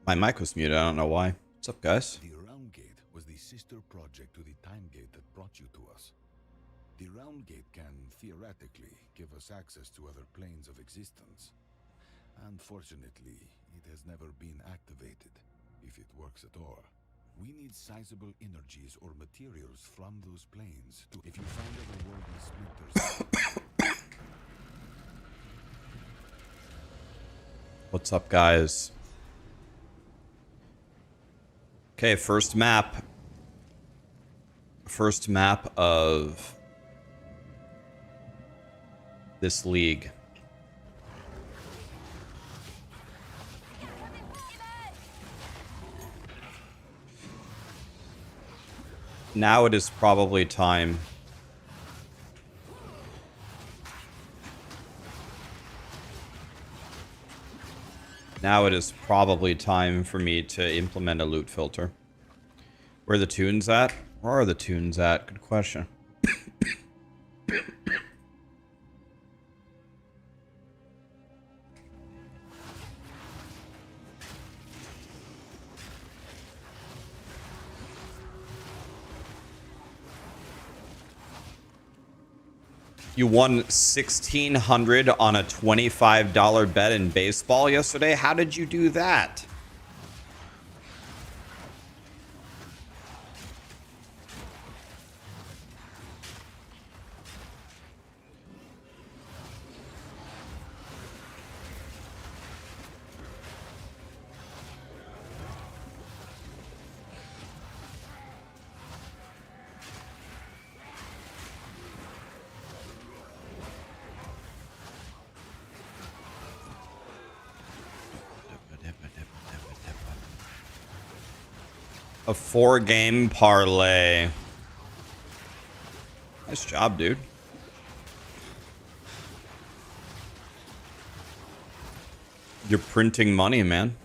My mic was muted. I don't know why. What's up, guys? The Round Gate was the sister project to the Time Gate that brought you to us. The Round Gate can theoretically give us access to other planes of existence. Unfortunately, it has never been activated, if it works at all. We need sizable energies or materials from those planes to... If you find otherworldly splinters... What's up, guys? Okay, first map. First map of this league. Now it is probably time. Now it is probably time for me to implement a loot filter. Where are the tunes at? Where are the tunes at? Good question. You won $1,600 on a $25 bet in baseball yesterday? How did you do that? A 4-game parlay. Nice job, dude. You're printing money, man.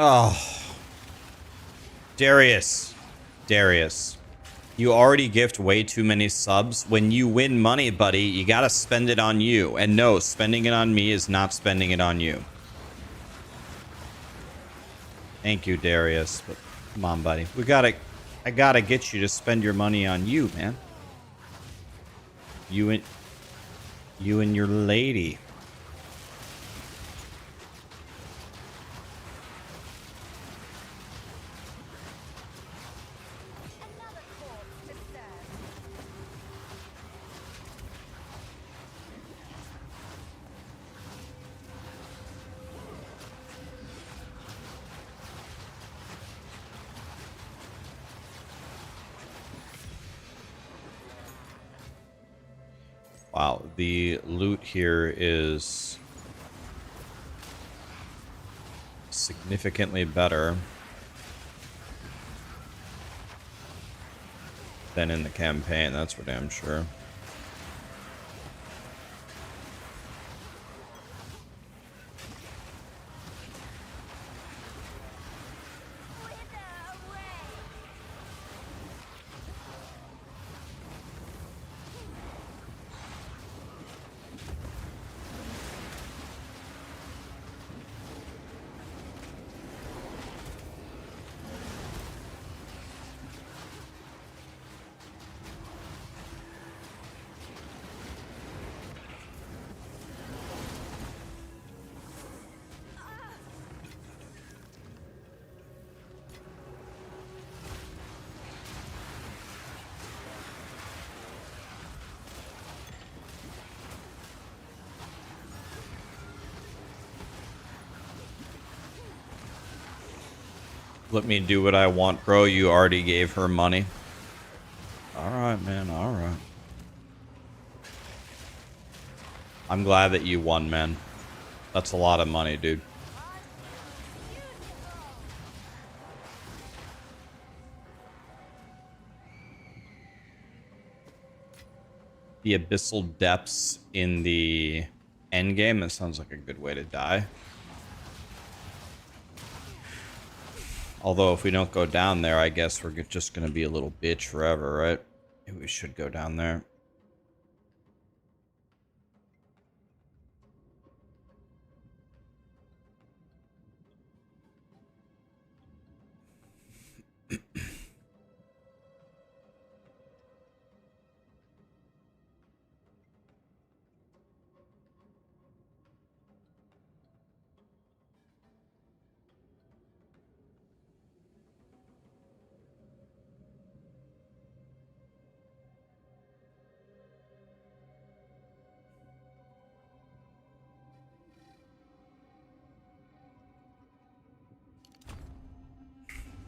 Oh. Darius. You already gift way too many subs. When you win money, buddy, you gotta spend it on you. And no, spending it on me is not spending it on you. Thank you, Darius. But come on, buddy. I gotta get you to spend your money on you, man. You and your lady. Wow, the loot here is significantly better than in the campaign, that's for damn sure. Let me do what I want, bro. You already gave her money. Alright, man. Alright. I'm glad that you won, man. That's a lot of money, dude. The abyssal depths in the endgame. That sounds like a good way to die. Although if we don't go down there, I guess we're just going to be a little bitch forever, right? Maybe we should go down there.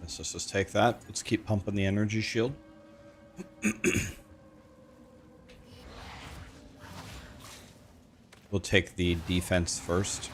Let's just take that. Let's keep pumping the energy shield. We'll take the defense first.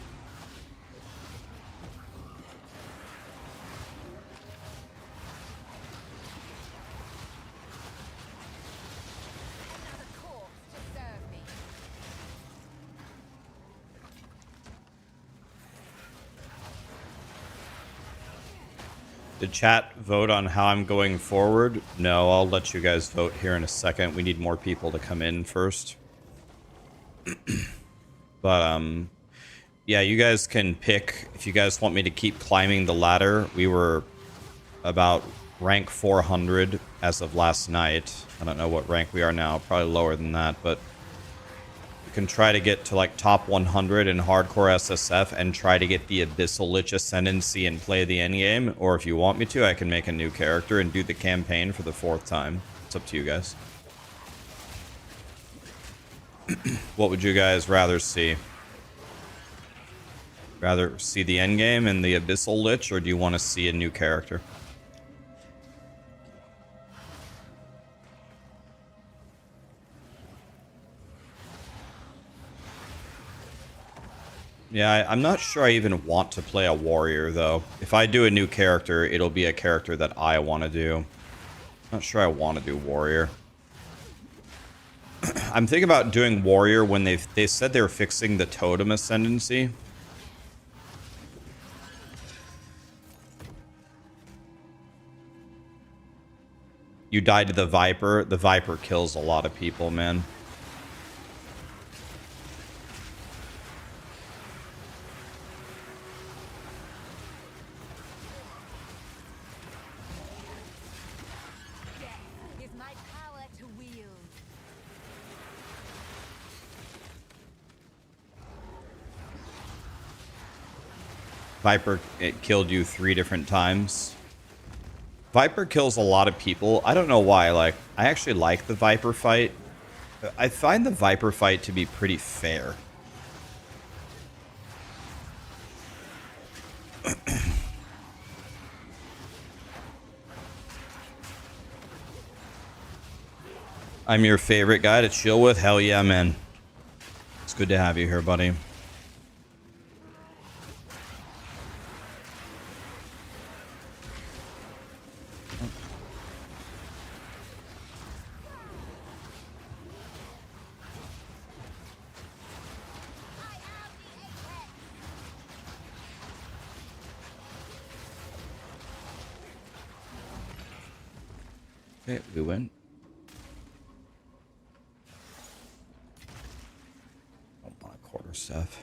Did chat vote on how I'm going forward? No, I'll let you guys vote here in a second. We need more people to come in first. But, yeah, you guys can pick if you guys want me to keep climbing the ladder. We were about rank 400 as of last night. I don't know what rank we are now, probably lower than that, but we can try to get to like top 100 in hardcore SSF and try to get the Abyssal Lich Ascendancy and play the endgame. Or if you want me to, I can make a new character and do the campaign for the 4th time. It's up to you guys. What would you guys rather see? Rather see the endgame and the Abyssal Lich, or do you want to see a new character? Yeah, I'm not sure I even want to play a warrior, though. If I do a new character, it'll be a character that I want to do. Not sure I want to do warrior. I'm thinking about doing warrior when they said they were fixing the totem ascendancy. You died to the Viper. The Viper kills a lot of people, man. Viper, it killed you 3 different times. Viper kills a lot of people. I don't know why. Like, I actually like the Viper fight. I find the Viper fight to be pretty fair. I'm your favorite guy to chill with? Hell yeah, man. It's good to have you here, buddy. Okay, we win. Don't want a quarter stuff.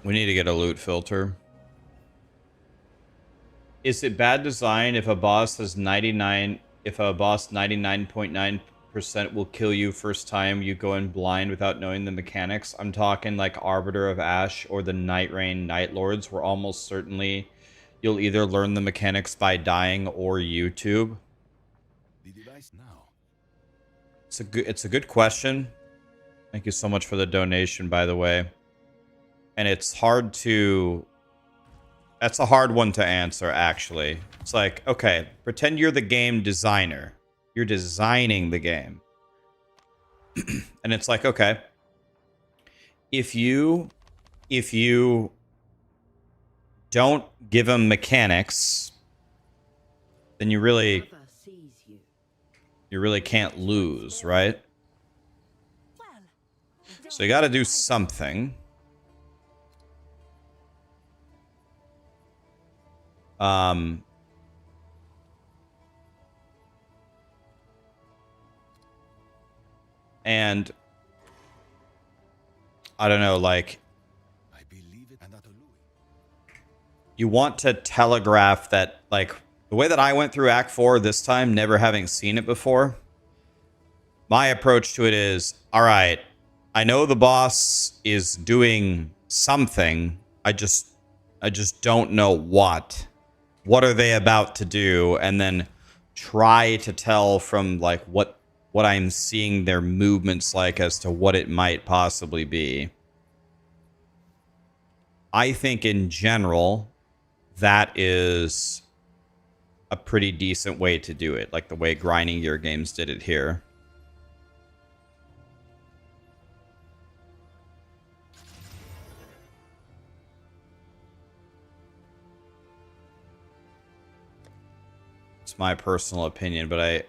We need to get a loot filter. Is it bad design if a boss has 99.9% will kill you first time you go in blind without knowing the mechanics? I'm talking like Arbiter of Ash or the Night Rain Night Lords, where almost certainly you'll either learn the mechanics by dying or YouTube. The device now. It's a good question. Thank you so much for the donation, by the way. And it's hard to... That's a hard one to answer, actually. It's like, okay, pretend you're the game designer. You're designing the game. And it's like, okay, if you don't give them mechanics, then you really can't lose, right? So you got to do something. And I don't know, like, I believe it, and you want to telegraph that, like, the way that I went through Act 4 this time, never having seen it before, my approach to it is, all right, I know the boss is doing something. I just don't know what. What are they about to do? And then try to tell from like what I'm seeing their movements like as to what it might possibly be. I think in general, that is a pretty decent way to do it, like the way Grinding Gear Games did it here. It's my personal opinion, but I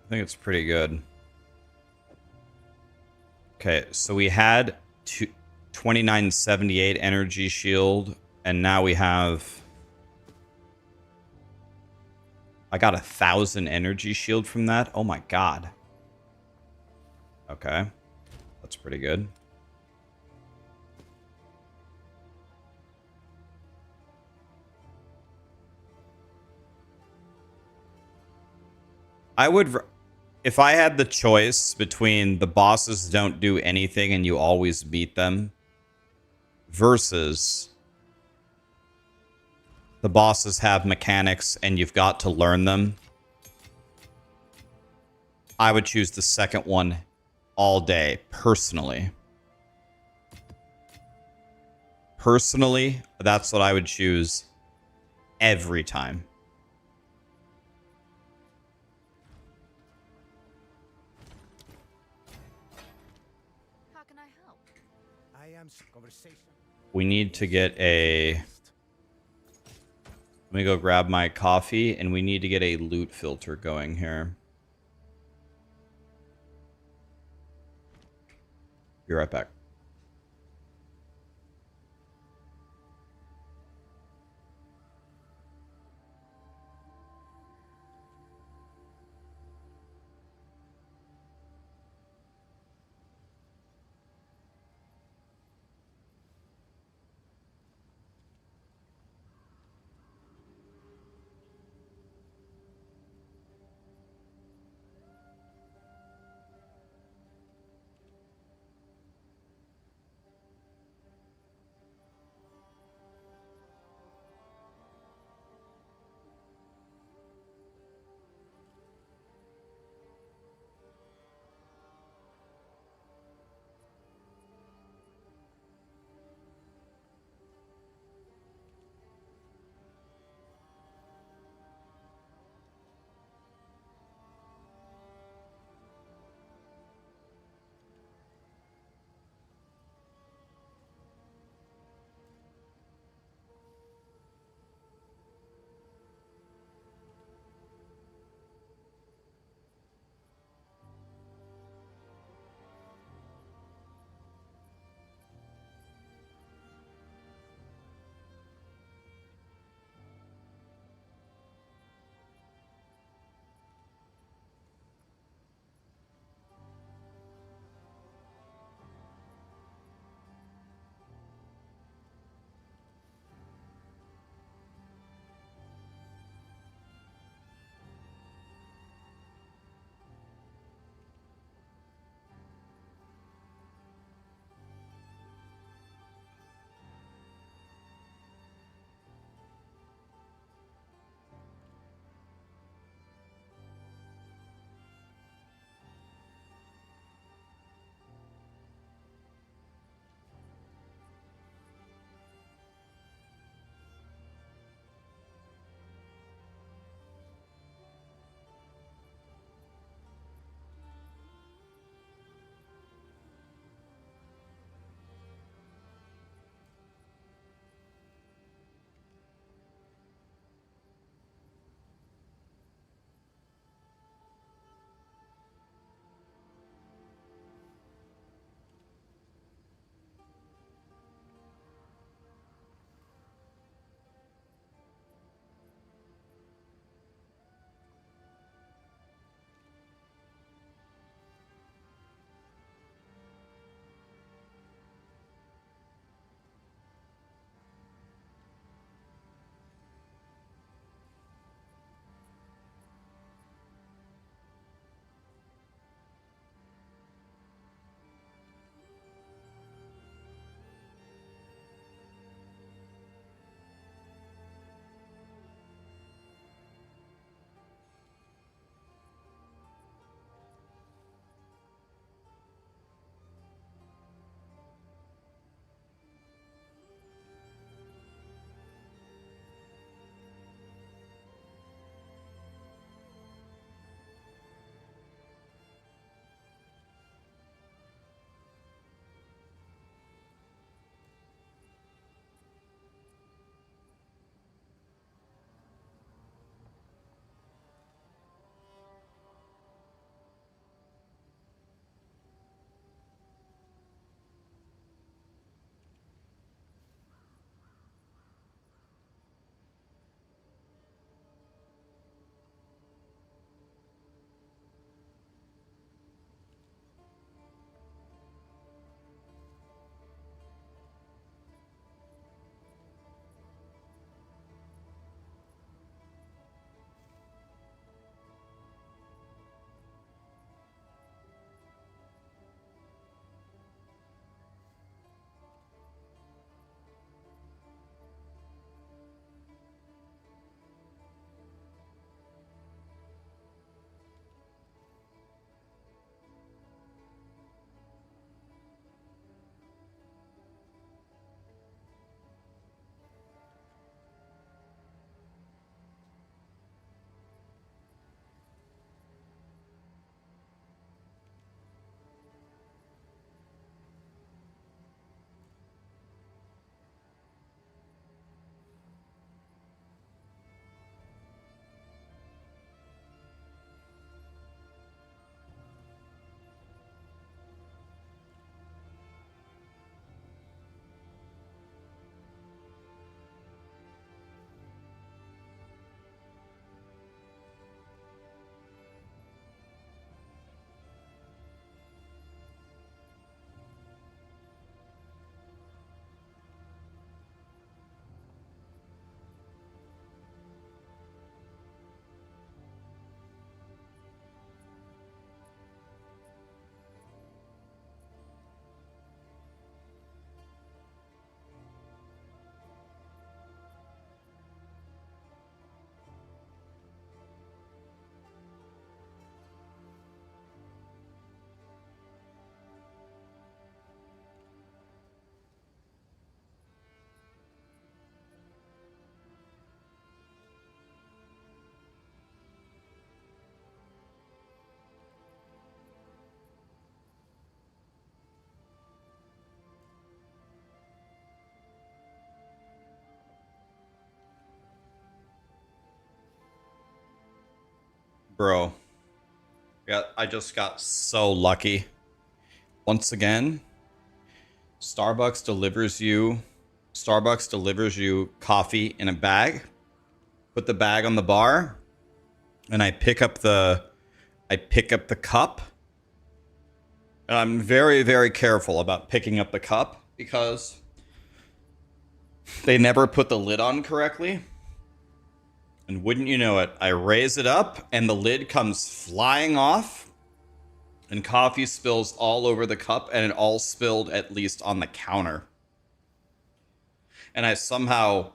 think it's pretty good. Okay, so we had 2978 energy shield, and now we have... I got 1,000 energy shield from that. Oh my god. Okay, that's pretty good. I would... If I had the choice between the bosses don't do anything and you always beat them versus the bosses have mechanics and you've got to learn them, I would choose the second one all day, personally. Personally, that's what I would choose every time. We need to get a... Let me go grab my coffee, and we need to get a loot filter going here. Be right back. Bro. Yeah, I just got so lucky. Once again, Starbucks delivers you coffee in a bag. Put the bag on the bar, and I pick up the cup. And I'm very, very careful about picking up the cup because they never put the lid on correctly. And wouldn't you know it, I raise it up and the lid comes flying off and coffee spills all over the cup, and it all spilled at least on the counter. And I somehow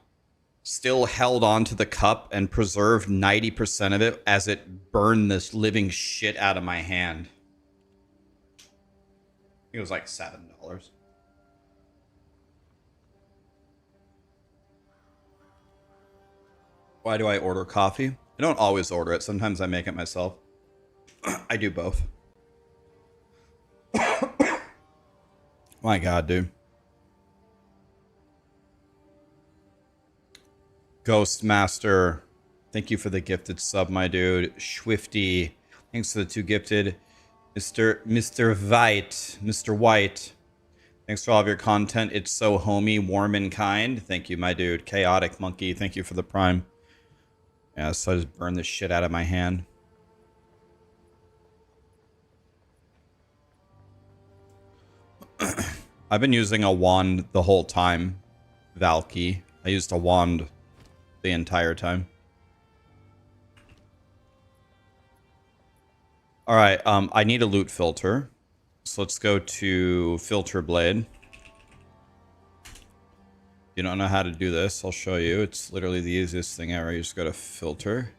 still held on to the cup and preserved 90% of it as it burned this living shit out of my hand. It was like $7. Why do I order coffee? I don't always order it. Sometimes I make it myself. I do both. My God, dude. Ghostmaster, thank you for the gifted sub, my dude. Swifty, thanks for the 2 gifted. Mr. White, thanks for all of your content. It's so homey, warm, and kind. Thank you, my dude. Chaotic Monkey, thank you for the prime. Yeah, so I just burned the shit out of my hand. I've been using a wand the whole time. Valky. I used a wand the entire time. Alright, I need a loot filter. So let's go to Filter Blade. You don't know how to do this, I'll show you. It's literally the easiest thing ever. You just go to Filter.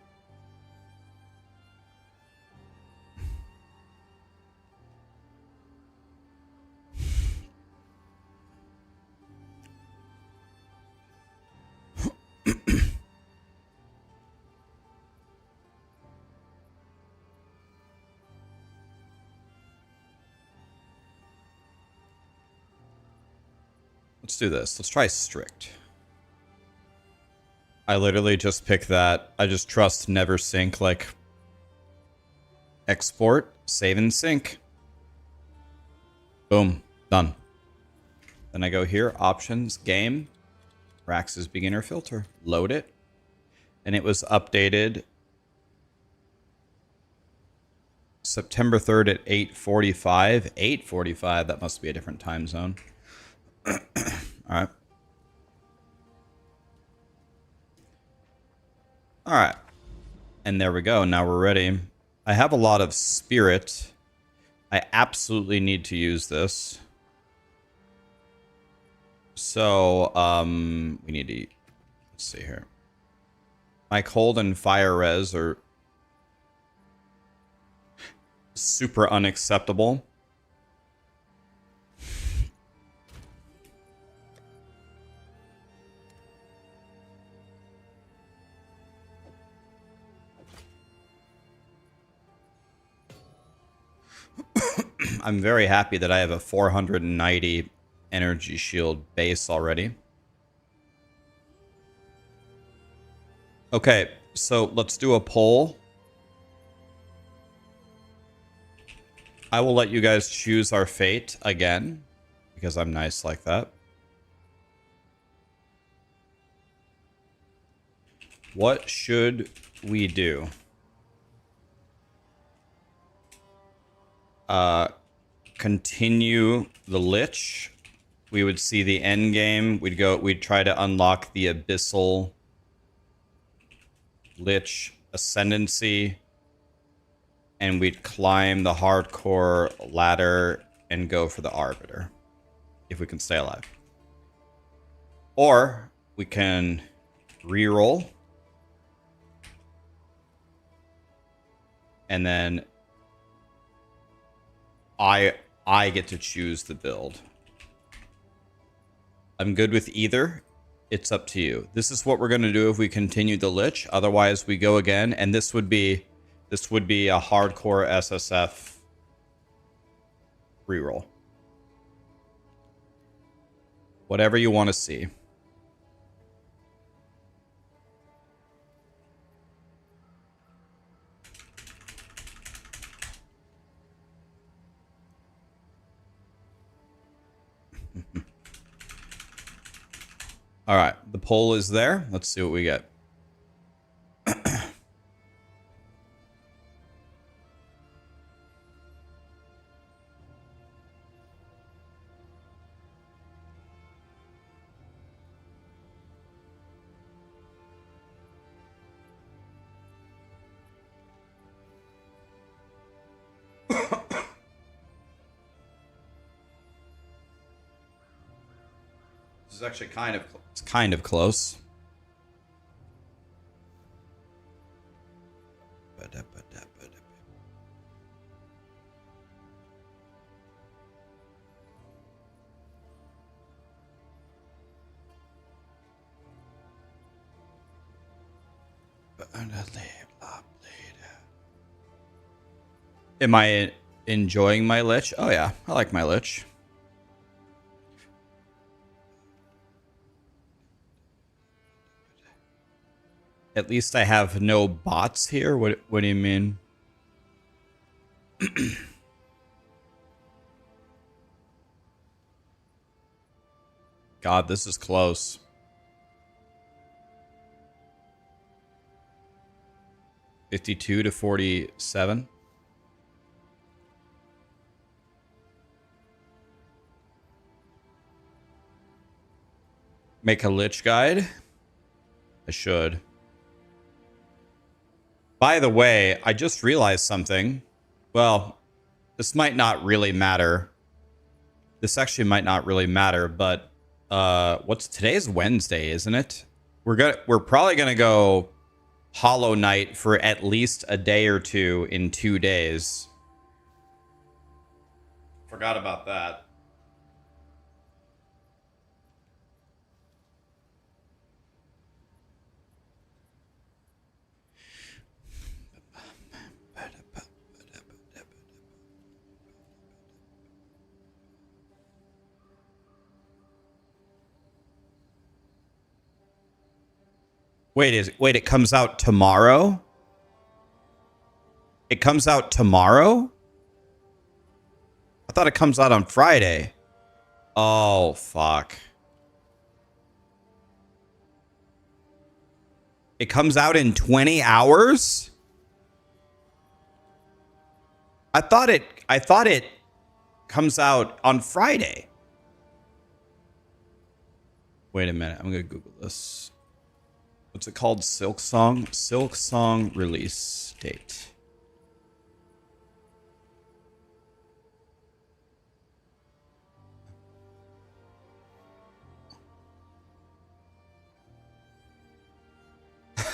Let's do this. Let's try Strict. I literally just pick that. I just trust never sync, like export, save and sync. Boom, done. Then I go here, options, game, Rax's beginner filter, load it. And it was updated September 3rd at 8:45. 8:45, that must be a different time zone. Alright. Alright. And there we go. Now we're ready. I have a lot of spirit. I absolutely need to use this. So, we need to... Let's see here. My cold and fire res are super unacceptable. I'm very happy that I have a 490 energy shield base already. Okay, so let's do a poll. I will let you guys choose our fate again, because I'm nice like that. What should we do? Continue the Lich. We would see the end game. We'd try to unlock the Abyssal Lich Ascendancy. And we'd climb the hardcore ladder and go for the Arbiter. If we can stay alive. Or we can reroll. And then I get to choose the build. I'm good with either. It's up to you. This is what we're going to do if we continue the Lich. Otherwise, we go again. And this would be a hardcore SSF reroll. Whatever you want to see. All right, the poll is there. Let's see what we get. This is actually kind of close. Am I enjoying my Lich? Oh yeah, I like my Lich. At least I have no bots here. What do you mean? God, this is close. $52 to $47. Make a Lich guide? I should. By the way, I just realized something. Well, this might not really matter. This actually might not really matter, but today's Wednesday, isn't it? We're probably gonna go Hollow Knight for at least a day or two in 2 days. Forgot about that. Wait, it comes out tomorrow? It comes out tomorrow? I thought it comes out on Friday. Oh, fuck. It comes out in 20 hours? I thought it comes out on Friday. Wait a minute. I'm going to Google this. What's it called? Silk Song? Silk Song release date.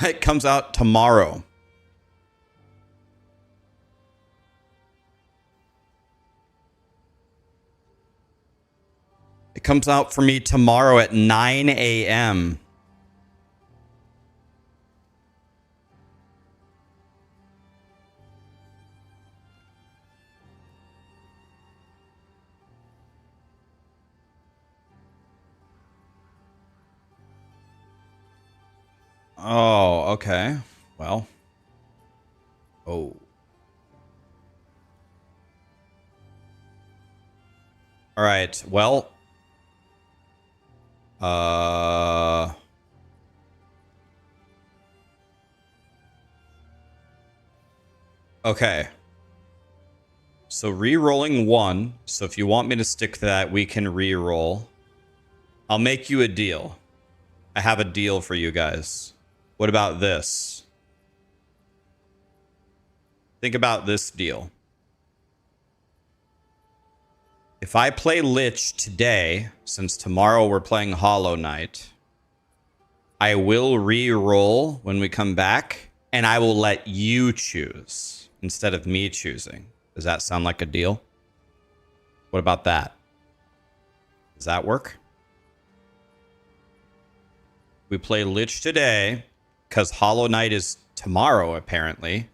It comes out tomorrow. It comes out for me tomorrow at 9 a.m. Oh, okay. Well. Oh. All right. Well. Okay. So re-rolling 1. So if you want me to stick to that, we can re-roll. I'll make you a deal. I have a deal for you guys. What about this? Think about this deal. If I play Lich today, since tomorrow we're playing Hollow Knight, I will re-roll when we come back, and I will let you choose instead of me choosing. Does that sound like a deal? What about that? Does that work? We play Lich today, because Hollow Knight is tomorrow, apparently.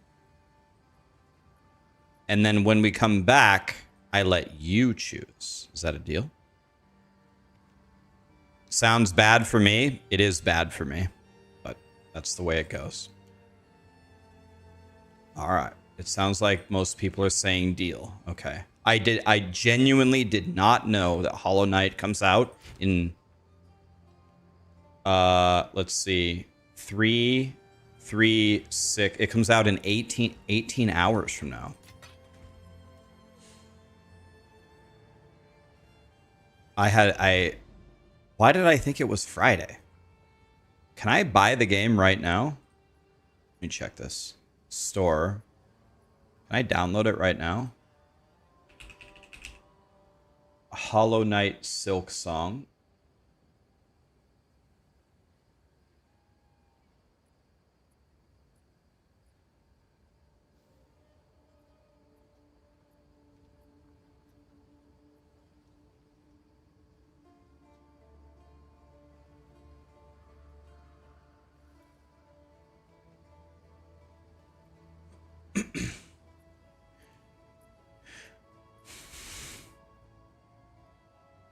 And then when we come back, I let you choose. Is that a deal? Sounds bad for me. It is bad for me. But that's the way it goes. All right. It sounds like most people are saying deal. Okay. I genuinely did not know that Hollow Knight comes out in let's see, 3 3 6. It comes out in 18 hours from now. Why did I think it was Friday? Can I buy the game right now? Let me check this. Store. Can I download it right now? Hollow Knight Silk Song.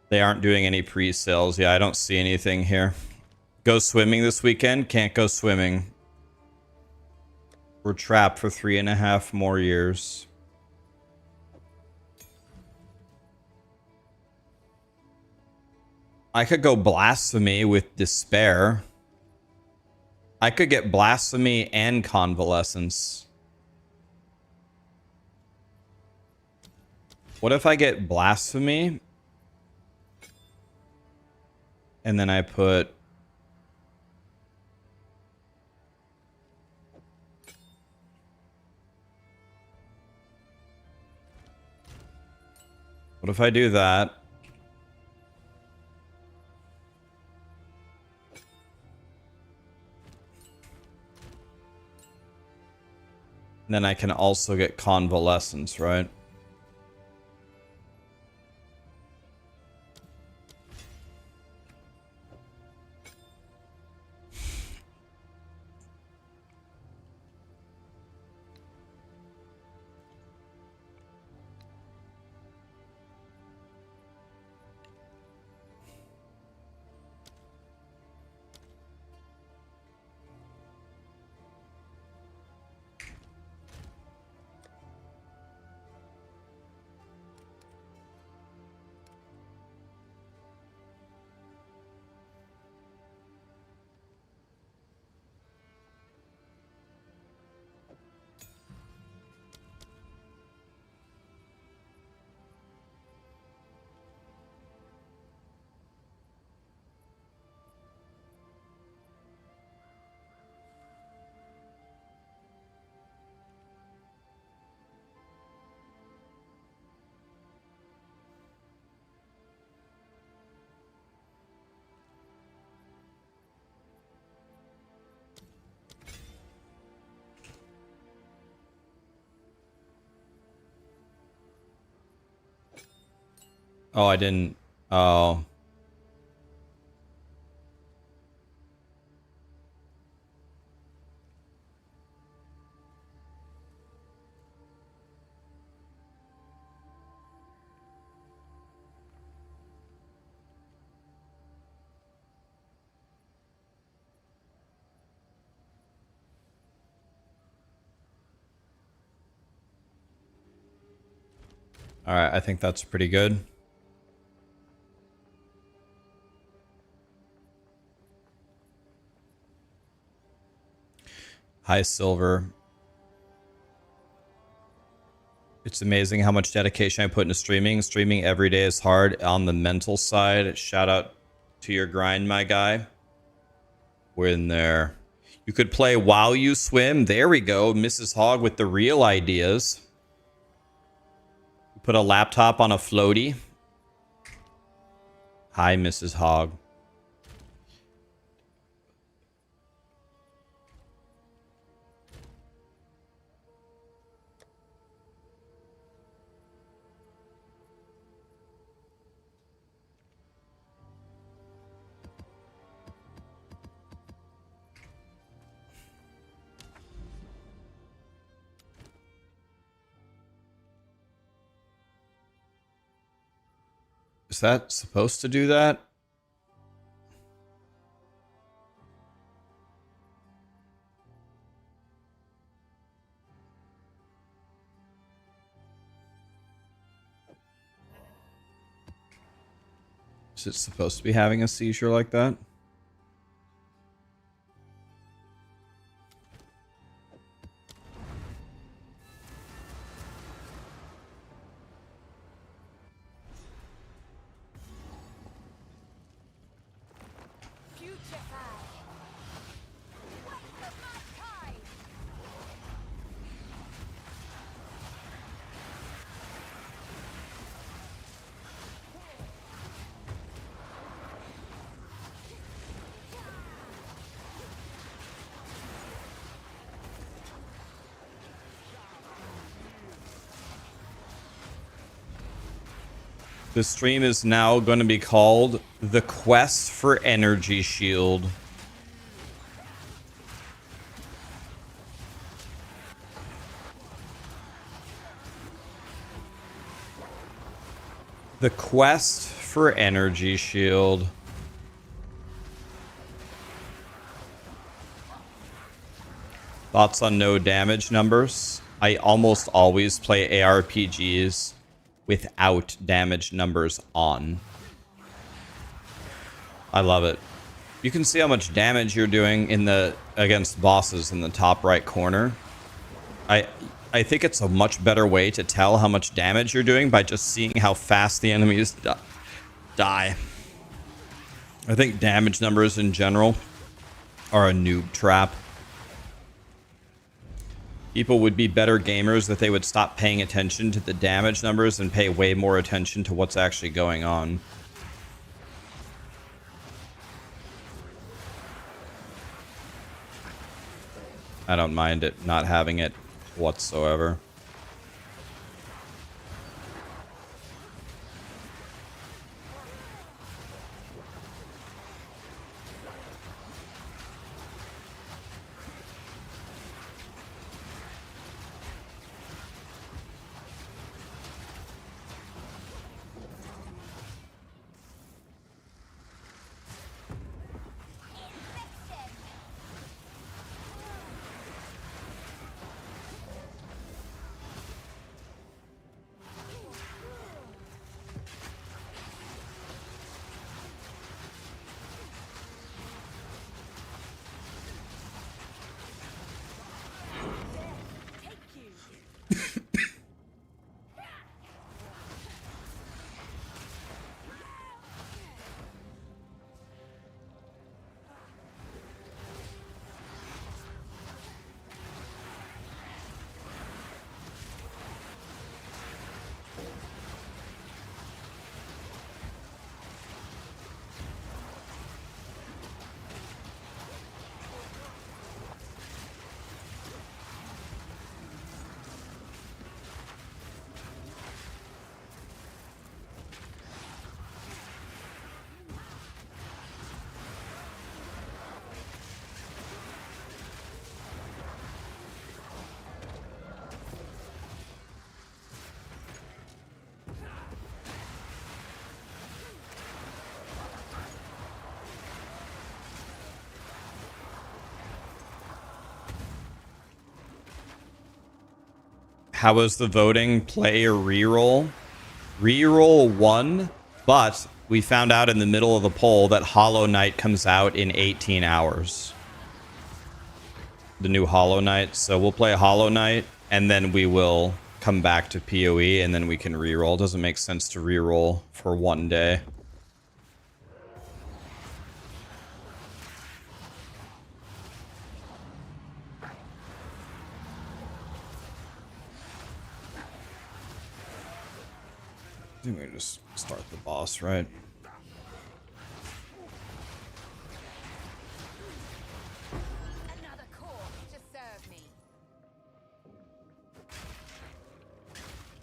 They aren't doing any pre-sales. Yeah, I don't see anything here. Go swimming this weekend? Can't go swimming. We're trapped for 3.5 more years. I could go blasphemy with despair. I could get blasphemy and convalescence. What if I get blasphemy? And then I put... What if I do that? And then I can also get convalescence, right? Oh, I didn't... Oh... Alright, I think that's pretty good. Hi, Silver. It's amazing how much dedication I put into streaming. Streaming every day is hard on the mental side. Shout out to your grind, my guy. We're in there. You could play while you swim. There we go. Mrs. Hogg with the real ideas. Put a laptop on a floaty. Hi, Mrs. Hogg. Is that supposed to do that? Is it supposed to be having a seizure like that? The stream is now going to be called The Quest for Energy Shield. The Quest for Energy Shield. Thoughts on no damage numbers? I almost always play ARPGs without damage numbers on. I love it. You can see how much damage you're doing in the against bosses in the top right corner. I think it's a much better way to tell how much damage you're doing by just seeing how fast the enemies die. I think damage numbers in general are a noob trap. People would be better gamers if they would stop paying attention to the damage numbers and pay way more attention to what's actually going on. I don't mind it not having it whatsoever. How was the voting? Play or reroll? Reroll won, but we found out in the middle of the poll that Hollow Knight comes out in 18 hours. The new Hollow Knight. So we'll play Hollow Knight, and then we will come back to PoE, and then we can reroll. Doesn't make sense to reroll for one day. I think we just start the boss, right? Another corpse to serve me.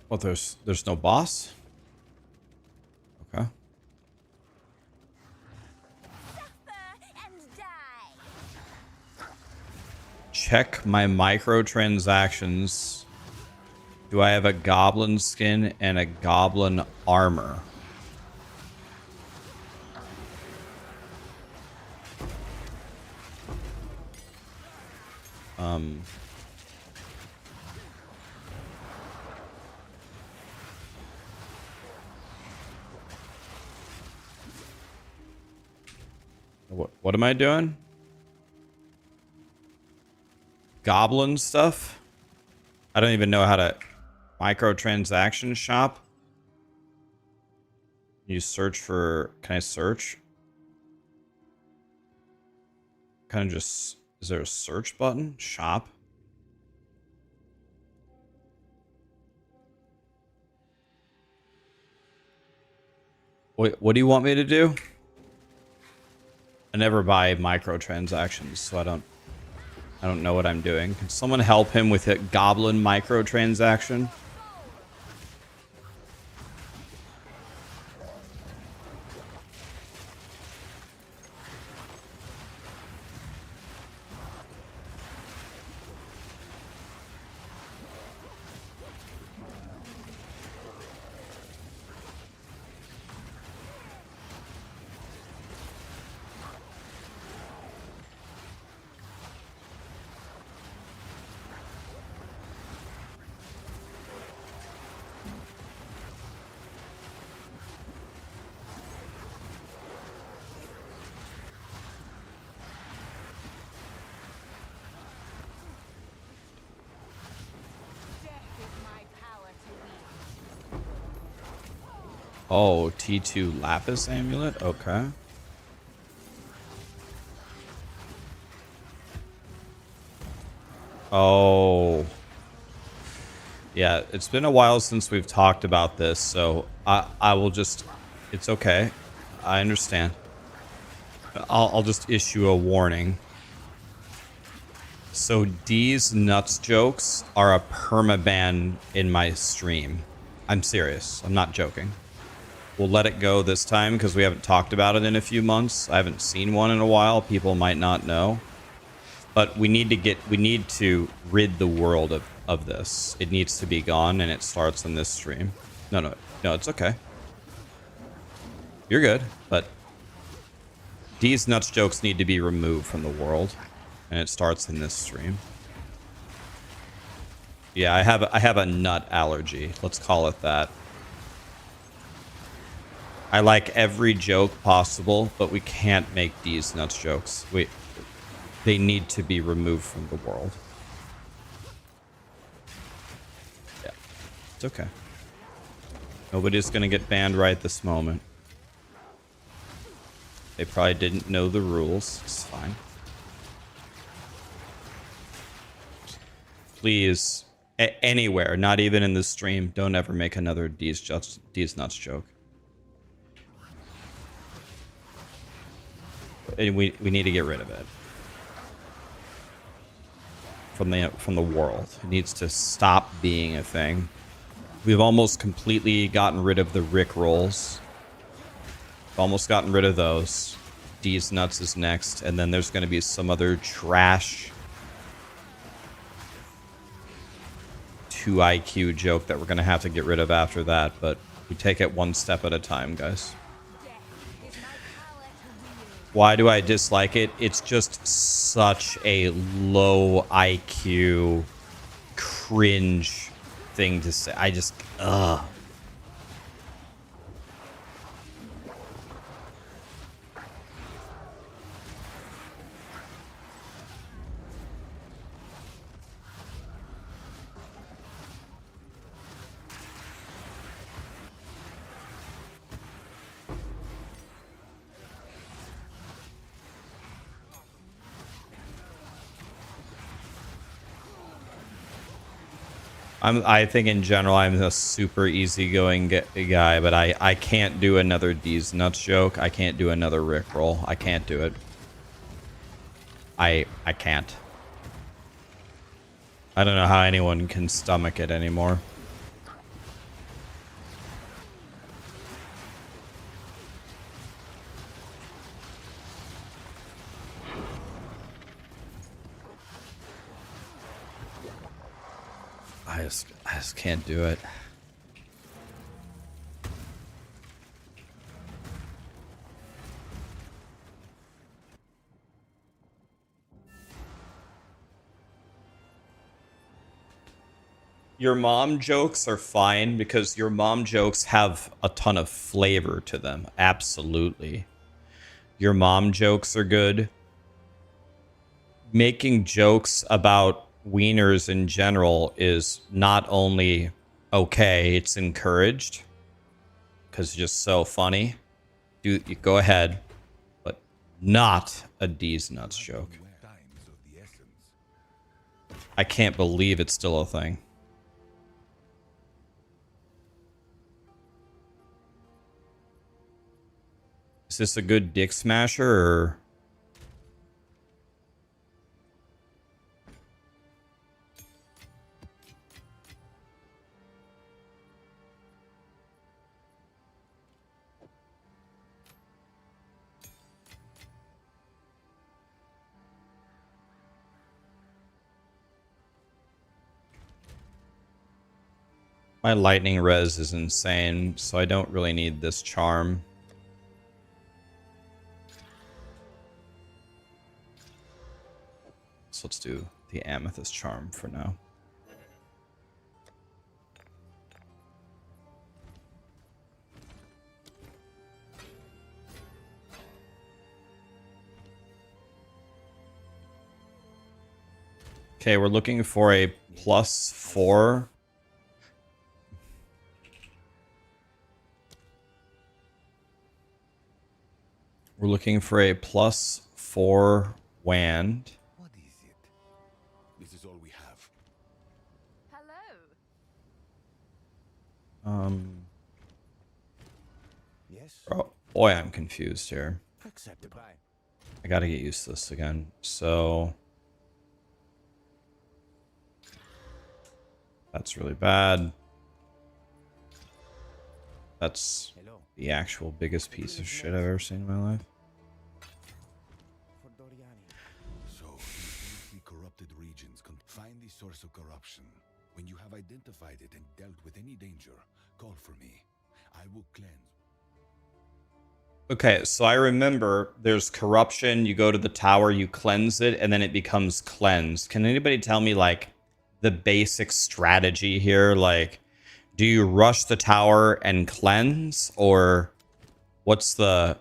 Well, there's no boss? Okay. Suffer and die. Check my microtransactions. Do I have a goblin skin and a goblin armor? What am I doing? Goblin stuff? I don't even know how to microtransaction shop. You search for, can I search? Kind of just, is there a search button? Shop? What do you want me to do? I never buy microtransactions, so I don't know what I'm doing. Can someone help him with a goblin microtransaction? Oh, T2 Lapis Amulet? Okay. Oh. Yeah, it's been a while since we've talked about this, so I will just... It's okay. I understand. I'll just issue a warning. So D's nuts jokes are a permaban in my stream. I'm serious. I'm not joking. We'll let it go this time because we haven't talked about it in a few months. I haven't seen one in a while. People might not know. But we need to rid the world of this. It needs to be gone, and it starts in this stream. No, it's okay. You're good, but these nuts jokes need to be removed from the world, and it starts in this stream. Yeah, I have a nut allergy. Let's call it that. I like every joke possible, but we can't make these nuts jokes. They need to be removed from the world. Yeah, it's okay. Nobody's gonna get banned right this moment. They probably didn't know the rules. It's fine. Please, anywhere, not even in the stream, don't ever make another D's nuts joke. And we need to get rid of it from the world. It needs to stop being a thing. We've almost completely gotten rid of the Rick rolls. Almost gotten rid of those. D's nuts is next, and then there's going to be some other trash 2 IQ joke that we're going to have to get rid of after that, but we take it one step at a time, guys. Why do I dislike it? It's just such a low IQ, cringe thing to say. I just, ugh. I think in general I'm a super easygoing guy, but I can't do another D's nuts joke. I can't do another Rickroll. I can't do it. I can't. I don't know how anyone can stomach it anymore. I just can't do it. Your mom jokes are fine because your mom jokes have a ton of flavor to them. Absolutely. Your mom jokes are good. Making jokes about wieners in general is not only okay, it's encouraged because it's just so funny. You go ahead, but not a D's nuts joke. Times of the essence. I can't believe it's still a thing. Is this a good dick smasher or? My lightning res is insane, so I don't really need this charm. So let's do the amethyst charm for now. Okay, we're looking for a +4. We're looking for a +4 wand. What is it? This is all we have. Hello. Yes. Oh, boy, I'm confused here. Acceptable. I gotta get used to this again. So that's really bad. That's the actual biggest piece of shit I've ever seen in my life. So, if the corrupted regions can find the source of corruption. When you have identified it and dealt with any danger, call for me. I will cleanse. Okay, so I remember there's corruption. You go to the tower, you cleanse it, and then it becomes cleansed. Can anybody tell me, like, the basic strategy here? Like, do you rush the tower and cleanse, or what's the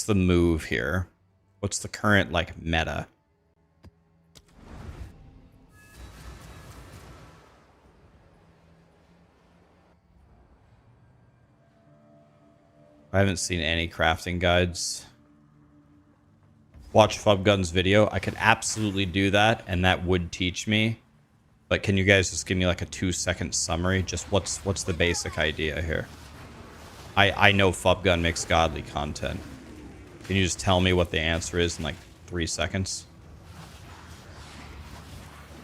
move here? What's the current, like, meta? I haven't seen any crafting guides. Watch Fubgun's video. I could absolutely do that, and that would teach me. But can you guys just give me like a 2-second summary? Just what's the basic idea here? I know Fubgun makes godly content. Can you just tell me what the answer is in like 3 seconds?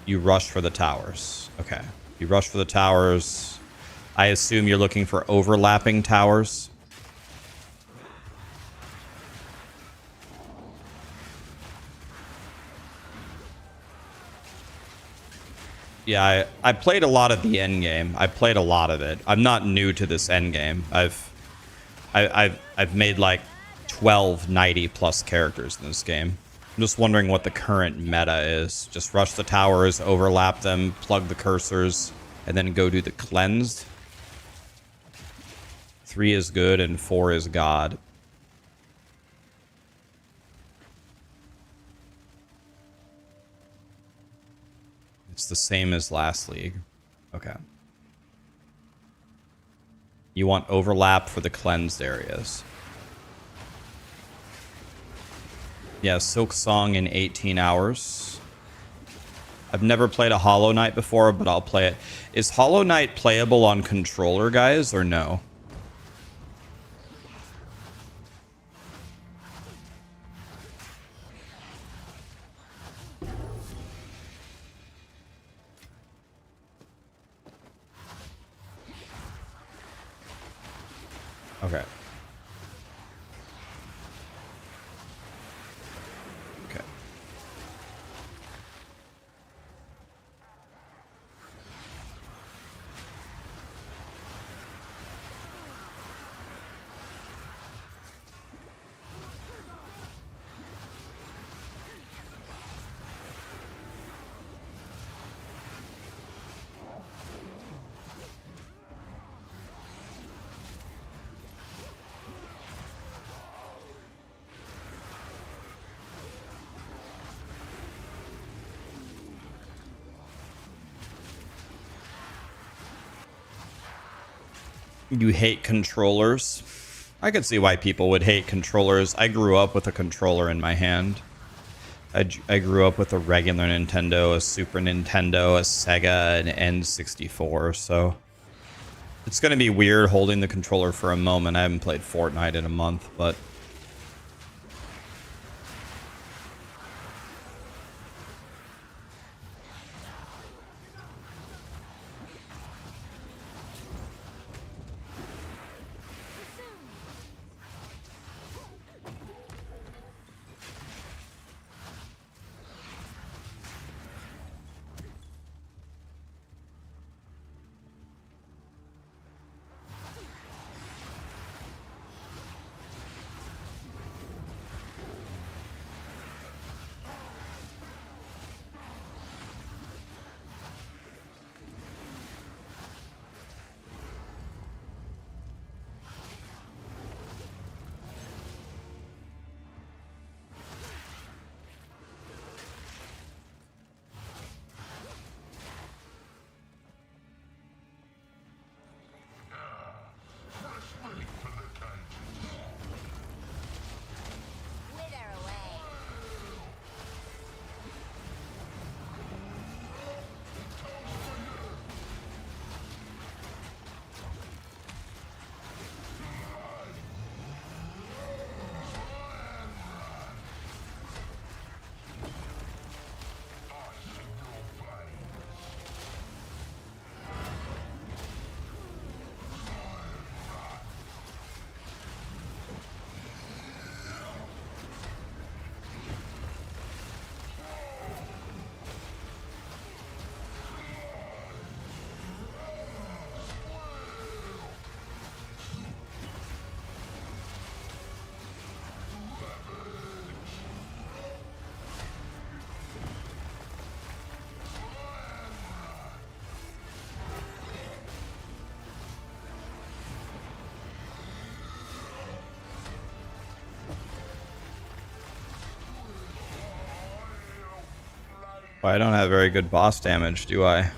You rush for the towers. Okay. You rush for the towers. I assume you're looking for overlapping towers. Yeah, I played a lot of the Endgame. I played a lot of it. I'm not new to this Endgame. I've made like 12 90+ characters in this game. I'm just wondering what the current meta is. Just rush the towers, overlap them, plug the cursors, and then go do the cleansed. 3 is good and 4 is God. It's the same as last league. Okay. You want overlap for the cleansed areas. Yeah, Silk Song in 18 hours. I've never played a Hollow Knight before, but I'll play it. Is Hollow Knight playable on controller, guys, or no? Okay. Okay. You hate controllers. I could see why people would hate controllers. I grew up with a controller in my hand. I grew up with a regular Nintendo, a Super Nintendo, a Sega, an N64, so it's going to be weird holding the controller for a moment. I haven't played Fortnite in a month, but Wither away. well, I don't have very good boss damage, do I?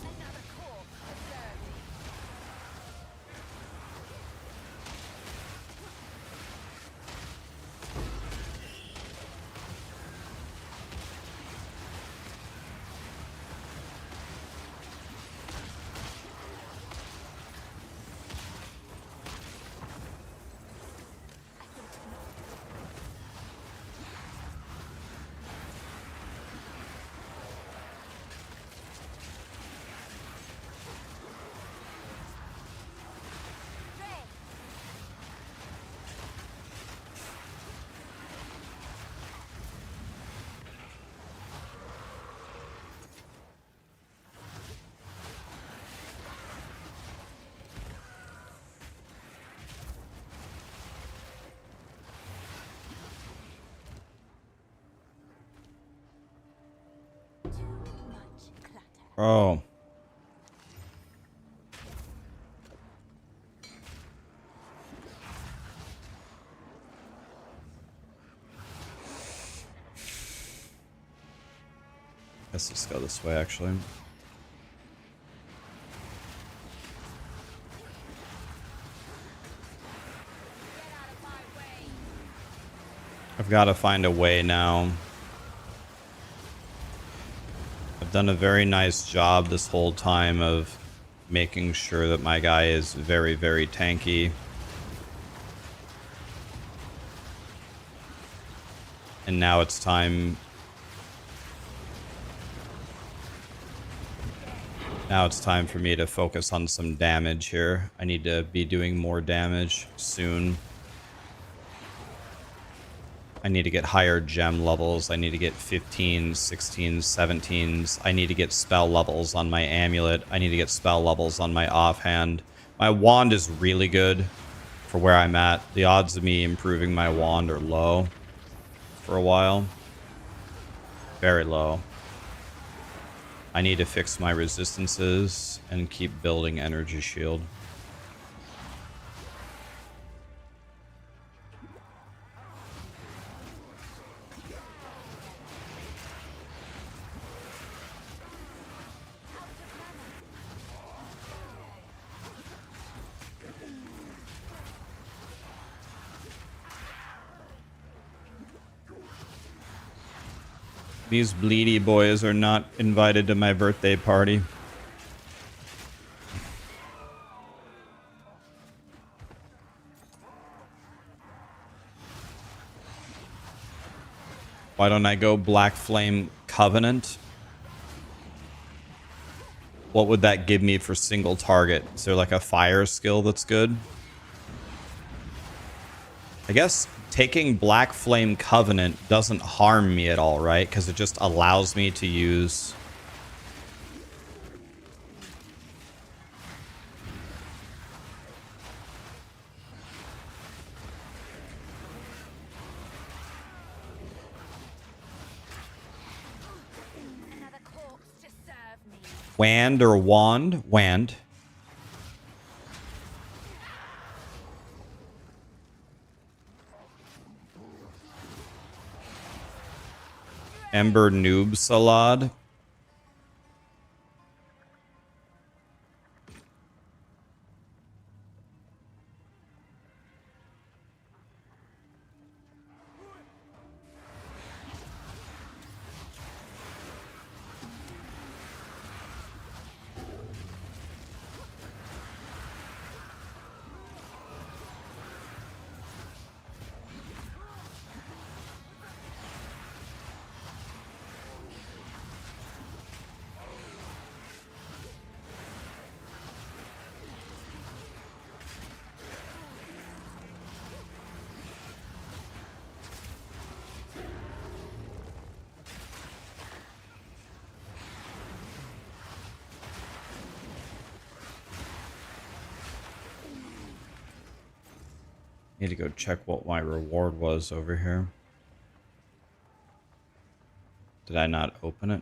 Another core to serve me. Ray. Too much clutter. Oh. Guess let's go this way, actually. Get out of my way. I've got to find a way now. I've done a very nice job this whole time of making sure that my guy is very, very tanky. And now it's time... Now it's time for me to focus on some damage here. I need to be doing more damage soon. I need to get higher gem levels. I need to get 15s, 16s, 17s. I need to get spell levels on my amulet. I need to get spell levels on my offhand. My wand is really good for where I'm at. The odds of me improving my wand are low for a while. Very low. I need to fix my resistances and keep building energy shield. These bleedy boys are not invited to my birthday party. Why don't I go Black Flame Covenant? What would that give me for single target? Is there like a fire skill that's good? I guess taking Black Flame Covenant doesn't harm me at all, right? Because it just allows me to use... Another corpse to serve me. Wand or Wand? Wand. Ember Noob Salad. Need to go check what my reward was over here. Did I not open it?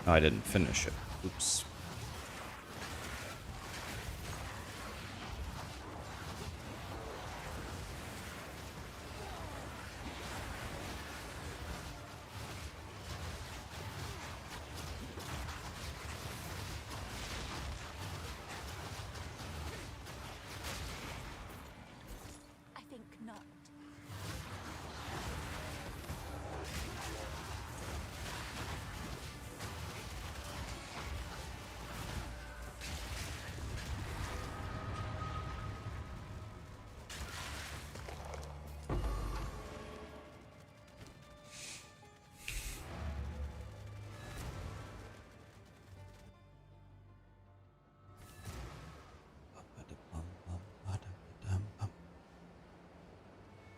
No, I didn't finish it. Oops. I think not.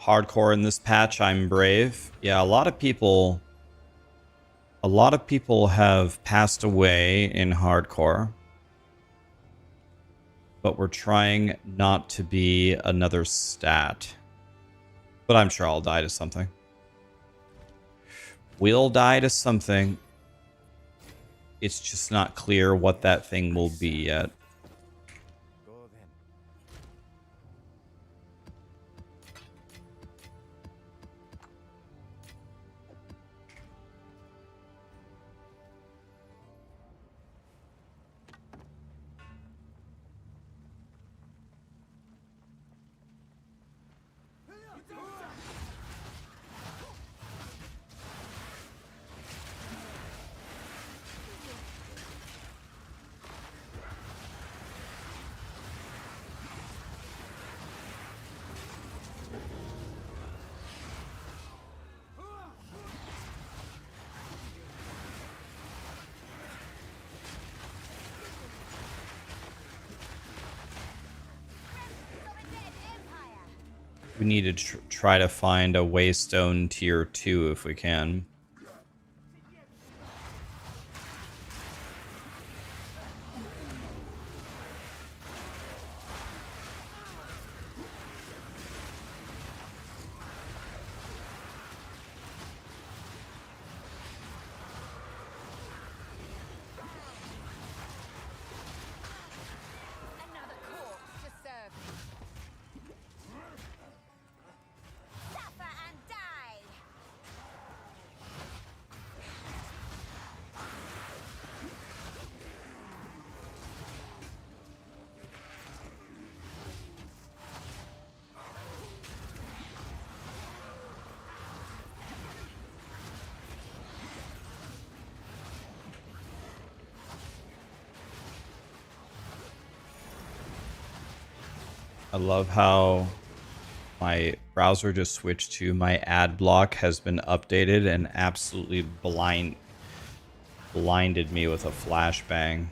Hardcore in this patch, I'm brave. Yeah, a lot of people have passed away in hardcore. But we're trying not to be another stat. But I'm sure I'll die to something. We'll die to something. It's just not clear what that thing will be yet. We need to try to find a Waystone tier 2 if we can. Another corpse to serve me. Suffer and die. I love how my browser just switched to my ad block has been updated and absolutely blinded me with a flashbang.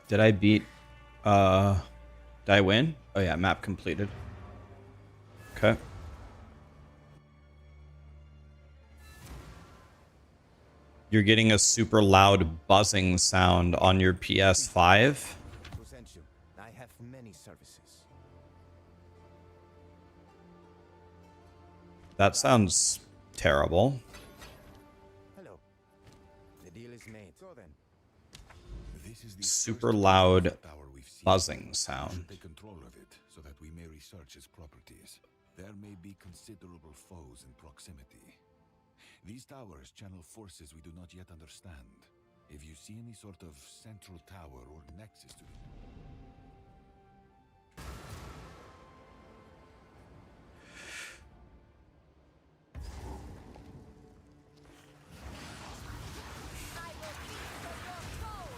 Did I beat, did I win? Oh yeah, map completed. Okay. You're getting a super loud buzzing sound on your PS5. I have many services. That sounds terrible. Hello. The deal is made. So then. This is the Super first loud tower we've seen. buzzing We sound. should take control of it so that we may research its properties. There may be considerable foes in proximity. These towers channel forces we do not yet understand. If you see any sort of central tower or nexus to it. I will feast on your soul.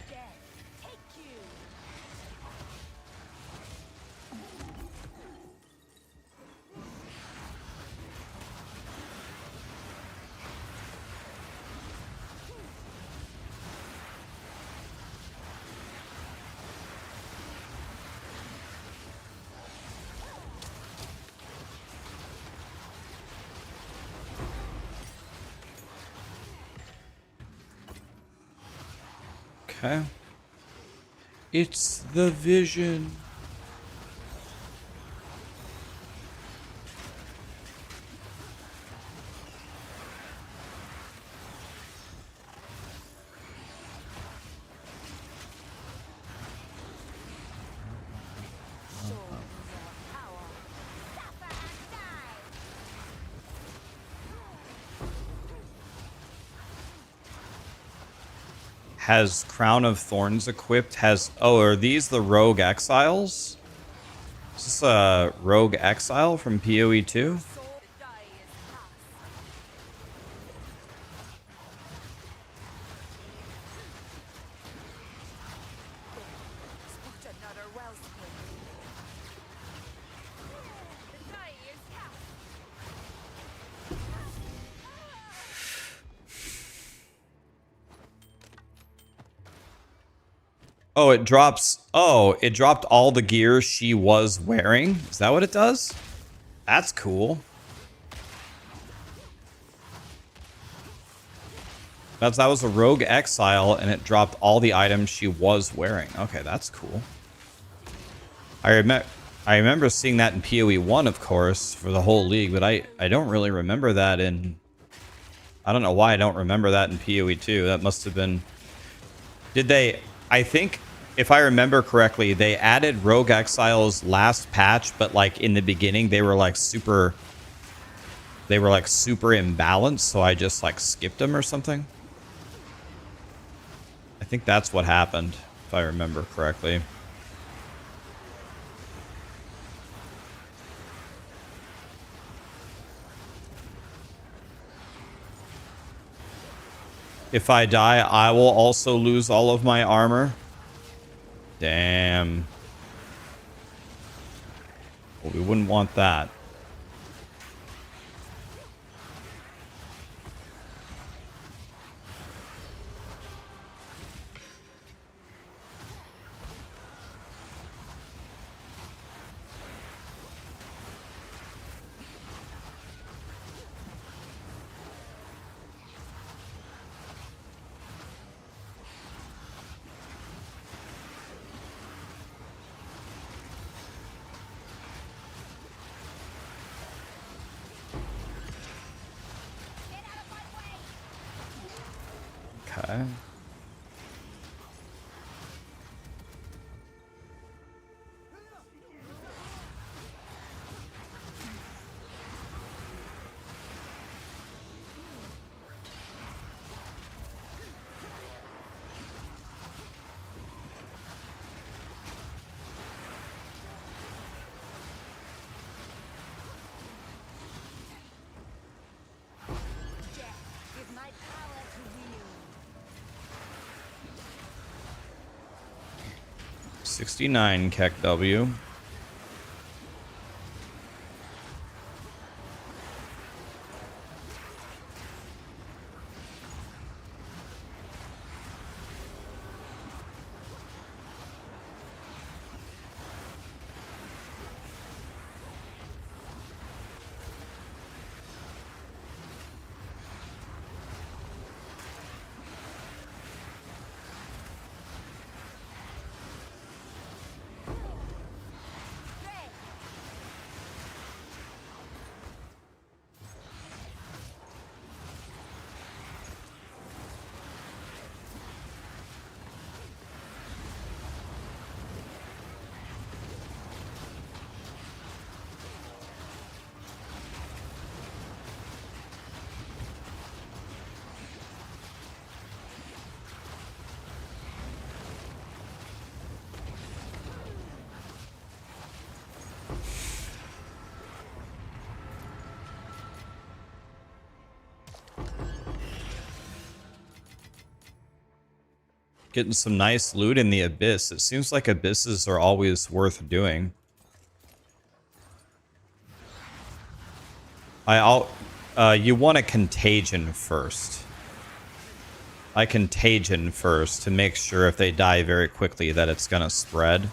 Death, take you. Okay. It's the vision. Show me your power. Suffer and die. Has Crown of Thorns equipped? Oh, are these the Rogue Exiles? Is this a Rogue Exile from POE2? Sword to die is past. Spot another wellspring. The die is cast. Oh, it drops. Oh, it dropped all the gear she was wearing. Is that what it does? That's cool. That was a rogue exile, and it dropped all the items she was wearing. Okay, that's cool. I remember seeing that in POE1, of course, for the whole league, but I don't really remember that in... I don't know why I don't remember that in POE2. That must have been... Did they... I think, if I remember correctly, they added Rogue Exiles last patch, but like in the beginning, they were like super imbalanced, so I just like skipped them or something. I think that's what happened, if I remember correctly. If I die, I will also lose all of my armor. Damn. Well, we wouldn't want that. Okay. Death is my power to wield. 69 Keck W. Getting some nice loot in the Abyss. It seems like Abysses are always worth doing. You want a Contagion first. I Contagion first to make sure if they die very quickly that it's gonna spread.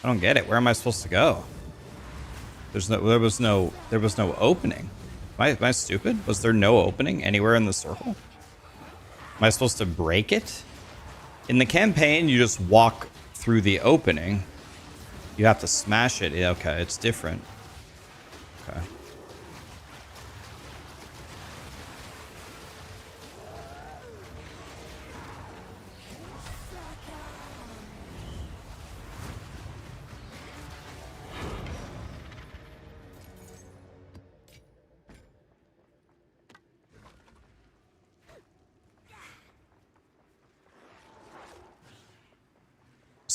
I don't get it. Where am I supposed to go? There was no opening. Am I stupid? Was there no opening anywhere in the circle? Am I supposed to break it? In the campaign, you just walk through the opening. You have to smash it. Yeah, okay, it's different. Okay.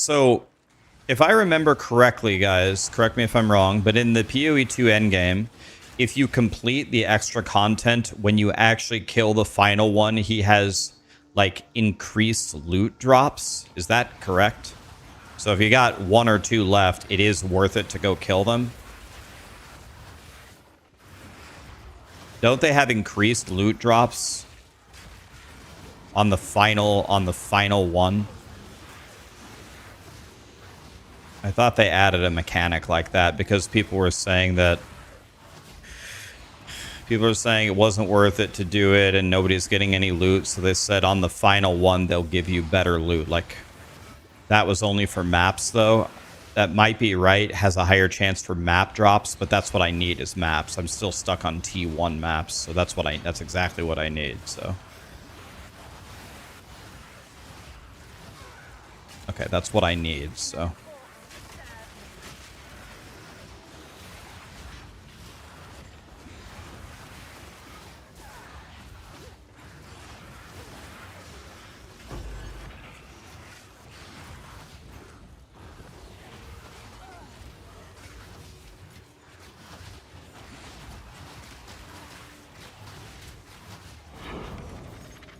So, if I remember correctly, guys, correct me if I'm wrong, but in the POE2 endgame, if you complete the extra content, when you actually kill the final one, he has, like, increased loot drops. Is that correct? So if you got 1 or 2 left, it is worth it to go kill them. Don't they have increased loot drops on the final one? I thought they added a mechanic like that because people were saying it wasn't worth it to do it and nobody's getting any loot, so they said on the final one they'll give you better loot. Like, that was only for maps though. That might be right, has a higher chance for map drops, but that's what I need is maps. I'm still stuck on T1 maps, so that's exactly what I need, so. Okay, that's what I need, so.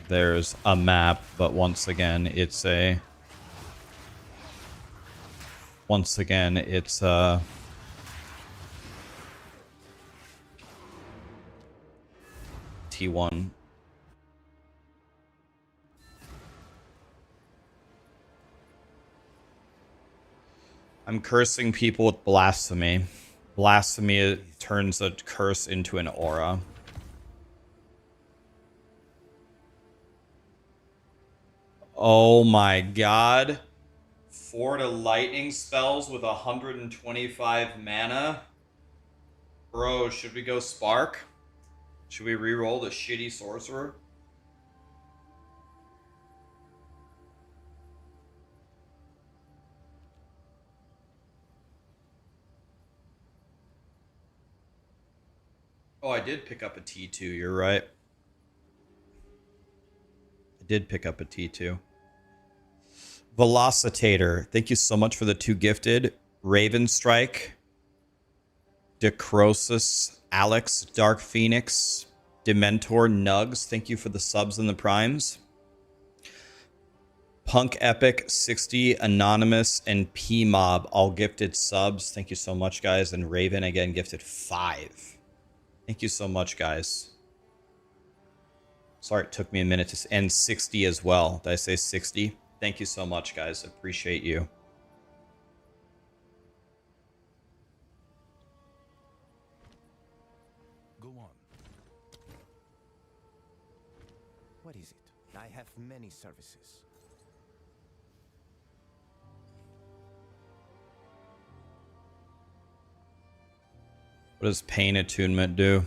There's a map, but once again, it's T1. I'm cursing people with blasphemy. Blasphemy turns a curse into an aura. Oh my god. 4 to lightning spells with 125 mana. Bro, should we go Spark? Should we reroll the shitty sorcerer? Oh, I did pick up a T2, you're right. I did pick up a T2. Velocitator, thank you so much for the 2 gifted. Raven Strike, Decrosis, Alex, Dark Phoenix, Dementor, Nugs, thank you for the subs and the primes. Punk Epic, 60, Anonymous, and P-Mob, all gifted subs. Thank you so much, guys. And Raven, again, gifted 5. Thank you so much, guys. Sorry, it took me a minute to... And 60 as well. Did I say 60? Thank you so much, guys. Appreciate you. Go on. What is it? I have many services. What does Pain Attunement do?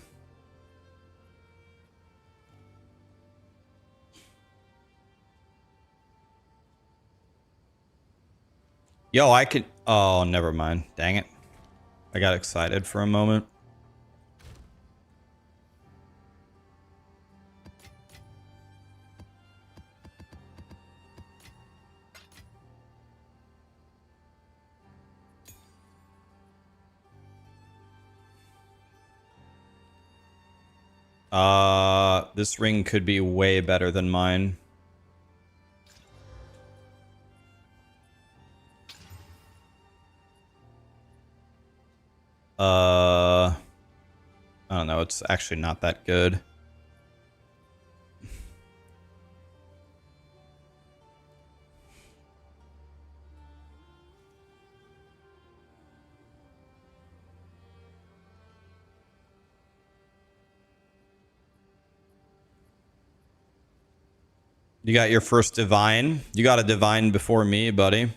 Yo, I could... Oh, never mind. Dang it. I got excited for a moment. This ring could be way better than mine. I don't know. It's actually not that good. You got your first divine. You got a divine before me, buddy.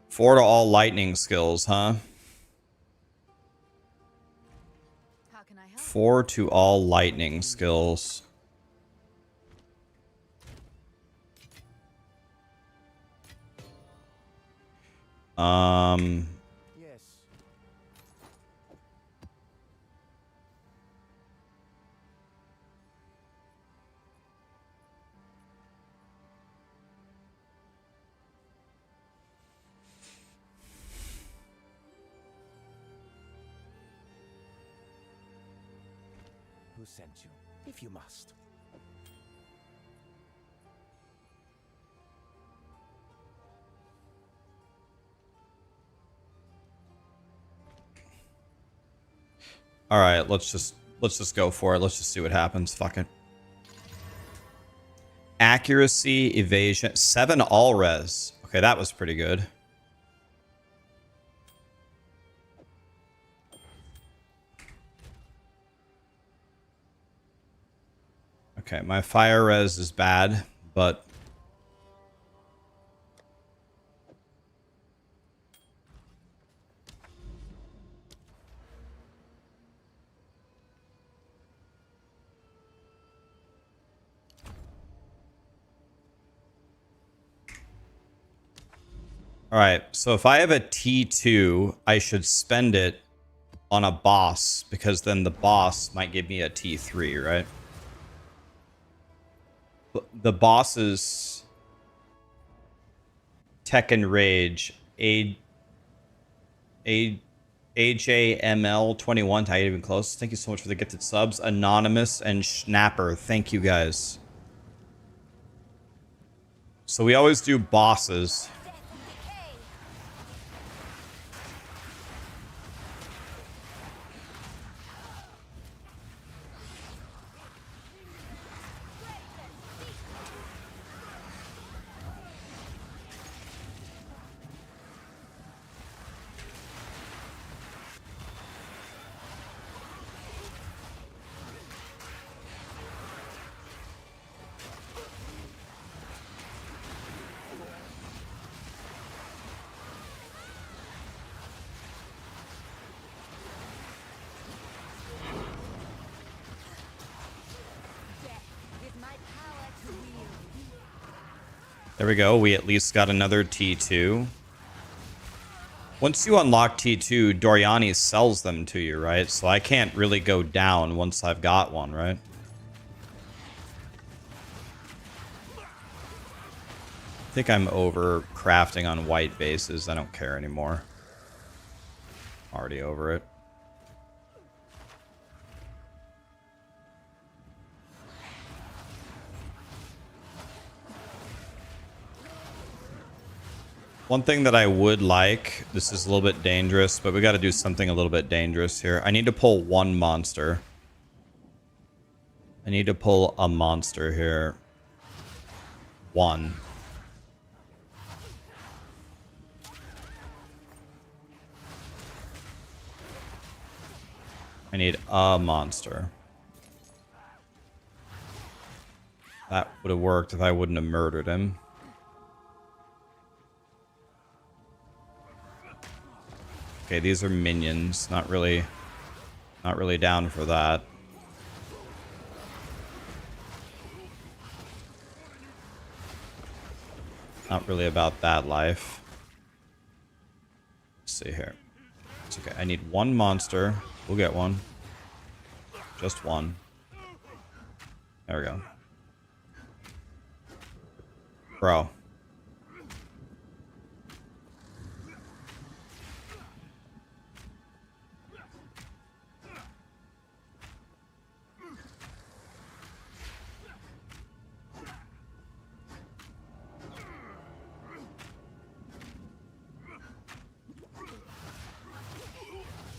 4 to all lightning skills, huh? How can I help? 4 to all lightning skills. Yes. who sent you, if you must. All right, let's just go for it. Let's just see what happens. Fuck it. Accuracy, evasion, 7 all res. Okay, that was pretty good. Okay, my fire res is bad, but all right, so if I have a T2, I should spend it on a boss because then the boss might give me a T3, right? The bosses Tech and Rage AJML21 tied even close. Thank you so much for the gifted subs. Anonymous and Schnapper. Thank you guys. So we always do bosses. There we go. We at least got another T2. Once you unlock T2, Doriani sells them to you, right? So I can't really go down once I've got one, right? I think I'm over crafting on white bases. I don't care anymore. Already over it. One thing that I would like, this is a little bit dangerous, but we got to do something a little bit dangerous here. I need to pull one monster. I need to pull a monster here. One. I need a monster. That would have worked if I wouldn't have murdered him. Okay, these are minions. Not really down for that. Not really about that life. Let's see here. It's okay. I need one monster. We'll get one. Just one. There we go. Bro.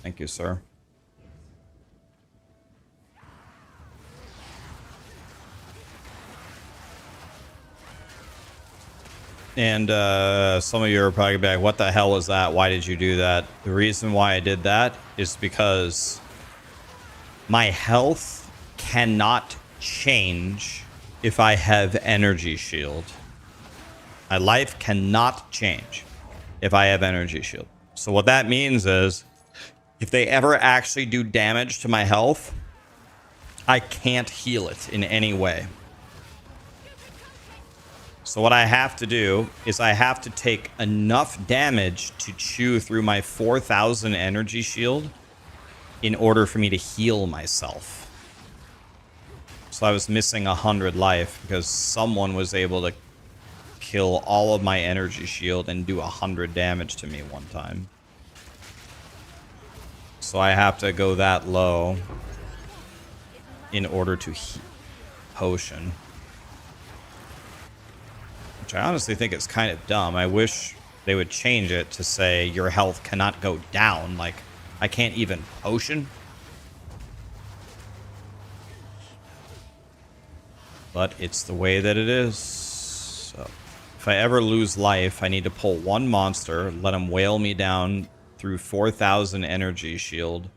Thank you, sir. And some of you are probably back, what the hell was that? Why did you do that? The reason why I did that is because my health cannot change if I have energy shield. My life cannot change if I have energy shield. So what that means is if they ever actually do damage to my health, I can't heal it in any way. So what I have to do is I have to take enough damage to chew through my 4,000 energy shield in order for me to heal myself. So I was missing 100 life because someone was able to kill all of my energy shield and do 100 damage to me one time. So I have to go that low. in order to potion. Which I honestly think is kind of dumb. I wish they would change it to say your health cannot go down. Like, I can't even potion. But it's the way that it is. So, if I ever lose life, I need to pull one monster, let him whale me down through 4,000 energy shield,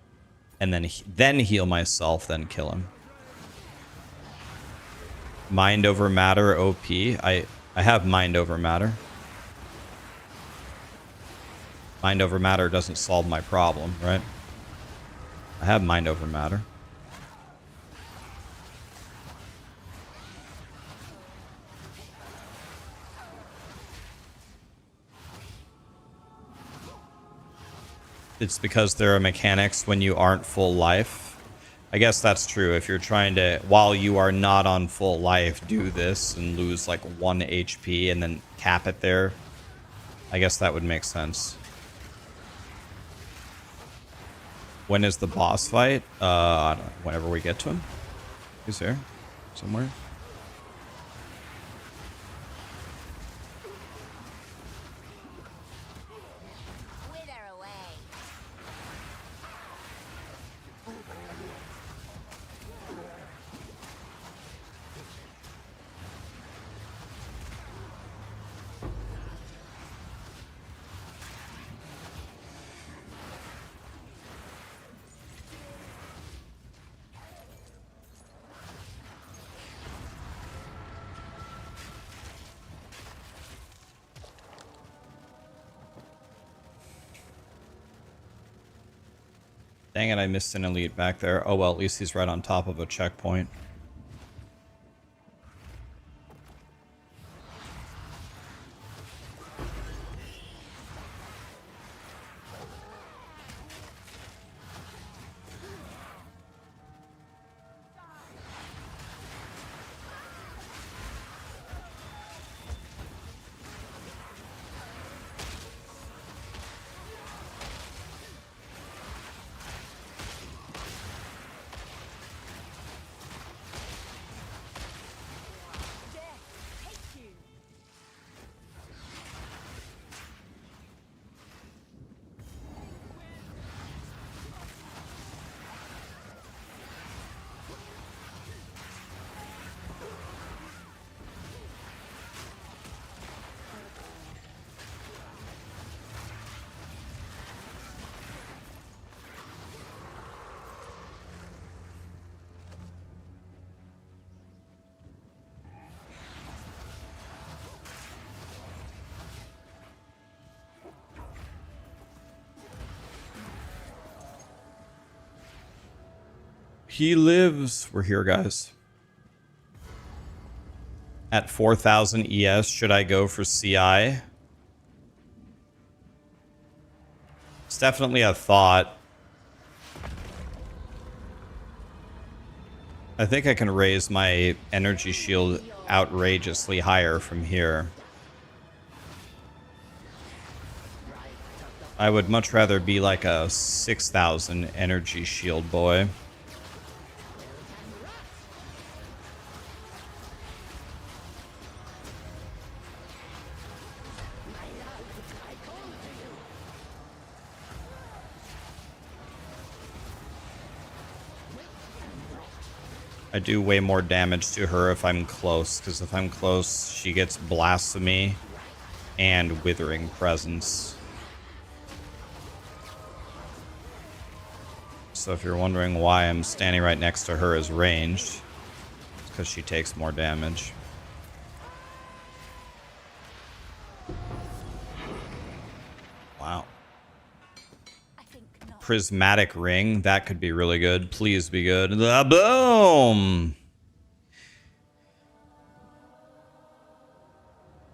and then heal myself, then kill him. Mind over matter OP. I have mind over matter. Mind over matter doesn't solve my problem, right? I have mind over matter. It's because there are mechanics when you aren't full life. I guess that's true. If you're trying to, while you are not on full life, do this and lose like 1 HP and then cap it there, I guess that would make sense. When is the boss fight? I don't know, whenever we get to him. He's here somewhere. Dang it, I missed an elite back there. Oh well, at least he's right on top of a checkpoint. He lives. We're here, guys. At 4,000 ES, should I go for CI? It's definitely a thought. I think I can raise my energy shield outrageously higher from here. I would much rather be like a 6,000 energy shield boy. I do way more damage to her if I'm close, because if I'm close, she gets Blasphemy and Withering Presence. So if you're wondering why I'm standing right next to her as ranged, it's because she takes more damage. Wow. Prismatic ring, that could be really good. Please be good. Boom!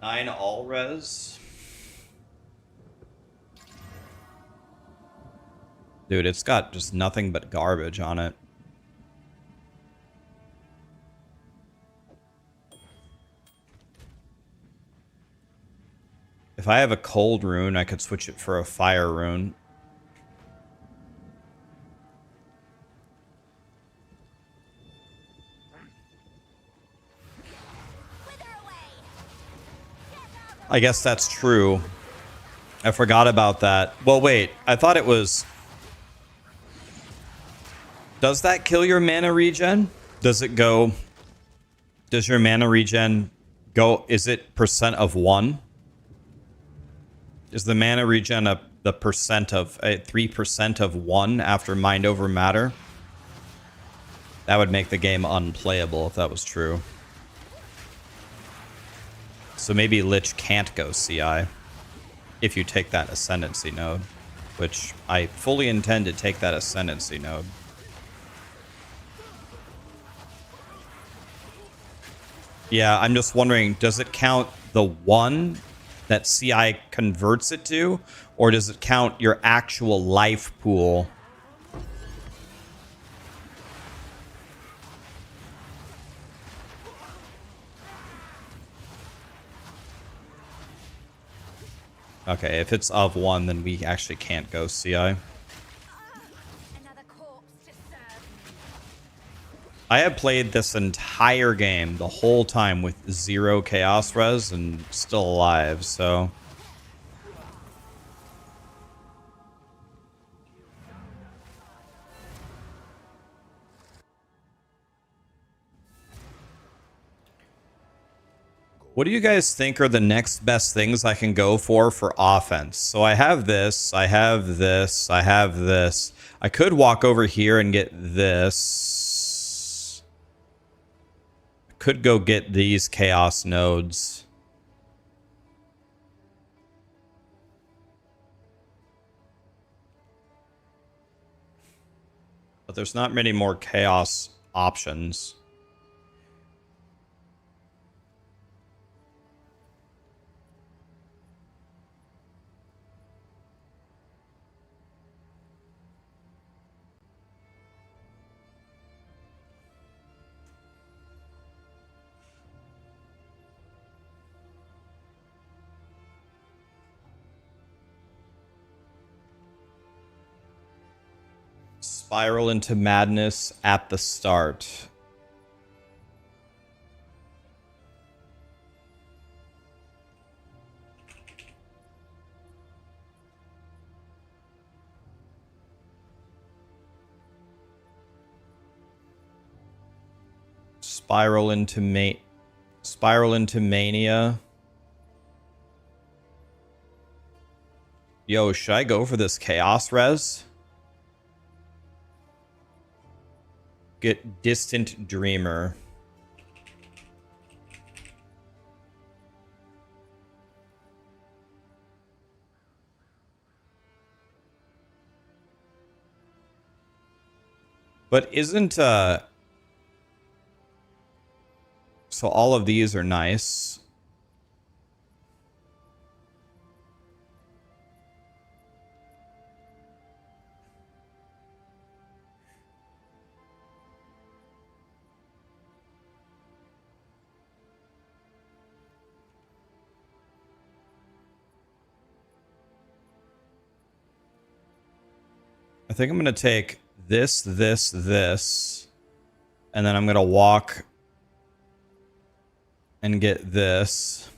9 all res. Dude, it's got just nothing but garbage on it. If I have a cold rune, I could switch it for a fire rune. I guess that's true. I forgot about that. Well, wait. I thought it was... Does that kill your mana regen? Does it go... Does your mana regen go... Is it percent of 1? Is the mana regen the percent of... 3% of 1 after Mind Over Matter? That would make the game unplayable if that was true. So maybe Lich can't go CI if you take that Ascendancy node, which I fully intend to take that Ascendancy node. Yeah, I'm just wondering, does it count the 1 that CI converts it to, or does it count your actual life pool? Okay, if it's of 1, then we actually can't go CI. Another corpse to serve. I have played this entire game the whole time with 0 Chaos Res and still alive, so... What do you guys think are the next best things I can go for offense? So I have this, I have this, I have this. I could walk over here and get this. I could go get these chaos nodes. But there's not many more chaos options. Spiral into madness at the start. Spiral into mania. Yo, should I go for this chaos res? Get Distant Dreamer. But isn't so all of these are nice. I think I'm going to take this, this, and then I'm going to walk and get this.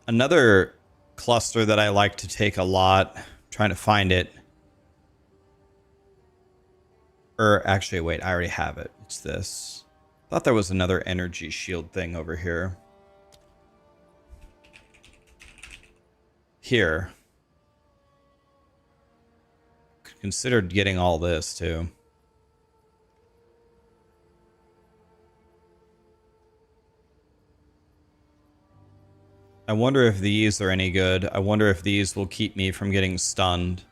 Another cluster that I like to take a lot, trying to find it. Or actually, wait, I already have it. It's this. Thought there was another energy shield thing over here. Here. Considered getting all this too. I wonder if these are any good. I wonder if these will keep me from getting stunned.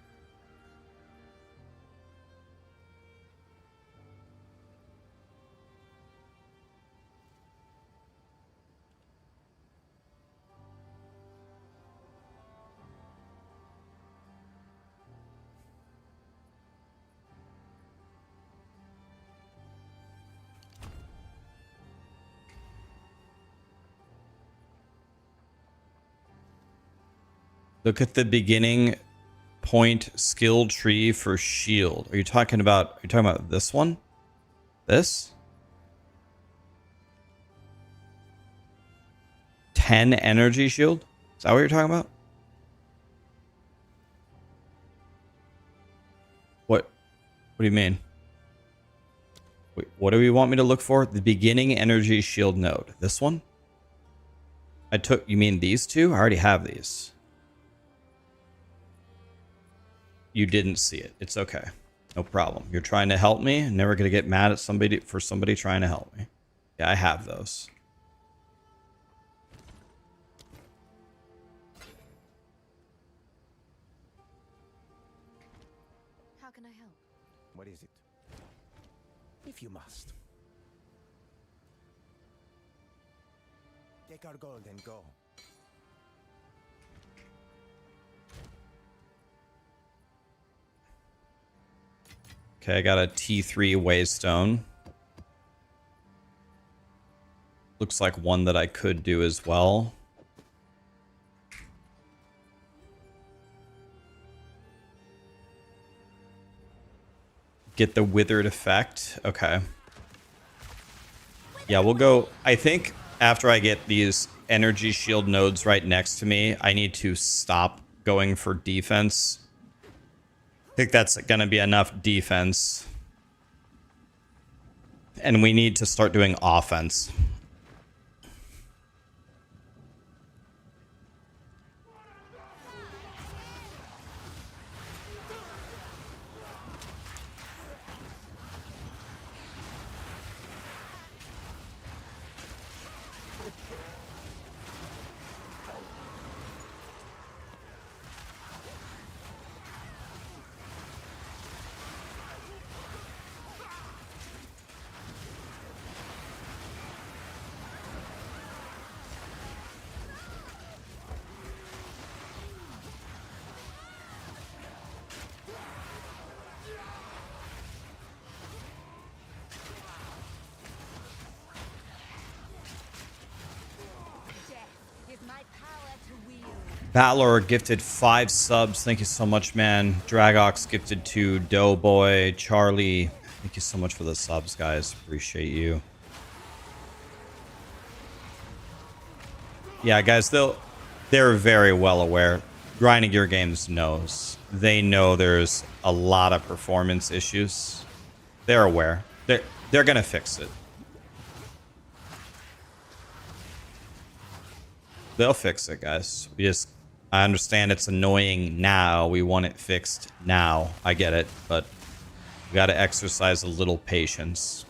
Look at the beginning point skill tree for shield. Are you talking about this one? This? 10 energy shield? Is that what you're talking about? What do you mean? Wait, what do we want me to look for? The beginning energy shield node. This one? You mean these two? I already have these. You didn't see it. It's okay. No problem. You're trying to help me. I'm never going to get mad at somebody trying to help me. Yeah, I have those. How can I help? What is it? If you must. Take our gold and go. Okay, I got a T3 Waystone. Looks like one that I could do as well. Get the withered effect. Okay. Yeah, we'll go. I think after I get these energy shield nodes right next to me, I need to stop going for defense. I think that's going to be enough defense. And we need to start doing offense. Battler gifted 5 subs. Thank you so much, man. Dragox gifted 2. Doughboy, Charlie. Thank you so much for the subs, guys. Appreciate you. Yeah, guys, they're very well aware. Grinding Gear Games knows. They know there's a lot of performance issues. They're aware. They're gonna fix it. They'll fix it, guys. I understand it's annoying now. We want it fixed now. I get it, but we got to exercise a little patience.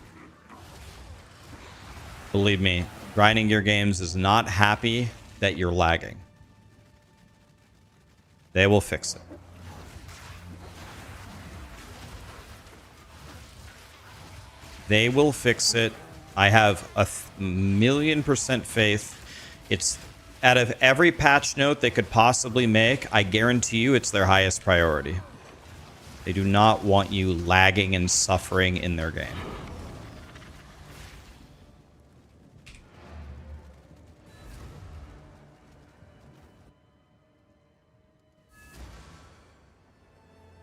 Believe me, Grinding Gear Games is not happy that you're lagging. They will fix it. They will fix it. I have a million% faith. It's out of every patch note they could possibly make, I guarantee you it's their highest priority. They do not want you lagging and suffering in their game.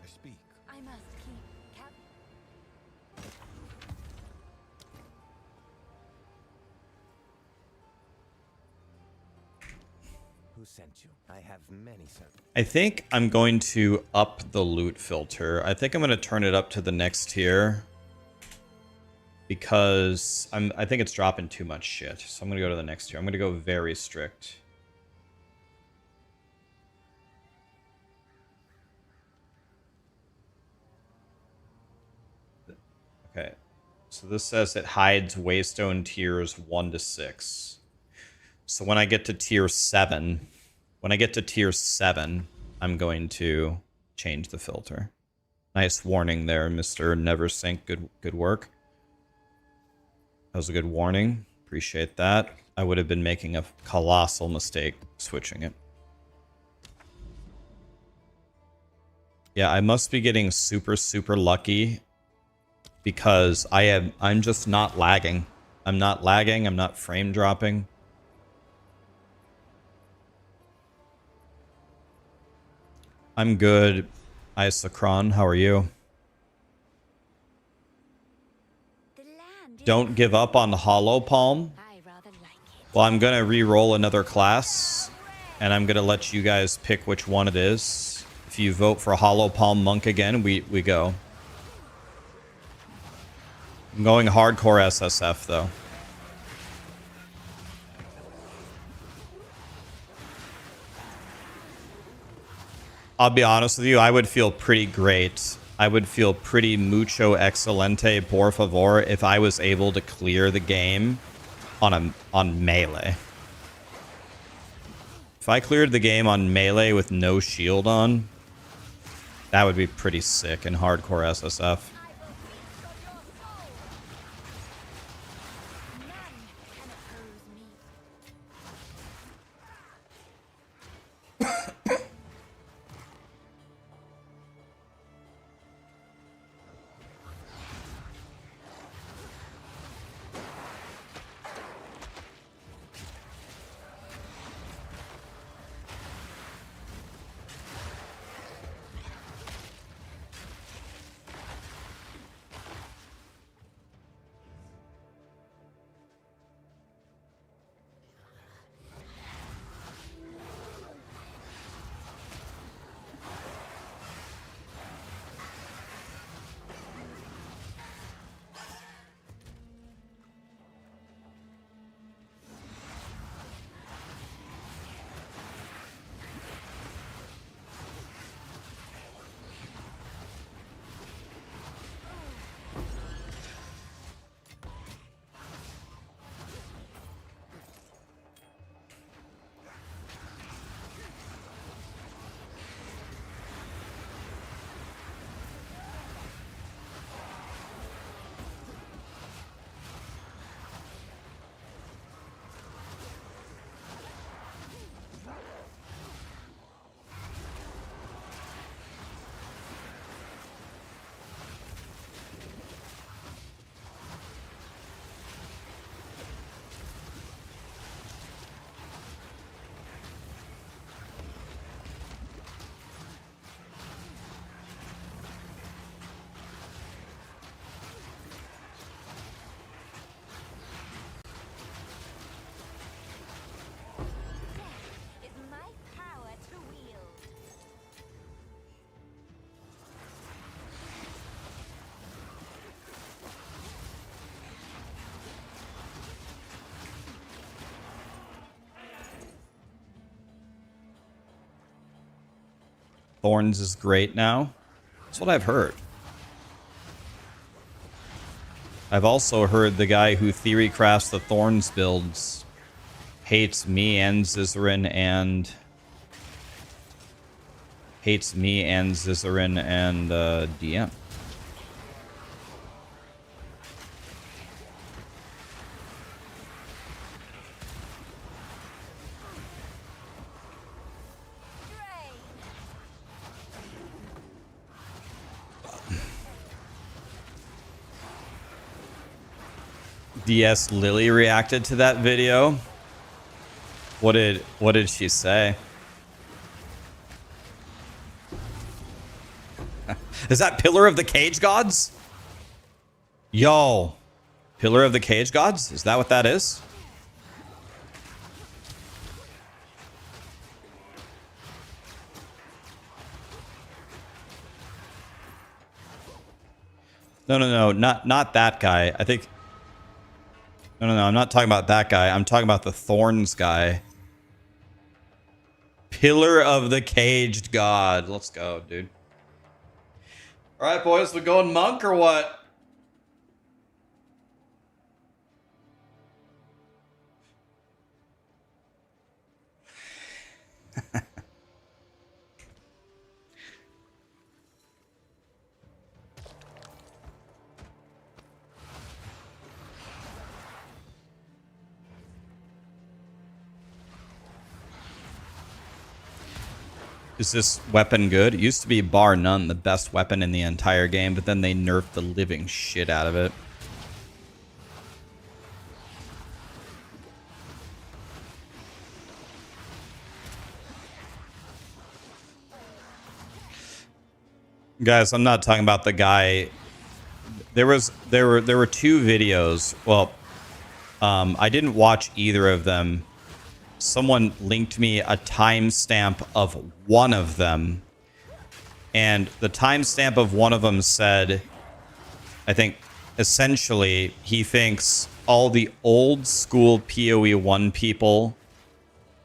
I speak. I must keep cap. Who sent you? I have many sent. I think I'm going to up the loot filter. I think I'm going to turn it up to the next tier. Because I think it's dropping too much shit. So I'm going to go to the next tier. I'm going to go very strict. Okay. So this says it hides Waystone tiers 1 to 6. So when I get to tier 7, I'm going to change the filter. Nice warning there, Mr. Neversink. Good work. That was a good warning. Appreciate that. I would have been making a colossal mistake switching it. Yeah, I must be getting super, super lucky because I'm just not lagging. I'm not lagging. I'm not frame dropping. I'm good. Isokron, how are you? The land is Don't give up on Hollow Palm. I rather like it. Well, I'm going to re-roll another class, and I'm going to let you guys pick which one it is. If you vote for Hollow Palm Monk again, we go. I'm going hardcore SSF, though. I'll be honest with you, I would feel pretty great. I would feel pretty mucho excelente, por favor, if I was able to clear the game on melee. If I cleared the game on melee with no shield on, that would be pretty sick in hardcore SSF. is my power to wield. Thorns is great now. That's what I've heard. I've also heard the guy who theory crafts the Thorns builds hates me and Zizarin and DM. DS Lily reacted to that video. What did she say? Is that Pillar of the Cage Gods? Yo. Pillar of the Cage Gods? Is that what that is? No, not that guy. I think No, I'm not talking about that guy. I'm talking about the Thorns guy. Pillar of the Caged God. Let's go, dude. All right, boys, we going monk or what? Is this weapon good? It used to be bar none the best weapon in the entire game, but then they nerfed the living shit out of it. Guys, I'm not talking about the guy. There were two videos. Well, I didn't watch either of them. Someone linked me a timestamp of one of them, and the timestamp of one of them said, I think, essentially, he thinks all the old school POE1 people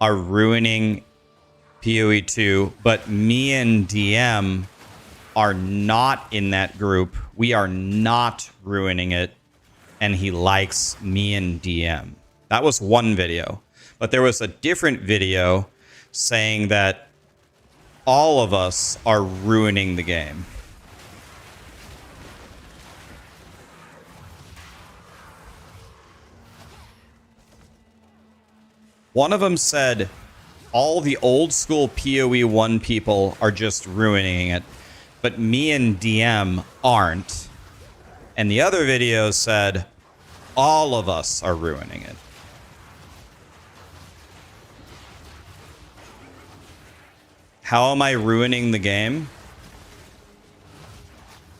are ruining POE2, but me and DM are not in that group. We are not ruining it, and he likes me and DM. That was one video. But there was a different video saying that all of us are ruining the game. One of them said all the old school POE1 people are just ruining it, but me and DM aren't. And the other video said all of us are ruining it. How am I ruining the game?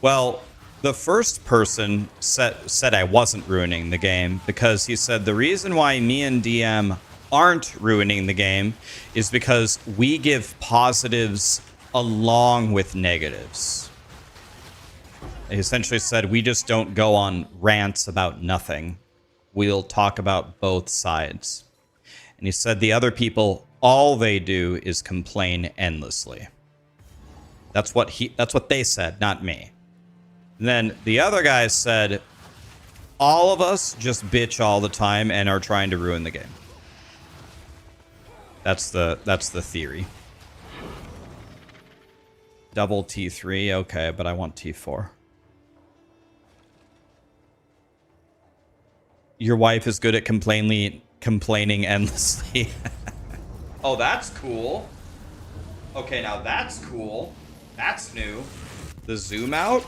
Well, the first person said I wasn't ruining the game because he said the reason why me and DM aren't ruining the game is because we give positives along with negatives. He essentially said we just don't go on rants about nothing. We'll talk about both sides. And he said the other people, all they do is complain endlessly. That's what they said, not me. And then the other guy said all of us just bitch all the time and are trying to ruin the game. That's the theory. Double T3, okay, but I want T4. Your wife is good at complaining endlessly. Oh, that's cool. Okay, now that's cool. That's new. The zoom out?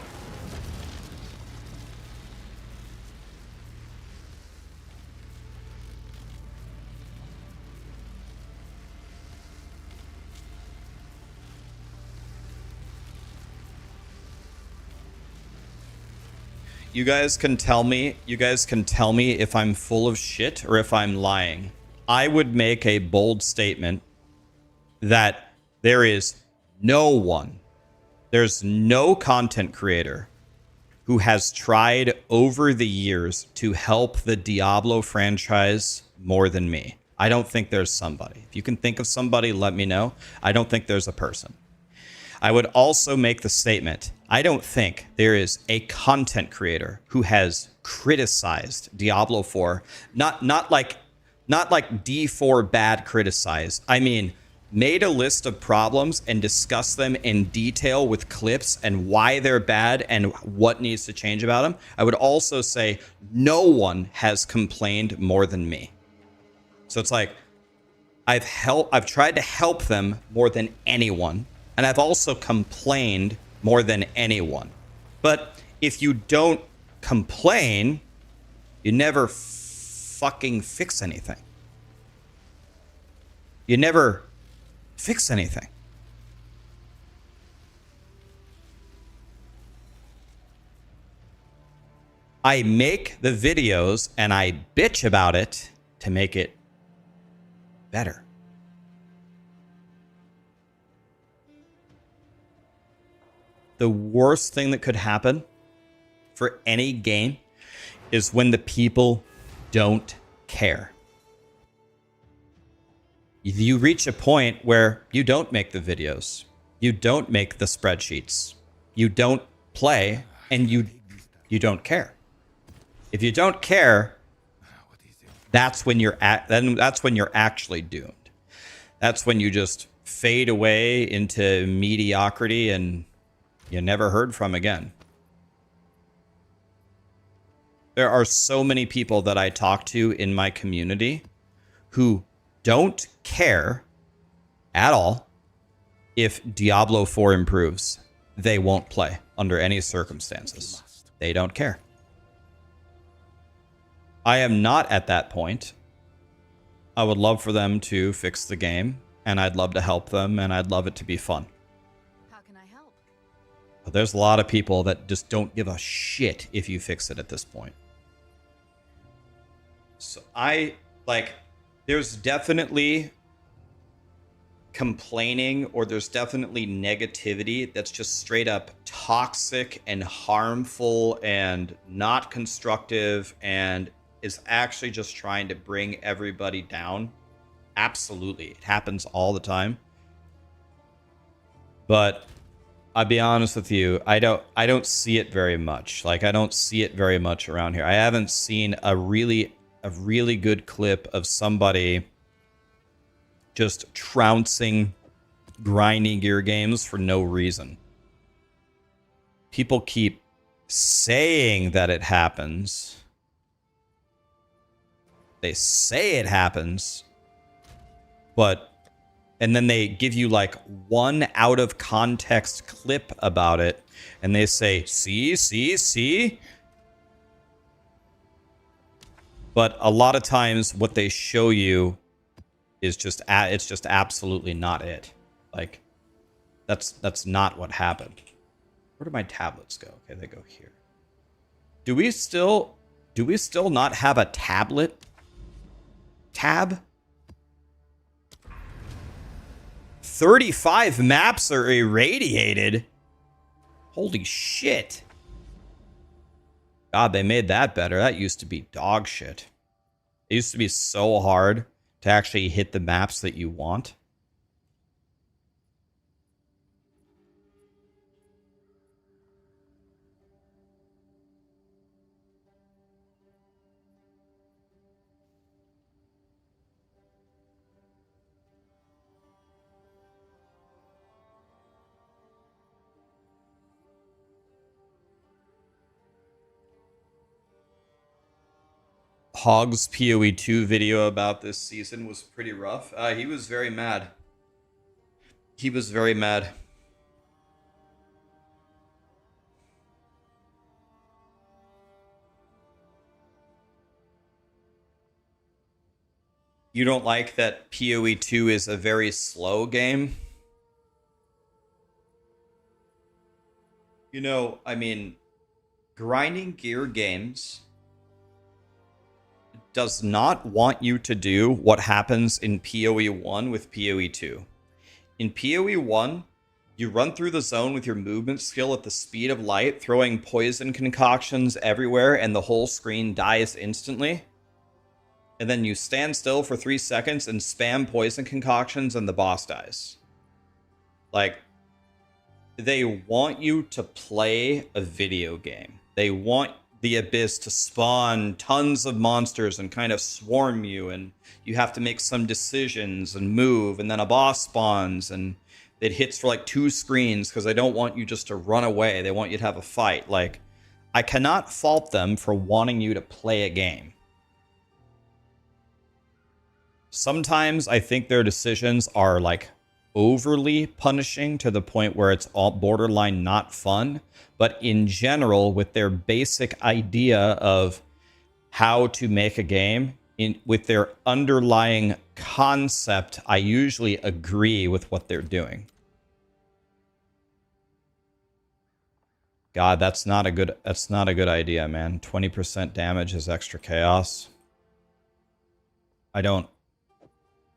You guys can tell me if I'm full of shit or if I'm lying. I would make a bold statement that there's no content creator who has tried over the years to help the Diablo franchise more than me. I don't think there's somebody. If you can think of somebody, let me know. I don't think there's a person. I would also make the statement, I don't think there is a content creator who has criticized Diablo 4, not like D4 bad criticize. I mean, made a list of problems and discussed them in detail with clips and why they're bad and what needs to change about them. I would also say no one has complained more than me. So it's like I've tried to help them more than anyone. And I've also complained more than anyone. But if you don't complain, you never fucking fix anything. You never fix anything. I make the videos and I bitch about it to make it better. The worst thing that could happen for any game is when the people don't care. You reach a point where you don't make the videos, you don't make the spreadsheets, you don't play, and you don't care. If you don't care, that's when you're actually doomed. That's when you just fade away into mediocrity and you never heard from again. There are so many people that I talk to in my community who don't care at all if Diablo 4 improves, they won't play under any circumstances. They don't care. I am not at that point. I would love for them to fix the game, and I'd love to help them, and I'd love it to be fun. How can I help? But there's a lot of people that just don't give a shit if you fix it at this point. So there's definitely complaining, or there's definitely negativity that's just straight up toxic and harmful and not constructive and is actually just trying to bring everybody down. Absolutely. It happens all the time. But I'll be honest with you, I don't see it very much. Like, I don't see it very much around here. I haven't seen a really good clip of somebody just trouncing grinding gear games for no reason. People keep saying that it happens. They say it happens, and then they give you like one out of context clip about it, and they say, see. But a lot of times what they show you is just it's just absolutely not it. Like, that's not what happened. Where do my tablets go? Okay, they go here. Do we still not have a tablet tab? 35 maps are irradiated. Holy shit. God, they made that better. That used to be dog shit. It used to be so hard to actually hit the maps that you want. Hog's POE2 video about this season was pretty rough. He was very mad. He was very mad. You don't like that POE2 is a very slow game? You know, I mean, grinding gear games does not want you to do what happens in POE1 with POE2. In POE1, you run through the zone with your movement skill at the speed of light, throwing poison concoctions everywhere, and the whole screen dies instantly. And then you stand still for 3 seconds and spam poison concoctions, and the boss dies. Like, they want you to play a video game. They want the abyss to spawn tons of monsters and kind of swarm you, and you have to make some decisions and move, and then a boss spawns and it hits for like 2 screens because they don't want you just to run away. They want you to have a fight. Like, I cannot fault them for wanting you to play a game. Sometimes I think their decisions are like overly punishing to the point where it's all borderline not fun. But in general, with their basic idea of how to make a game, with their underlying concept, I usually agree with what they're doing. God, that's not a good idea, man. 20% damage is extra chaos. I don't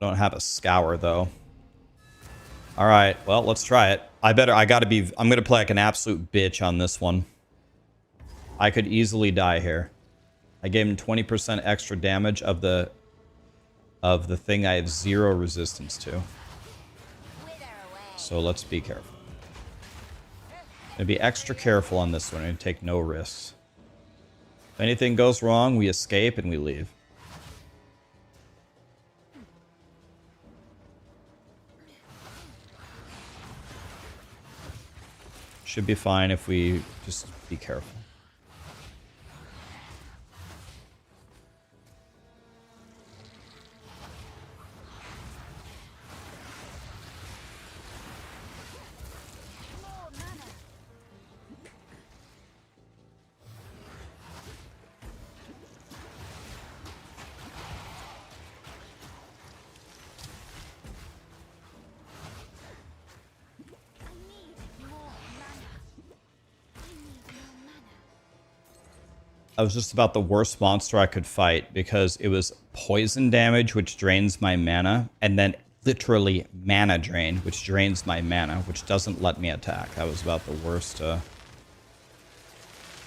have a scour though. All right, well, let's try it. I'm gonna play like an absolute bitch on this one. I could easily die here. I gave him 20% extra damage of the thing I have 0 resistance to. So let's be careful. Gonna be extra careful on this one and take no risks. If anything goes wrong, we escape and we leave. Should be fine if we just be careful. I was just about the worst monster I could fight because it was poison damage, which drains my mana, and then literally mana drain, which drains my mana, which doesn't let me attack. That was about the worst.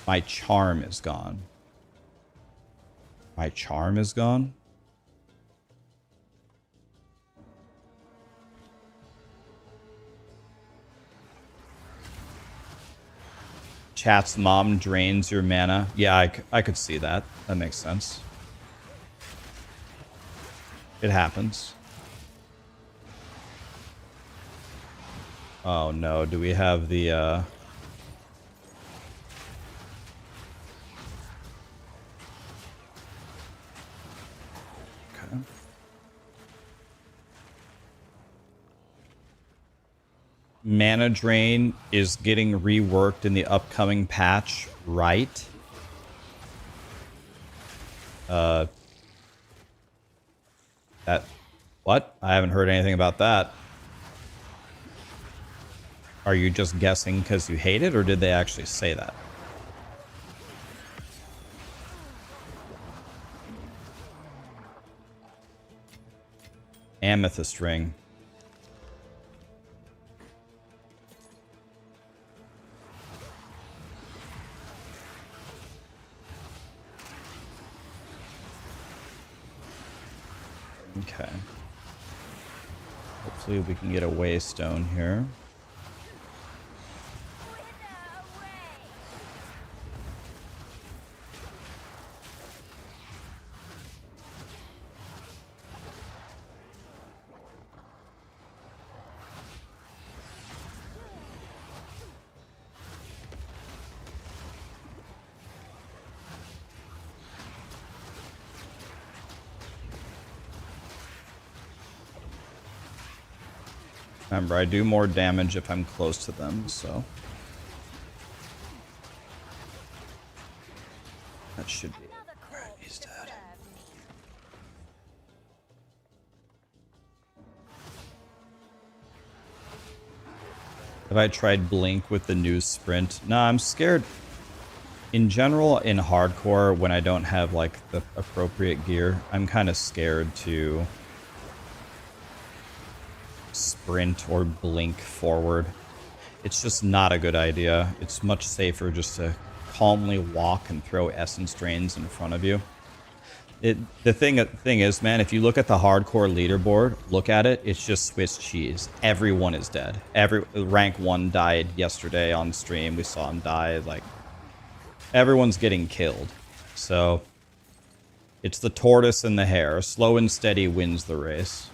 My charm is gone. My charm is gone? Chat's mom drains your mana. Yeah, I could see that. That makes sense. It happens. Oh no, do we have the okay. Mana drain is getting reworked in the upcoming patch, right? That what? I haven't heard anything about that. Are you just guessing because you hate it, or did they actually say that? Amethyst ring. Okay. Hopefully we can get a waystone here. Remember, I do more damage if I'm close to them, so that should be it. Alright, he's dead. Have I tried Blink with the new sprint? No, I'm scared. In general, in hardcore, when I don't have like the appropriate gear, I'm kind of scared to sprint or blink forward. It's just not a good idea. It's much safer just to calmly walk and throw essence drains in front of you. The thing is, man, if you look at the hardcore leaderboard, look at it, it's just Swiss cheese. Everyone is dead. Rank 1 died yesterday on stream. We saw him die. Like, everyone's getting killed. So it's the tortoise and the hare. Slow and steady wins the race.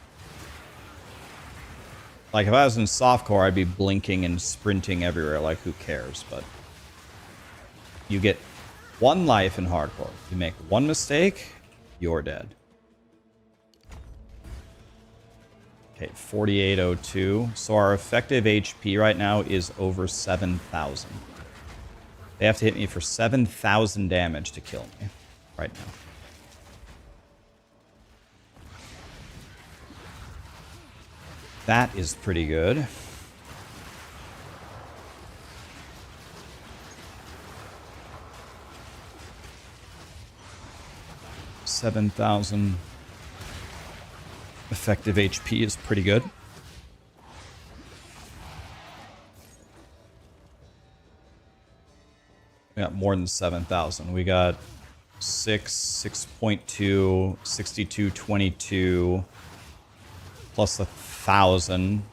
Like, if I was in softcore, I'd be blinking and sprinting everywhere. Like, who cares? But you get one life in hardcore. You make one mistake, you're dead. Okay, 4802. So our effective HP right now is over 7,000. They have to hit me for 7,000 damage to kill me right now. That is pretty good. $7,000 effective HP is pretty good. We got more than 7,000. We got 6.2, 6222 plus 1,000,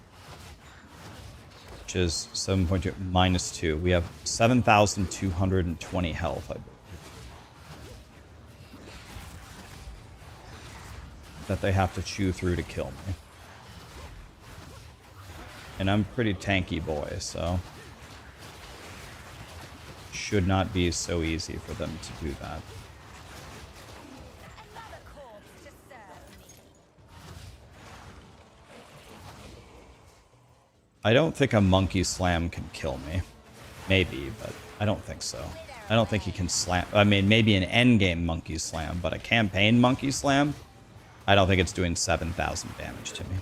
which is 7.2 minus 2. We have 7,220 health, I believe, that they have to chew through to kill me. And I'm a pretty tanky boy, so should not be so easy for them to do that. I don't think a monkey slam can kill me. Maybe, but I don't think so. I don't think he can slam. I mean, maybe an endgame monkey slam, but a campaign monkey slam? I don't think it's doing 7,000 damage to me.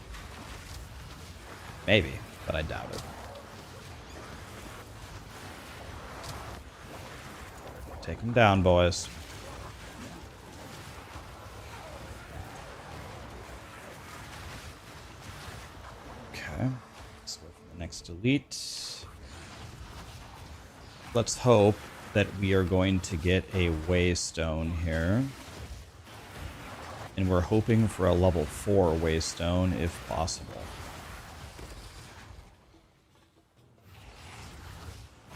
Maybe, but I doubt it. Take him down, boys. Okay. Let's wait for the next elite. Let's hope that we are going to get a waystone here. And we're hoping for a level 4 waystone if possible.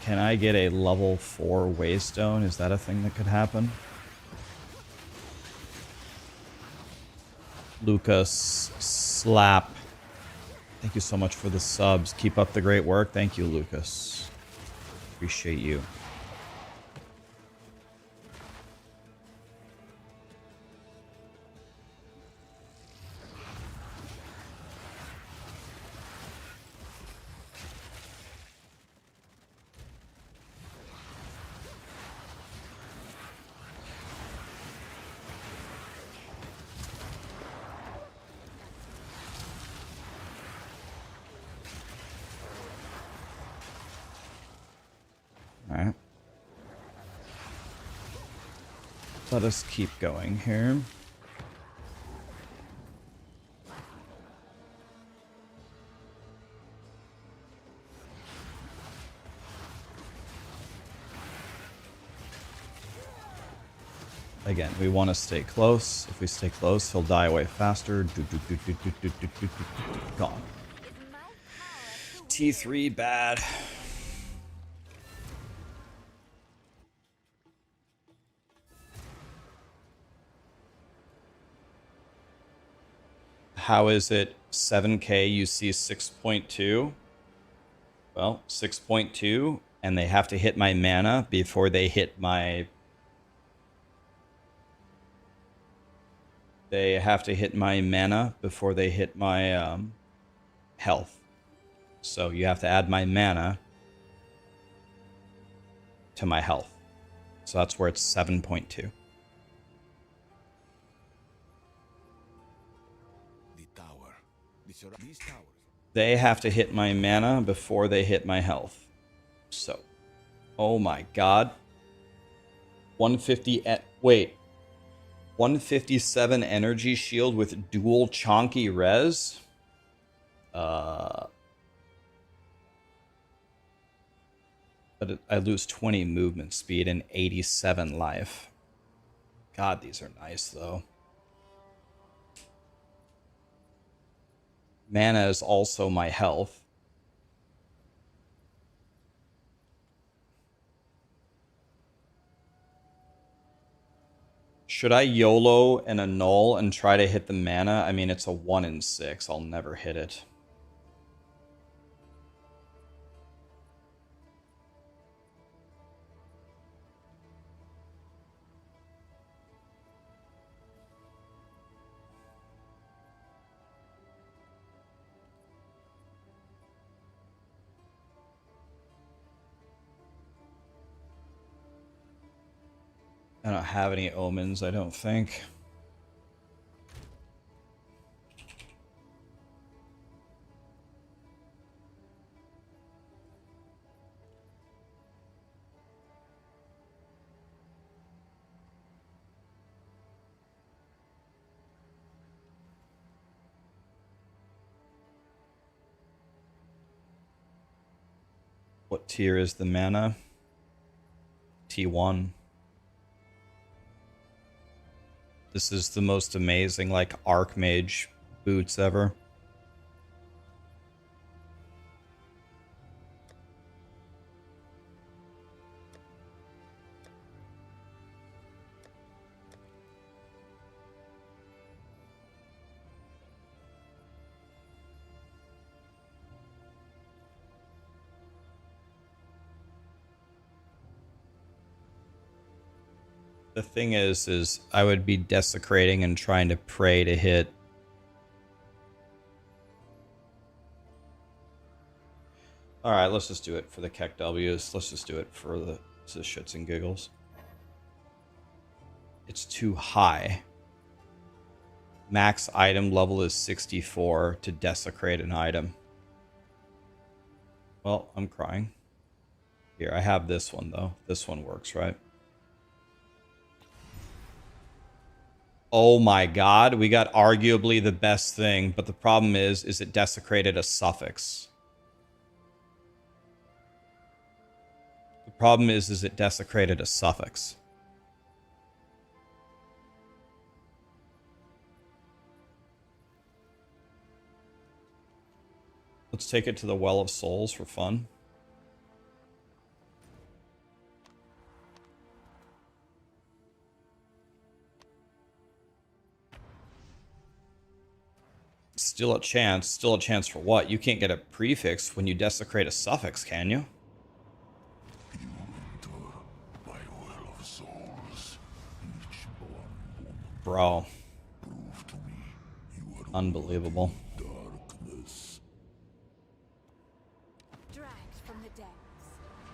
Can I get a level 4 waystone? Is that a thing that could happen? Lucas Slap. Thank you so much for the subs. Keep up the great work. Thank you, Lucas. Appreciate you. Alright. Let us keep going here. Again, we want to stay close. If we stay close, he'll die away faster. Gone. T3 bad. How is it 7K you see 6.2? Well, 6.2, and they have to hit my mana before they hit my... They have to hit my mana before they hit my health. So you have to add my mana to my health. So that's where it's 7.2. These towers. They have to hit my mana before they hit my health. So, oh my god. 150 wait. 157 energy shield with dual chonky res. But I lose 20 movement speed and 87 life. God, these are nice though. Mana is also my health. Should I YOLO and annul and try to hit the mana? I mean, it's a 1 in 6. I'll never hit it. I don't have any omens, I don't think. What tier is the mana? T1. This is the most amazing, like, Archmage boots ever. The thing is I would be desecrating and trying to pray to hit. Alright, let's just do it for the Keck W's. Let's just do it for the shits and giggles. It's too high. Max item level is 64 to desecrate an item. Well, I'm crying. Here, I have this one though. This one works, right? Oh my god, we got arguably the best thing, but the problem is it desecrated a suffix. The problem is it desecrated a suffix. Let's take it to the Well of Souls for fun. Still a chance. Still a chance for what? You can't get a prefix when you desecrate a suffix, can you? You enter by Well of Souls. Each born woman, Bro. prove to me you are Unbelievable. darkness. Dragged from the depths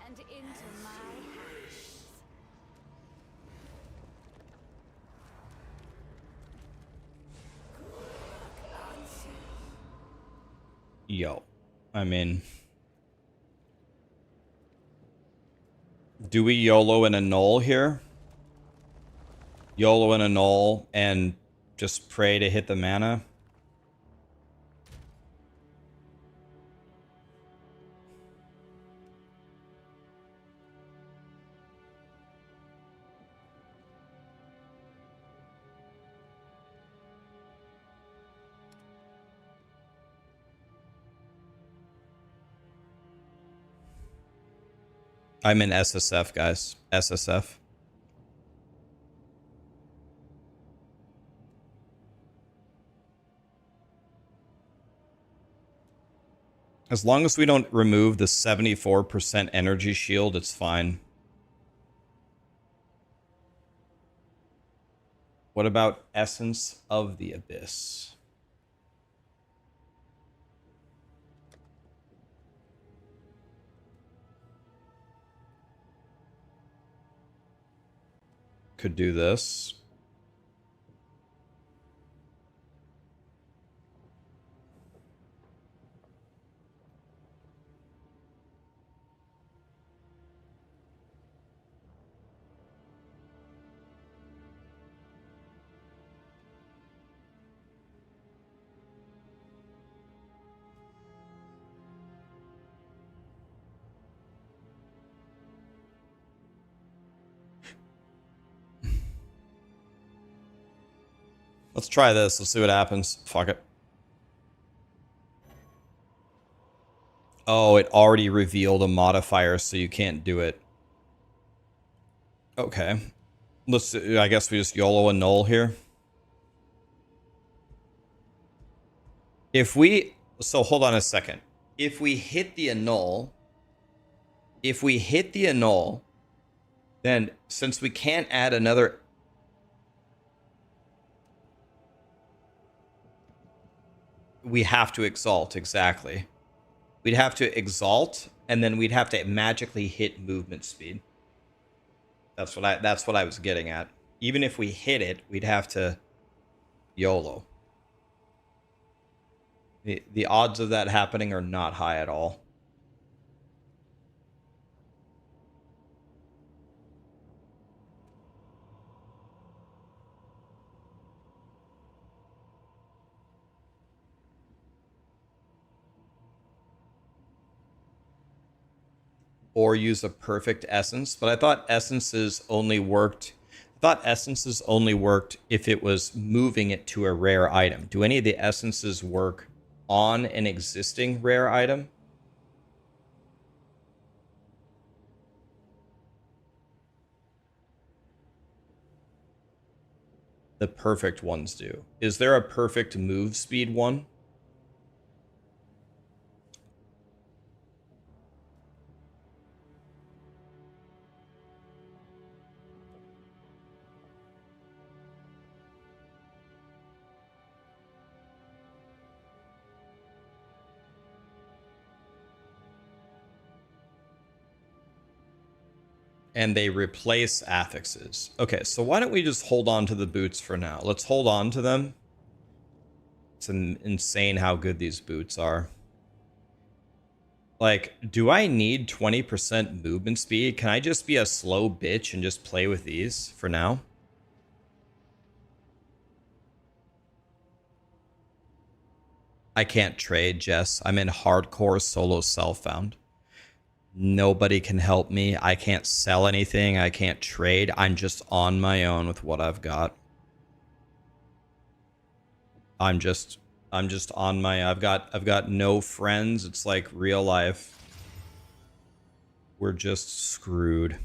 and into my hands. Yo. I mean... Do we YOLO and annul here? YOLO and annul and just pray to hit the mana? I'm in SSF, guys. SSF. As long as we don't remove the 74% energy shield, it's fine. What about Essence of the Abyss? Could do this. Let's try this. Let's see what happens. Fuck it. Oh, it already revealed a modifier, so you can't do it. Okay. Let's. I guess we just YOLO annul here. If we... So hold on a second. If we hit the annul... then since we can't add another... We have to exalt, exactly. We'd have to exalt, and then we'd have to magically hit movement speed. That's what I was getting at. Even if we hit it, we'd have to YOLO. The odds of that happening are not high at all. Or use a perfect essence, but I thought essences only worked. If it was moving it to a rare item. Do any of the essences work on an existing rare item? The perfect ones do. Is there a perfect move speed one? And they replace affixes. Okay, so why don't we just hold on to the boots for now? Let's hold on to them. It's insane how good these boots are. Like, do I need 20% movement speed? Can I just be a slow bitch and just play with these for now? I can't trade, Jess. I'm in hardcore solo self-found. Nobody can help me. I can't sell anything. I can't trade. I'm just on my own with what I've got. I'm just on my I've got no friends. It's like real life. We're just screwed.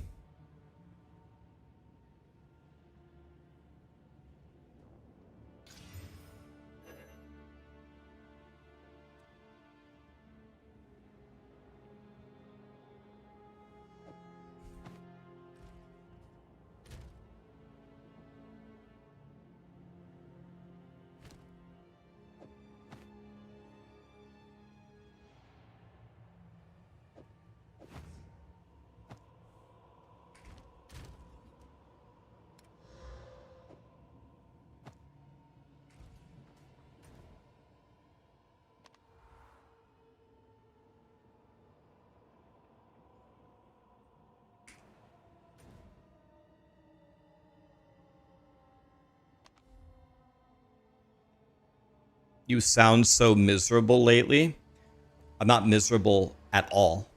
You sound so miserable lately. I'm not miserable at all.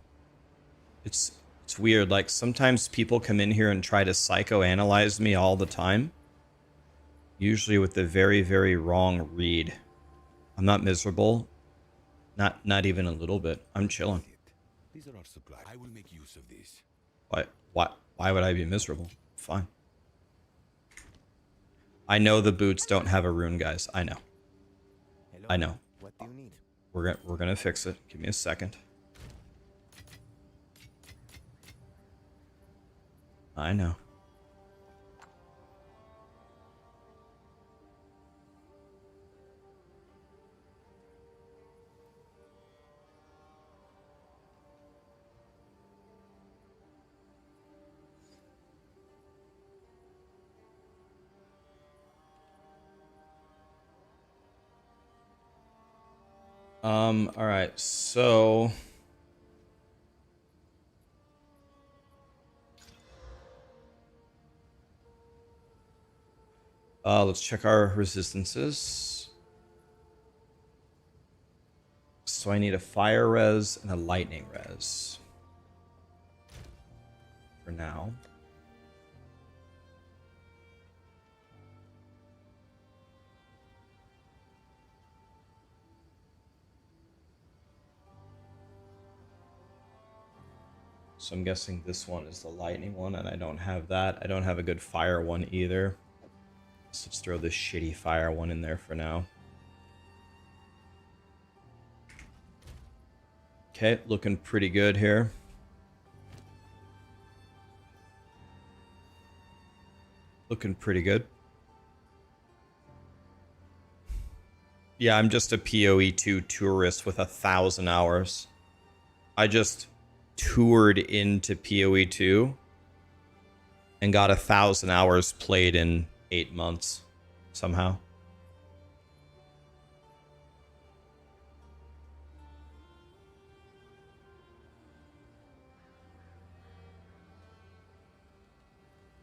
It's weird. Like sometimes people come in here and try to psychoanalyze me all the time. Usually with the very, very wrong read. I'm not miserable. Not even a little bit. I'm chilling. These are our supplies. I will make use of these. Why would I be miserable? Fine. I know the boots don't have a rune, guys. I know. Hello? I know. What do you need? We're gonna fix it. Give me a second. I know. All right, so let's check our resistances. So I need a fire res and a lightning res for now. So I'm guessing this one is the lightning one, and I don't have that. I don't have a good fire one either. So let's throw this shitty fire one in there for now. Okay, looking pretty good here. Looking pretty good. Yeah, I'm just a POE2 tourist with 1,000 hours. I just toured into POE2 and got 1,000 hours played in 8 months somehow.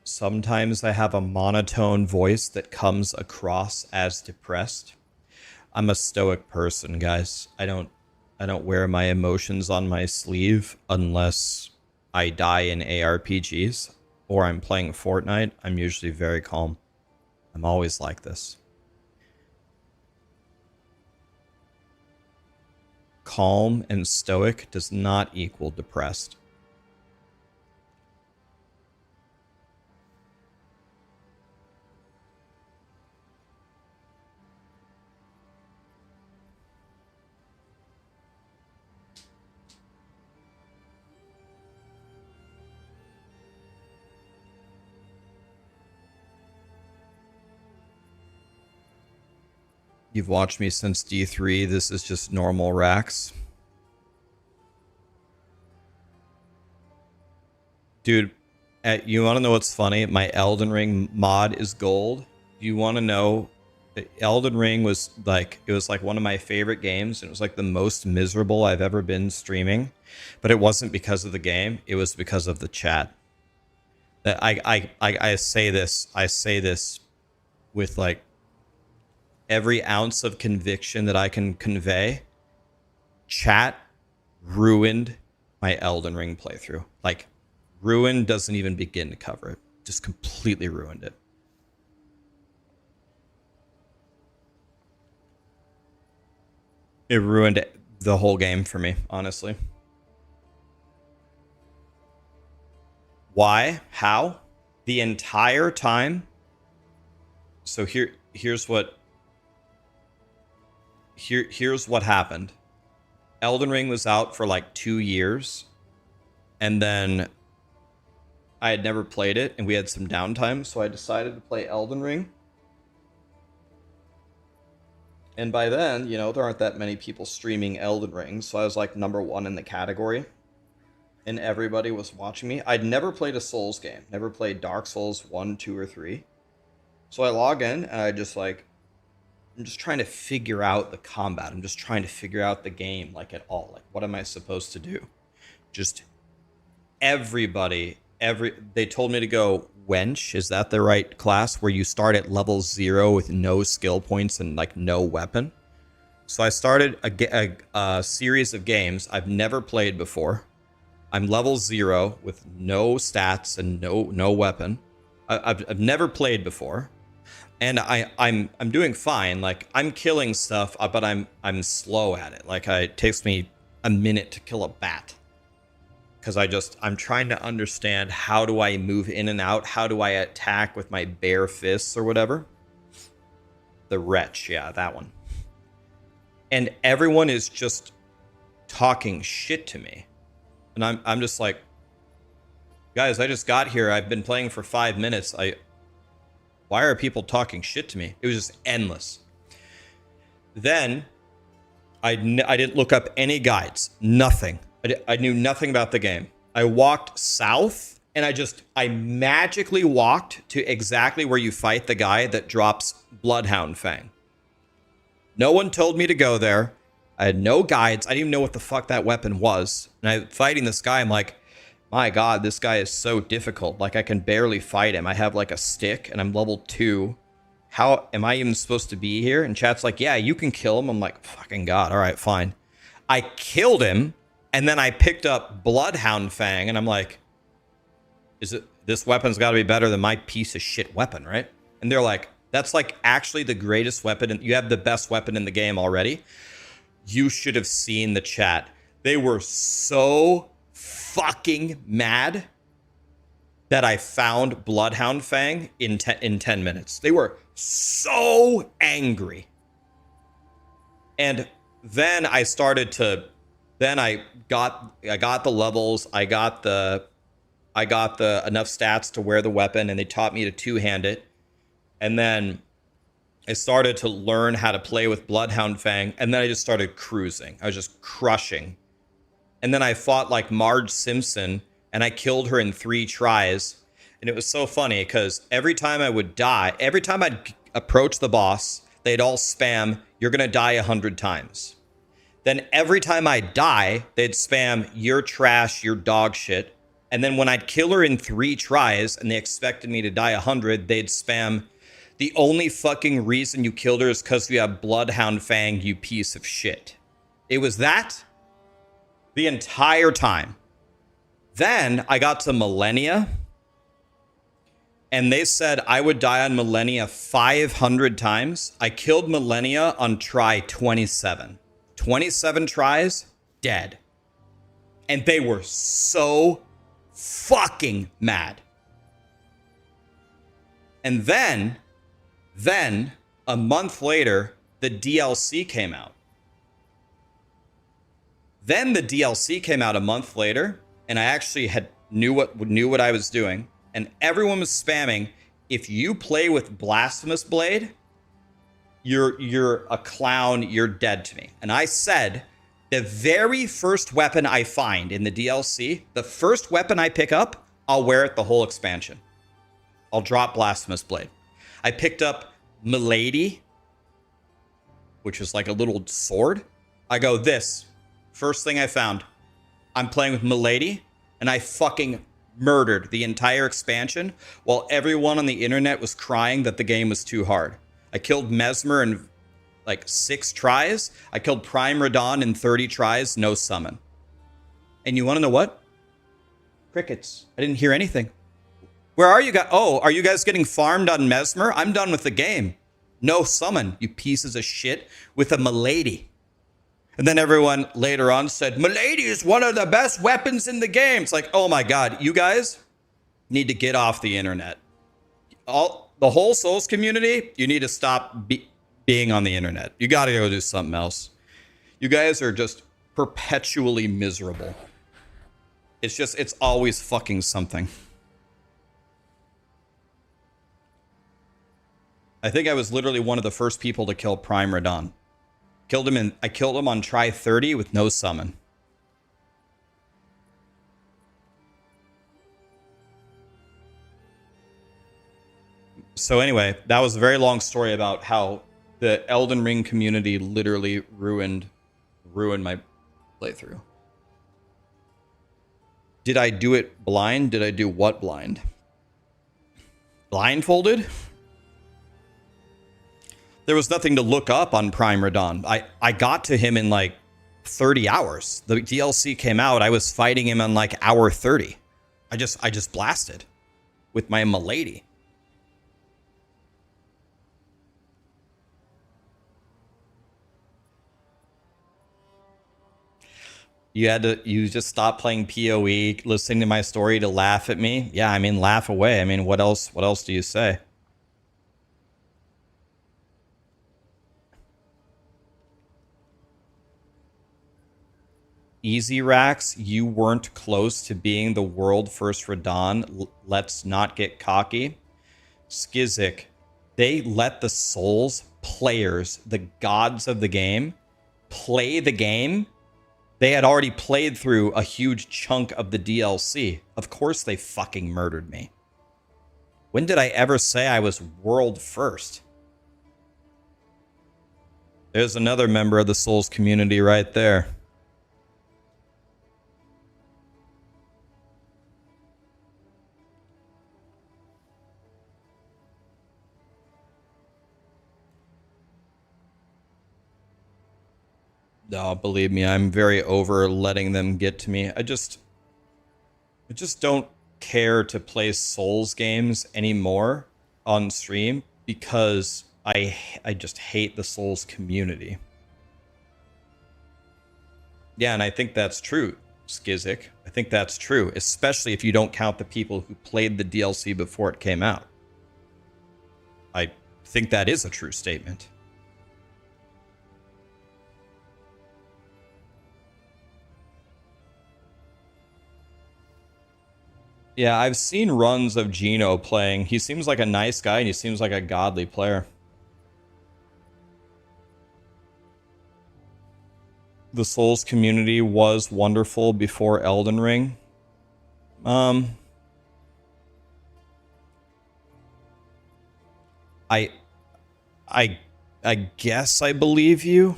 Sometimes I have a monotone voice that comes across as depressed. I'm a stoic person, guys. I don't wear my emotions on my sleeve unless I die in ARPGs or I'm playing Fortnite. I'm usually very calm. I'm always like this. Calm and stoic does not equal depressed. You've watched me since D3. This is just normal Rax. Dude, you want to know what's funny? My Elden Ring mod is gold. You want to know? Elden Ring was like, it was like one of my favorite games. And it was like the most miserable I've ever been streaming. But it wasn't because of the game. It was because of the chat. I say this with like every ounce of conviction that I can convey, chat ruined my Elden Ring playthrough. Like, ruin doesn't even begin to cover it. Just completely ruined it. It ruined the whole game for me, honestly. Why? How? The entire time. So here's what happened. Elden Ring was out for like 2 years, and then I had never played it, and we had some downtime, so I decided to play Elden Ring. And by then, you know, there aren't that many people streaming Elden Ring, so I was like #1 in the category. And everybody was watching me. I'd never played a Souls game. Never played Dark Souls 1, 2, or 3. So I log in, and I'm just trying to figure out the combat. I'm just trying to figure out the game, like, at all. Like, what am I supposed to do? Just they told me to go Wench. Is that the right class? Where you start at level 0 with no skill points and, like, no weapon? So I started a series of games I've never played before. I'm level 0 with no stats and no weapon. I've never played before. And I'm doing fine. Like, I'm killing stuff, but I'm slow at it. Like, it takes me a minute to kill a bat. Because I'm trying to understand, how do I move in and out? How do I attack with my bare fists or whatever? The Wretch, yeah, that one. And everyone is just talking shit to me. And I'm just like, guys, I just got here. I've been playing for 5 minutes. Why are people talking shit to me? It was just endless. Then I didn't look up any guides. Nothing. I knew nothing about the game. I walked south, and I magically walked to exactly where you fight the guy that drops Bloodhound Fang. No one told me to go there. I had no guides. I didn't even know what the fuck that weapon was. And I'm fighting this guy. I'm like, my God, this guy is so difficult. Like, I can barely fight him. I have like a stick, and I'm level 2. How am I even supposed to be here? And chat's like, yeah, you can kill him. I'm like, fucking God. All right, fine. I killed him. And then I picked up Bloodhound Fang, and I'm like, this weapon's got to be better than my piece of shit weapon, right? And they're like, that's like actually the greatest weapon. And you have the best weapon in the game already. You should have seen the chat. They were so fucking mad that I found Bloodhound Fang in 10 minutes. They were so angry. And then I started to... Then I got the levels. I got the enough stats to wear the weapon, and they taught me to two-hand it. And then I started to learn how to play with Bloodhound Fang, and then I just started cruising. I was just crushing. And then I fought like Marge Simpson, and I killed her in 3 tries. And it was so funny because every time I would die, every time I'd approach the boss, they'd all spam, "You're gonna die 100 times." Then every time I die, they'd spam, "You're trash, you're dog shit." And then when I'd kill her in 3 tries and they expected me to die 100, they'd spam, "The only fucking reason you killed her is because you have Bloodhound Fang, you piece of shit." It was that the entire time. Then I got to Millennia, and they said I would die on Millennia 500 times. I killed Millennia on try 27. 27 tries, dead. And they were so fucking mad. And then a month later, the DLC came out. Then the DLC came out a month later, and I actually knew what I was doing. And everyone was spamming, "If you play with Blasphemous Blade, you're a clown, you're dead to me." And I said, the very first weapon I find in the DLC, the first weapon I pick up, I'll wear it the whole expansion. I'll drop Blasphemous Blade. I picked up Milady, which is like a little sword. I go, this, first thing I found. I'm playing with Milady, and I fucking murdered the entire expansion while everyone on the internet was crying that the game was too hard. I killed Mesmer like 6 tries. I killed Prime Radon in 30 tries, no summon. And you want to know what? Crickets. I didn't hear anything. Where are you guys? Oh, are you guys getting farmed on Mesmer? I'm done with the game. No summon, you pieces of shit, with a Milady. And then everyone later on said, Milady is one of the best weapons in the game. It's like, oh my God, you guys need to get off the internet. The whole Souls community, you need to stop being on the internet. You got to go do something else. You guys are just perpetually miserable. It's always fucking something. I think I was literally one of the first people to kill Prime Radon. I killed him on try 30 with no summon. So anyway, that was a very long story about how the Elden Ring community literally ruined my playthrough. Did I do it blind? Did I do what blind? Blindfolded? There was nothing to look up on Prime Radon. I got to him in like 30 hours. The DLC came out. I was fighting him on like hour 30. I just blasted with my Milady. You just stopped playing POE, listening to my story to laugh at me. Yeah, I mean, laugh away. I mean, what else do you say? Easy Rax, you weren't close to being the world first Radon. Let's not get cocky. Skizzik, they let the Souls players, the gods of the game, play the game. They had already played through a huge chunk of the DLC. Of course they fucking murdered me. When did I ever say I was world first? There's another member of the Souls community right there. No, believe me, I'm very over letting them get to me. I just don't care to play Souls games anymore on stream because I just hate the Souls community. Yeah, and I think that's true, Skizzik. I think that's true, especially if you don't count the people who played the DLC before it came out. I think that is a true statement. Yeah, I've seen runs of Gino playing. He seems like a nice guy, and he seems like a godly player. The Souls community was wonderful before Elden Ring. I guess I believe you.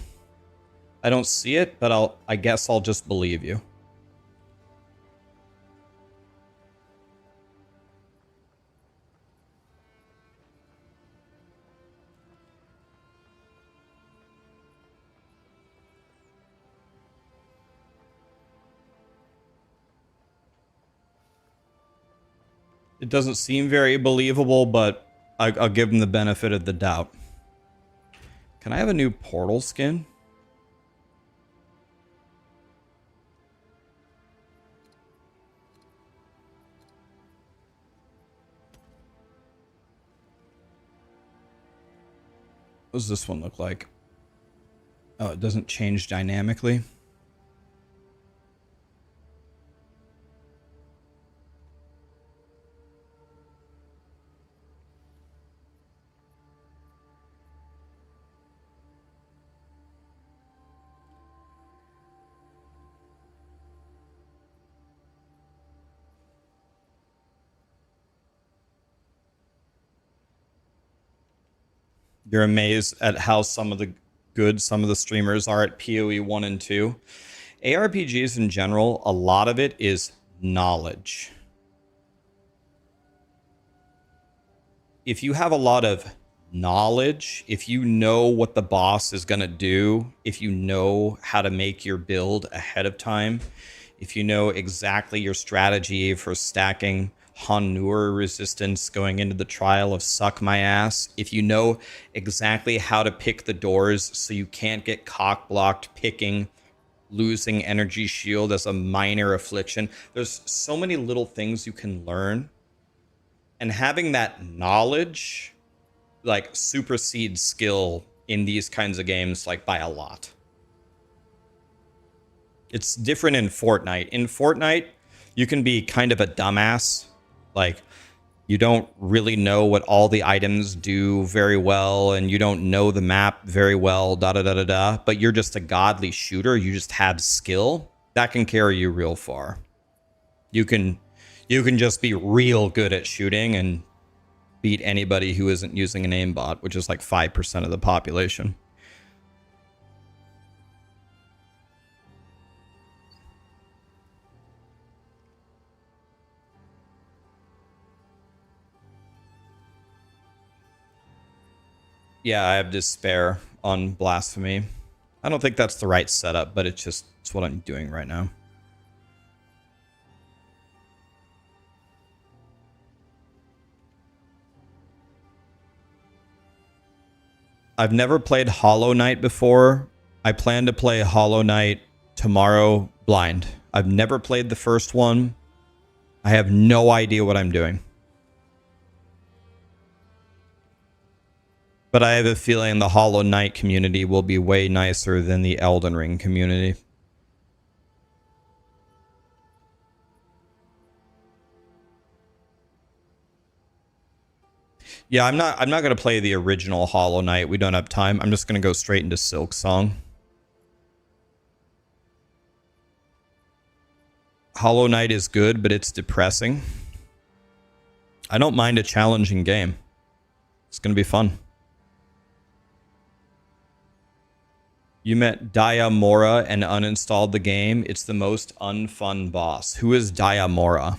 I don't see it, but I guess I'll just believe you. It doesn't seem very believable, but I'll give him the benefit of the doubt. Can I have a new portal skin? What does this one look like? Oh, it doesn't change dynamically. You're amazed at how some of the streamers are at PoE 1 and 2. ARPGs in general, a lot of it is knowledge. If you have a lot of knowledge, if you know what the boss is going to do, if you know how to make your build ahead of time, if you know exactly your strategy for stacking Hanur resistance going into the trial of Suck My Ass, if you know exactly how to pick the doors so you can't get cock blocked picking losing energy shield as a minor affliction, there's so many little things you can learn, and having that knowledge like supersedes skill in these kinds of games like by a lot. It's different in Fortnite. In Fortnite, you can be kind of a dumbass. Like, you don't really know what all the items do very well, and you don't know the map very well, da da da da da. But you're just a godly shooter. You just have skill. That can carry you real far. You can just be real good at shooting and beat anybody who isn't using an aimbot, which is like 5% of the population. Yeah, I have despair on blasphemy. I don't think that's the right setup, but it's what I'm doing right now. I've never played Hollow Knight before. I plan to play Hollow Knight tomorrow blind. I've never played the first one. I have no idea what I'm doing. But I have a feeling the Hollow Knight community will be way nicer than the Elden Ring community. Yeah, I'm not going to play the original Hollow Knight. We don't have time. I'm just going to go straight into Silksong. Hollow Knight is good, but it's depressing. I don't mind a challenging game. It's going to be fun. You met Diamora and uninstalled the game. It's the most unfun boss. Who is Diamora?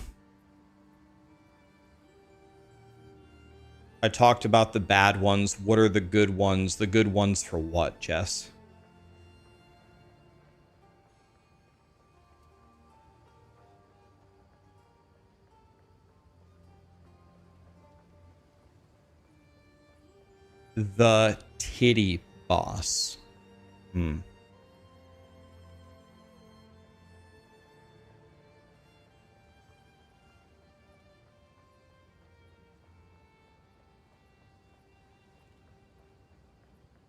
I talked about the bad ones. What are the good ones? The good ones for what, Jess? The titty boss.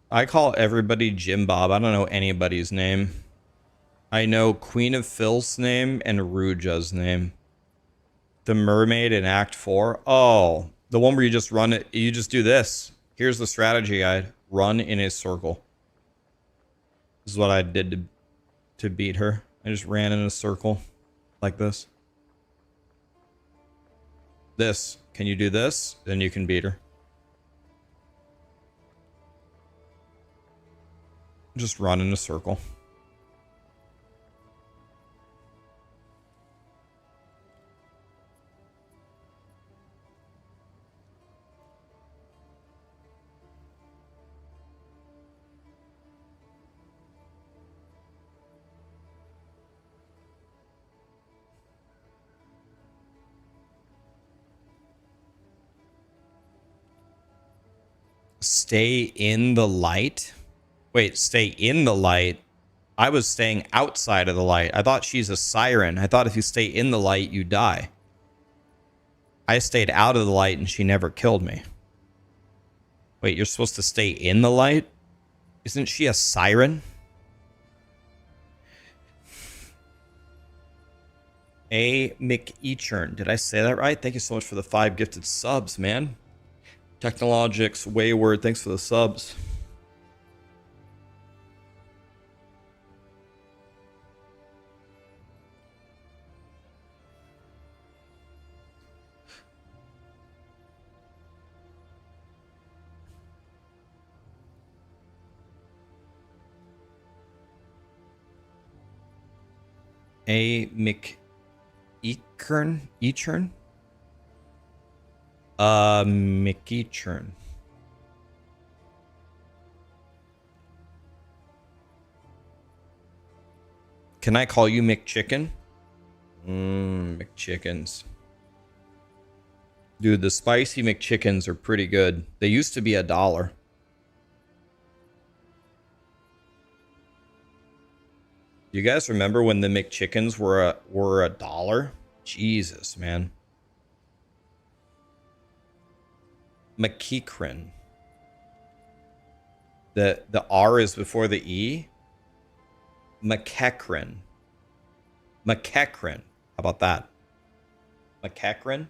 I call everybody Jim Bob. I don't know anybody's name. I know Queen of Filth's name and Ruja's name. The mermaid in Act 4. Oh, the one where you just run it. You just do this. Here's the strategy guide. Run in a circle. This is what I did to beat her. I just ran in a circle like this. This. Can you do this? Then you can beat her. Just run in a circle. Stay in the light? Wait, stay in the light? I was staying outside of the light. I thought she's a siren. I thought if you stay in the light, you die. I stayed out of the light and she never killed me. Wait, you're supposed to stay in the light? Isn't she a siren? A McEachern. Did I say that right? Thank you so much for the 5 gifted subs, man. Technologics, Wayward, thanks for the subs. A McEachern? McEachern. Can I call you McChicken? McChickens. Dude, the spicy McChickens are pretty good. They used to be $1. You guys remember when the McChickens were $1? Jesus, man. McKeekrin. The R is before the E. McKekrin. McKekrin. How about that? McKekrin?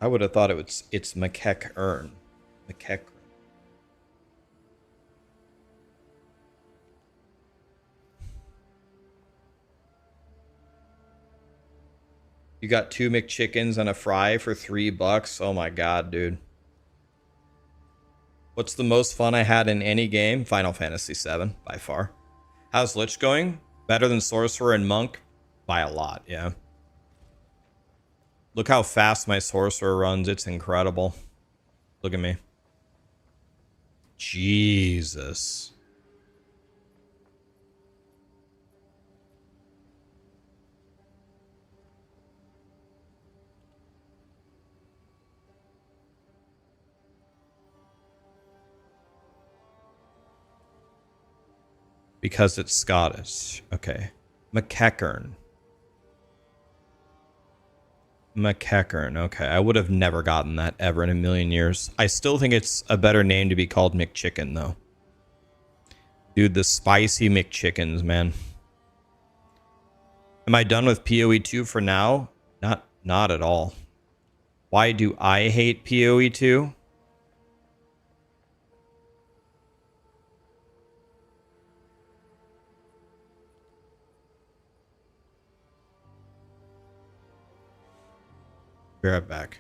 I would have thought it's McKekern. McKekrin. You got 2 McChickens and a fry for $3. Oh my god, dude. What's the most fun I had in any game? Final Fantasy VII, by far. How's Lich going? Better than Sorcerer and Monk? By a lot, yeah. Look how fast my Sorcerer runs. It's incredible. Look at me. Jesus. Because it's Scottish. Okay. McKekern. McKekern. Okay. I would have never gotten that ever in a million years. I still think it's a better name to be called McChicken, though. Dude, the spicy McChickens, man. Am I done with POE2 for now? Not at all. Why do I hate POE2? Be right back.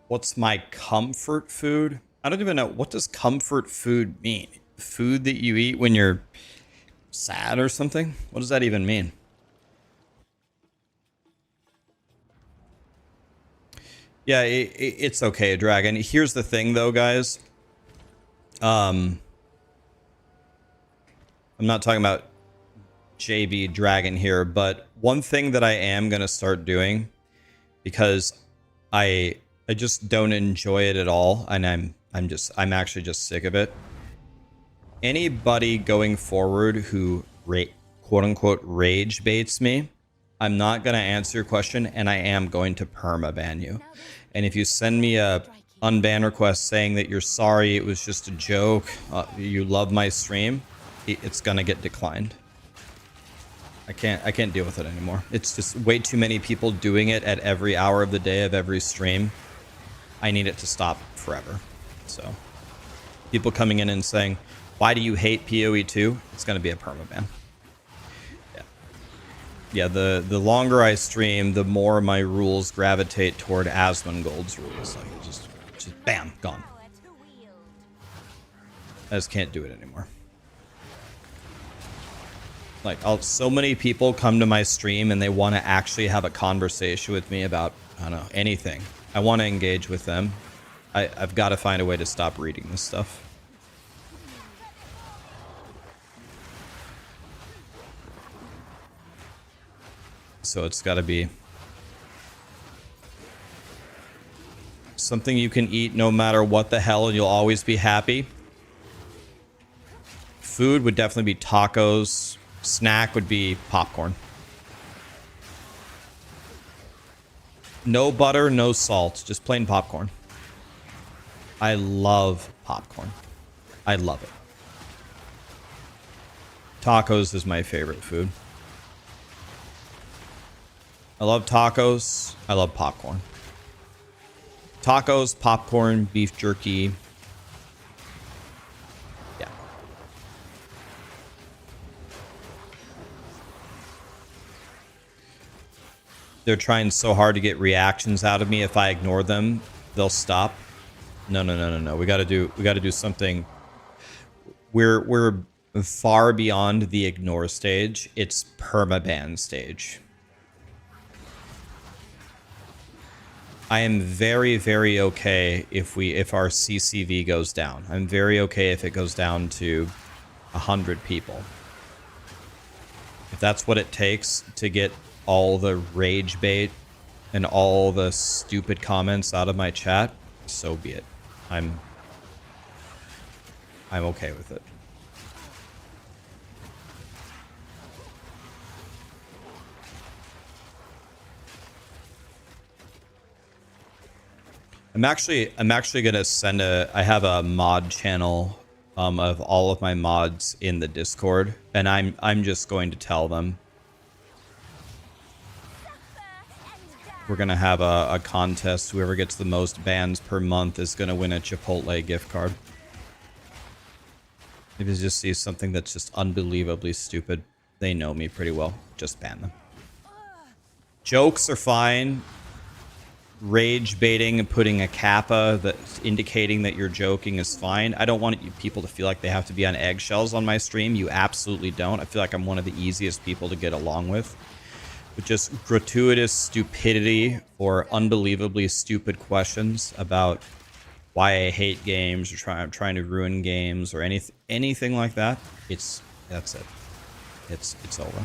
What's my comfort food? I don't even know. What does comfort food mean? Food that you eat when you're sad or something? What does that even mean? Yeah, it's okay, Dragon. Here's the thing, though, guys. I'm not talking about JB Dragon here, but one thing that I am gonna start doing, because I just don't enjoy it at all, and I'm actually just sick of it. Anybody going forward who quote unquote rage baits me, I'm not gonna answer your question, and I am going to perma ban you. And if you send me a unban request saying that you're sorry, it was just a joke, you love my stream, it's gonna get declined. I can't deal with it anymore. It's just way too many people doing it at every hour of the day of every stream. I need it to stop forever. So people coming in and saying, why do you hate POE2? It's going to be a permaban. Yeah, the longer I stream, the more my rules gravitate toward Asmongold's rules. Like, just bam, gone. I just can't do it anymore. Like, so many people come to my stream and they want to actually have a conversation with me about, I don't know, anything. I want to engage with them. I've got to find a way to stop reading this stuff. So it's got to be something you can eat no matter what the hell, and you'll always be happy. Food would definitely be tacos. Snack would be popcorn. No butter, no salt, just plain popcorn. I love popcorn. I love it. Tacos is my favorite food. I love tacos. I love popcorn. Tacos, popcorn, beef jerky. Yeah. They're trying so hard to get reactions out of me. If I ignore them, they'll stop. No. We got to do something. We're far beyond the ignore stage. It's permaban stage. I am very, very okay if our CCV goes down. I'm very okay if it goes down to 100 people. If that's what it takes to get all the rage bait and all the stupid comments out of my chat, so be it. I'm okay with it. I'm actually gonna send I have a mod channel of all of my mods in the Discord, and I'm just going to tell them we're gonna have a contest. Whoever gets the most bans per month is gonna win a Chipotle gift card. If you just see something that's just unbelievably stupid, they know me pretty well. Just ban them. Jokes are fine. Rage baiting and putting a kappa that's indicating that you're joking is fine. I don't want people to feel like they have to be on eggshells on my stream. You absolutely don't. I feel like I'm one of the easiest people to get along with. But just gratuitous stupidity or unbelievably stupid questions about why I hate games or trying to ruin games or anything like that, that's it. It's over.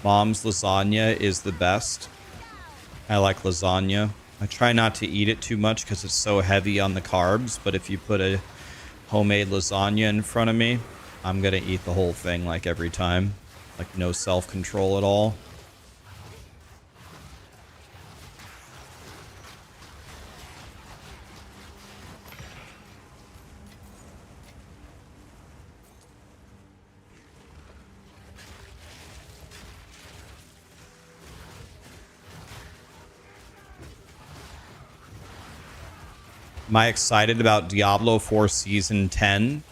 Mom's lasagna is the best. I like lasagna. I try not to eat it too much because it's so heavy on the carbs, but if you put a homemade lasagna in front of me, I'm gonna eat the whole thing like every time. Like no self-control at all. Am I excited about Diablo 4 Season 10?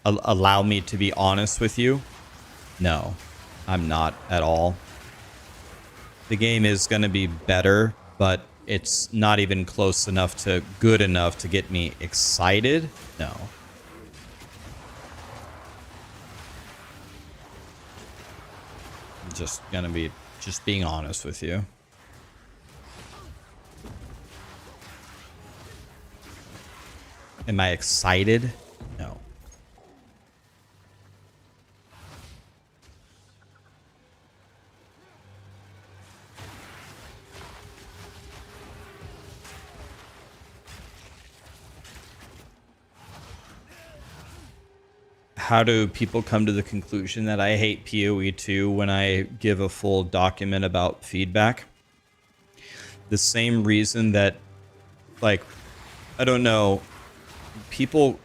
Allow me to be honest with you. No, I'm not at all. The game is going to be better, but it's not even close enough to good enough to get me excited. No. I'm just going to be just being honest with you. Am I excited? No. How do people come to the conclusion that I hate POE2 when I give a full document about feedback? The same reason that, like, I don't know, people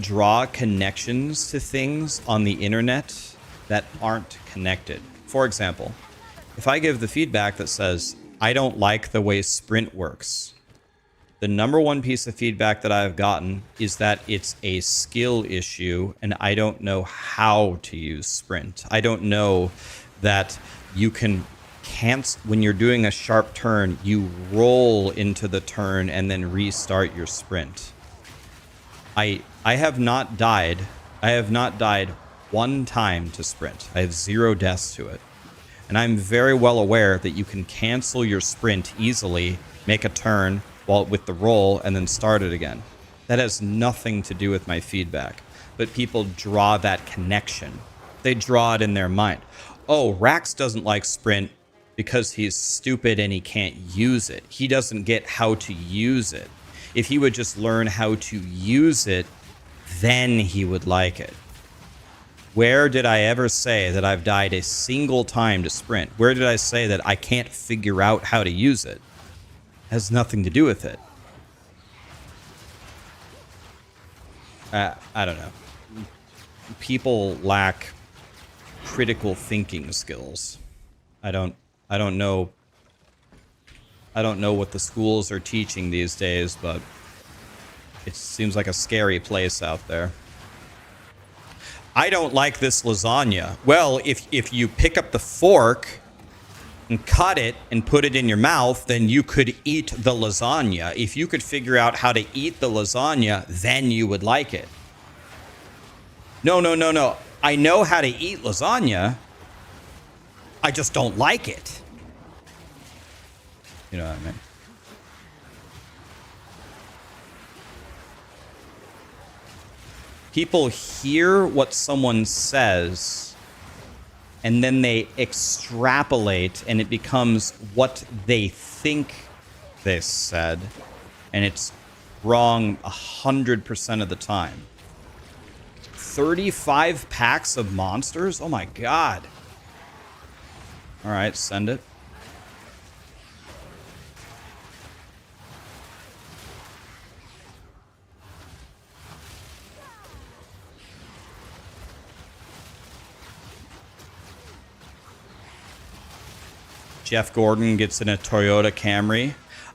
draw connections to things on the internet that aren't connected. For example, if I give the feedback that says, I don't like the way sprint works, the number one piece of feedback that I've gotten is that it's a skill issue and I don't know how to use sprint. I don't know that you can cancel when you're doing a sharp turn, you roll into the turn and then restart your sprint. I have not died. I have not died one time to sprint. I have 0 deaths to it. And I'm very well aware that you can cancel your sprint easily, make a turn while with the roll, and then start it again. That has nothing to do with my feedback. But people draw that connection. They draw it in their mind. Oh, Rax doesn't like sprint because he's stupid and he can't use it. He doesn't get how to use it. If he would just learn how to use it, then he would like it. Where did I ever say that I've died a single time to sprint? Where did I say that I can't figure out how to use it? It has nothing to do with it. I don't know. People lack critical thinking skills. I don't know what the schools are teaching these days, but it seems like a scary place out there. I don't like this lasagna. Well, if you pick up the fork and cut it and put it in your mouth, then you could eat the lasagna. If you could figure out how to eat the lasagna, then you would like it. No. I know how to eat lasagna. I just don't like it. You know what I mean? People hear what someone says and then they extrapolate and it becomes what they think they said, and it's wrong 100% of the time. 35 packs of monsters? Oh my god. All right, send it. Jeff Gordon gets in a Toyota Camry.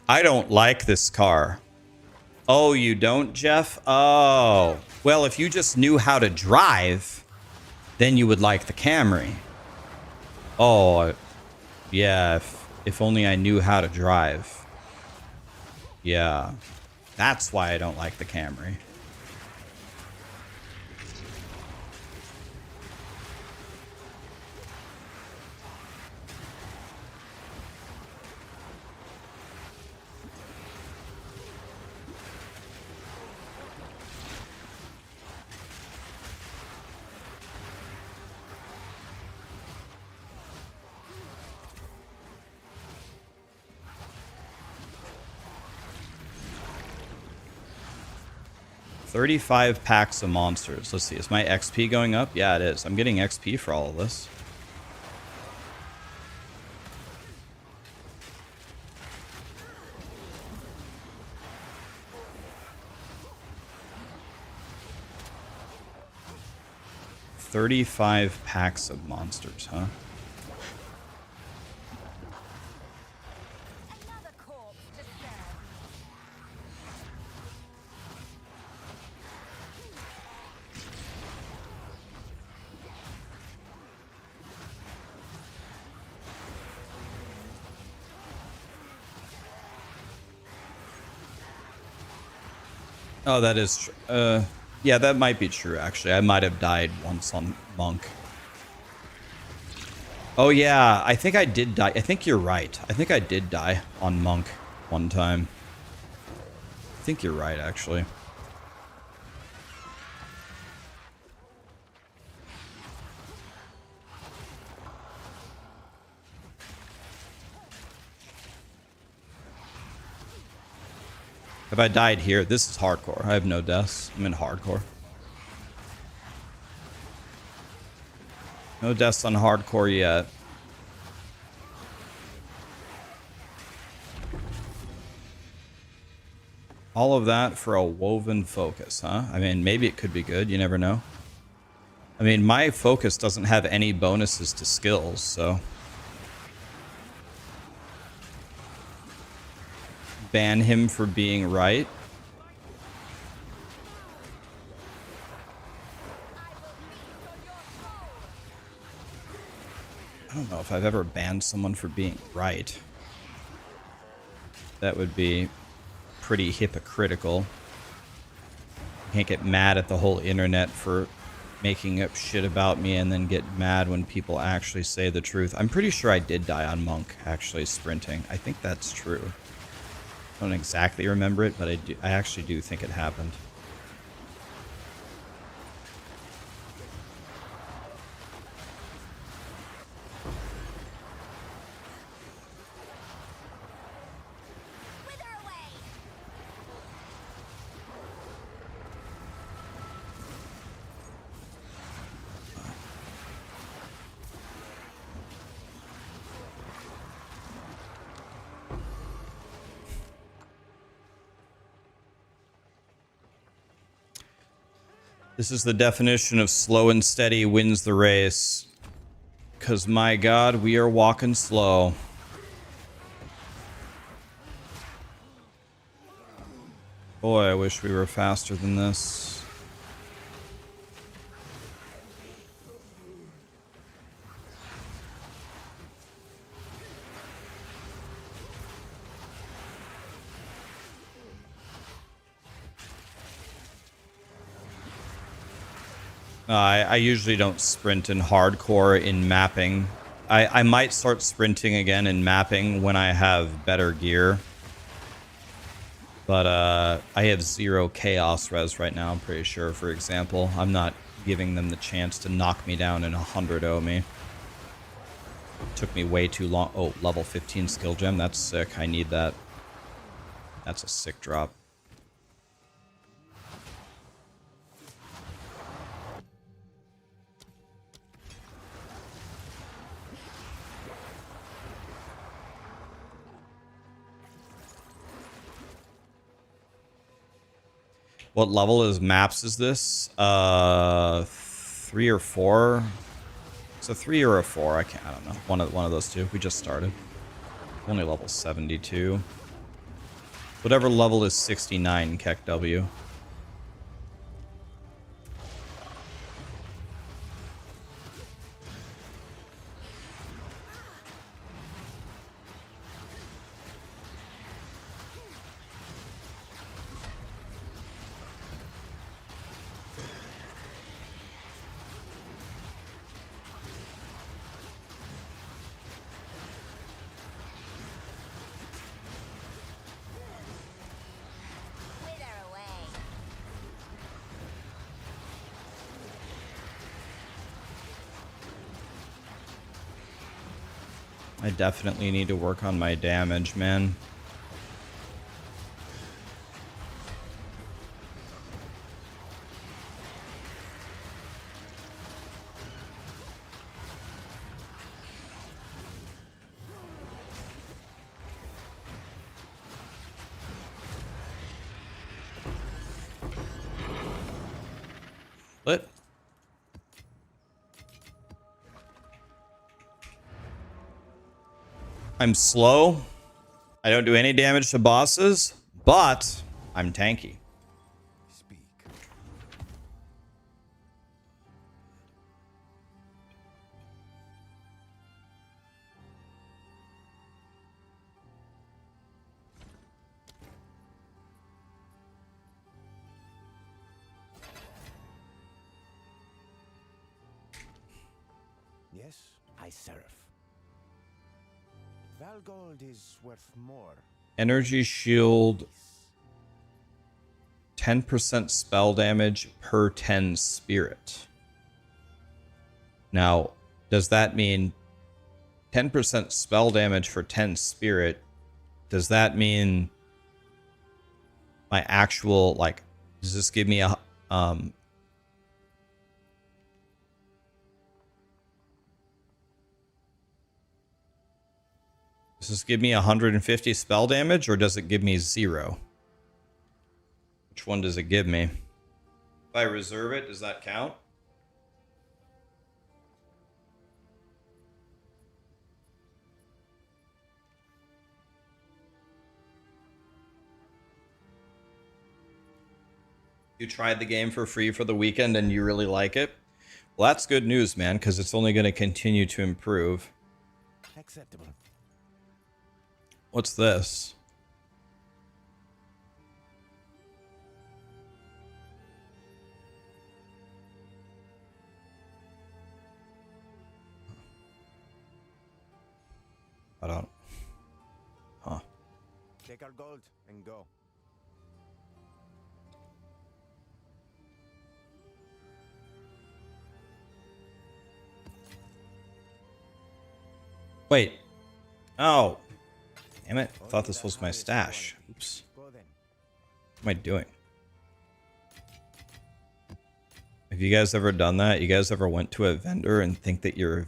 I don't like this car. Oh, you don't, Jeff? Oh. Well, if you just knew how to drive, then you would like the Camry. Oh, yeah, if only I knew how to drive. Yeah, that's why I don't like the Camry. $35 packs of monsters. Let's see. Is my XP going up? Yeah, it is. I'm getting XP for all of this. $35 packs of monsters, huh? Oh, that is true. Yeah, that might be true, actually. I might have died once on Monk. Oh, yeah. I think I did die. I think you're right. I think I did die on Monk one time. I think you're right, actually. Have I died here? This is hardcore. I have no deaths. I'm in hardcore. No deaths on hardcore yet. All of that for a woven focus, huh? I mean, maybe it could be good. You never know. I mean, my focus doesn't have any bonuses to skills, so... Ban him for being right. I don't know if I've ever banned someone for being right. That would be pretty hypocritical. You can't get mad at the whole internet for making up shit about me and then get mad when people actually say the truth. I'm pretty sure I did die on Monk, actually sprinting. I think that's true. I don't exactly remember it, but I actually do think it happened. This is the definition of slow and steady wins the race. Because, my God, we are walking slow. Boy, I wish we were faster than this. I usually don't sprint in hardcore in mapping. I might start sprinting again in mapping when I have better gear. But I have 0 chaos res right now, I'm pretty sure, for example. I'm not giving them the chance to knock me down and 100-0 me. Took me way too long. Oh, level 15 skill gem. That's sick. I need that. That's a sick drop. What level is maps is this? 3 or 4? It's a 3 or a 4. I don't know. One of those two. We just started. Only level 72. Whatever level is 69, Keck W. I definitely need to work on my damage, man. Lit. I'm slow. I don't do any damage to bosses, but I'm tanky. Speak. Yes, I serve. Valgold is worth more. Energy shield, 10% spell damage per 10 spirit. Now, does that mean 10% spell damage for 10 spirit? Does that mean my actual, like, does this give me a, does this give me 150 spell damage, or does it give me 0? Which one does it give me? If I reserve it, does that count? You tried the game for free for the weekend and you really like it? Well, that's good news, man, because it's only going to continue to improve. Acceptable. What's this? I don't. Huh. Take our gold and go. Wait. Oh. Damn it. I thought this was my stash. Oops. Go then. What am I doing? Have you guys ever done that? You guys ever went to a vendor and think that you're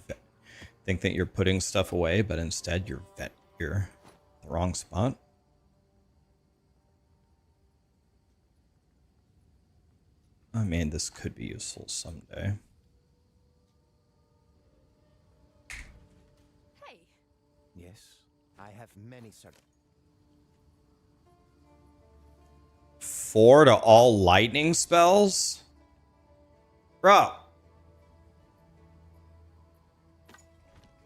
putting stuff away, but instead you're the wrong spot? I mean, this could be useful someday. Hey, Yes, I have many sir. 4 to all lightning spells? Bro.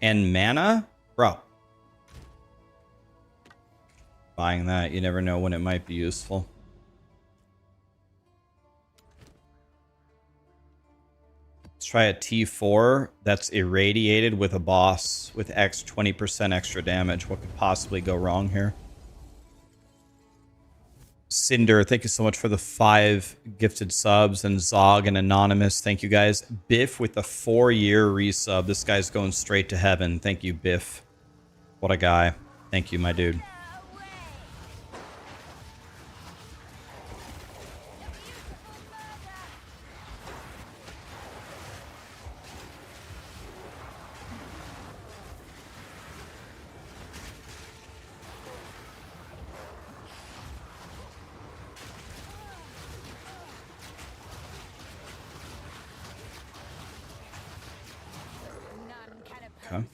And mana? Bro. Buying that, you never know when it might be useful. Let's try a T4 that's irradiated with a boss with 20% extra damage. What could possibly go wrong here? Cinder, thank you so much for the 5 gifted subs. And Zog and Anonymous, thank you guys. Biff with the 4-year resub. This guy's going straight to heaven. Thank you, Biff. What a guy. Thank you, my dude. none can oppose Okay. me.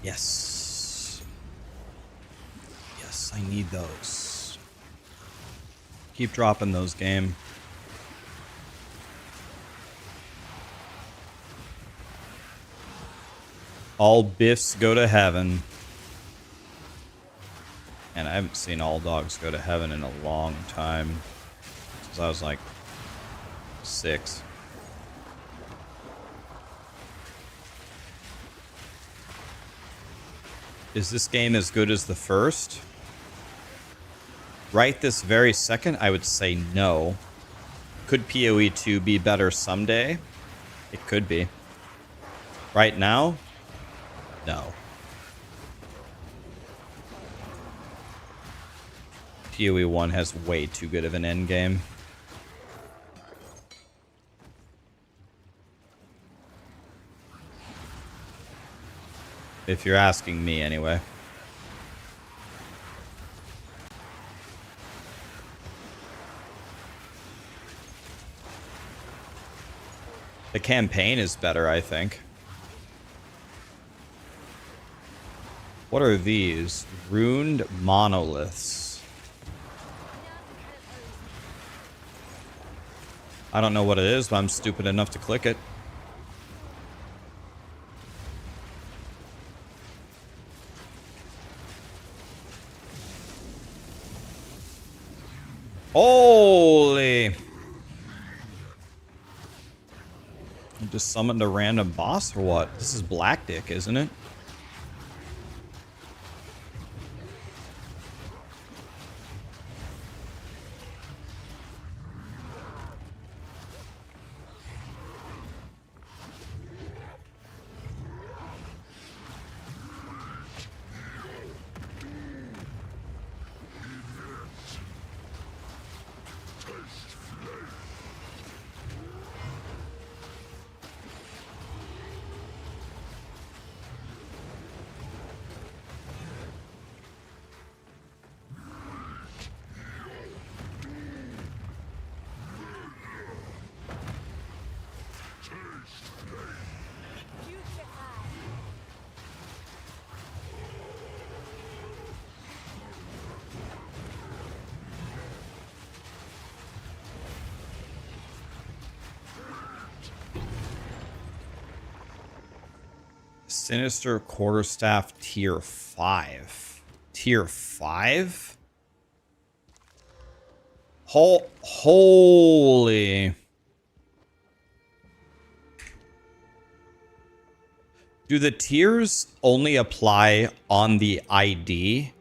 Yes. Yes, I need those. Keep dropping those, game. All Biffs go to heaven. And I haven't seen all dogs go to heaven in a long time. Since I was like 6. Is this game as good as the first? Right this very second, I would say no. Could POE2 be better someday? It could be. Right now? No. POE1 has way too good of an endgame. If you're asking me, anyway. The campaign is better, I think. What are these? Runed monoliths. I don't know what it is, but I'm stupid enough to click it. Holy! I just summoned a random boss or what? This is Black Dick, isn't it? Sinister Quarterstaff tier 5. Tier 5? Holy. Do the tiers only apply on the ID?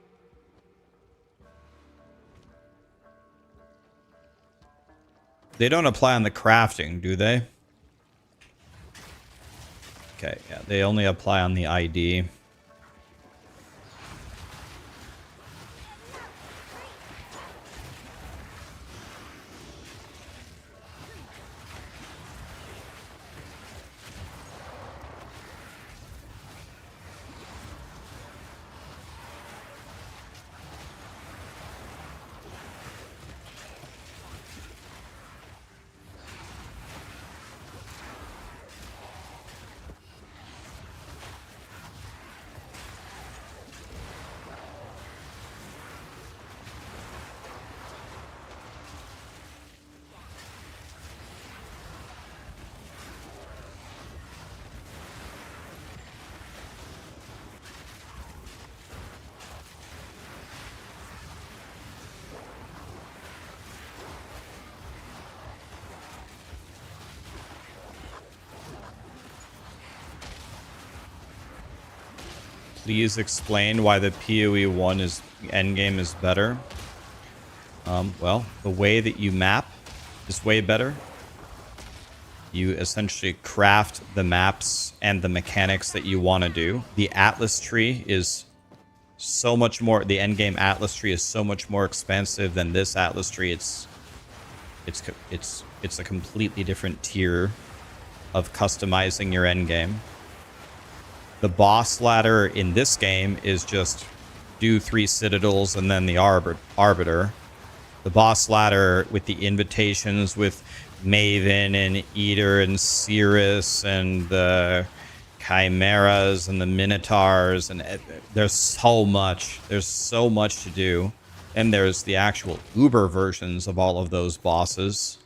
They don't apply on the crafting, do they? Okay, yeah, they only apply on the ID. Please explain why the POE1 is endgame is better. Well, the way that you map is way better. You essentially craft the maps and the mechanics that you want to do. The Atlas tree is so much more. The endgame Atlas tree is so much more expensive than this Atlas tree. It's a completely different tier of customizing your endgame. The boss ladder in this game is just do 3 citadels and then the arbiter. The boss ladder with the invitations with Maven and Eater and Cirrus and the Chimeras and the Minotaurs, and there's so much. There's so much to do. And there's the actual Uber versions of all of those bosses.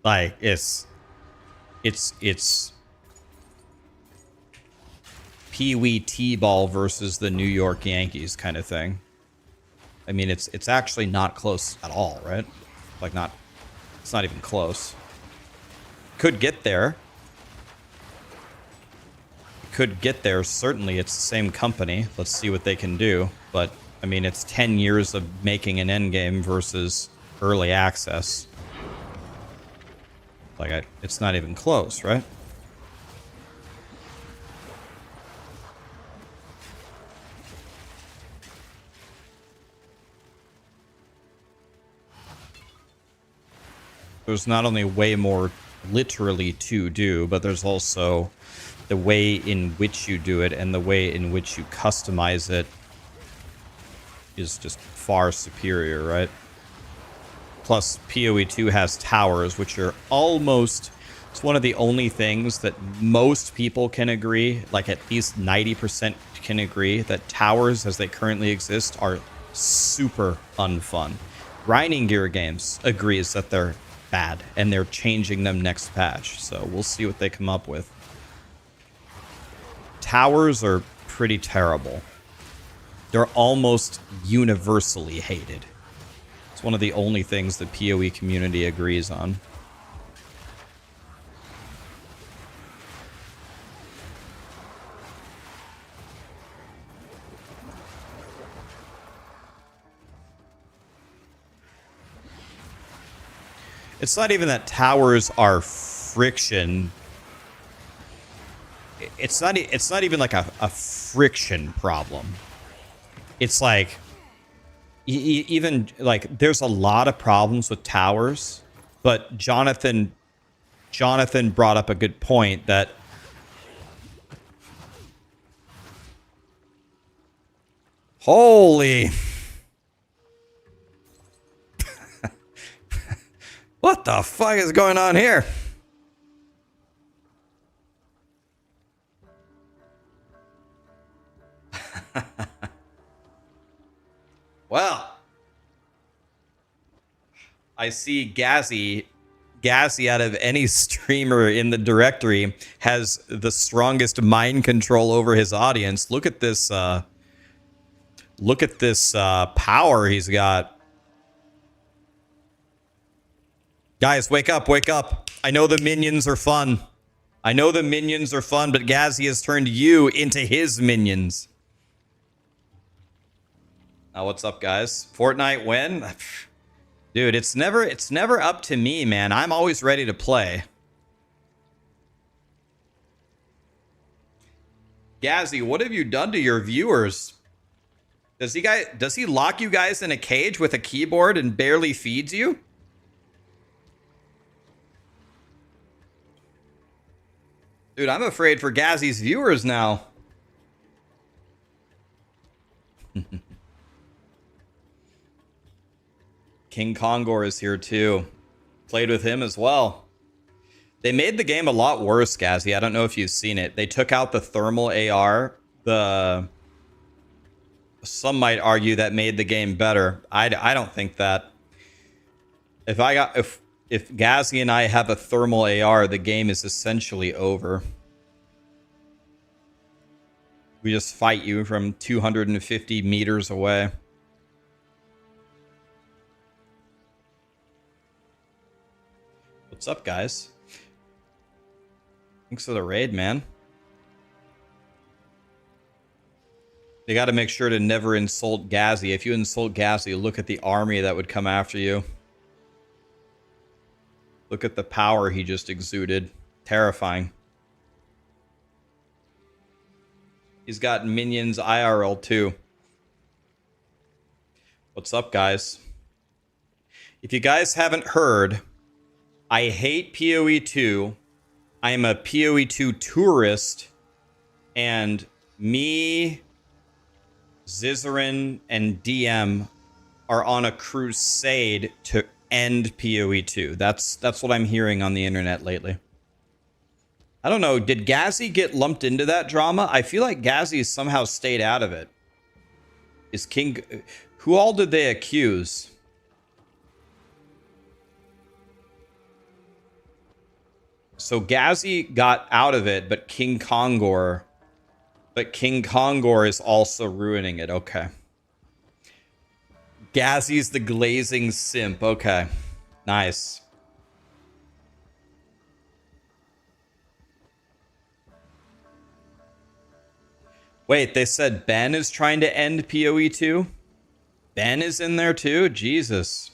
Like, it's Pee Wee T-ball versus the New York Yankees kind of thing. I mean, it's actually not close at all, right? Like, it's not even close. Could get there. Could get there. Certainly, it's the same company. Let's see what they can do. But, I mean, it's 10 years of making an endgame versus early access. Like, it's not even close, right? There's not only way more literally to do, but there's also the way in which you do it and the way in which you customize it is just far superior, right? Plus, POE2 has towers, which are almost... It's one of the only things that most people can agree, like at least 90% can agree, that towers as they currently exist are super unfun. Grinding Gear Games agrees that they're bad, and they're changing them next patch. So we'll see what they come up with. Towers are pretty terrible. They're almost universally hated. It's one of the only things the PoE community agrees on. It's not even that towers are friction. It's not even like a friction problem. It's like even like there's a lot of problems with towers, but Jonathan brought up a good point that holy what the fuck is going on here? Well, I see Gazzy out of any streamer in the directory has the strongest mind control over his audience. Look at this power he's got. Guys, wake up, wake up. I know the minions are fun. I know the minions are fun, but Gazzy has turned you into his minions. Now, what's up, guys? Fortnite win? Dude, it's never up to me, man. I'm always ready to play. Gazzy, what have you done to your viewers? Does he lock you guys in a cage with a keyboard and barely feeds you? Dude, I'm afraid for Gazzy's viewers now. King Kongor is here too. Played with him as well. They made the game a lot worse, Gazzy. I don't know if you've seen it. They took out the thermal AR. Some might argue that made the game better. I don't think that. If Gazzy and I have a thermal AR, the game is essentially over. We just fight you from 250 meters away. What's up, guys? Thanks for the raid, man. You got to make sure to never insult Gazzy. If you insult Gazzy, look at the army that would come after you. Look at the power he just exuded. Terrifying. He's got minions IRL too. What's up, guys? If you guys haven't heard, I hate POE2. I am a POE2 tourist. And me, Zizarin, and DM are on a crusade to end POE2. That's what I'm hearing on the internet lately. I don't know. Did Gazzy get lumped into that drama? I feel like Gazzy somehow stayed out of it. Is King... Who all did they accuse? So Gazzy got out of it, but King Kongor is also ruining it. Okay. Gazzy's the glazing simp. Okay. Nice. Wait, they said Ben is trying to end POE2? Ben is in there too? Jesus.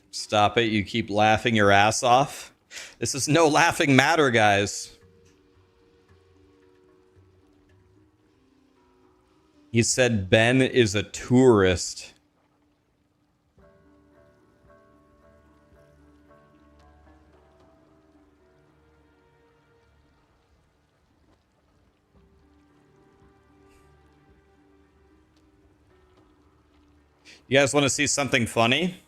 Stop it. You keep laughing your ass off. This is no laughing matter, guys. He said Ben is a tourist. You guys want to see something funny?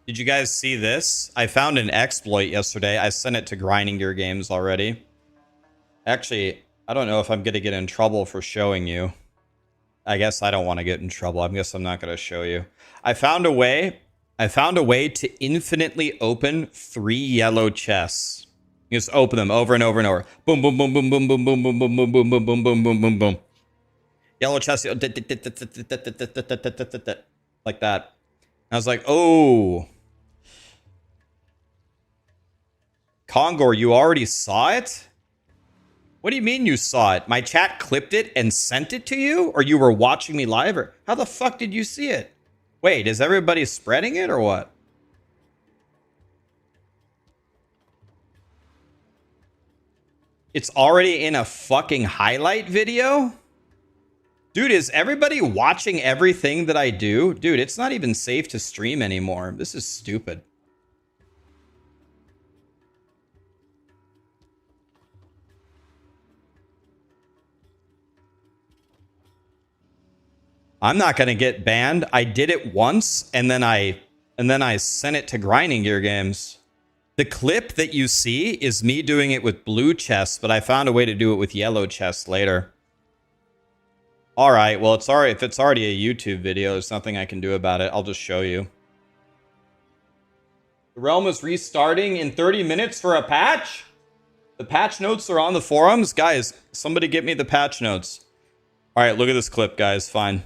Did you guys see this? I found an exploit yesterday. I sent it to Grinding Gear Games already. Actually, I don't know if I'm going to get in trouble for showing you. I guess I don't want to get in trouble. I guess I'm not going to show you. I found a way to infinitely open 3 yellow chests. You just open them over and over and over. Boom, boom, boom, boom, boom, boom, boom, boom, boom, boom, boom, boom, boom, boom, boom, boom, boom. Yellow chest, like that. I was like, oh. Kongor, you already saw it? What do you mean you saw it? My chat clipped it and sent it to you? Or you were watching me live? Or how the fuck did you see it? Wait, is everybody spreading it or what? It's already in a fucking highlight video? Dude, is everybody watching everything that I do? Dude, it's not even safe to stream anymore. This is stupid. I'm not gonna get banned. I did it once and then I sent it to Grinding Gear Games. The clip that you see is me doing it with blue chests, but I found a way to do it with yellow chests later. All right, well, it's already, if it's already a YouTube video, there's nothing I can do about it. I'll just show you. The realm is restarting in 30 minutes for a patch? The patch notes are on the forums? Guys, somebody get me the patch notes. All right, look at this clip, guys. Fine.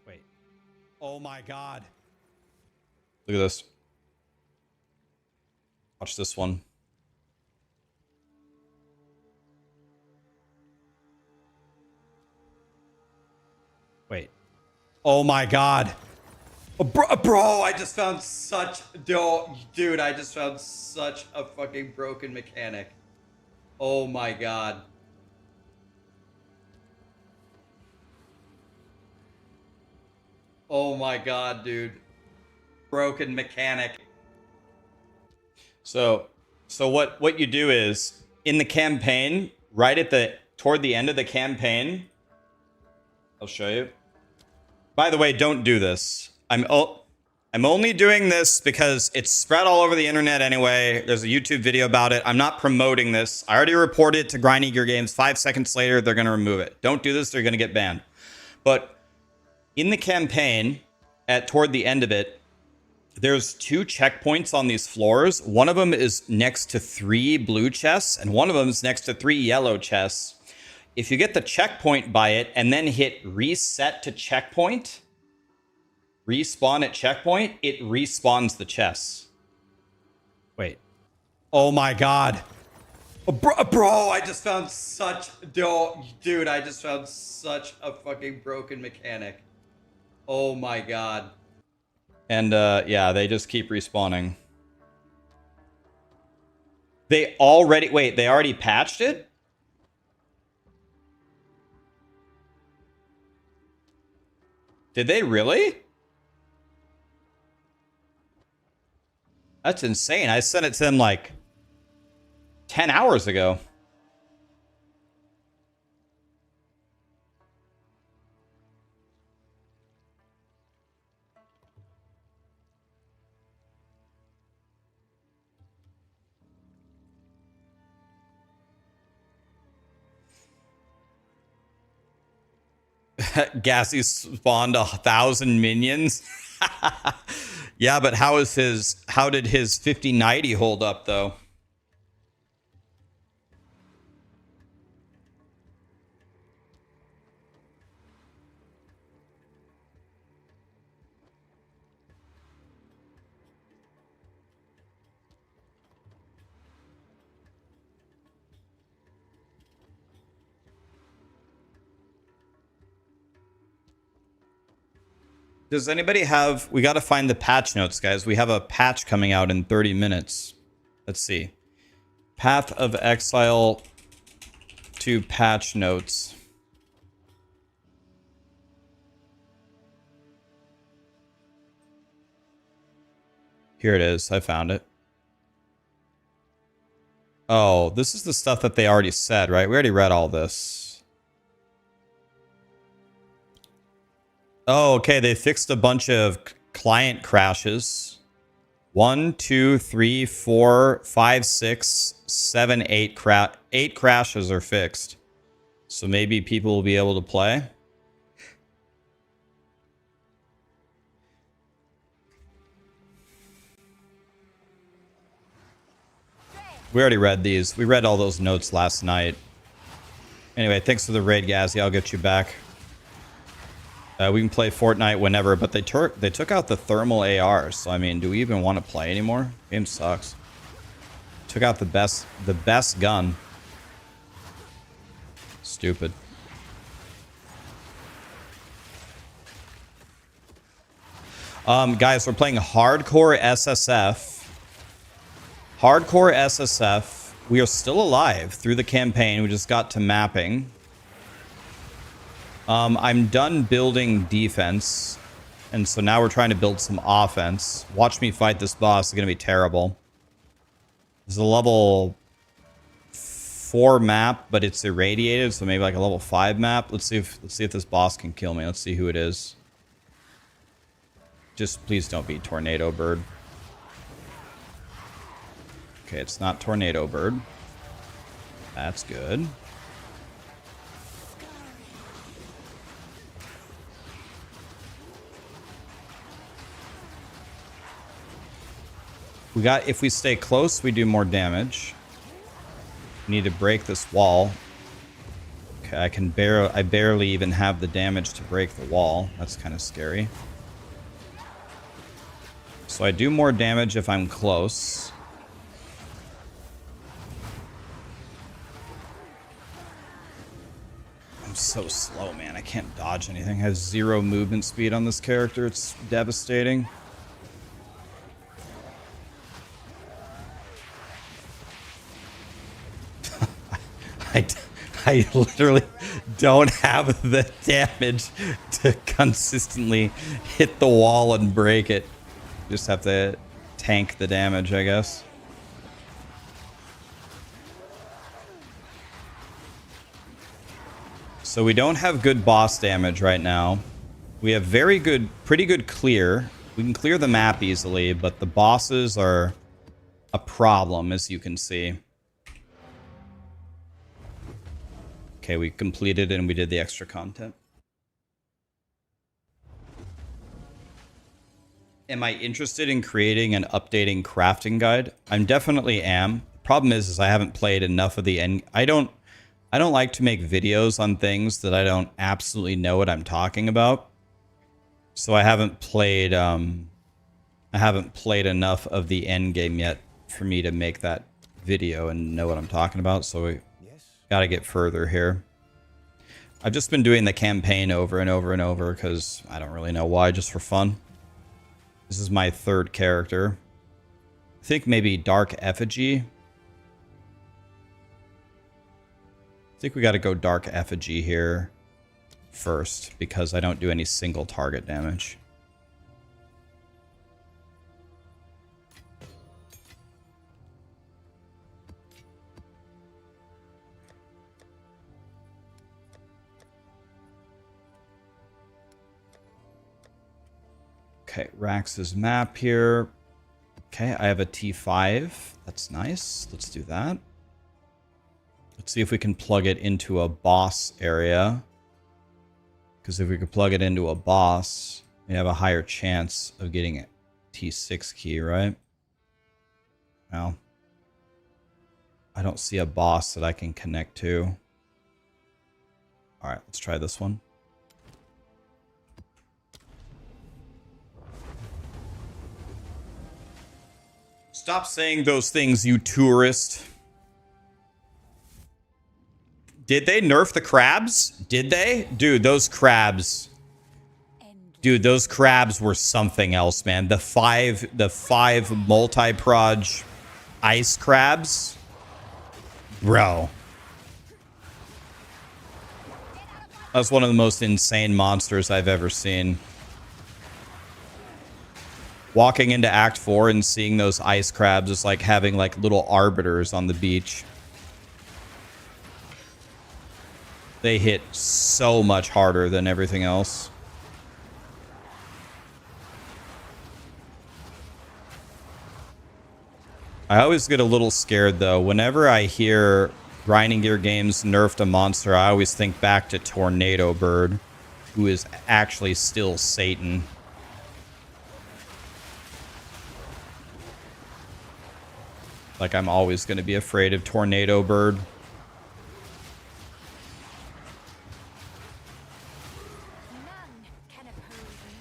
Wait. Oh my God. Look at this. Watch this one. Wait. Oh my God. Oh, bro, I just found such... Dude, I just found such a fucking broken mechanic. Oh my God. Oh my God, dude. Broken mechanic. So what you do is, in the campaign, right at toward the end of the campaign, I'll show you. By the way, don't do this. I'm only doing this because it's spread all over the internet anyway. There's a YouTube video about it. I'm not promoting this. I already reported it to Grinding Gear Games. 5 seconds later, they're going to remove it. Don't do this. They're going to get banned. But in the campaign, toward the end of it, there's 2 checkpoints on these floors. One of them is next to 3 blue chests, and one of them is next to 3 yellow chests. If you get the checkpoint by it and then hit reset to checkpoint, respawn at checkpoint, it respawns the chests. Wait. Oh my God. Oh, bro, I just found such... Dude, I just found such a fucking broken mechanic. Oh my God. And yeah, they just keep respawning. They already... Wait, they already patched it? Did they really? That's insane. I sent it to them like 10 hours ago. Gassy spawned 1,000 minions. Yeah, but how did his 5090 hold up though? Does anybody have... We got to find the patch notes, guys. We have a patch coming out in 30 minutes. Let's see. Path of Exile to patch notes. Here it is. I found it. Oh, this is the stuff that they already said, right? We already read all this. Oh, okay. They fixed a bunch of client crashes. 1, 2, 3, 4, 5, 6, 7, 8 8 crashes are fixed. So maybe people will be able to play. We already read these. We read all those notes last night. Anyway, thanks for the raid, Gazzy. I'll get you back. We can play Fortnite whenever, but they took out the thermal ARs. So I mean, do we even want to play anymore? Game sucks. Took out the best gun. Stupid. Guys, we're playing Hardcore SSF. Hardcore SSF. We are still alive through the campaign. We just got to mapping. I'm done building defense. And so now we're trying to build some offense. Watch me fight this boss. It's going to be terrible. It's a level 4 map, but it's irradiated. So maybe like a level 5 map. Let's see if this boss can kill me. Let's see who it is. Just please don't be Tornado Bird. Okay, it's not Tornado Bird. That's good. If we stay close, we do more damage. We need to break this wall. Okay, I barely even have the damage to break the wall. That's kind of scary. So I do more damage if I'm close. I'm so slow, man. I can't dodge anything. I have 0 movement speed on this character. It's devastating. I literally don't have the damage to consistently hit the wall and break it. Just have to tank the damage, I guess. So we don't have good boss damage right now. We have pretty good clear. We can clear the map easily, but the bosses are a problem, as you can see. Okay, we completed and we did the extra content. Am I interested in creating and updating crafting guide? I definitely am. Problem is I haven't played enough of the end. I don't like to make videos on things that I don't absolutely know what I'm talking about. So I haven't played enough of the end game yet for me to make that video and know what I'm talking about. So we gotta get further here. I've just been doing the campaign over and over and over because I don't really know why, just for fun. This is my 3rd character. I think maybe Dark Effigy. I think we got to go Dark Effigy here first because I don't do any single target damage. Okay, Rax's map here. Okay, I have a T5. That's nice. Let's do that. Let's see if we can plug it into a boss area. Because if we could plug it into a boss, we have a higher chance of getting a T6 key, right? Well, I don't see a boss that I can connect to. Alright, let's try this one. Stop saying those things, you tourist. Did they nerf the crabs? Did they? Dude, those crabs. Dude, those crabs were something else, man. The five multi-proj ice crabs. Bro. That's one of the most insane monsters I've ever seen. Walking into Act 4 and seeing those ice crabs is like having like little arbiters on the beach. They hit so much harder than everything else. I always get a little scared though. Whenever I hear Grinding Gear Games nerfed a monster, I always think back to Tornado Bird, who is actually still Satan. Like, I'm always going to be afraid of Tornado Bird. None can oppose me.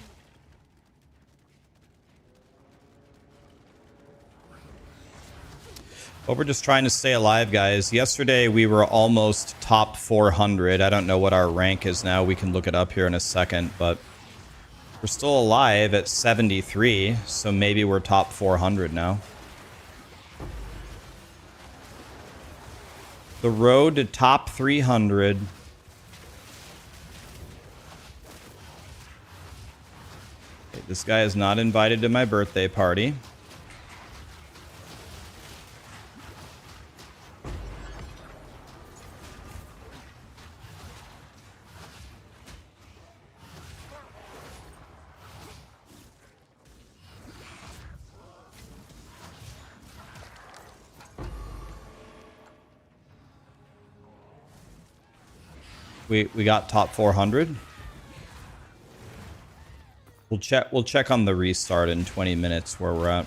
But we're just trying to stay alive, guys. Yesterday, we were almost top 400. I don't know what our rank is now. We can look it up here in a second, but we're still alive at 73, so maybe we're top 400 now. The road to top 300. Okay, this guy is not invited to my birthday party. We got top 400. We'll check on the restart in 20 minutes where we're at.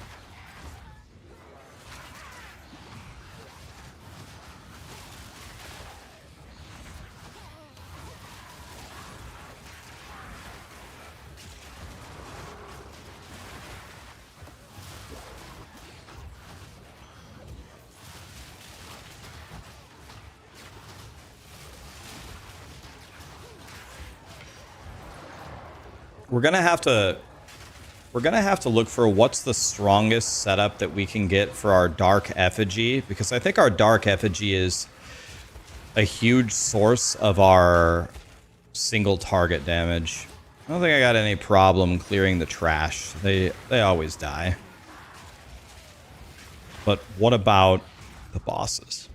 We're gonna have to look for what's the strongest setup that we can get for our Dark Effigy, because I think our Dark Effigy is a huge source of our single target damage. I don't think I got any problem clearing the trash. They always die. But what about the bosses?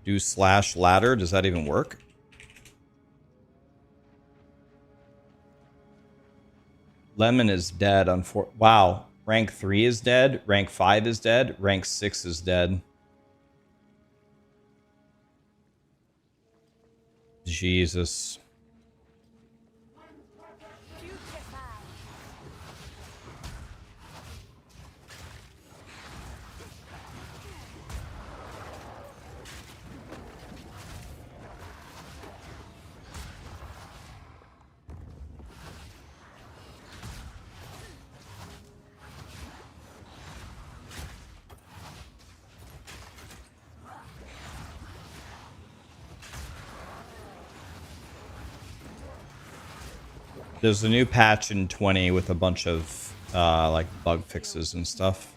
Do slash ladder. Does that even work? Lemon is dead. Wow. Rank 3 is dead. Rank 5 is dead. Rank 6 is dead. Jesus. There's a new patch in 20 with a bunch of like bug fixes and stuff.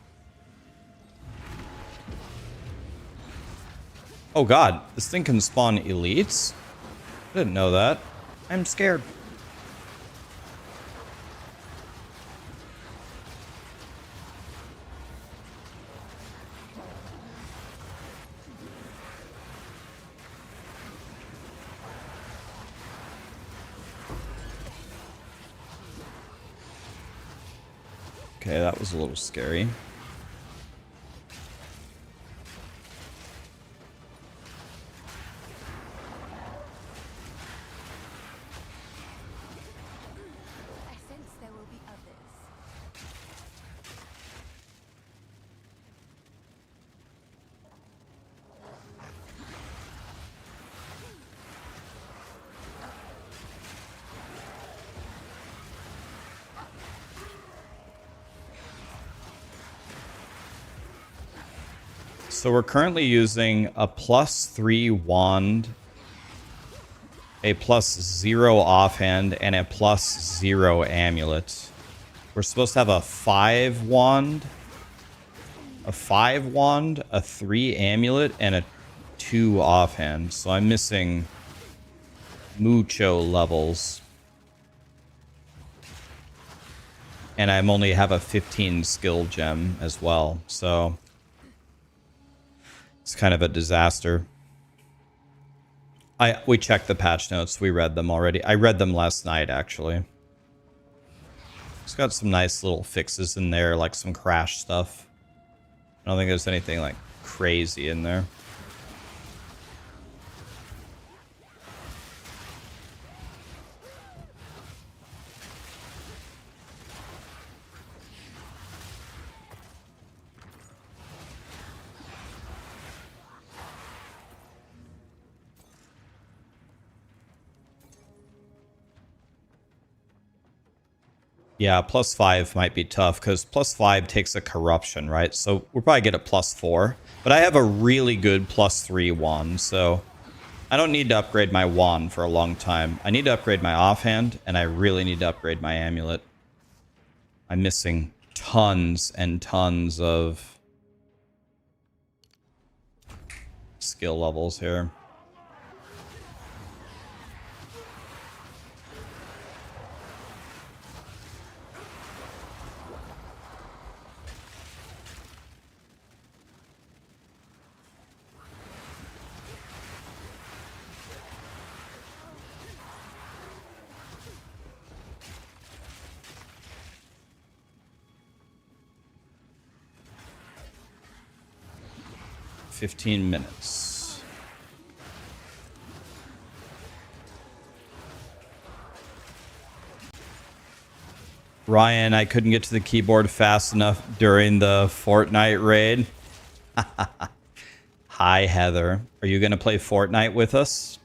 Oh god, this thing can spawn elites? I didn't know that. I'm scared. Okay, that was a little scary. I sense there will be others. So we're currently using a +3 wand, a +0 offhand, and a +0 amulet. We're supposed to have a 5 wand, a 3 amulet, and a 2 offhand. So I'm missing mucho levels. And I'm only have a 15 skill gem as well. So it's kind of a disaster. We checked the patch notes. We read them already. I read them last night, actually. It's got some nice little fixes in there, like some crash stuff. I don't think there's anything like crazy in there. Yeah, +5 might be tough because +5 takes a corruption, right? So we'll probably get a +4. But I have a really good +3 wand, so I don't need to upgrade my wand for a long time. I need to upgrade my offhand, and I really need to upgrade my amulet. I'm missing tons and tons of skill levels here. $15 minutes. Ryan, I couldn't get to the keyboard fast enough during the Fortnite raid. Hi, Heather. Are you going to play Fortnite with us?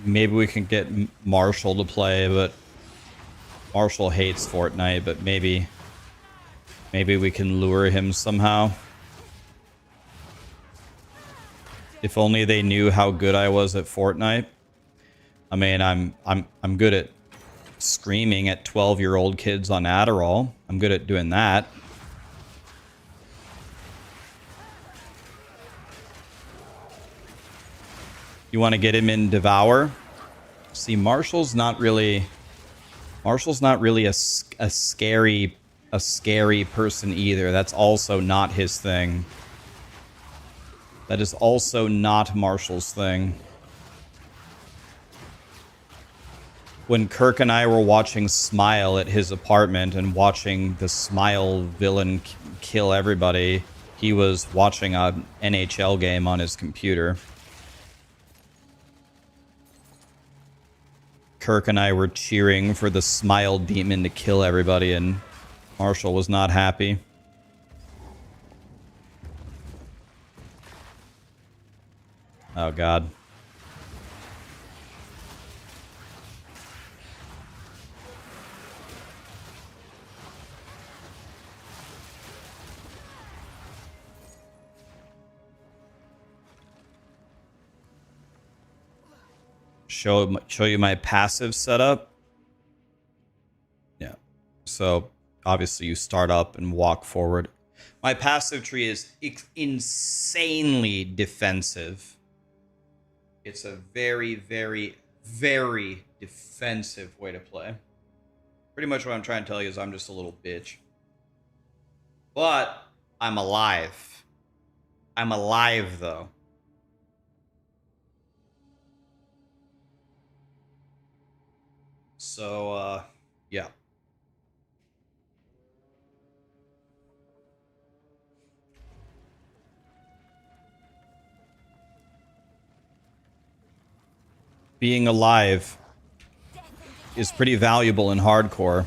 Maybe we can get Marshall to play, but Marshall hates Fortnite, but maybe we can lure him somehow. If only they knew how good I was at Fortnite. I mean, I'm good at screaming at 12-year-old kids on Adderall. I'm good at doing that. You want to get him in Devour? See, Marshall's not really a scary person either. That's also not his thing. That is also not Marshall's thing. When Kirk and I were watching Smile at his apartment and watching the Smile villain kill everybody, he was watching an NHL game on his computer. Kirk and I were cheering for the Smile demon to kill everybody, and Marshall was not happy. Oh, God. Show you my passive setup. Yeah. So obviously you start up and walk forward. My passive tree is insanely defensive. It's a very, very, very defensive way to play. Pretty much what I'm trying to tell you is I'm just a little bitch. But I'm alive. I'm alive, though. So, yeah. Being alive is pretty valuable in hardcore.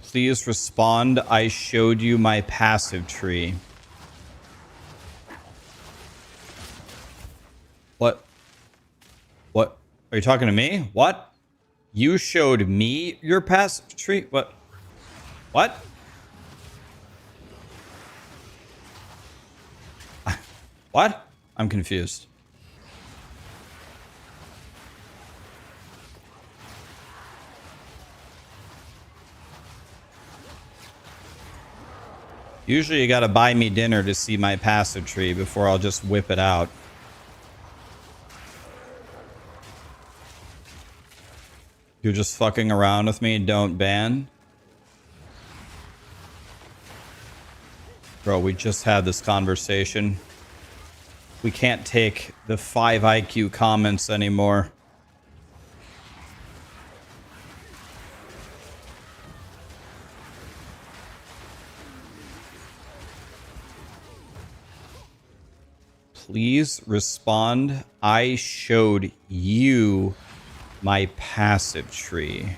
Please respond. I showed you my passive tree. Are you talking to me? What? You showed me your passive tree? What? What? What? I'm confused. Usually you gotta buy me dinner to see my passive tree before I'll just whip it out. You're just fucking around with me, don't ban. Bro, we just had this conversation. We can't take the 5 IQ comments anymore. Please respond. I showed you my passive tree.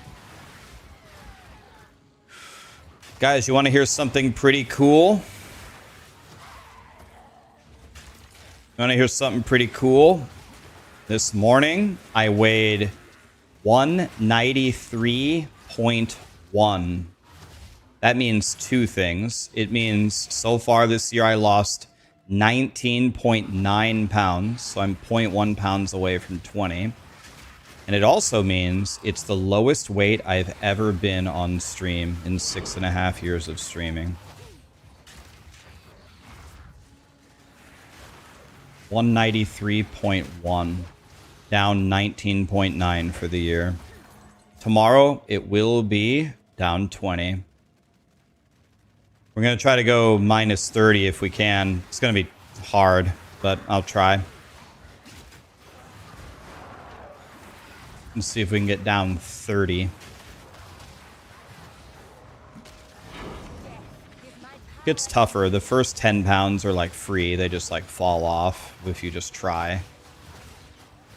Guys, you want to hear something pretty cool? You want to hear something pretty cool? This morning, I weighed 193.1. That means two things. It means so far this year I lost 19.9 pounds. So I'm 0.1 pounds away from 20. And it also means it's the lowest weight I've ever been on stream in 6.5 years of streaming. 193.1. Down 19.9 for the year. Tomorrow, it will be down 20. We're going to try to go minus 30 if we can. It's going to be hard, but I'll try. Let's see if we can get down 30. Gets tougher. The first 10 pounds are like free. They just like fall off if you just try.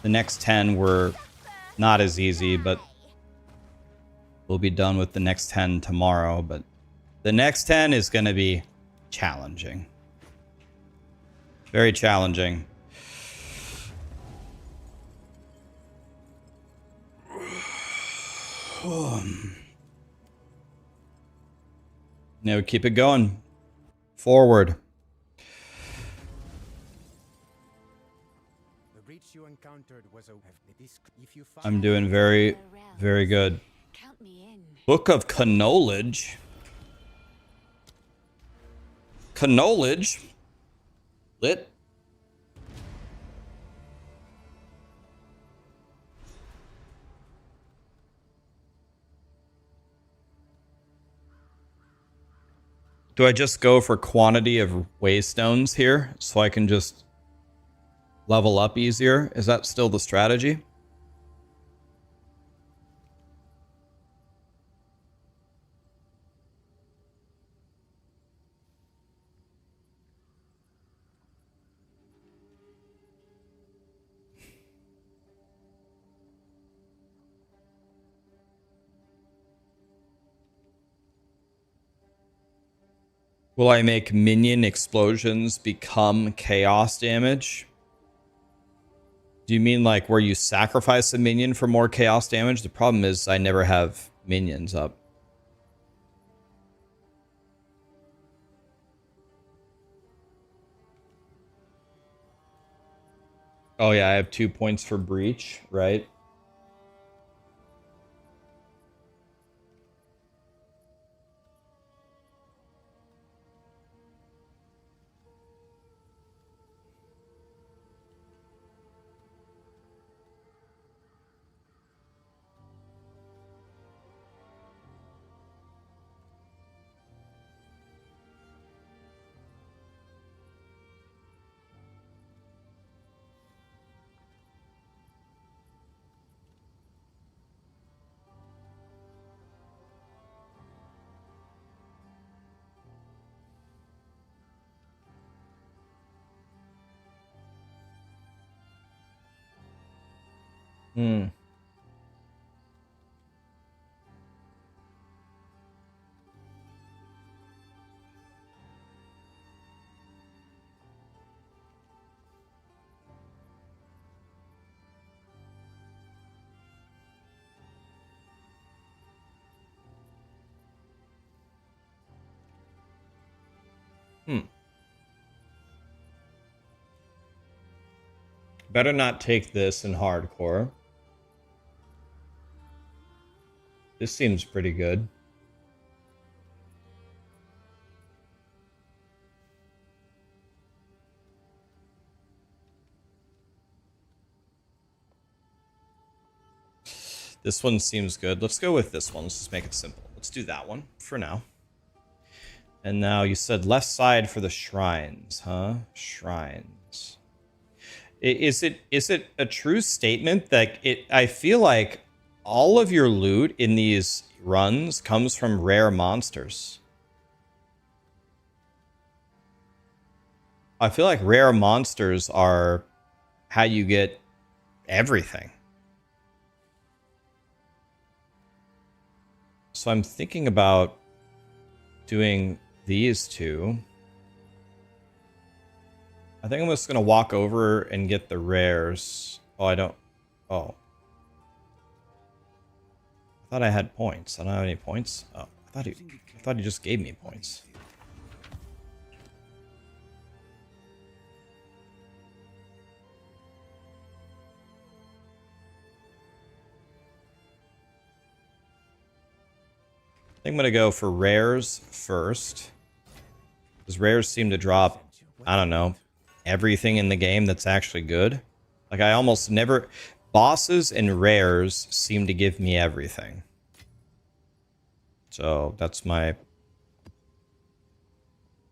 The next 10 were not as easy, but we'll be done with the next 10 tomorrow. But the next 10 is going to be challenging. Very challenging. Now keep it going. Forward. The breach you encountered was a... If you I'm doing very, very good. Count me in. Book of Knowledge. Knowledge. Lit. Do I just go for quantity of waystones here so I can just level up easier? Is that still the strategy? Will I make minion explosions become chaos damage? Do you mean like where you sacrifice a minion for more chaos damage? The problem is I never have minions up. Oh yeah, I have 2 points for breach, right? Hmm. Better not take this in hardcore. This seems pretty good. This one seems good. Let's go with this one. Let's just make it simple. Let's do that one for now. And now you said left side for the shrines, huh? Shrines. Is it a true statement that I feel like all of your loot in these runs comes from rare monsters? I feel like rare monsters are how you get everything. So I'm thinking about doing these two. I think I'm just going to walk over and get the rares. Oh, I don't... Oh. I thought I had points. I don't have any points. Oh, I thought he just gave me points. I think I'm going to go for rares first. Because rares seem to drop, I don't know, everything in the game that's actually good. Like, I almost never... Bosses and rares seem to give me everything. So, that's my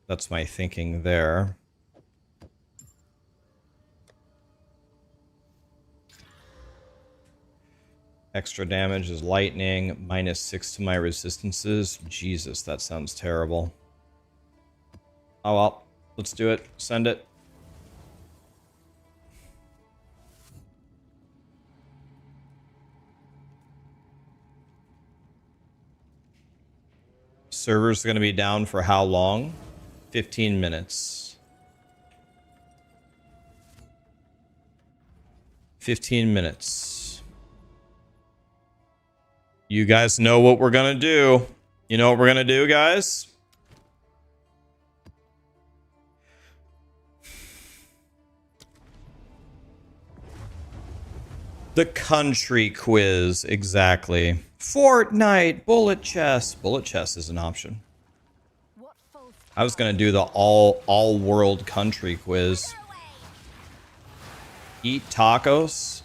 thinking there. Extra damage is lightning, -6 to my resistances. Jesus, that sounds terrible. Oh well, let's do it. Send it. Server's going to be down for how long? 15 minutes. 15 minutes. You guys know what we're gonna do. You know what we're gonna do, guys? The country quiz, exactly. Fortnite, bullet chest. Bullet chest is an option. I was gonna do the all world country quiz. Eat tacos.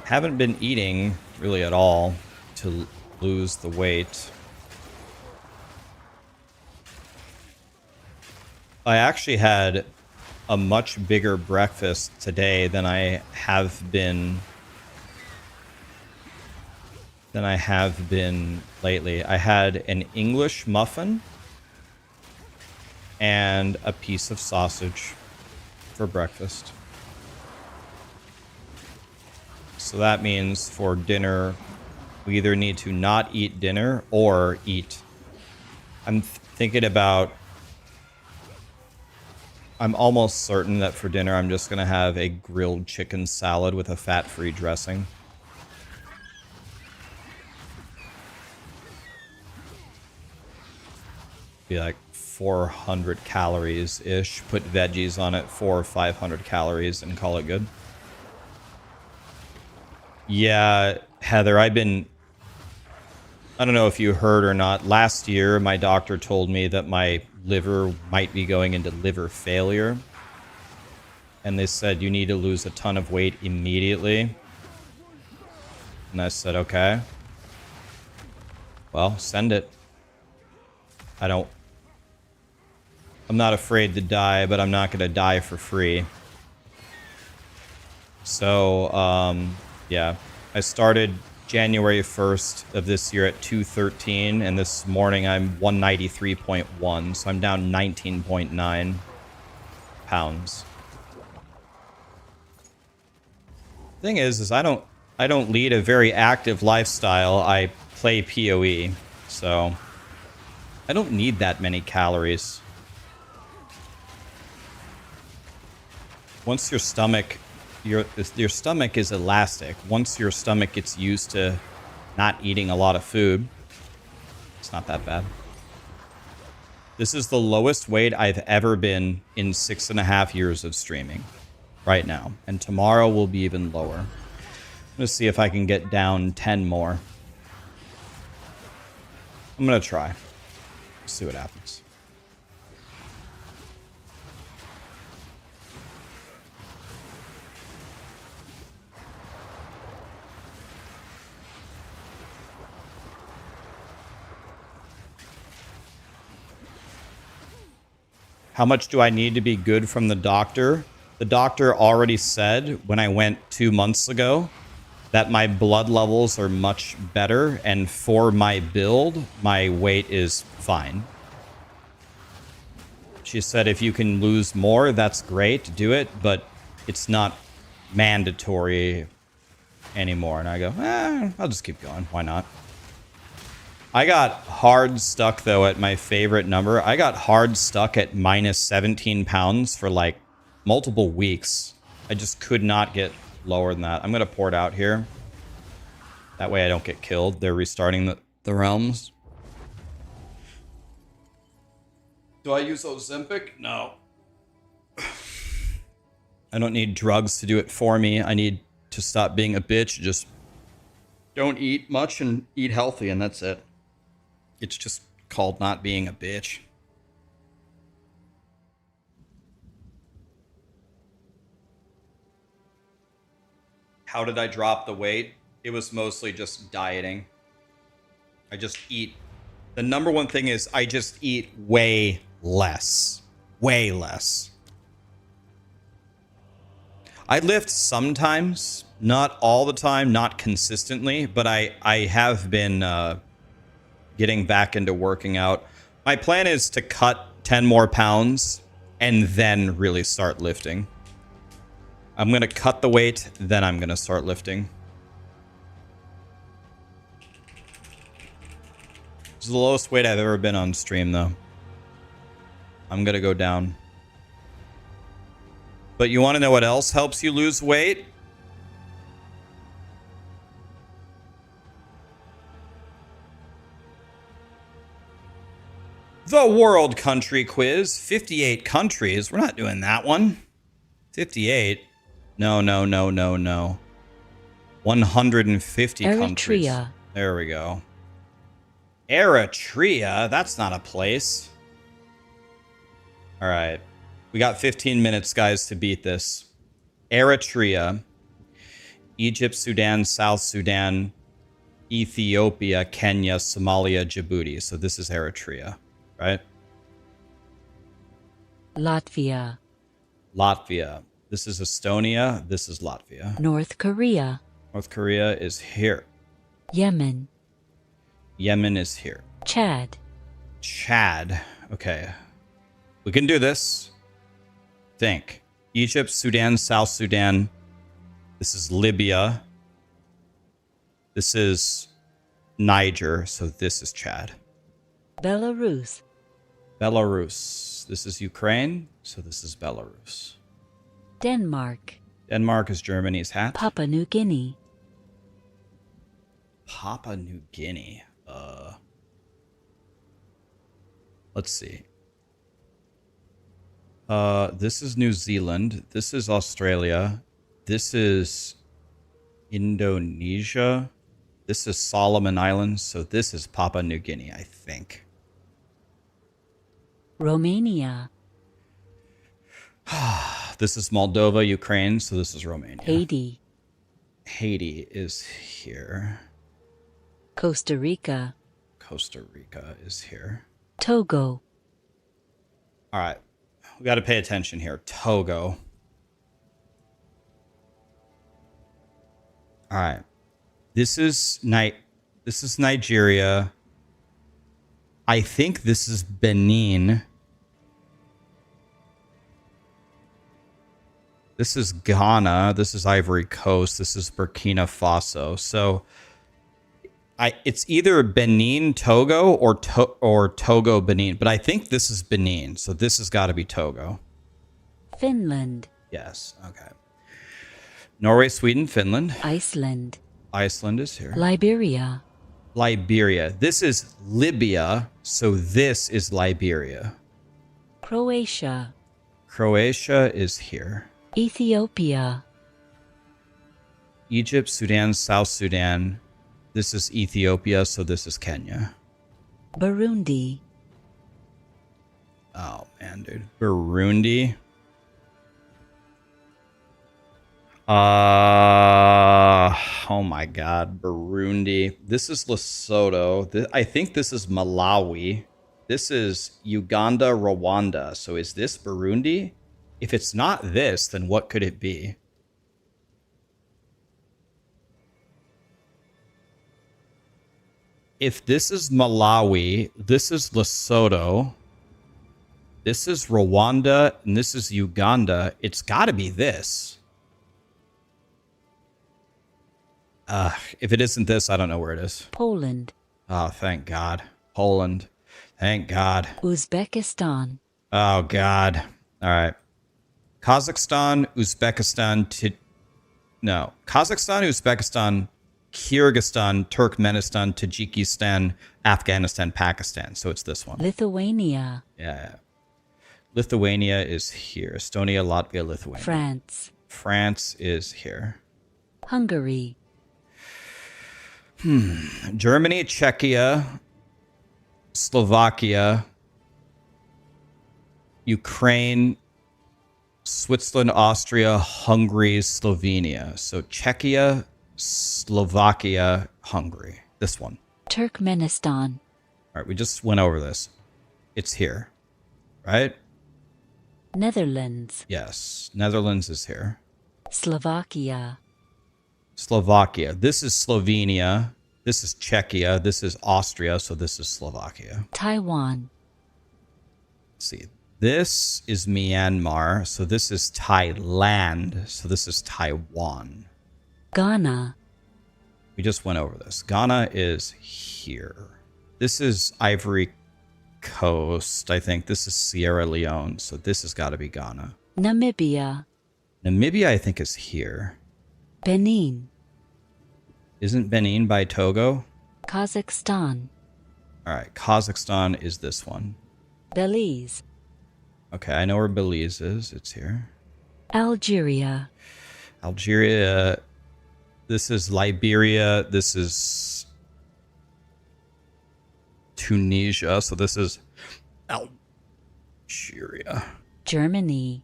Haven't been eating really at all to lose the weight. I actually had a much bigger breakfast today than I have been lately. I had an English muffin and a piece of sausage for breakfast. So that means for dinner, we either need to not eat dinner or eat. I'm thinking about... I'm almost certain that for dinner, I'm just going to have a grilled chicken salad with a fat-free dressing. Be like 400 calories-ish. Put veggies on it, 400 or 500 calories, and call it good. Yeah, Heather, I don't know if you heard or not. Last year, my doctor told me that my liver might be going into liver failure. And they said, you need to lose a ton of weight immediately. And I said, okay. Well, send it. I'm not afraid to die, but I'm not going to die for free. So, yeah, I started January 1st of this year at 213, and this morning I'm 193.1, so I'm down 19.9 pounds. Thing is I don't lead a very active lifestyle. I play POE, so I don't need that many calories. Once your stomach is elastic. Once your stomach gets used to not eating a lot of food, it's not that bad. This is the lowest weight I've ever been in 6.5 years of streaming right now. And tomorrow will be even lower. I'm going to see if I can get down 10 more. I'm going to try. See what happens. How much do I need to be good from the doctor? The doctor already said when I went 2 months ago that my blood levels are much better, and for my build, my weight is fine. She said if you can lose more, that's great, do it, but it's not mandatory anymore. And I go, I'll just keep going. Why not? I got hard stuck, though, at my favorite number. I got hard stuck at minus 17 pounds for, like, multiple weeks. I just could not get lower than that. I'm going to port out here. That way I don't get killed. They're restarting the realms. Do I use Ozempic? No. I don't need drugs to do it for me. I need to stop being a bitch. Just don't eat much and eat healthy, and that's it. It's just called not being a bitch. How did I drop the weight? It was mostly just dieting. I just eat. The number one thing is I just eat way less. Way less. I lift sometimes, not all the time, not consistently, but I have been getting back into working out. My plan is to cut 10 more pounds and then really start lifting. I'm going to cut the weight, then I'm going to start lifting. This is the lowest weight I've ever been on stream, though. I'm going to go down. But you want to know what else helps you lose weight? The World Country Quiz. 58 countries. We're not doing that one. 58. No. 150 countries. Eritrea. There we go. Eritrea? That's not a place. All right. We got 15 minutes, guys, to beat this. Eritrea, Egypt, Sudan, South Sudan, Ethiopia, Kenya, Somalia, Djibouti. So this is Eritrea, right? Latvia. Latvia. This is Estonia. This is Latvia. North Korea. North Korea is here. Yemen. Yemen is here. Chad. Chad. Okay. We can do this. Think. Egypt, Sudan, South Sudan. This is Libya. This is Niger. So this is Chad. Belarus. Belarus. This is Ukraine. So this is Belarus. Denmark. Denmark is Germany's hat. Papua New Guinea. Papua New Guinea. Let's see. This is New Zealand. This is Australia. This is Indonesia. This is Solomon Islands. So this is Papua New Guinea, I think. Romania. This is Moldova, Ukraine. So this is Romania. Haiti. Haiti is here. Costa Rica. Costa Rica is here. Togo. All right. We got to pay attention here. Togo. All right. This is Nigeria. I think this is Benin. This is Ghana. This is Ivory Coast. This is Burkina Faso. So it's either Benin, Togo, or Togo, Benin. But I think this is Benin. So this has got to be Togo. Finland. Yes. Okay. Norway, Sweden, Finland. Iceland. Iceland is here. Liberia. Liberia. This is Libya, so this is Liberia. Croatia, Croatia is here. Ethiopia, Egypt, Sudan, South Sudan. This is Ethiopia, so this is Kenya. Burundi, Oh, man, dude. Burundi. Oh my God, Burundi. This is Lesotho. I think this is Malawi. This is Uganda, Rwanda. So is this Burundi? If it's not this, then what could it be? If this is Malawi, this is Lesotho, this is Rwanda, and this is Uganda, it's got to be this. If it isn't this, I don't know where it is. Poland, Oh, thank God. Poland. Thank God. Uzbekistan, Oh, God. All right. Kazakhstan, Uzbekistan, Kazakhstan, Uzbekistan, Kyrgyzstan, Turkmenistan, Tajikistan, Afghanistan, Pakistan. So it's this one. Lithuania, Yeah. Lithuania is here. Estonia, Latvia, Lithuania. France, France is here. Hungary, Germany, Czechia, Slovakia, Ukraine, Switzerland, Austria, Hungary, Slovenia. So Czechia, Slovakia, Hungary. This one. Turkmenistan, All right, we just went over this. It's here, right? Netherlands, Yes. Netherlands is here. Slovakia, Slovakia. This is Slovenia. This is Czechia. This is Austria. So this is Slovakia. Taiwan, Let's see. This is Myanmar. So this is Thailand. So this is Taiwan. Ghana, We just went over this. Ghana is here. This is Ivory Coast, I think. This is Sierra Leone. So this has got to be Ghana. Namibia, Namibia, I think, is here. Benin, Isn't Benin by Togo? Kazakhstan, All right. Kazakhstan is this one. Belize, Okay, I know where Belize is. It's here. Algeria, Algeria. This is Liberia. This is Tunisia. So this is Algeria. Germany,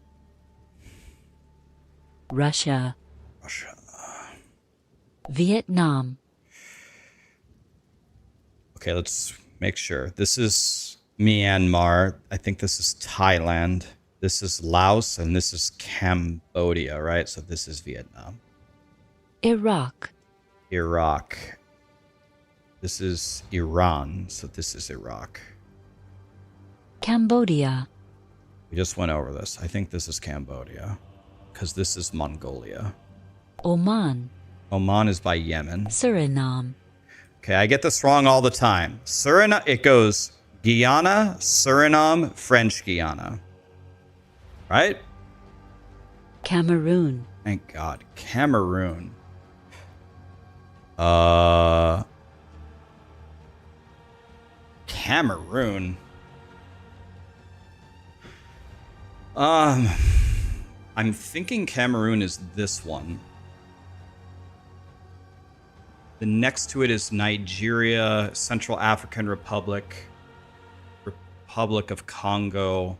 Russia, Russia. Vietnam, Okay, let's make sure. This is Myanmar. I think this is Thailand. This is Laos, and this is Cambodia, right? So this is Vietnam. Iraq, Iraq. This is Iran, so this is Iraq. Cambodia, We just went over this. I think this is Cambodia, because this is Mongolia. Oman, Oman is by Yemen. Suriname, Okay, I get this wrong all the time. Suriname, it goes Guyana, Suriname, French Guiana. Right? Cameroon, Thank God. Cameroon. Cameroon. I'm thinking Cameroon is this one. The next to it is Nigeria, Central African Republic, Republic of Congo.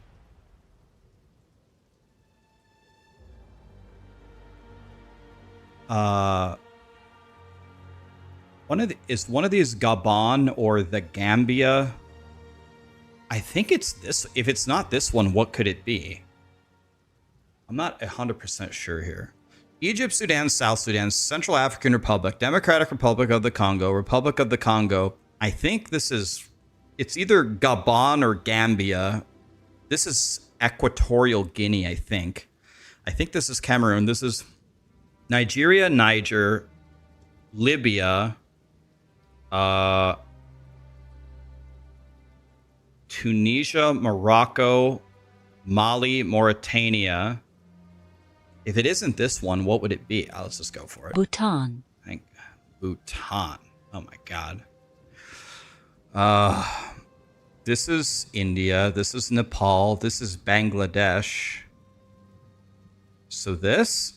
Is one of these Gabon or the Gambia? I think it's this. If it's not this one, what could it be? I'm not 100% sure here. Egypt, Sudan, South Sudan, Central African Republic, Democratic Republic of the Congo, Republic of the Congo. I think this is, it's either Gabon or Gambia. This is Equatorial Guinea, I think. I think this is Cameroon. This is Nigeria, Niger, Libya, Tunisia, Morocco, Mali, Mauritania. If it isn't this one, what would it be? Let's just go for it. Bhutan, Bhutan. Oh my God. This is India. This is Nepal. This is Bangladesh. So this?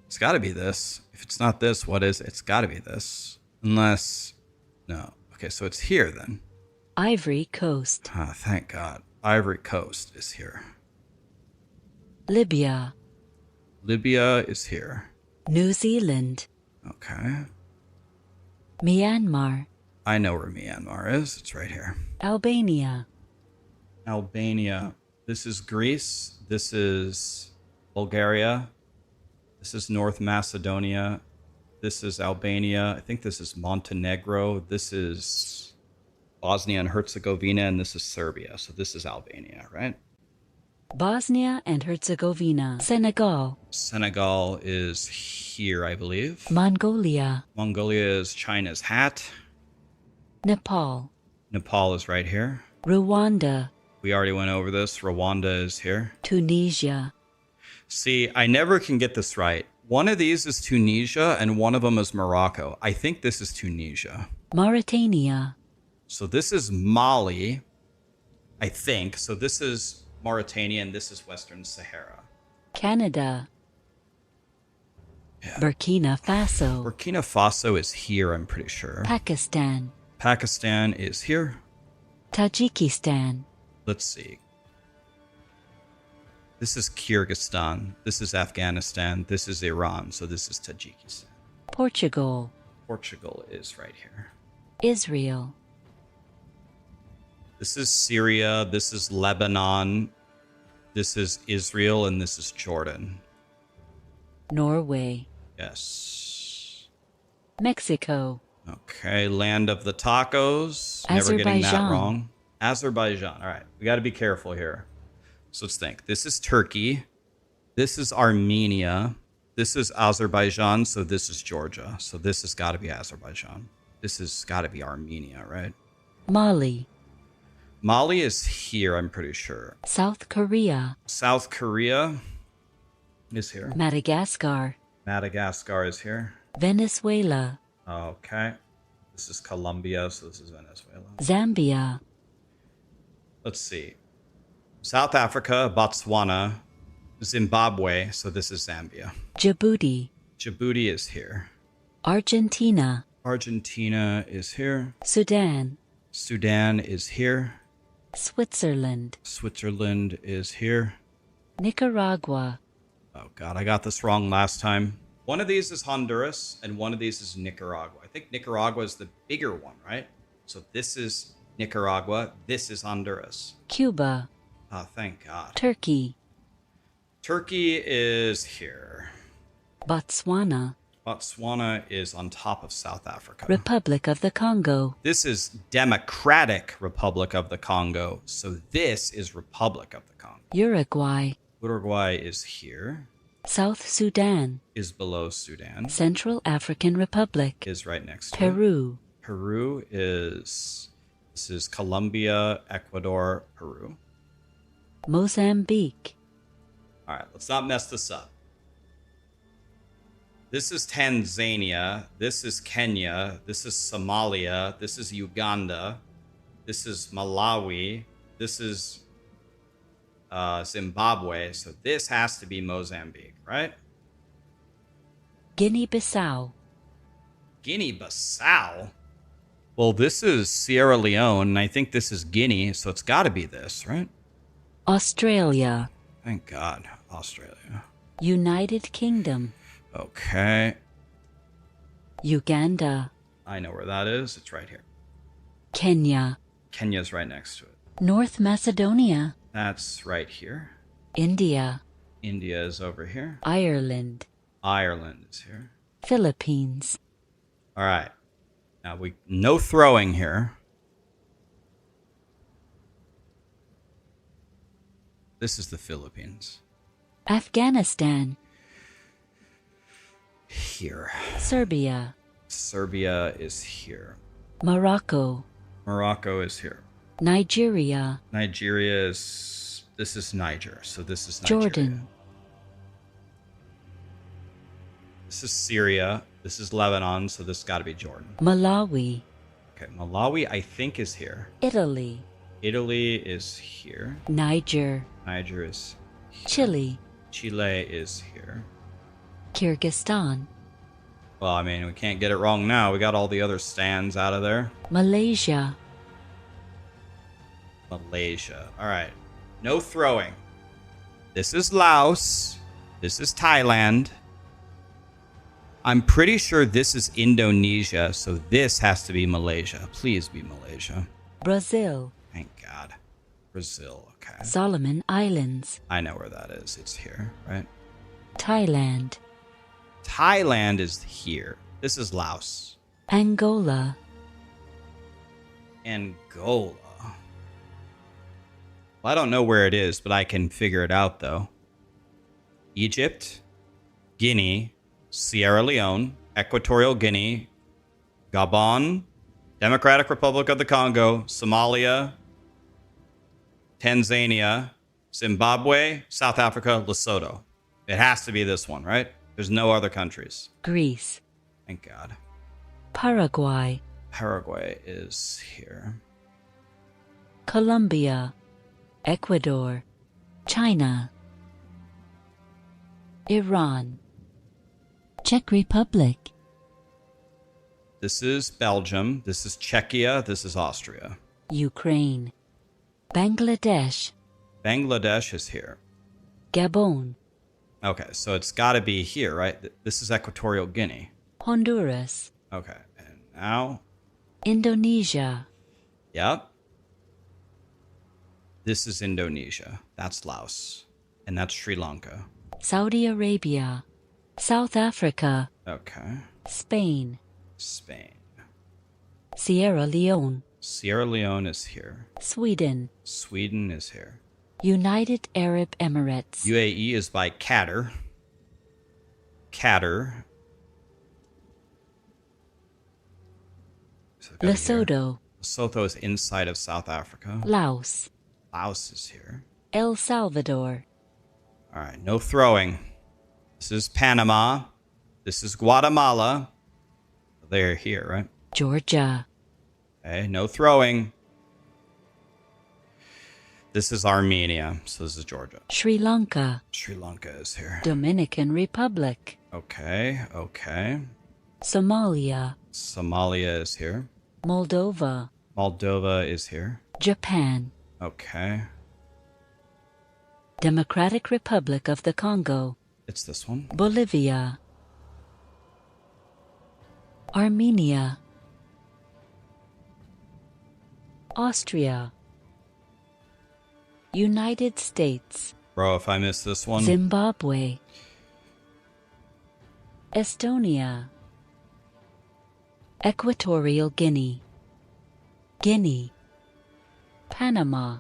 It's got to be this. If it's not this, what is it? It's got to be this. Unless... No. Okay, so it's here then. Ivory Coast. Ah, thank God. Ivory Coast is here. Libya. Libya is here. New Zealand. Okay. Myanmar. I know where Myanmar is. It's right here. Albania. Albania. This is Greece. This is Bulgaria. This is North Macedonia. This is Albania. I think this is Montenegro. This is Bosnia and Herzegovina. And this is Serbia. So this is Albania, right? Bosnia and Herzegovina. Senegal. Senegal is here, I believe. Mongolia. Mongolia is China's hat. Nepal. Nepal is right here. Rwanda. We already went over this. Rwanda is here. Tunisia. See, I never can get this right. One of these is Tunisia and one of them is Morocco. I think this is Tunisia. Mauritania. So this is Mali, I think. So this is Mauritania and this is Western Sahara. Canada. Yeah. Burkina Faso. Burkina Faso is here, I'm pretty sure. Pakistan. Pakistan is here. Tajikistan. Let's see. This is Kyrgyzstan. This is Afghanistan. This is Iran. So this is Tajikistan. Portugal. Portugal is right here. Israel. This is Syria. This is Lebanon. This is Israel. And this is Jordan. Norway. Yes. Mexico. Okay. Land of the tacos. Never getting that Azerbaijan. wrong. Azerbaijan. All right. We got to be careful here. So let's think. This is Turkey. This is Armenia. This is Azerbaijan. So this is Georgia. So this has got to be Azerbaijan. This has got to be Armenia, right? Mali. Mali is here, I'm pretty sure. South Korea. South Korea is here. Madagascar. Madagascar is here. Venezuela. Okay. This is Colombia, so this is Venezuela. Zambia. Let's see. South Africa, Botswana, Zimbabwe, so this is Zambia. Djibouti. Djibouti is here. Argentina. Argentina is here. Sudan. Sudan is here. Switzerland. Switzerland is here. Nicaragua. Oh, God, I got this wrong last time. One of these is Honduras, and one of these is Nicaragua. I think Nicaragua is the bigger one, right? So this is Nicaragua. This is Honduras. Cuba. Oh, thank God. Turkey. Turkey is here. Botswana. Botswana is on top of South Africa. Republic of the Congo. This is Democratic Republic of the Congo. So this is Republic of the Congo. Uruguay. Uruguay is here. South Sudan. Is below Sudan. Central African Republic. Is right next to it. Peru. Peru is... This is Colombia, Ecuador, Peru. Mozambique. All right, let's not mess this up. This is Tanzania. This is Kenya. This is Somalia. This is Uganda. This is Malawi. This is Zimbabwe. So this has to be Mozambique, right? Guinea-Bissau. Guinea-Bissau? Well, this is Sierra Leone, and I think this is Guinea, so it's got to be this, right? Australia. Thank God. Australia. United Kingdom. Okay. Uganda. I know where that is. It's right here. Kenya. Kenya's right next to it. North Macedonia. That's right here. India. India is over here. Ireland. Ireland is here. Philippines. All right. Now no throwing here. This is the Philippines. Afghanistan. Here. Serbia. Serbia is here. Morocco. Morocco is here. Nigeria. Nigeria is... This is Niger, so this is Nigeria. Jordan. This is Syria. This is Lebanon, so this has got to be Jordan. Malawi. Okay, Malawi, I think, is here. Italy, Italy is here. Niger, Niger is here. Chile, Chile is here. Kyrgyzstan, Well, I mean, we can't get it wrong now. We got all the other stands out of there. Malaysia, Malaysia. All right. No throwing. This is Laos. This is Thailand. I'm pretty sure this is Indonesia, so this has to be Malaysia. Please be Malaysia. Brazil, Thank God. Brazil. Okay. Solomon Islands, I know where that is. It's here, right? Thailand, Thailand is here. This is Laos. Angola, Angola. Well, I don't know where it is, but I can figure it out, though. Egypt, Guinea, Sierra Leone, Equatorial Guinea, Gabon, Democratic Republic of the Congo, Somalia, Tanzania, Zimbabwe, South Africa, Lesotho. It has to be this one, right? There's no other countries. Greece, Thank God. Paraguay, Paraguay is here. Colombia, Ecuador, China, Iran, Czech Republic, This is Belgium. This is Czechia. This is Austria. Ukraine, Bangladesh, Bangladesh is here. Gabon, Okay, so it's got to be here, right? This is Equatorial Guinea. Honduras, Okay, and now, Indonesia, yep. This is Indonesia. That's Laos. And that's Sri Lanka. Saudi Arabia, South Africa, Okay. Spain, Spain. Sierra Leone, Sierra Leone is here. Sweden, Sweden is here. United Arab Emirates, UAE is by Qatar. Qatar. So go here. Lesotho, Lesotho is inside of South Africa. Laos, Laos is here. El Salvador, All right, no throwing. This is Panama. This is Guatemala. They're here, right? Georgia, Okay, no throwing. This is Armenia. So this is Georgia. Sri Lanka, Sri Lanka is here. Dominican Republic, Okay, okay. Somalia, Somalia is here. Moldova, Moldova is here. Japan, Okay. Democratic Republic of the Congo, It's this one. Bolivia, Armenia, Austria, United States, Bro, if I miss this one. Zimbabwe, Estonia, Equatorial Guinea, Guinea, Panama,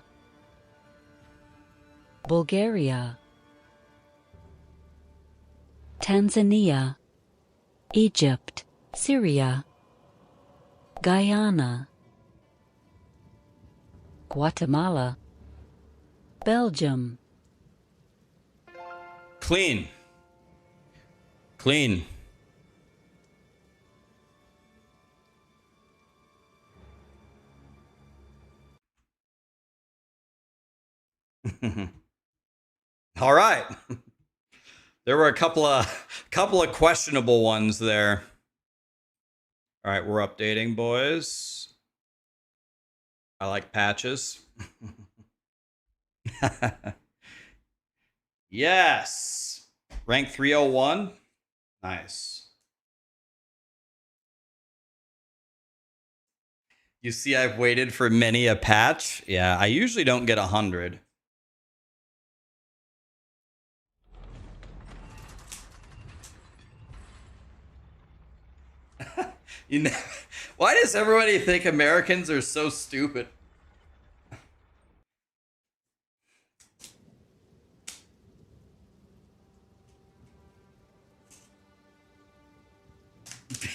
Bulgaria, Tanzania, Egypt, Syria, Guyana, Guatemala, Belgium, Clean. Clean. All right. There were a couple of questionable ones there. All right, we're updating, boys. I like patches. Yes. Rank 301. Nice. You see, I've waited for many a patch. Yeah, I usually don't get 100. You know, why does everybody think Americans are so stupid?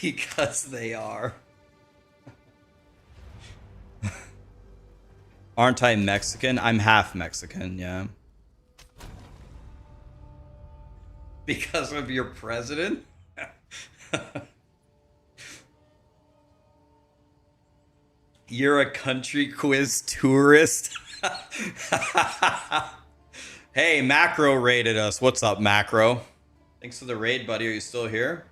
Because they are. Aren't I Mexican? I'm half Mexican, yeah. Because of your president? You're a country quiz tourist. Hey, Macro raided us. What's up, Macro? Thanks for the raid, buddy. Are you still here?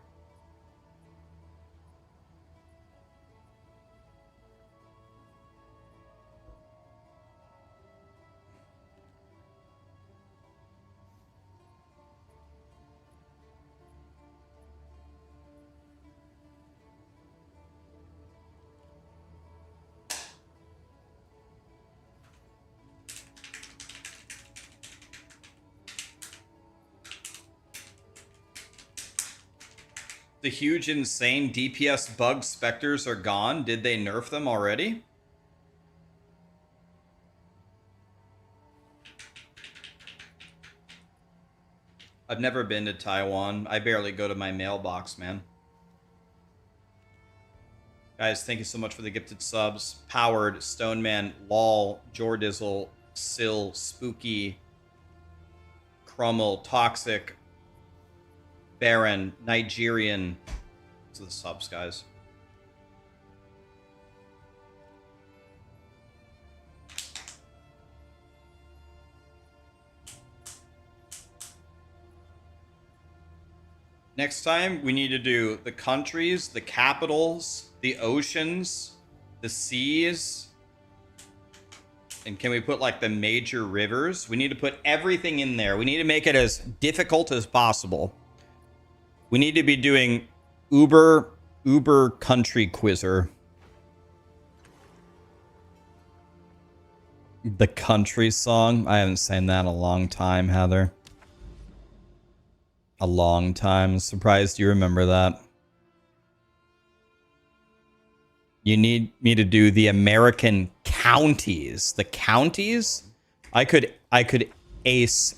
The huge, insane DPS bug specters are gone. Did they nerf them already? I've never been to Taiwan. I barely go to my mailbox, man. Guys, thank you so much for the gifted subs. Powered, Stoneman, Lol, Jordizzle, Sill, Spooky, Crummel, Toxic, Baron, Nigerian. Those are the subs, guys. Next time, we need to do the countries, the capitals, the oceans, the seas. And can we put like the major rivers? We need to put everything in there. We need to make it as difficult as possible. We need to be doing Uber country quizzer. The country song. I haven't sang that in a long time, Heather. A long time. Surprised you remember that. You need me to do the American counties. The counties? I could ace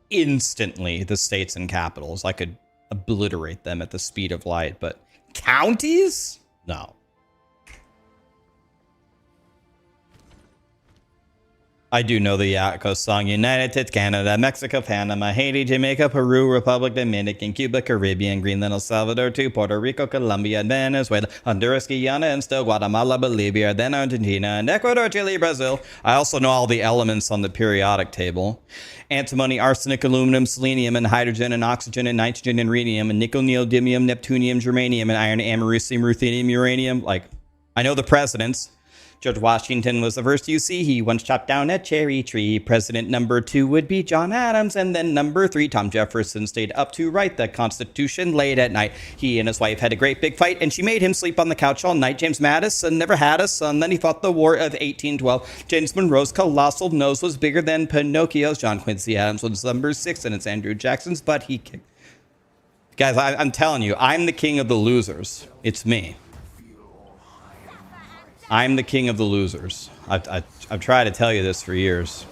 instantly the states and capitals. I could obliterate them at the speed of light, but counties? No. I do know the Yakko song. United States, Canada, Mexico, Panama, Haiti, Jamaica, Peru, Republic, Dominican, Cuba, Caribbean, Greenland, El Salvador, too, Puerto Rico, Colombia, Venezuela, Honduras, Guyana, and still Guatemala, Bolivia, then Argentina, and Ecuador, Chile, Brazil. I also know all the elements on the periodic table. Antimony, arsenic, aluminum, selenium, and hydrogen, and oxygen, and nitrogen, and rhenium, and nickel, neodymium, neptunium, germanium, and iron, americium, ruthenium, uranium. Like, I know the presidents. George Washington was the first you see. He once chopped down a cherry tree. President number 2 would be John Adams. And then number 3, Tom Jefferson stayed up to write the Constitution late at night. He and his wife had a great big fight, and she made him sleep on the couch all night. James Madison never had a son. Then he fought the War of 1812. James Monroe's colossal nose was bigger than Pinocchio's. John Quincy Adams was number 6, and it's Andrew Jackson's butt he kicked. Guys, I'm telling you, I'm the king of the losers. It's me. I'm the king of the losers. I've tried to tell you this for years.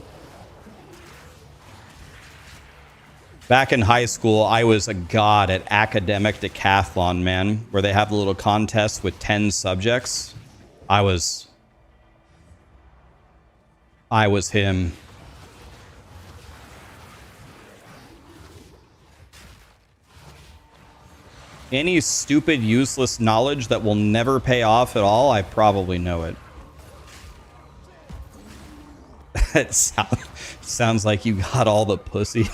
Back in high school, I was a god at academic decathlon, man, where they have the little contest with 10 subjects. I was him. Any stupid, useless knowledge that will never pay off at all, I probably know it. It sounds like you got all the pussy.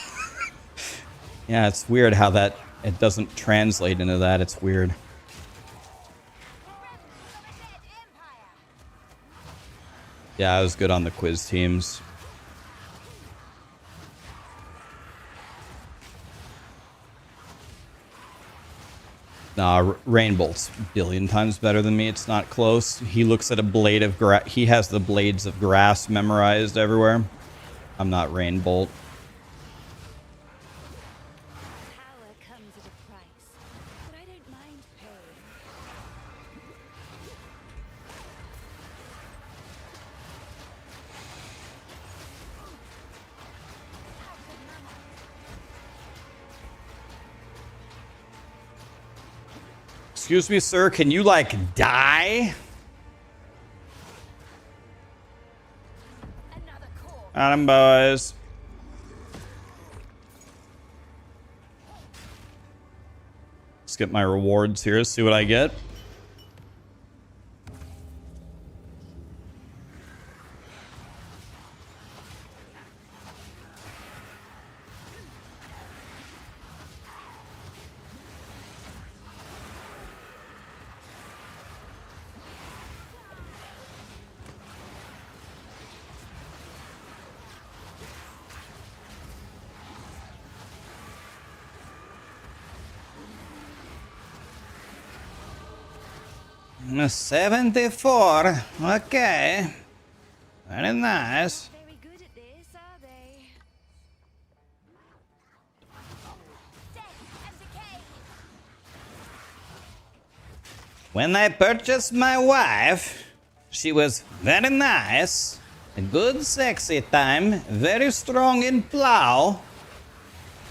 Yeah, it's weird how that it doesn't translate into that. It's weird. Yeah, I was good on the quiz teams. Nah, Rainbolt's a billion times better than me. It's not close. He looks at a blade of grass. He has the blades of grass memorized everywhere. I'm not Rainbolt. Power comes at a price, but I don't mind paying. Excuse me, sir. Can you, like, die? Another core. Adam, boys. Let's get my rewards here. See what I get. 74. Okay. Very nice. Very good at this, are they? Death and decay. When I purchased my wife, she was very nice. A good sexy time. Very strong in plow.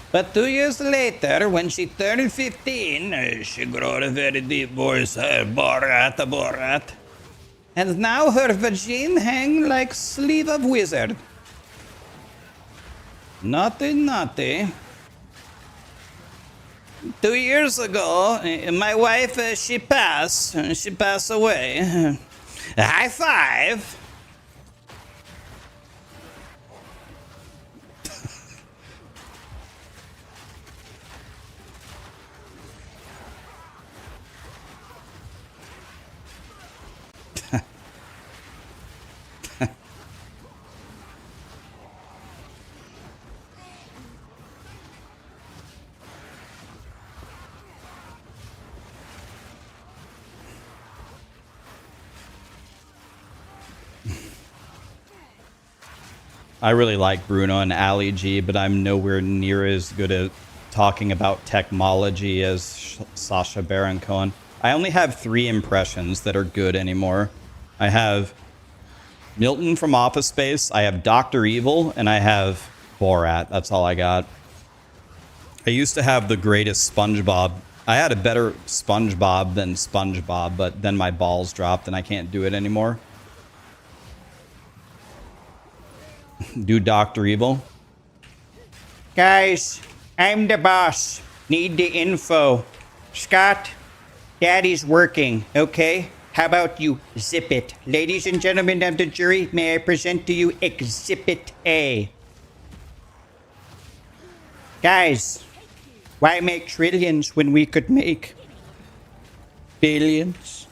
But 2 years later, when she turned 15, she grew a very deep voice. Borat, Borat. And now her vagine hang like sleeve of wizard. Naughty, naughty. 2 years ago, my wife, she passed. She passed away. High five. I really like Bruno and Ali G, but I'm nowhere near as good at talking about technology as Sacha Baron Cohen. I only have 3 impressions that are good anymore. I have Milton from Office Space, I have Dr. Evil, and I have Borat. That's all I got. I used to have the greatest SpongeBob. I had a better SpongeBob than SpongeBob, but then my balls dropped and I can't do it anymore. Do Dr. Evil. Guys, I'm the boss. Need the info. Scott, Daddy's working, okay? How about you zip it? Ladies and gentlemen of the jury, may I present to you Exhibit A. Guys, why make trillions when we could make billions?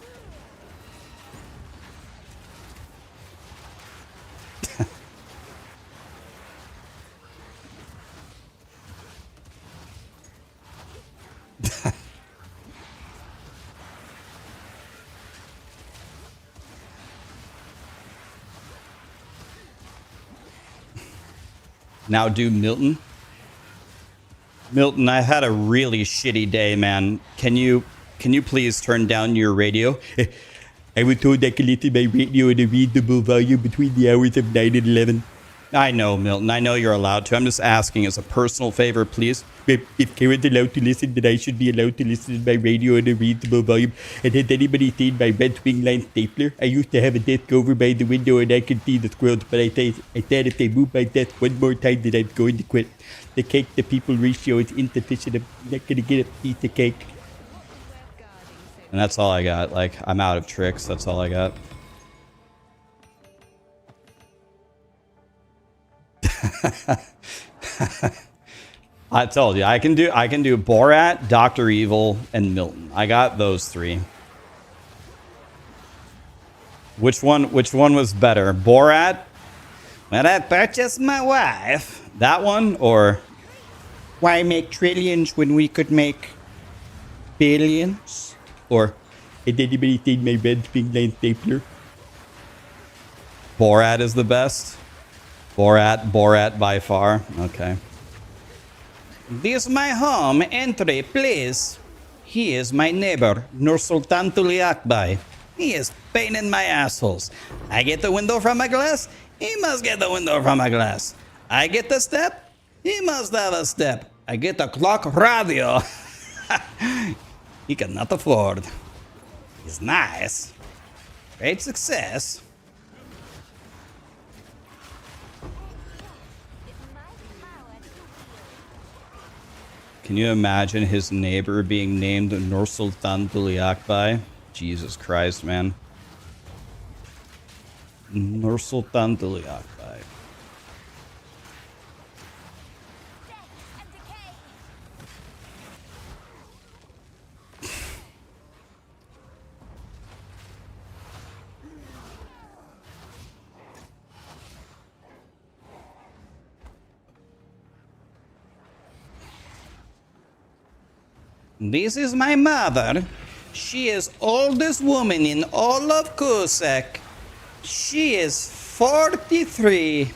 Now do Milton. Milton, I've had a really shitty day, man. Can you please turn down your radio? I was told I could listen to my radio at a reasonable volume between the hours of 9 and 11. I know, Milton. I know you're allowed to. I'm just asking as a personal favor, please. If Karen's allowed to listen, then I should be allowed to listen to my radio at a reasonable volume. And has anybody seen my red swing line stapler? I used to have a desk over by the window and I could see the squirrels, but I said if they move my desk one more time, then I'm going to quit. The cake to people ratio is insufficient. I'm not going to get a piece of cake. And that's all I got. Like, I'm out of tricks. That's all I got. I told you, I can do Borat, Dr. Evil, and Milton. I got those 3. Which one was better? Borat? When I purchased my wife. That one, or why make trillions when we could make billions? Or has anybody seen my red swing line stapler? Borat is the best. Borat by far. Okay. This is my home. Entry, please. He is my neighbor, Nursultan Tuliakbai. He is pain in my assholes. I get the window from a glass. He must get the window from a glass. I get the step. He must have a step. I get a clock radio. He cannot afford. He's nice. Great success. Can you imagine his neighbor being named Nursultan Tuliakbai? Jesus Christ, man. Nursultan Tuliakbai. This is my mother. She is oldest woman in all of Kusek. She is 43.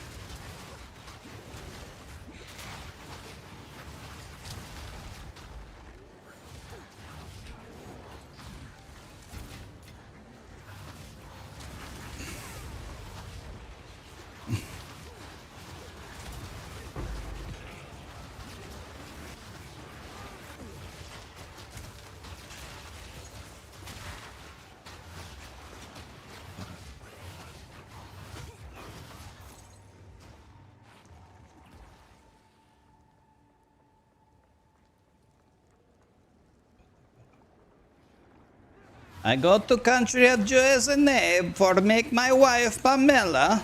I go to country of Joeseneb for make my wife Pamela.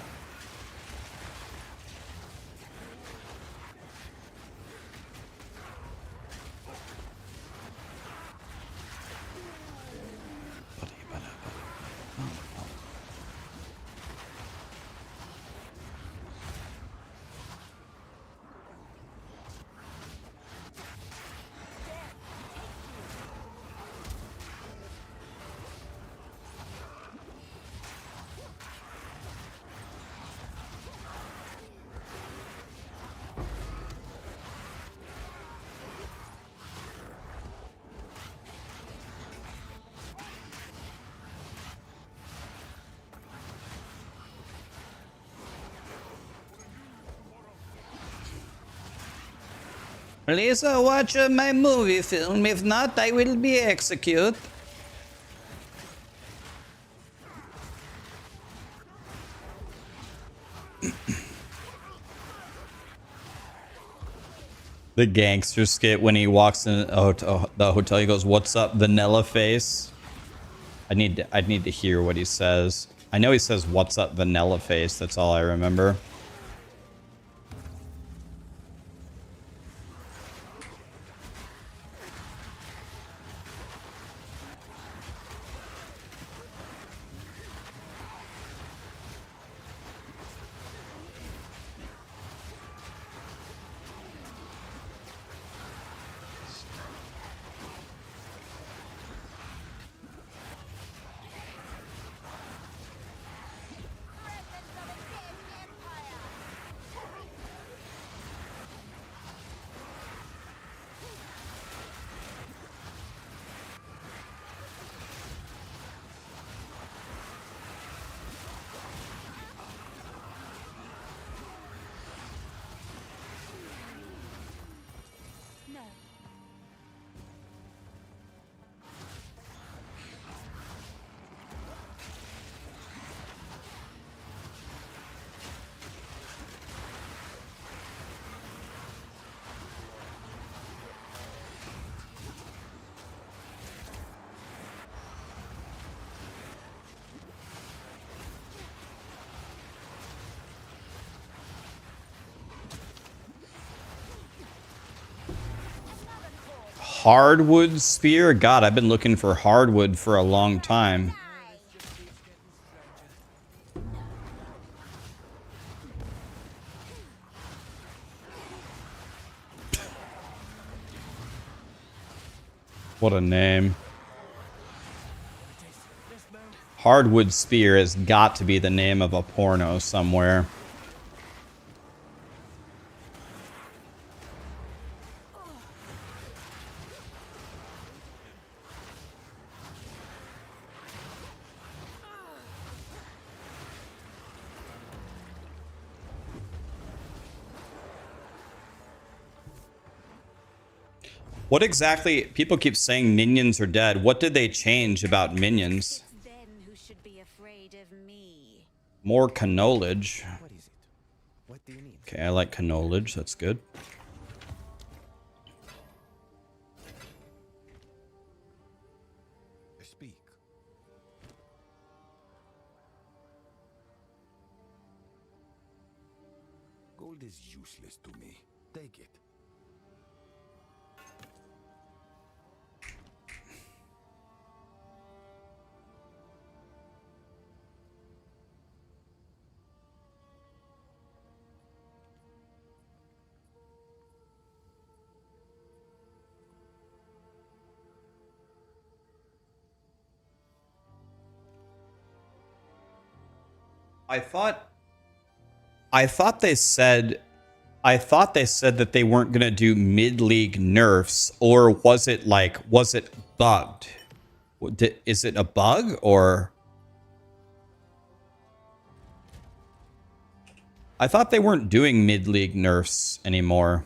Please watch my movie film. If not, I will be executed. The gangster skit when he walks in the hotel, he goes, "What's up, vanilla face?" I need to hear what he says. I know he says, "What's up, vanilla face?" That's all I remember. Hardwood spear? God, I've been looking for hardwood for a long time. What a name. Hardwood spear has got to be the name of a porno somewhere. What exactly? People keep saying minions are dead. What did they change about minions? It's then who should be afraid of me. More knowledge. What is it? What do you need? Okay, I like knowledge. That's good. Speak. Gold is useless to me. Take it. I thought they said that they weren't going to do mid-league nerfs, or was it bugged? Is it a bug, or I thought they weren't doing mid-league nerfs anymore.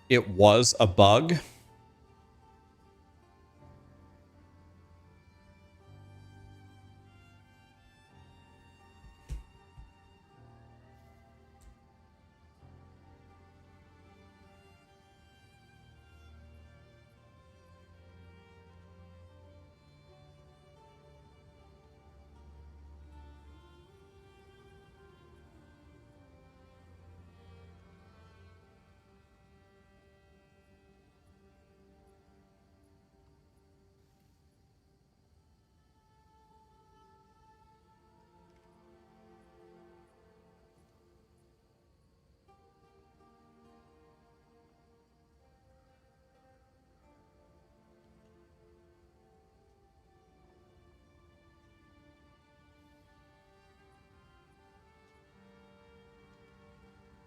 It was a bug.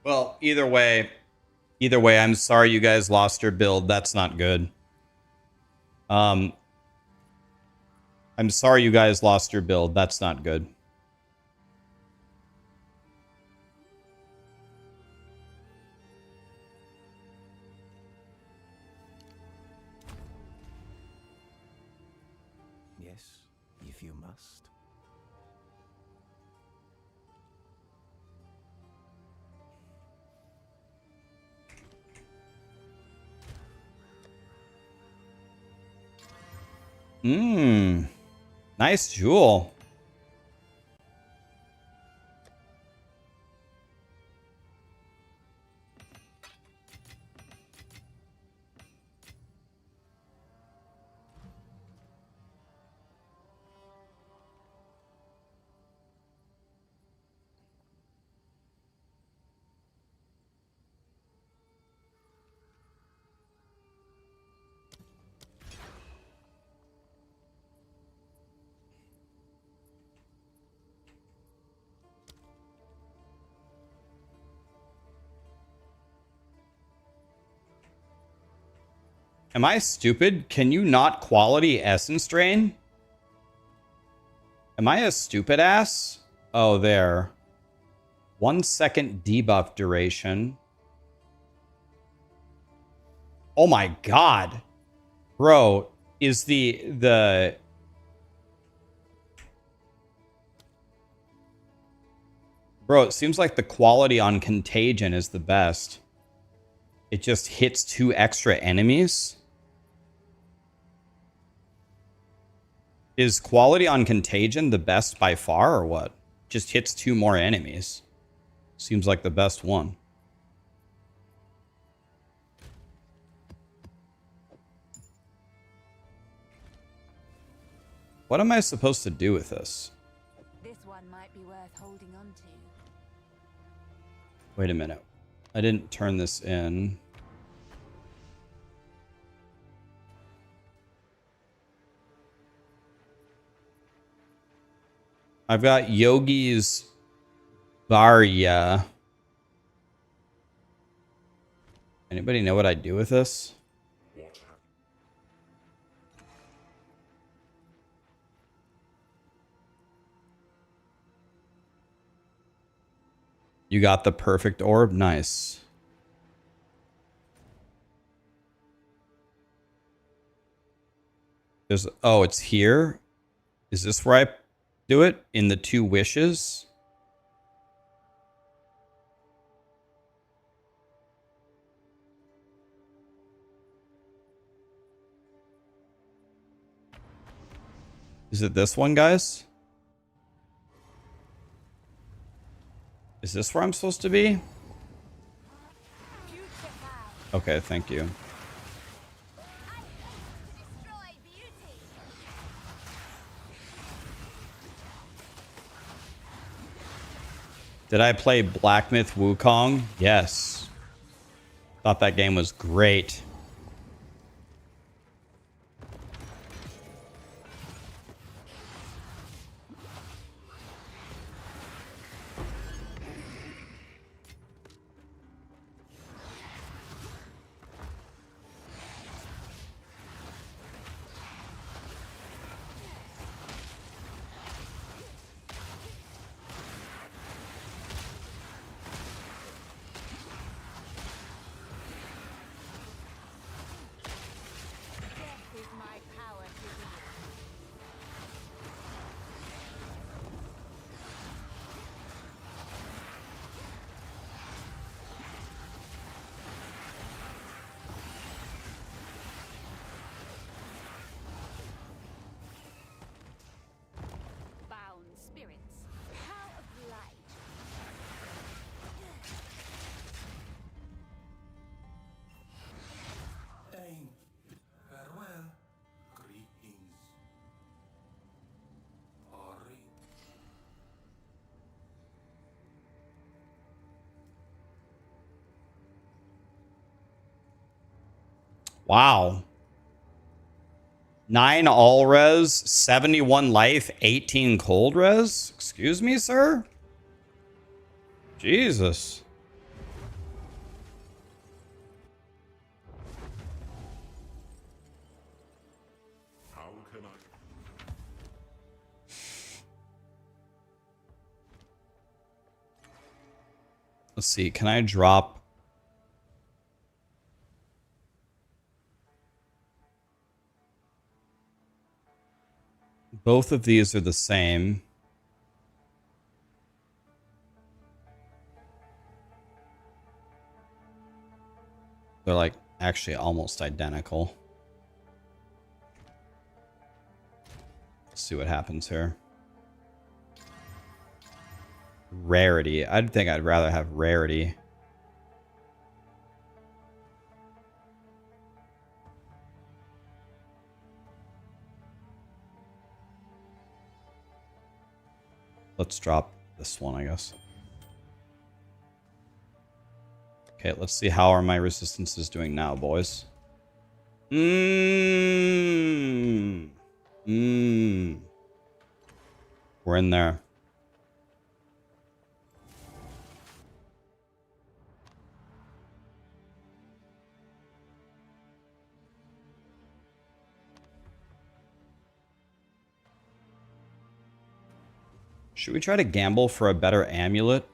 Well, either way, I'm sorry you guys lost your build. That's not good. I'm sorry you guys lost your build. That's not good. Yes, if you must. Nice jewel. Am I stupid? Can you not quality essence drain? Am I a stupid ass? Oh, there. 1 second debuff duration. Oh my god. Bro, is the Bro, it seems like the quality on Contagion is the best. It just hits 2 extra enemies. Is quality on Contagion the best by far, or what? Just hits 2 more enemies. Seems like the best one. What am I supposed to do with this? This one might be worth holding on to. Wait a minute. I didn't turn this in. I've got Yogi's Barya. Anybody know what I do with this? You got the perfect orb? Nice. Oh, it's here? Is this where I do it? In the 2 wishes? Is it this one, guys? Is this where I'm supposed to be? Okay, thank you. Did I play Black Myth Wukong? Yes. Thought that game was great. Death is my power to wield. Bound spirits, how obliged. Aim. Farewell. Greetings. Ori. Wow. 9 all res, 71 life, 18 cold res? Excuse me, sir? Jesus. How can I? Let's see. Can I drop? Both of these are the same. They're like actually almost identical. Let's see what happens here. Rarity. I'd think I'd rather have rarity. Let's drop this one, I guess. Okay, let's see how are my resistances doing now, boys. We're in there. Should we try to gamble for a better amulet?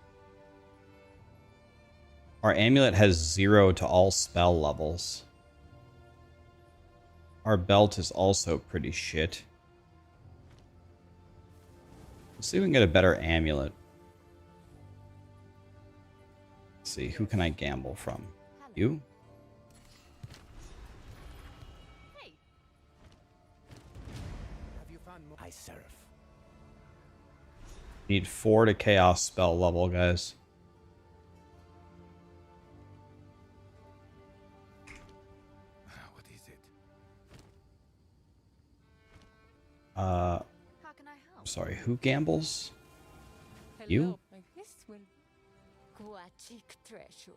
Our amulet has 0 to all spell levels. Our belt is also pretty shit. Let's see if we can get a better amulet. Let's see, who can I gamble from? You? Hey, Have you found more? I serve. Need 4 to chaos spell level, guys. What is it? how can I help? Sorry, who gambles? You? This will aquatic treasures.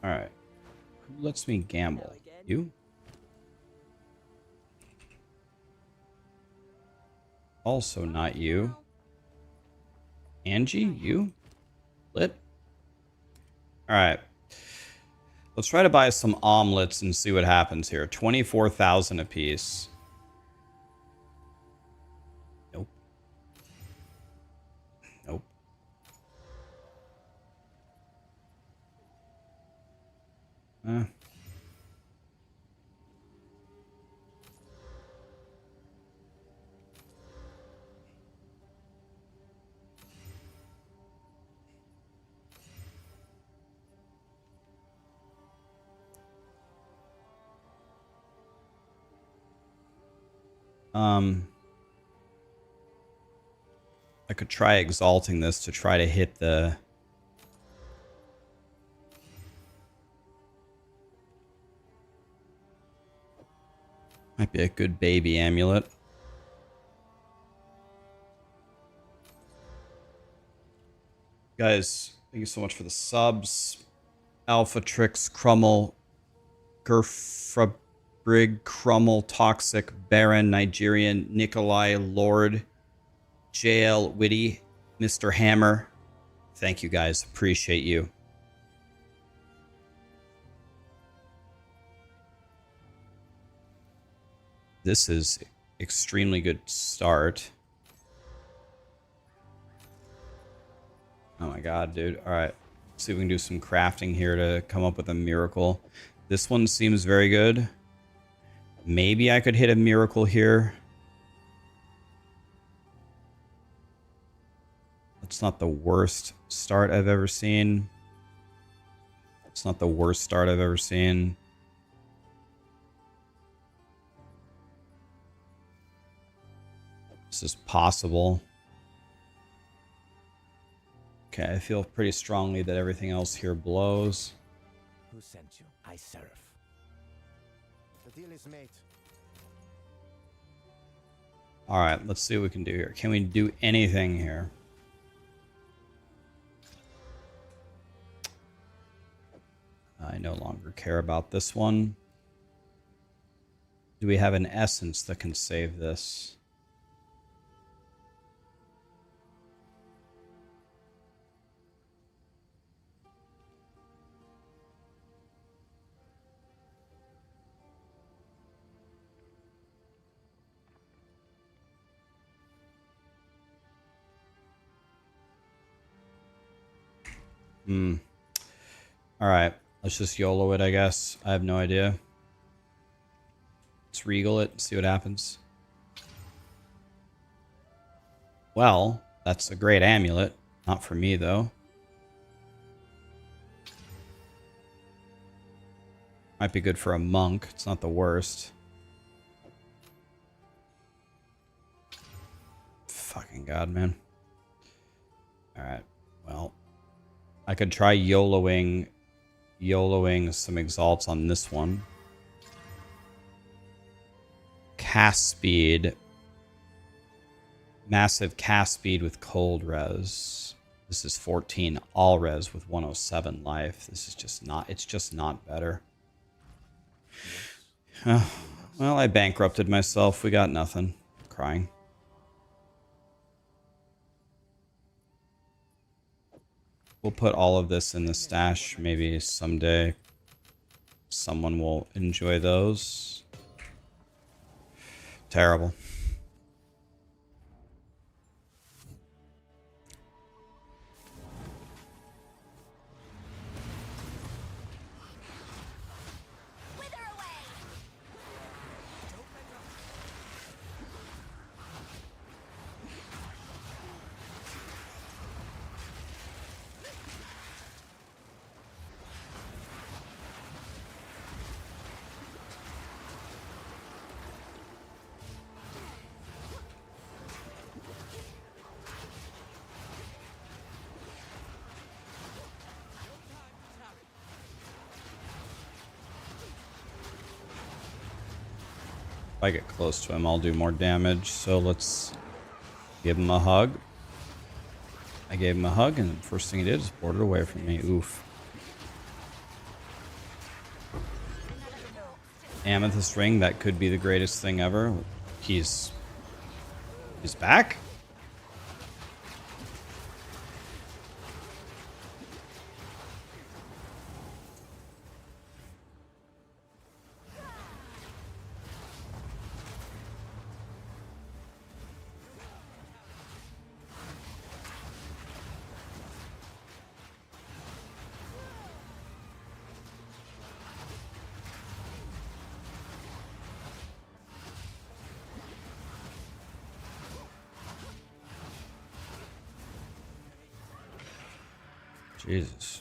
Alright. Who lets me gamble? You? Also not you. Angie? You? Lit? Alright. Let's try to buy some omelets and see what happens here. 24,000 apiece. Nope. Nope. I could try exalting this to try to hit the... Might be a good baby amulet. Guys, thank you so much for the subs. Alpha Trix, Crummel, Gerfrabrig, Crummel, Toxic, Baron, Nigerian, Nikolai, Lord, JL, Witty, Mr. Hammer. Thank you guys. Appreciate you. This is extremely good start. Oh my god, dude. Alright. See if we can do some crafting here to come up with a miracle. This one seems very good. Maybe I could hit a miracle here. It's not the worst start I've ever seen. It's not the worst start I've ever seen. This is possible. Okay, I feel pretty strongly that everything else here blows. Who sent you? I serve. The deal is made. Alright, let's see what we can do here. Can we do anything here? I no longer care about this one. Do we have an essence that can save this? Alright, let's just YOLO it, I guess. I have no idea. Let's regal it and see what happens. Well, that's a great amulet. Not for me, though. Might be good for a monk. It's not the worst. Fucking god, man. Alright, well. I could try YOLOing some exalts on this one. Cast speed. Massive cast speed with cold res. This is 14 all res with 107 life. This is just not, it's just not better. Well, I bankrupted myself. We got nothing. I'm crying. We'll put all of this in the stash. Maybe someday someone will enjoy those. Terrible. If I get close to him, I'll do more damage. So let's give him a hug. I gave him a hug, and the first thing he did is board it away from me. Oof. Amethyst ring, that could be the greatest thing ever. He's back? Jesus.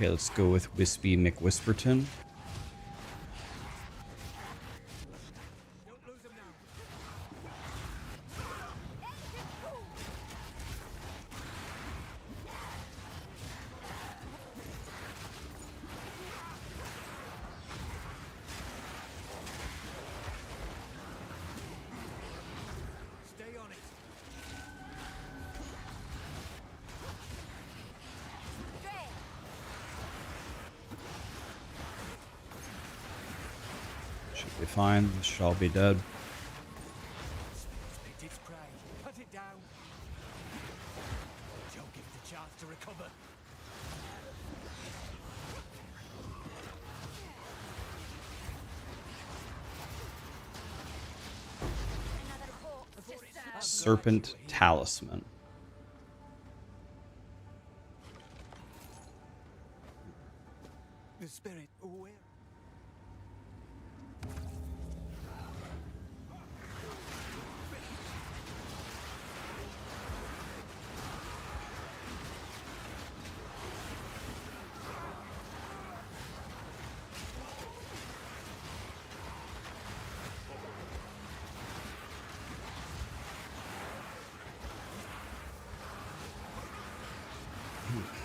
Okay, let's go with Wispy McWhisperton. Stay on it. Should be fine. This should all be dead. Picked its prey. Put it down. Don't give it a chance to recover. Another corpse to serve. Serpent Talisman. The spirit aware.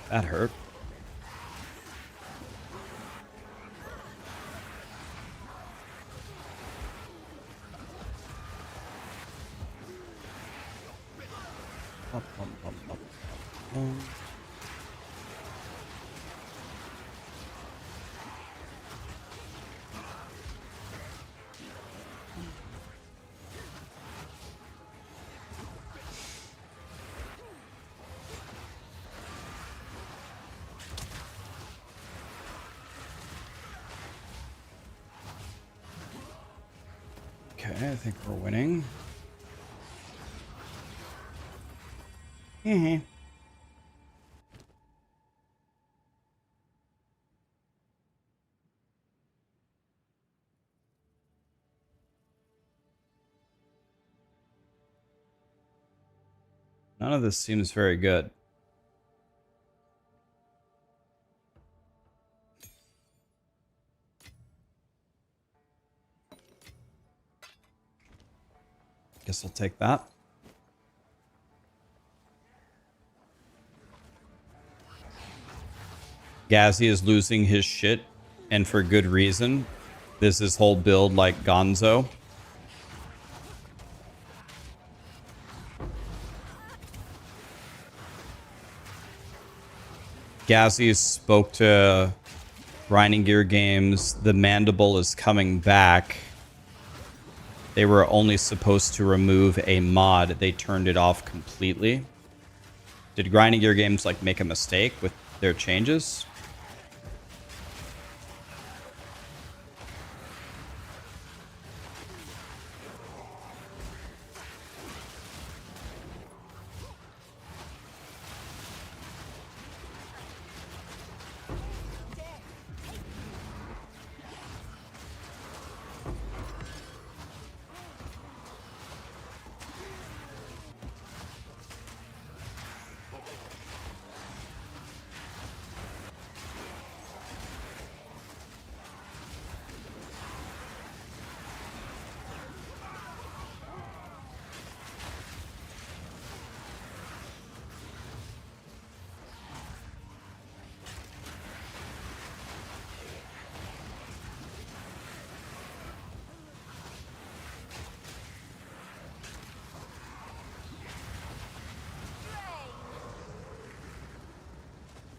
That hurt. Up, up, up, up, up. Okay, I think we're winning. None of this seems very good. Guess I'll take that. Gazzy is losing his shit, and for good reason. This is whole build like Gonzo. Gazzy spoke to Grinding Gear Games. The mandible is coming back. They were only supposed to remove a mod. They turned it off completely. Did Grinding Gear Games like make a mistake with their changes?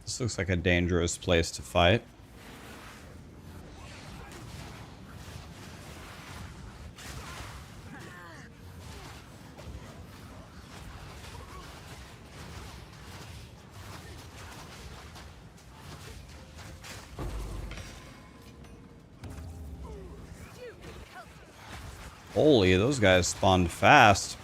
This looks like a dangerous place to fight. Holy, those guys spawned fast.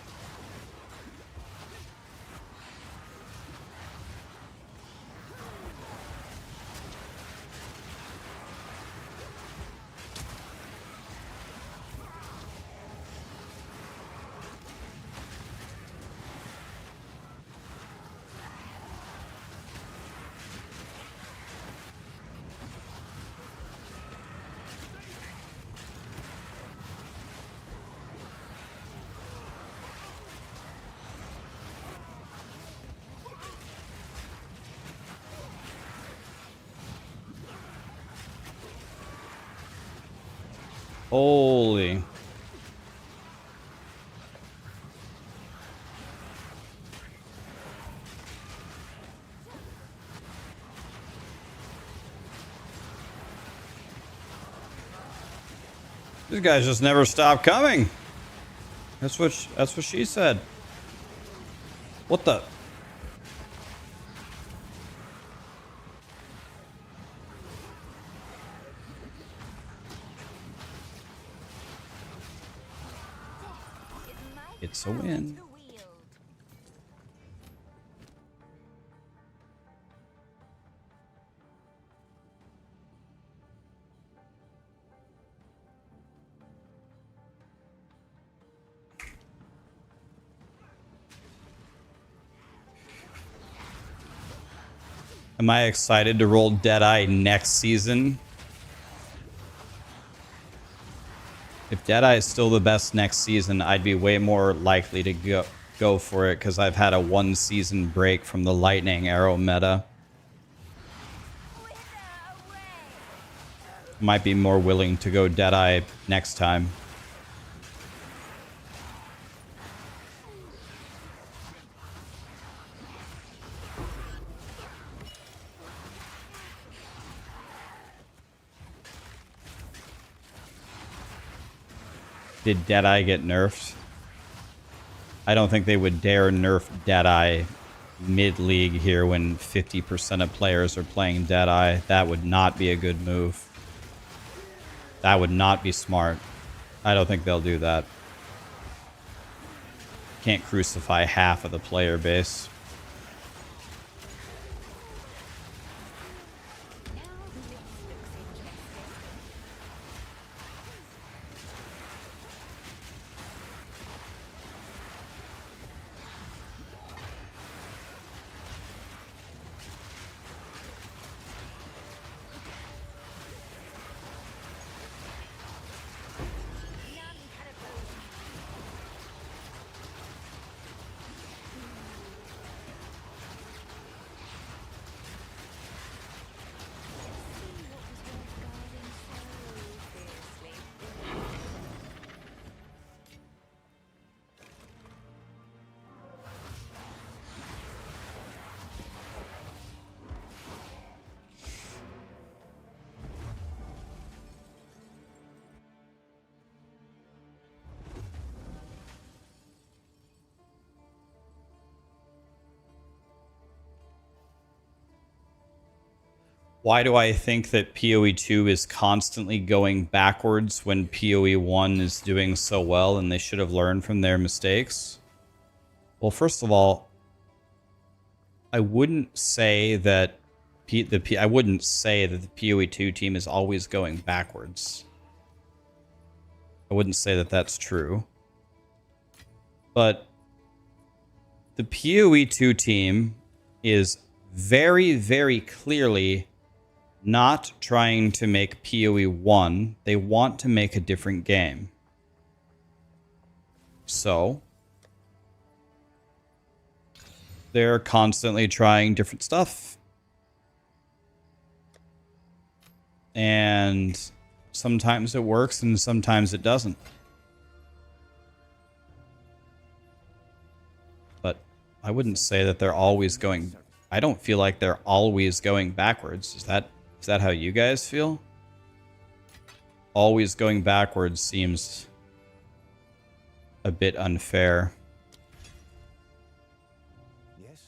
Holy. These guys just never stop coming. That's what she said. What the? It's a win. Am I excited to roll Deadeye next season? If Deadeye is still the best next season, I'd be way more likely to go for it because I've had a 1-season break from the lightning arrow meta. Might be more willing to go Deadeye next time. Did Deadeye get nerfed? I don't think they would dare nerf Deadeye mid-league here when 50% of players are playing Deadeye. That would not be a good move. That would not be smart. I don't think they'll do that. Can't crucify half of the player base. Why do I think that POE2 is constantly going backwards when POE1 is doing so well and they should have learned from their mistakes? Well, first of all, I wouldn't say that the POE2 team is always going backwards. I wouldn't say that that's true. But the POE2 team is very, very clearly not trying to make POE1. They want to make a different game. So they're constantly trying different stuff. And sometimes it works and sometimes it doesn't. But I wouldn't say that they're always going... I don't feel like they're always going backwards. Is that how you guys feel? Always going backwards seems a bit unfair. Yes.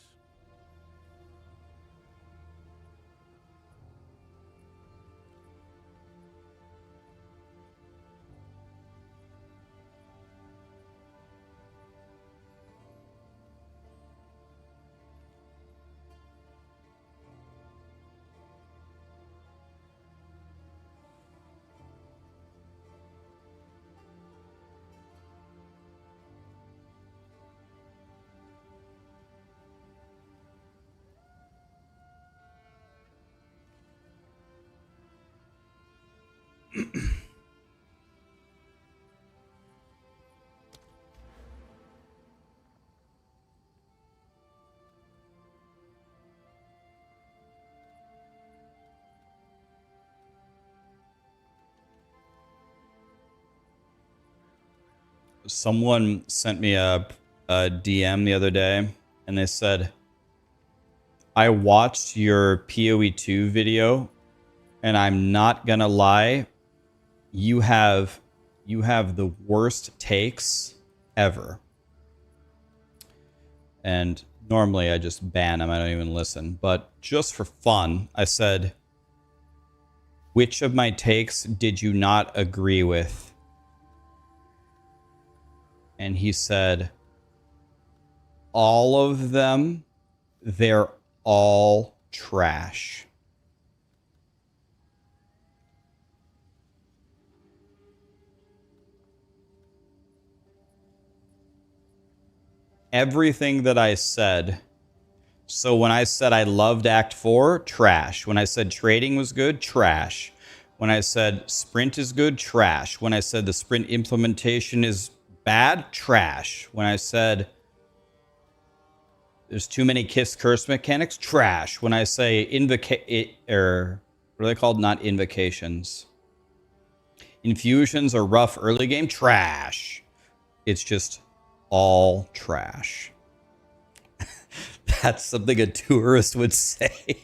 Someone sent me a DM the other day, and they said, I watched your POE2 video, and I'm not gonna lie, you have the worst takes ever. And normally I just ban them, I don't even listen. But just for fun, I said, which of my takes did you not agree with? And he said, all of them, they're all trash. Everything that I said. So when I said I loved Act 4, trash. When I said trading was good, trash. When I said sprint is good, trash. When I said the sprint implementation is bad, trash. When I said there's too many kiss curse mechanics, trash. When I say what are they called? Not invocations. Infusions are rough early game, trash. It's just all trash. That's something a tourist would say.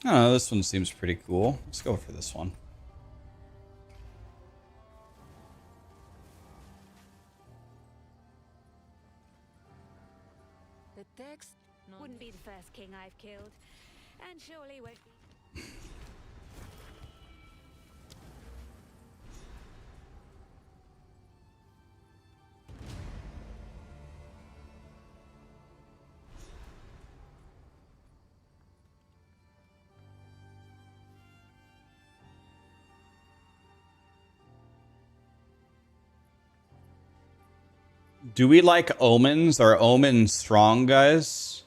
I don't know, this one seems pretty cool. Let's go for this one. The text wouldn't be the first king I've killed, and surely won't be. Do we like omens? Are omens strong, guys?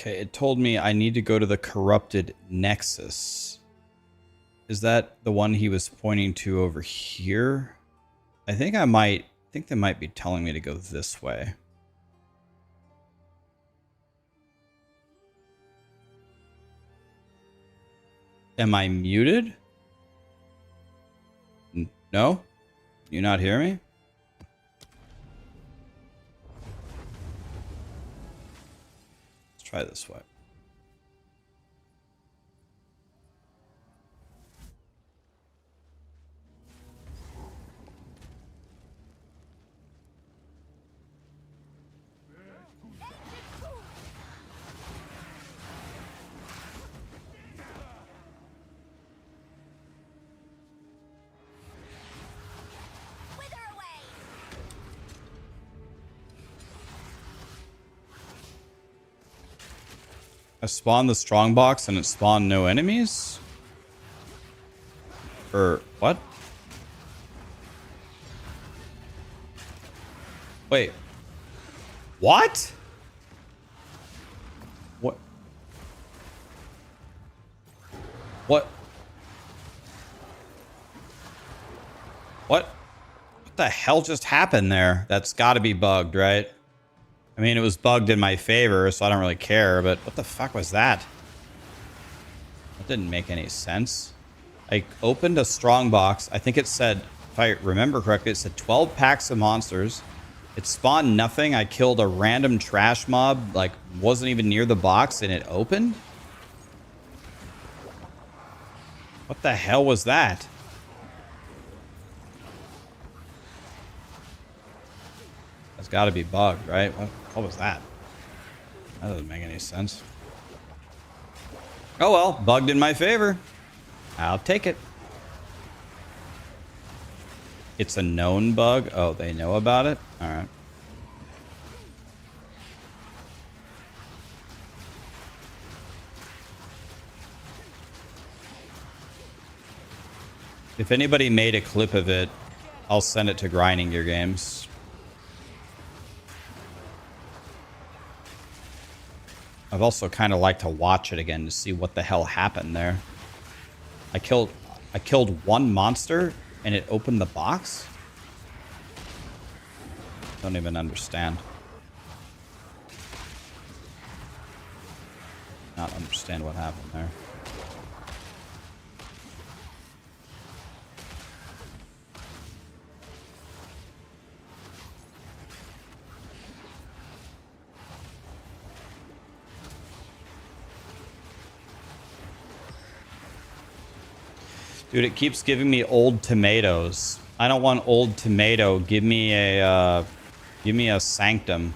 Okay, it told me I need to go to the corrupted nexus. Is that the one he was pointing to over here? I think they might be telling me to go this way. Am I muted? No? You not hear me? Let's try this way. I spawned the strong box and it spawned no enemies? Or what? Wait. What? What? What? What the hell just happened there? That's got to be bugged, right? I mean, it was bugged in my favor, so I don't really care, but what the fuck was that? That didn't make any sense. I opened a strong box. I think it said, if I remember correctly, it said 12 packs of monsters. It spawned nothing. I killed a random trash mob, like wasn't even near the box, and it opened? What the hell was that? That's got to be bugged, right? What was that? That doesn't make any sense. Oh well, bugged in my favor. I'll take it. It's a known bug. Oh, they know about it? All right. If anybody made a clip of it, I'll send it to Grinding Your Games. I've also kind of liked to watch it again to see what the hell happened there. I killed one monster and it opened the box? Don't even understand. Not understand what happened there. Dude, it keeps giving me old tomatoes. I don't want old tomato. Give me a sanctum.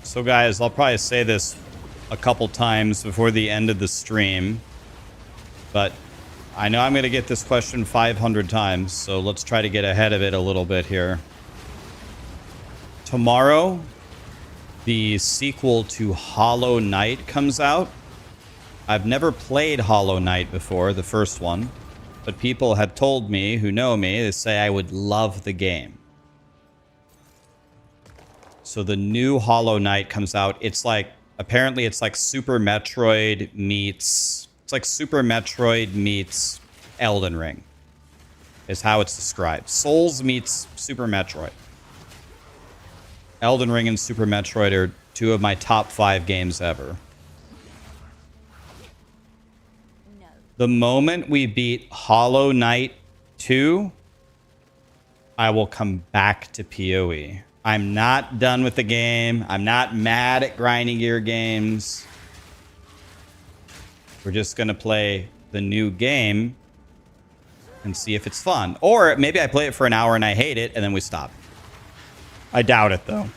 So guys, I'll probably say this a couple times before the end of the stream, but I know I'm going to get this question 500 times, so let's try to get ahead of it a little bit here. Tomorrow, the sequel to Hollow Knight comes out. I've never played Hollow Knight before, the first one, but people have told me, who know me, they say I would love the game. So the new Hollow Knight comes out. It's like, apparently it's like Super Metroid meets, it's like Super Metroid meets Elden Ring, is how it's described. Souls meets Super Metroid. Elden Ring and Super Metroid are two of my top 5 games ever. No. The moment we beat Hollow Knight 2, I will come back to PoE. I'm not done with the game. I'm not mad at Grinding Gear Games. We're just going to play the new game and see if it's fun. Or maybe I play it for an hour and I hate it and then we stop. I doubt it, though.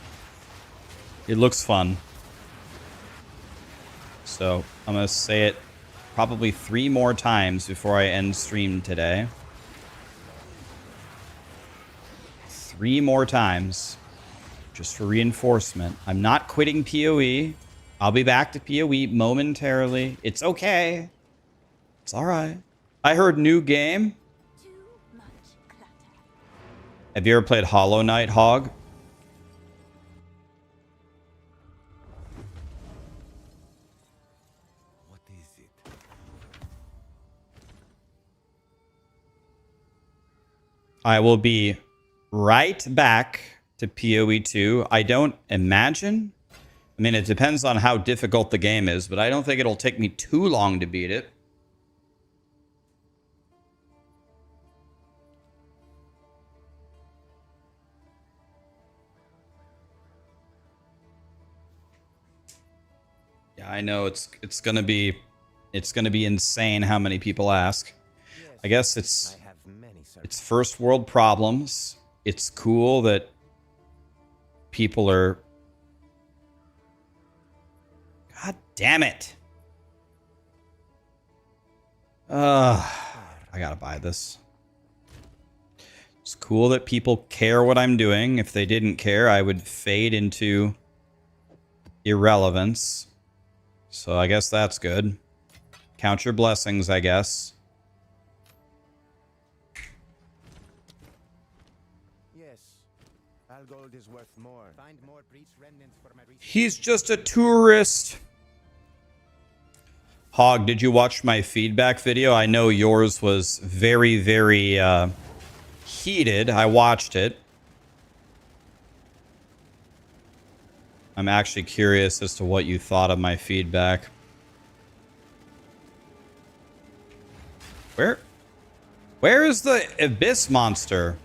It looks fun. So I'm going to say it probably 3 more times before I end stream today. 3 more times. Just for reinforcement. I'm not quitting PoE. I'll be back to PoE momentarily. It's okay. It's alright. I heard new game. Too much clutter. Have you ever played Hollow Knight, Hog? I will be right back to POE2. I don't imagine. I mean, it depends on how difficult the game is, but I don't think it'll take me too long to beat it. Yeah, I know it's gonna be insane how many people ask. I guess it's first world problems. It's cool that people are. God damn it! I gotta buy this. It's cool that people care what I'm doing. If they didn't care, I would fade into irrelevance. So I guess that's good. Count your blessings, I guess. Yes. All gold is worth more. Find more priest remnants for my research. He's just a tourist. Hog, did you watch my feedback video? I know yours was very, very heated. I watched it. I'm actually curious as to what you thought of my feedback. Where is the abyss monster?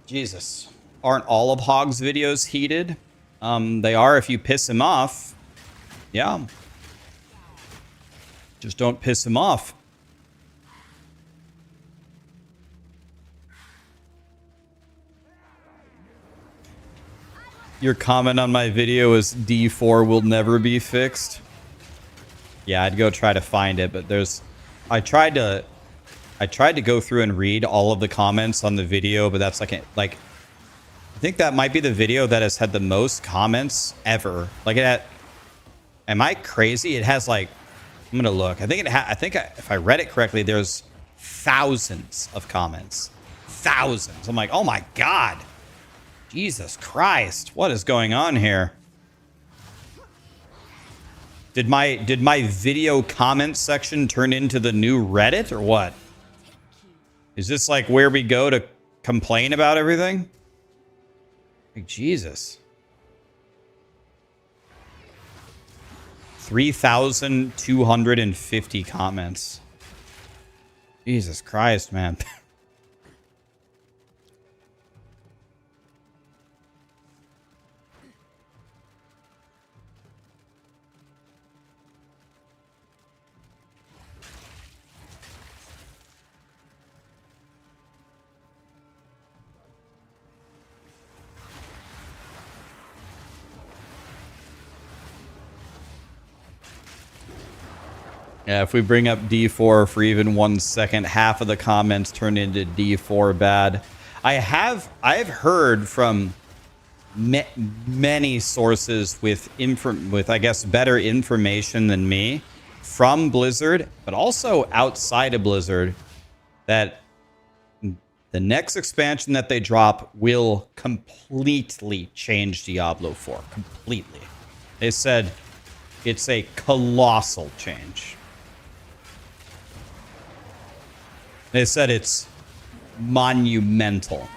Jesus. Aren't all of Hog's videos heated? They are if you piss him off. Yeah. Just don't piss him off. Your comment on my video is D4 will never be fixed. Yeah, I'd go try to find it, but there's... I tried to go through and read all of the comments on the video, but that's like I think that might be the video that has had the most comments ever. Like it had, am I crazy? It has like, I'm gonna look. I think if I read it correctly, there's thousands of comments. Thousands. I'm like, oh my God. Jesus Christ. What is going on here? Did my video comment section turn into the new Reddit or what? Is this like where we go to complain about everything? Like, Jesus. 3,250 comments. Jesus Christ, man. Yeah, if we bring up D4 for even 1 second, half of the comments turn into D4 bad. I've heard from many sources with I guess better information than me from Blizzard, but also outside of Blizzard, that the next expansion that they drop will completely change Diablo 4. Completely. They said it's a colossal change. They said it's monumental.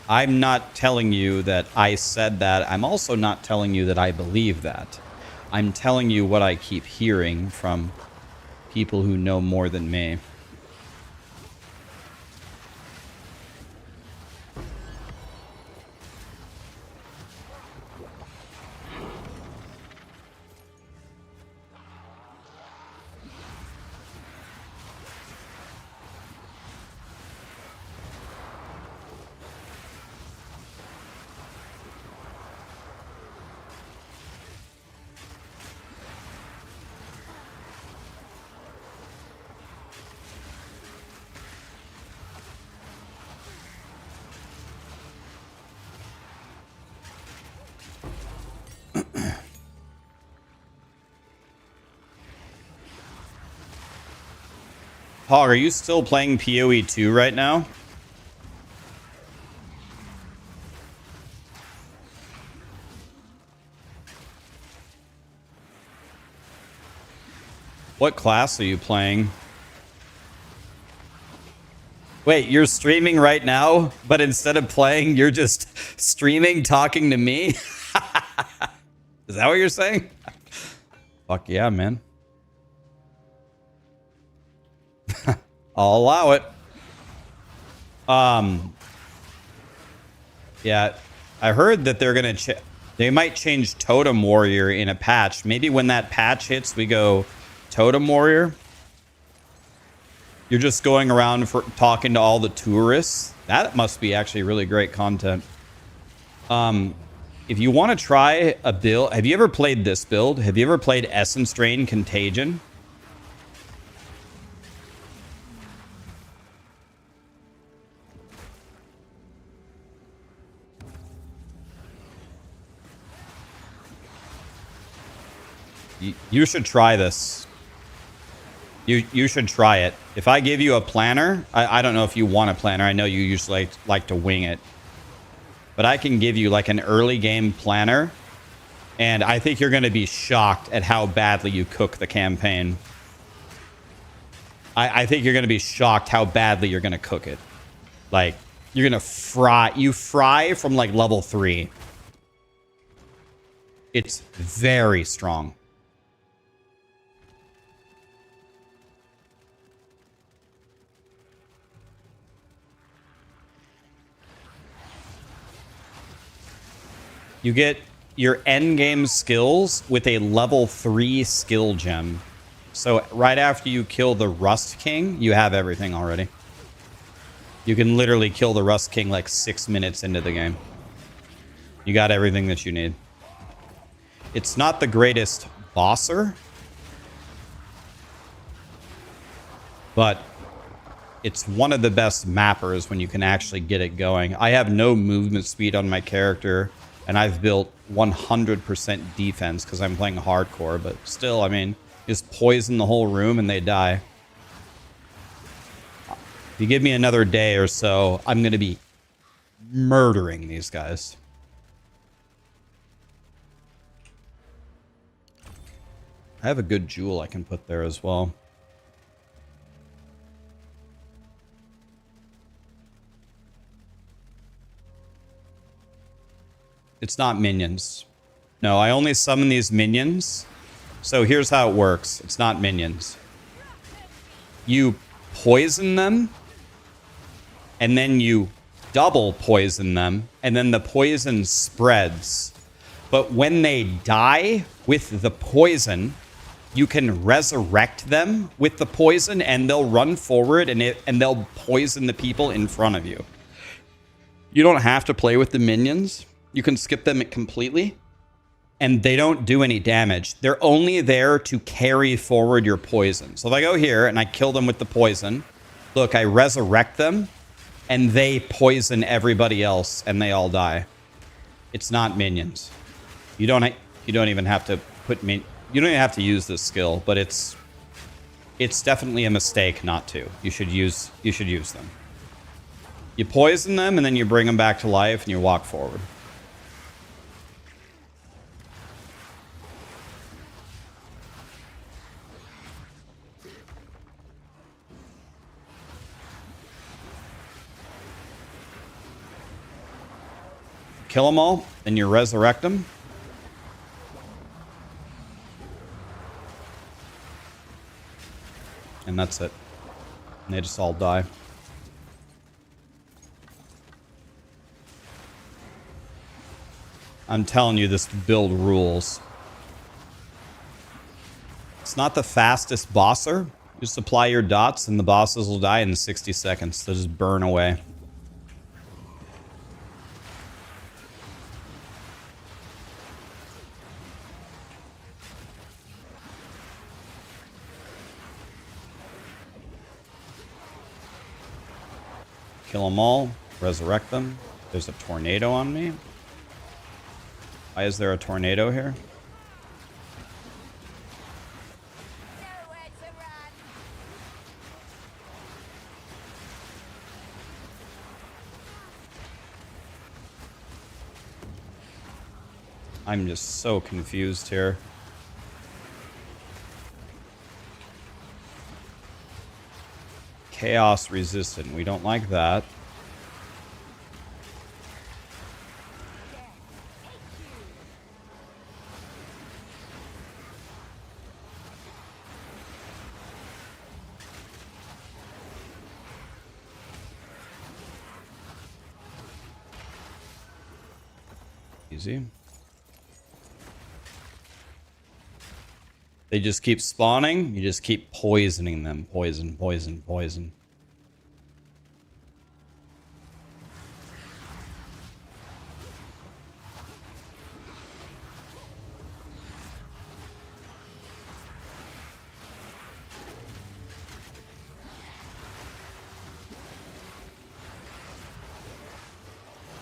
I'm not telling you that I said that. I'm also not telling you that I believe that. I'm telling you what I keep hearing from people who know more than me. Hog, are you still playing POE2 right now? What class are you playing? Wait, you're streaming right now, but instead of playing, you're just streaming, talking to me? Is that what you're saying? Fuck yeah, man. I'll allow it. Yeah, I heard that they're gonna they might change Totem Warrior in a patch. Maybe when that patch hits, we go Totem Warrior. You're just going around for talking to all the tourists. That must be actually really great content. If you want to try a build, have you ever played this build? Have you ever played Essence Drain Contagion? You should try this. You should try it. If I give you a planner, I don't know if you want a planner. I know you usually like to wing it. But I can give you like an early game planner. And I think you're going to be shocked at how badly you cook the campaign. I think you're going to be shocked how badly you're going to cook it. Like, you're going to fry. You fry from like level 3. It's very strong. You get your endgame skills with a level 3 skill gem. So right after you kill the Rust King, you have everything already. You can literally kill the Rust King like 6 minutes into the game. You got everything that you need. It's not the greatest bosser, but it's one of the best mappers when you can actually get it going. I have no movement speed on my character. And I've built 100% defense because I'm playing hardcore. But still, I mean, just poison the whole room and they die. If you give me another day or so, I'm going to be murdering these guys. I have a good jewel I can put there as well. It's not minions. No, I only summon these minions. So here's how it works. It's not minions. You poison them, and then you double poison them, and then the poison spreads. But when they die with the poison, you can resurrect them with the poison, and they'll run forward, and they'll poison the people in front of you. You don't have to play with the minions. You can skip them completely, and they don't do any damage. They're only there to carry forward your poison. So if I go here and I kill them with the poison, look, I resurrect them, and they poison everybody else, and they all die. It's not minions. You don't even have to put you don't even have to use this skill, but it's definitely a mistake not to. You should use them. You poison them, and then you bring them back to life, and you walk forward. Kill them all, then you resurrect them. And that's it. And they just all die. I'm telling you, this build rules. It's not the fastest bosser. Just apply your dots and the bosses will die in 60 seconds. They'll just burn away. Kill them all, resurrect them. There's a tornado on me. Why is there a tornado here? I'm just so confused here. Chaos resistant. We don't like that. Easy. They just keep spawning. You just keep poisoning them. Poison, poison, poison.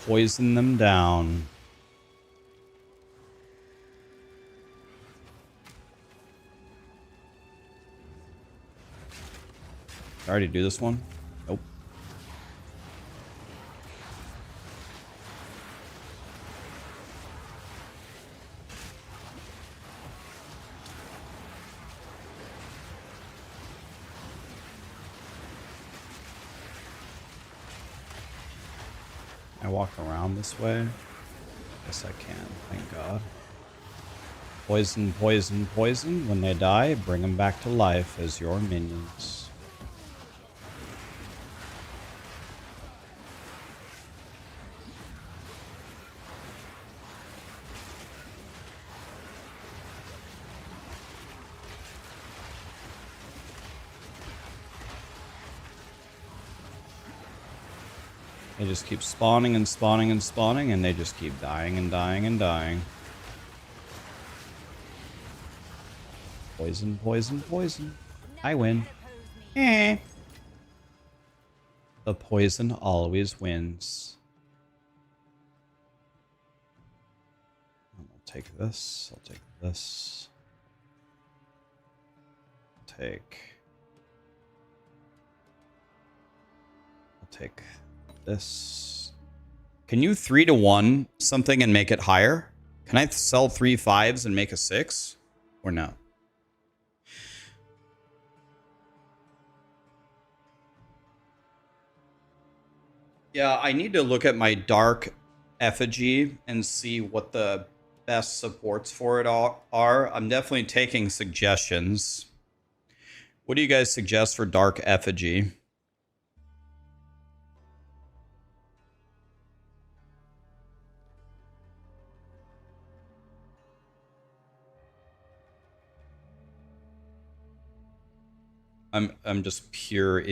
Poison them down. I already do this one? Nope. I walk around this way? Yes, I can. Thank God. Poison, poison, poison. When they die, bring them back to life as your minions. They just keep spawning and spawning and spawning, and they just keep dying and dying and dying. Poison, poison, poison. I win. Eh. The poison always wins. I'll take this. I'll take this. I'll take this. Can you 3-to-1 something and make it higher? Can I sell 3 5s and make a 6? Or no? Yeah, I need to look at my dark effigy and see what the best supports for it are. I'm definitely taking suggestions. What do you guys suggest for dark effigy? I'm just pure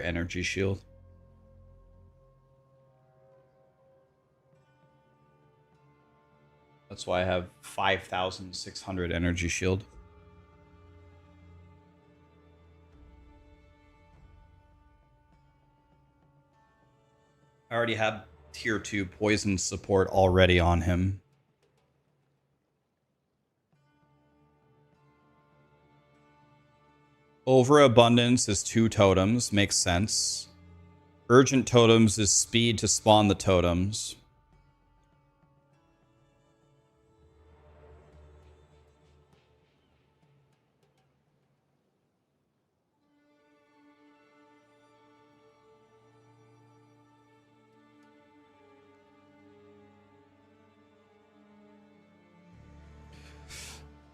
energy shield. That's why I have 5,600 energy shield. I already have tier 2 poison support already on him. Overabundance is 2 totems, makes sense. Urgent totems is speed to spawn the totems.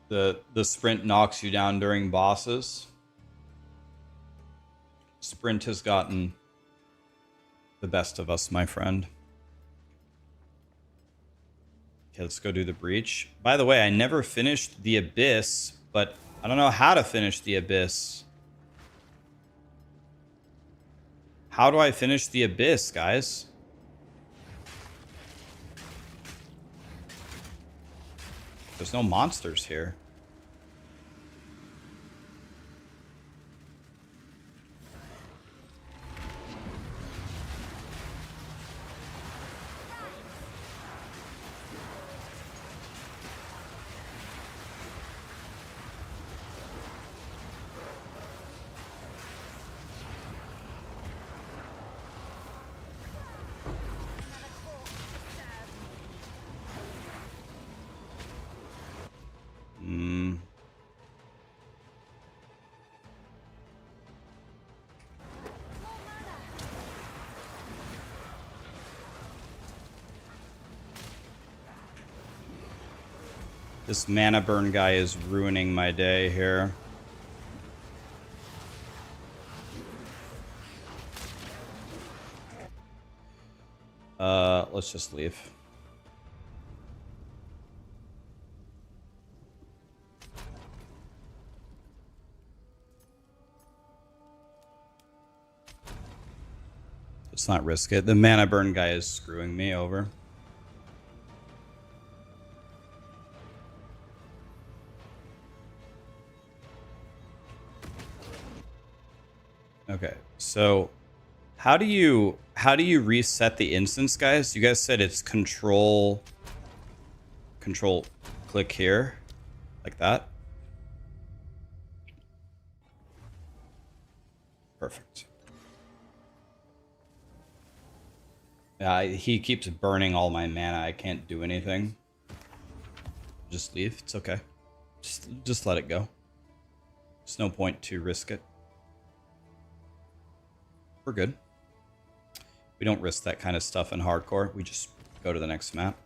The sprint knocks you down during bosses. Sprint has gotten the best of us, my friend. Okay, let's go do the breach. By the way, I never finished the Abyss, but I don't know how to finish the Abyss. How do I finish the Abyss, guys? There's no monsters here. This mana burn guy is ruining my day here. Let's just leave. Let's not risk it. The mana burn guy is screwing me over. Okay, so how do you reset the instance, guys? You guys said it's control click here, like that. Perfect. Yeah, he keeps burning all my mana. I can't do anything. Just leave. It's okay. Just let it go. There's no point to risk it. We're good. We don't risk that kind of stuff in hardcore. We just go to the next map.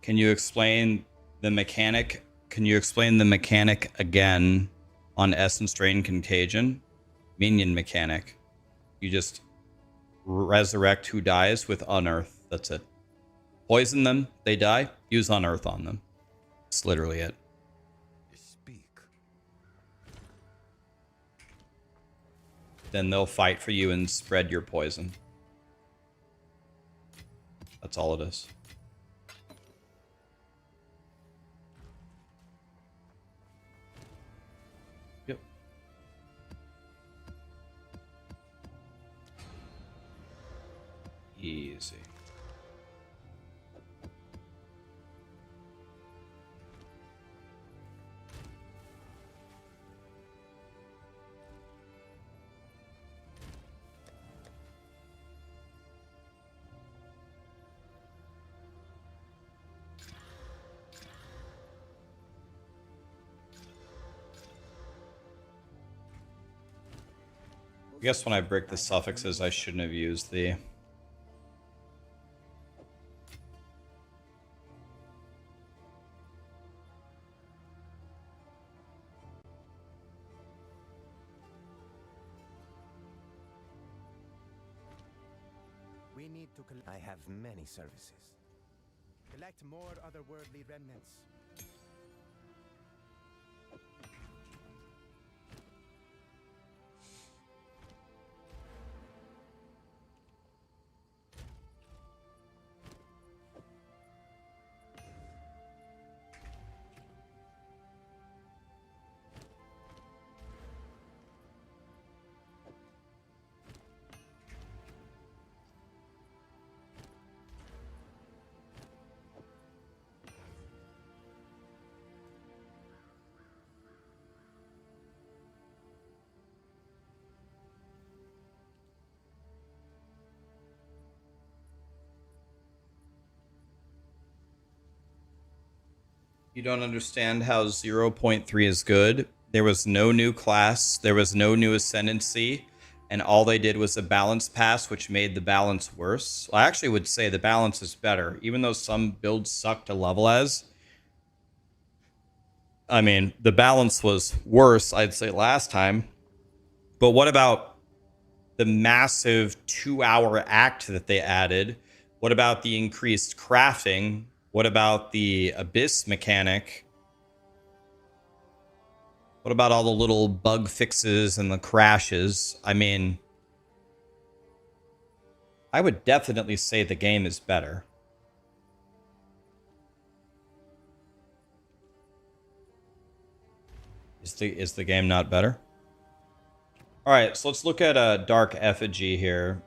Can you explain the mechanic? Can you explain the mechanic again on Essence Drain Contagion? Minion mechanic. You just resurrect who dies with Unearth. That's it. Poison them, they die, use Unearth on them. That's literally it. Then they'll fight for you and spread your poison. That's all it is. Yep. Easy. I guess when I break the suffixes, I shouldn't have used the... We need to collect. I have many services. Collect more otherworldly remnants. You don't understand how 0.3 is good. There was no new class, there was no new ascendancy, and all they did was a balance pass, which made the balance worse. Well, I actually would say the balance is better, even though some builds suck to level as. I mean, the balance was worse, I'd say, last time. But what about the massive 2-hour act that they added? What about the increased crafting? What about the Abyss mechanic? What about all the little bug fixes and the crashes? I mean, I would definitely say the game is better. Is the game not better? All right, so let's look at a Dark Effigy here.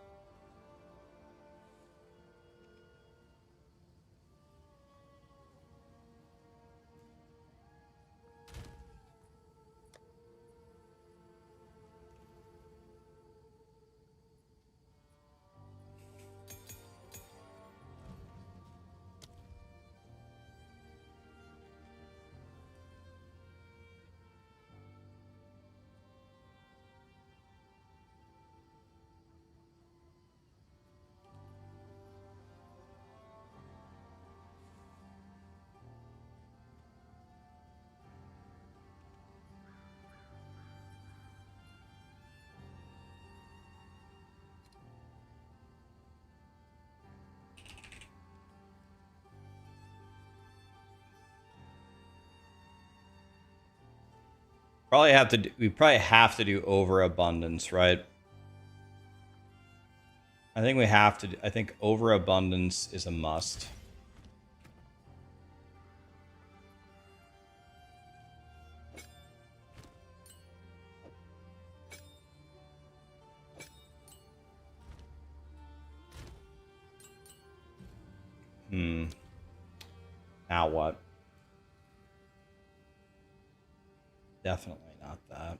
Probably have to. We probably have to do overabundance, right? I think we have to. I think overabundance is a must. Now what? Definitely not that.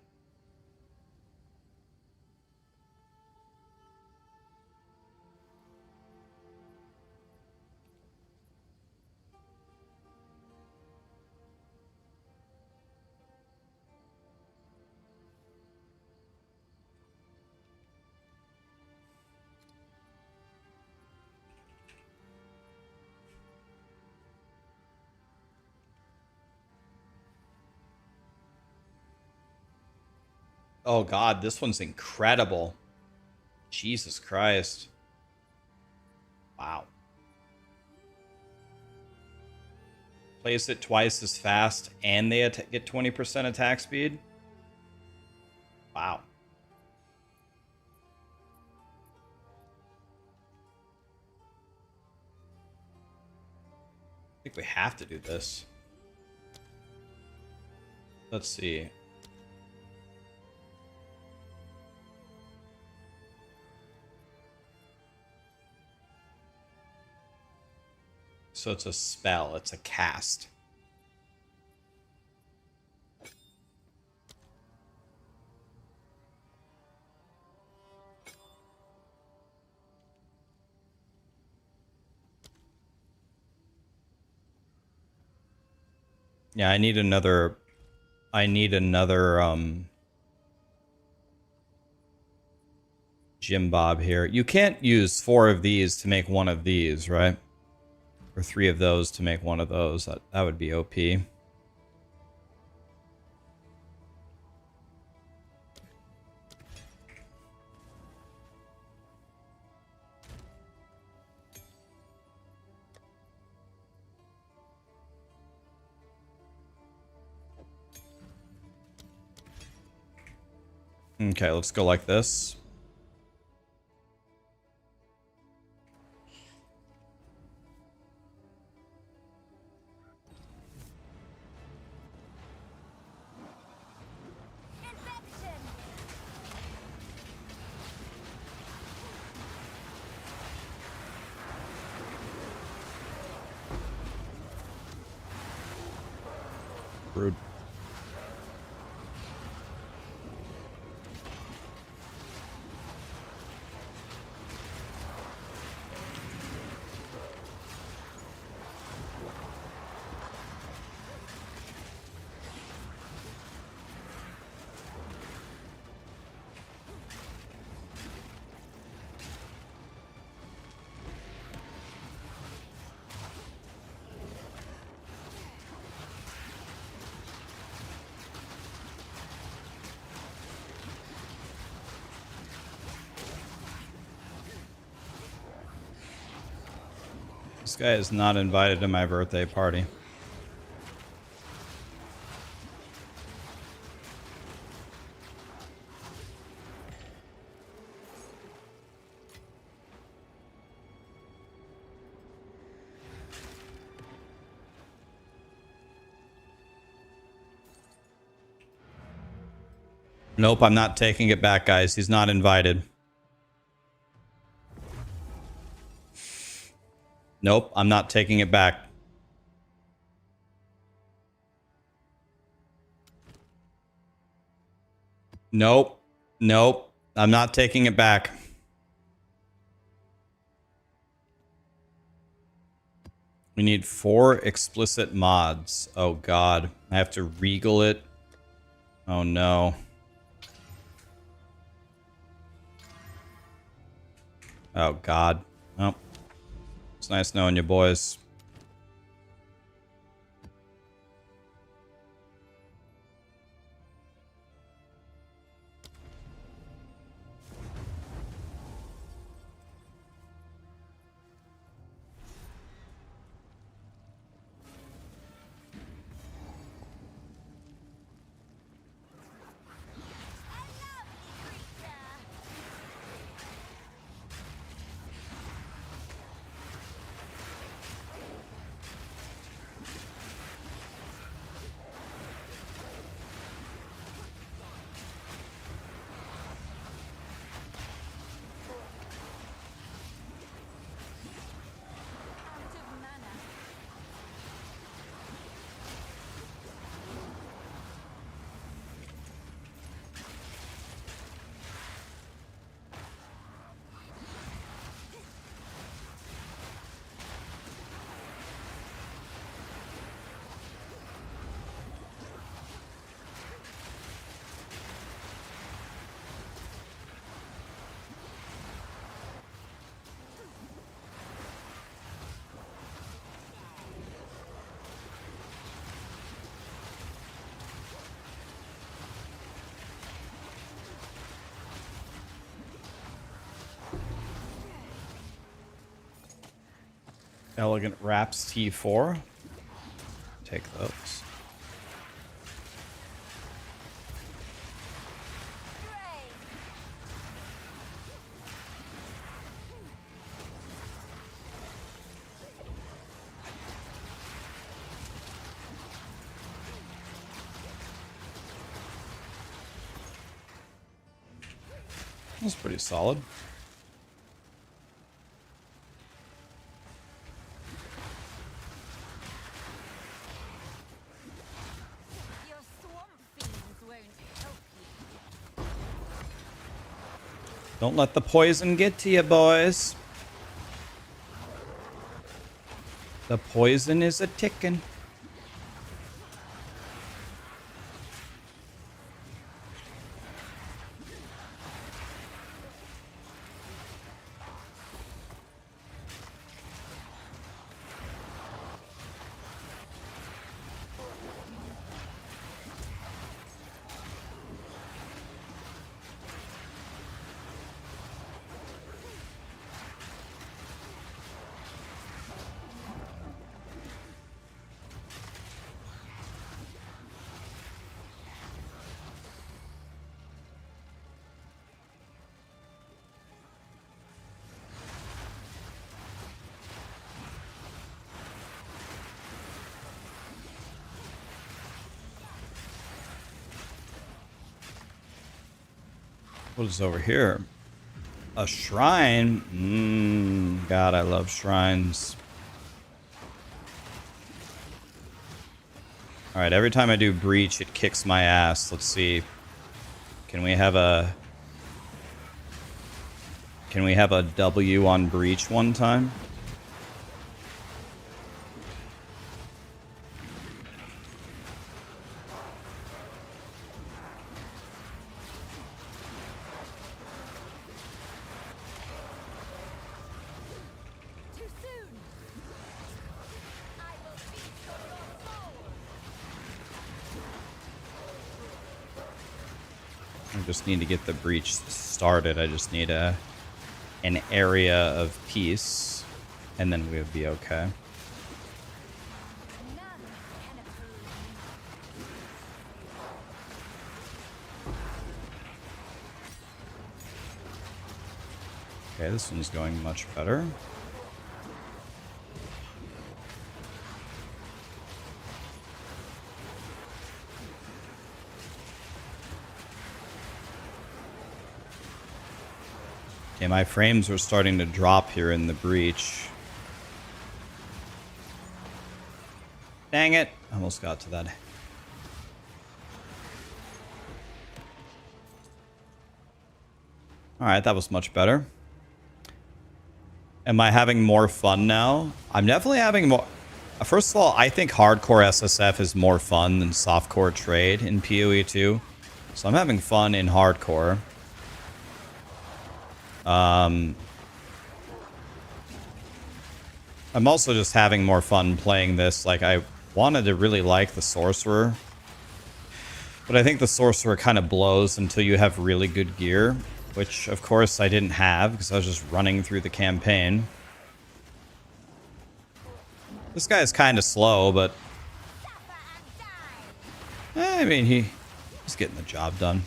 Oh god, this one's incredible. Jesus Christ. Wow. Place it twice as fast and they get 20% attack speed? Wow. I think we have to do this. Let's see. So it's a spell, it's a cast. Yeah, I need another Jim Bob here. You can't use 4 of these to make 1 of these, right? Or 3 of those to make 1 of those. That would be OP. Okay, let's go like this. Rude. This guy is not invited to my birthday party. Nope, I'm not taking it back, guys. He's not invited. Nope, I'm not taking it back. Nope. Nope. I'm not taking it back. We need 4 explicit mods. Oh, God. I have to regal it. Oh, no. Oh, God. Oh. It's nice knowing you, boys. Elegant Wraps T4. Take those. That's pretty solid. Your swamp fiends won't help you. Don't let the poison get to you, boys. The poison is a ticking. What is over here? A shrine? God, I love shrines. Alright, every time I do breach, it kicks my ass. Let's see. Can we have a W on breach one time? Too soon. I will feast on your soul. I just need to get the breach started. I just need an area of peace, and then we'll be okay. None can oppose me. Okay, this one's going much better. Okay, my frames are starting to drop here in the breach. Dang it! Almost got to that. Alright, that was much better. Am I having more fun now? I'm definitely having more... First of all, I think hardcore SSF is more fun than softcore trade in POE2. So I'm having fun in hardcore. I'm also just having more fun playing this. Like, I wanted to really like the Sorcerer, but I think the Sorcerer kind of blows until you have really good gear, which, of course, I didn't have because I was just running through the campaign. This guy is kind of slow, but... I mean, he's getting the job done.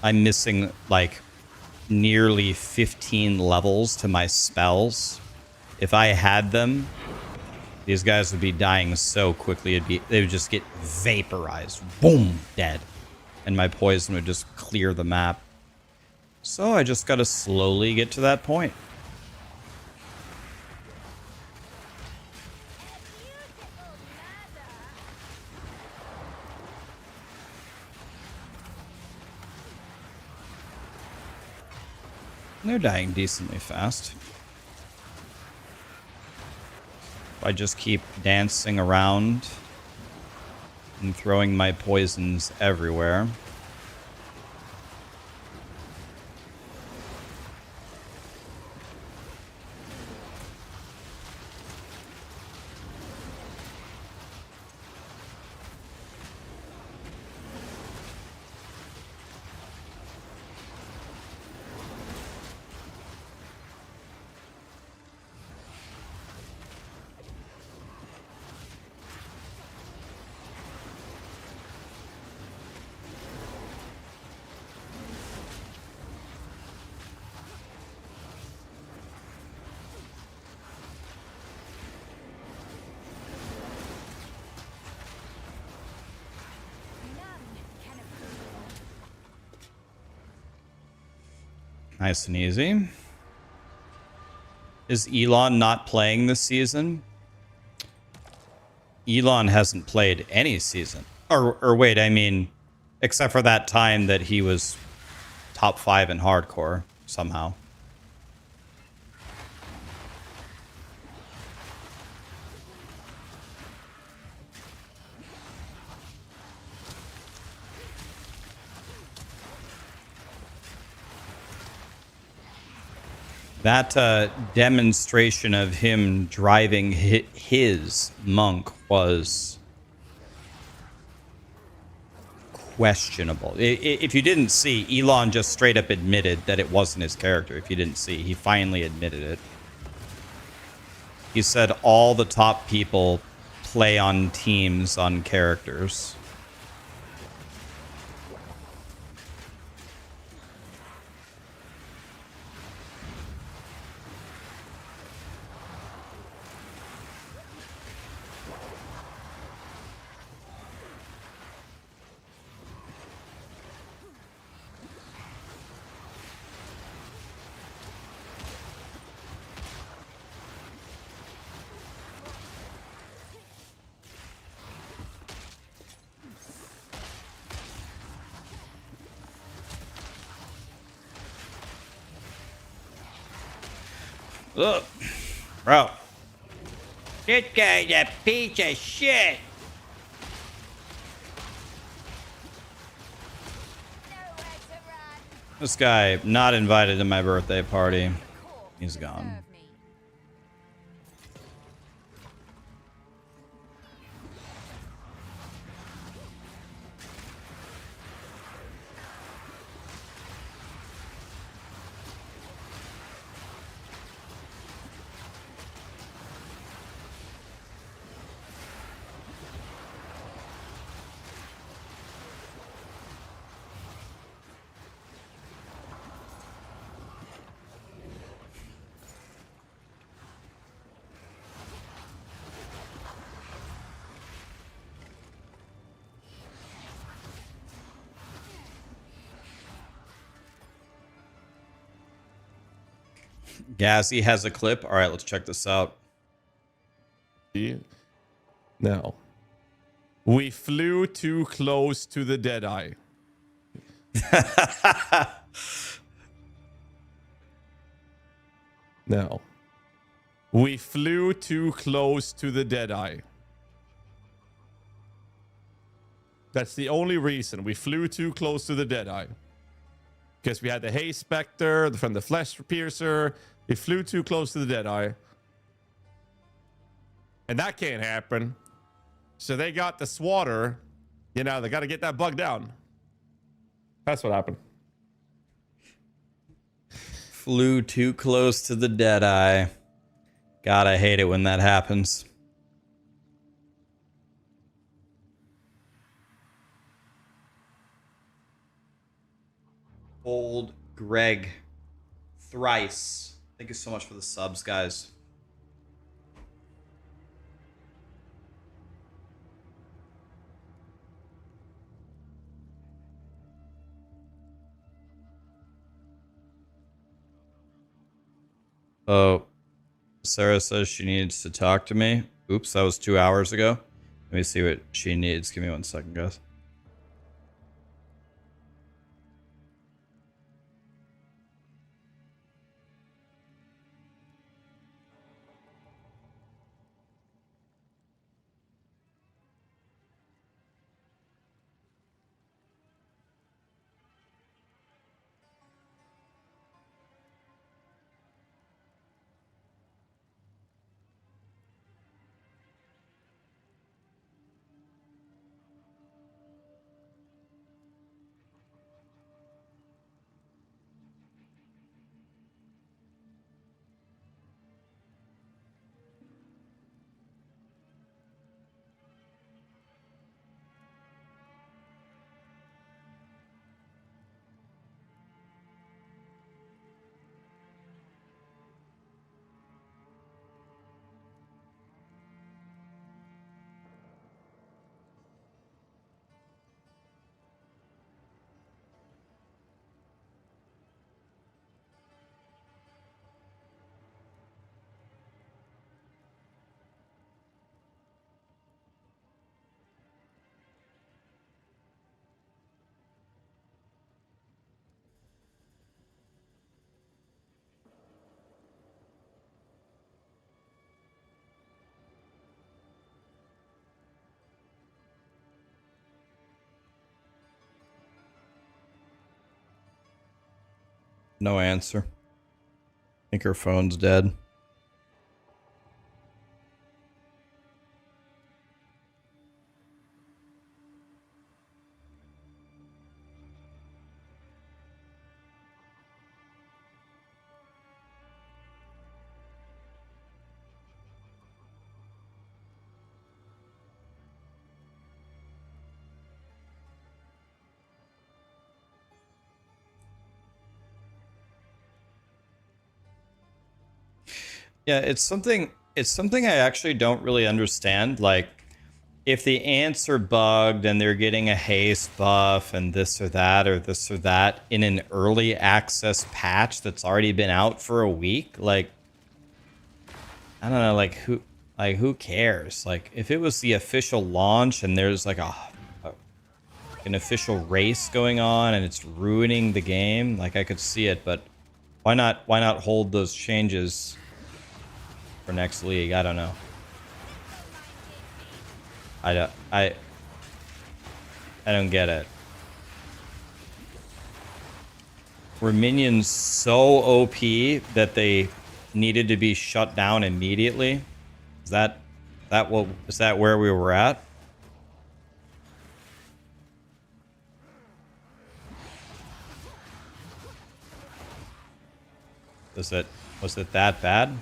I'm missing, like, nearly 15 levels to my spells. If I had them, these guys would be dying so quickly. They would just get vaporized. Boom! Dead. And my poison would just clear the map. So I just gotta slowly get to that point. They're dying decently fast. I just keep dancing around and throwing my poisons everywhere. Nice and easy. Is Elon not playing this season? Elon hasn't played any season. Or wait, I mean, except for that time that he was top 5 in hardcore somehow. That demonstration of him driving his monk was questionable. If you didn't see, Elon just straight up admitted that it wasn't his character. If you didn't see, he finally admitted it. He said all the top people play on teams on characters. Ugh. Bro. This guy's a piece of shit. This guy not invited to my birthday party. He's gone. Gazzy has a clip. All right, let's check this out. No. We flew too close to the Deadeye. No. We flew too close to the Deadeye. That's the only reason. We flew too close to the Deadeye. Because we had the Haze Spectre from the Flesh Piercer. We flew too close to the Deadeye. And that can't happen. So they got the Swatter. You know, they got to get that bug down. That's what happened. Flew too close to the Deadeye. God, I hate it when that happens. Old Greg Thrice. Thank you so much for the subs, guys. Oh, Sarah says she needs to talk to me. Oops, that was 2 hours ago. Let me see what she needs. Give me 1 second, guys. No answer. I think her phone's dead. Yeah, it's something I actually don't really understand. Like, if the ants are bugged and they're getting a haste buff and this or that or this or that in an early access patch that's already been out for a week, like, I don't know, like who cares? Like, if it was the official launch and there's like an official race going on and it's ruining the game, like, I could see it, but why not hold those changes for next league? I don't know. I don't get it. Were minions so OP that they needed to be shut down immediately? Is that where we were at? Was it that bad?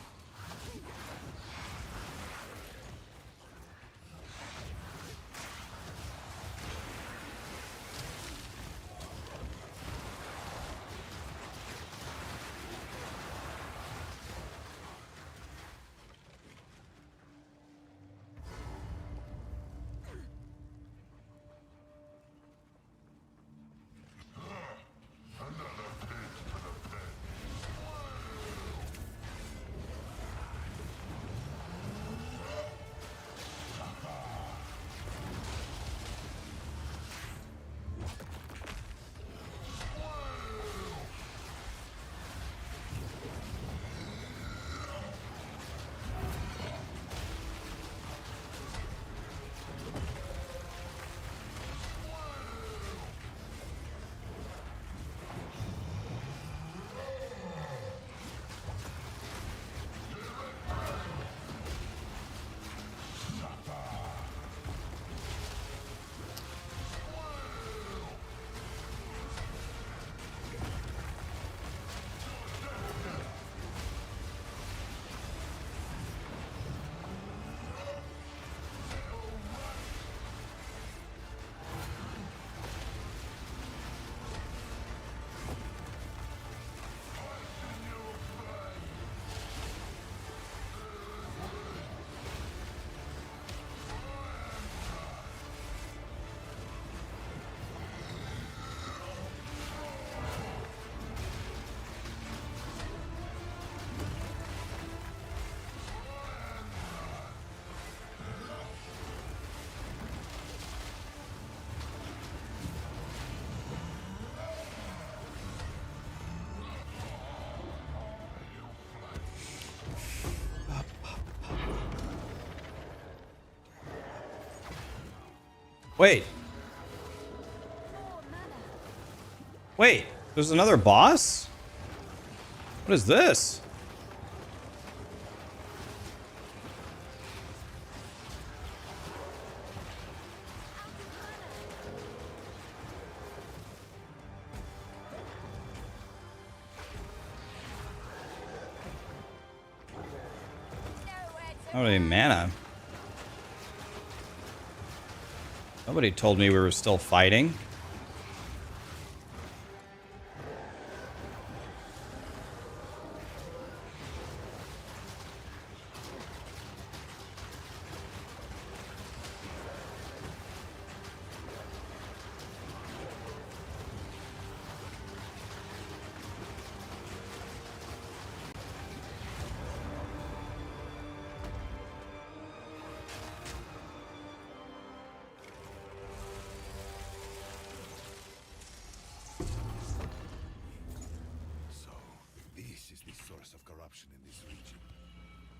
Wait. Wait, there's another boss? What is this? I don't have any mana. Nobody told me we were still fighting.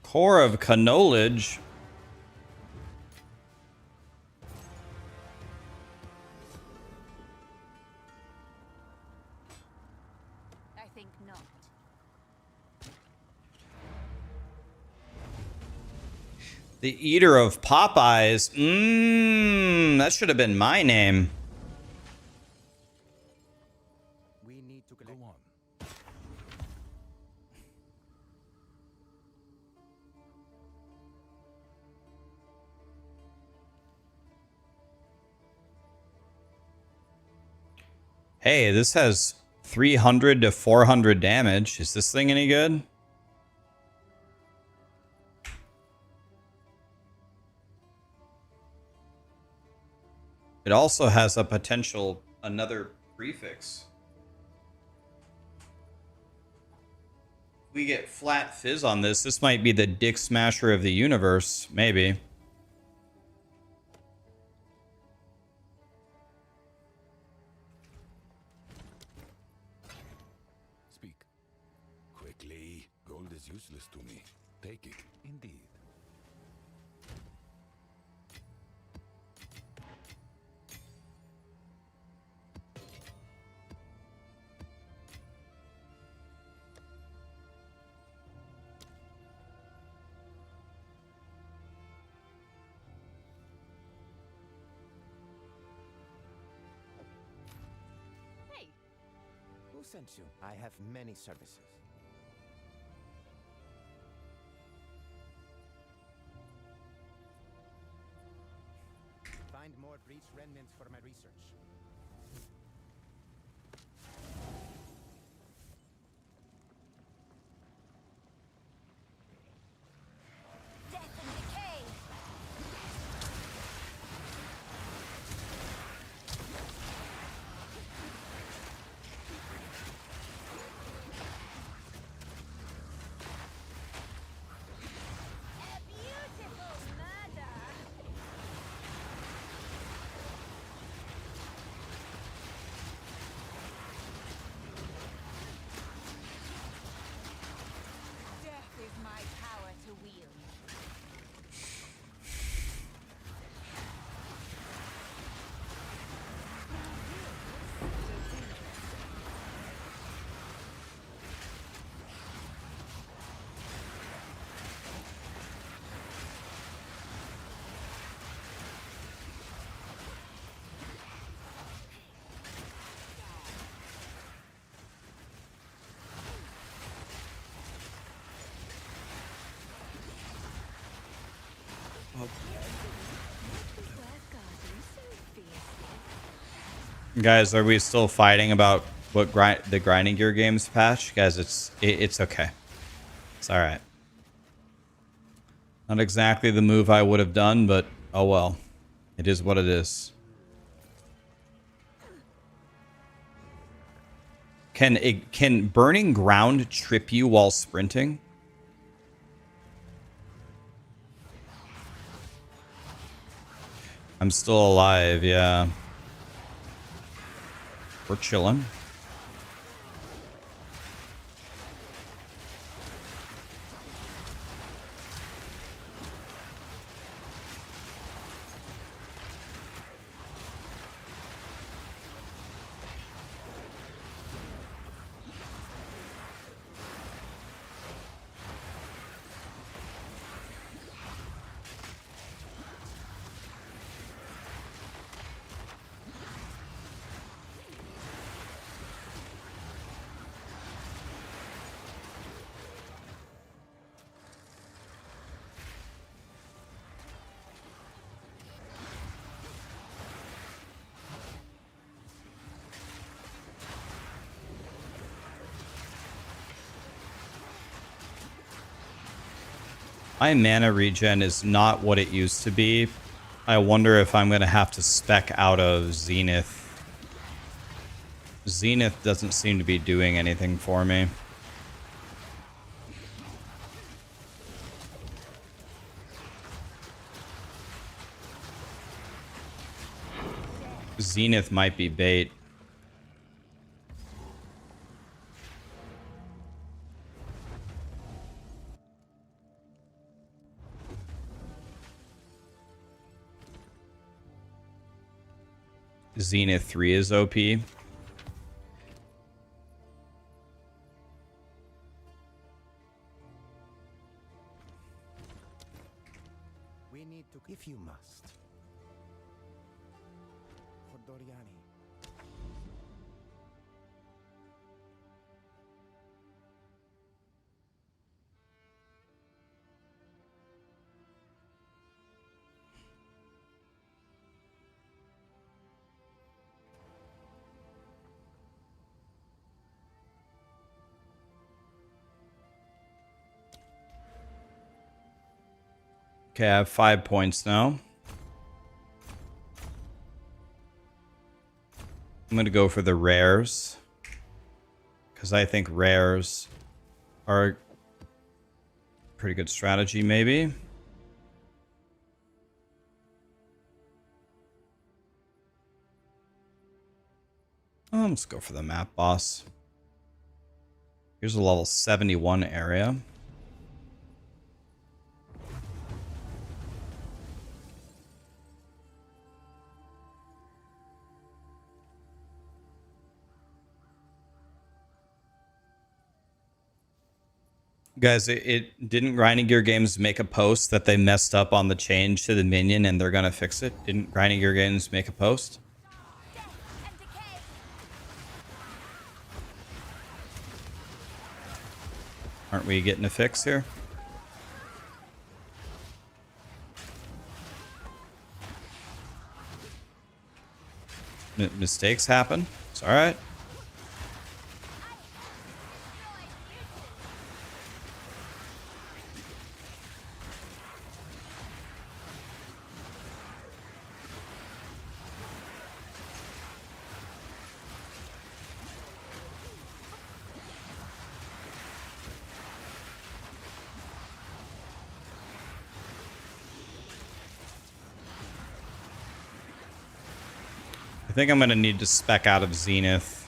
Core of Knowledge. I think not. The Eater of Popeyes. That should have been my name. We need to collect. Go on. Hey, this has 300 to 400 damage. Is this thing any good? It also has a potential another prefix. We get flat fizz on this. This might be the dick smasher of the universe. Maybe. Speak. Quickly. Gold is useless to me. Take it. Indeed. Who sent you? I have many services. Find more breach remnants for my research. Death and decay. A beautiful murder. Death is my power to wield. Guys, are we still fighting about what the grinding gear games patch? Guys, it's okay. It's all right. Not exactly the move I would have done, but oh well. It is what it is. Can burning ground trip you while sprinting? I'm still alive, yeah. We're chilling. My mana regen is not what it used to be. I wonder if I'm going to have to spec out of Zenith. Zenith doesn't seem to be doing anything for me. Zenith might be bait. Zenith 3 is OP. We need to, if you must. For Doriani. Okay, I have 5 points now. I'm going to go for the rares. Because I think rares are a pretty good strategy, maybe. Oh, let's go for the map boss. Here's a level 71 area. Guys, it didn't Grinding Gear Games make a post that they messed up on the change to the minion and they're gonna fix it? Didn't Grinding Gear Games make a post? Aren't we getting a fix here? Mistakes happen. It's all right. I think I'm going to need to spec out of Zenith.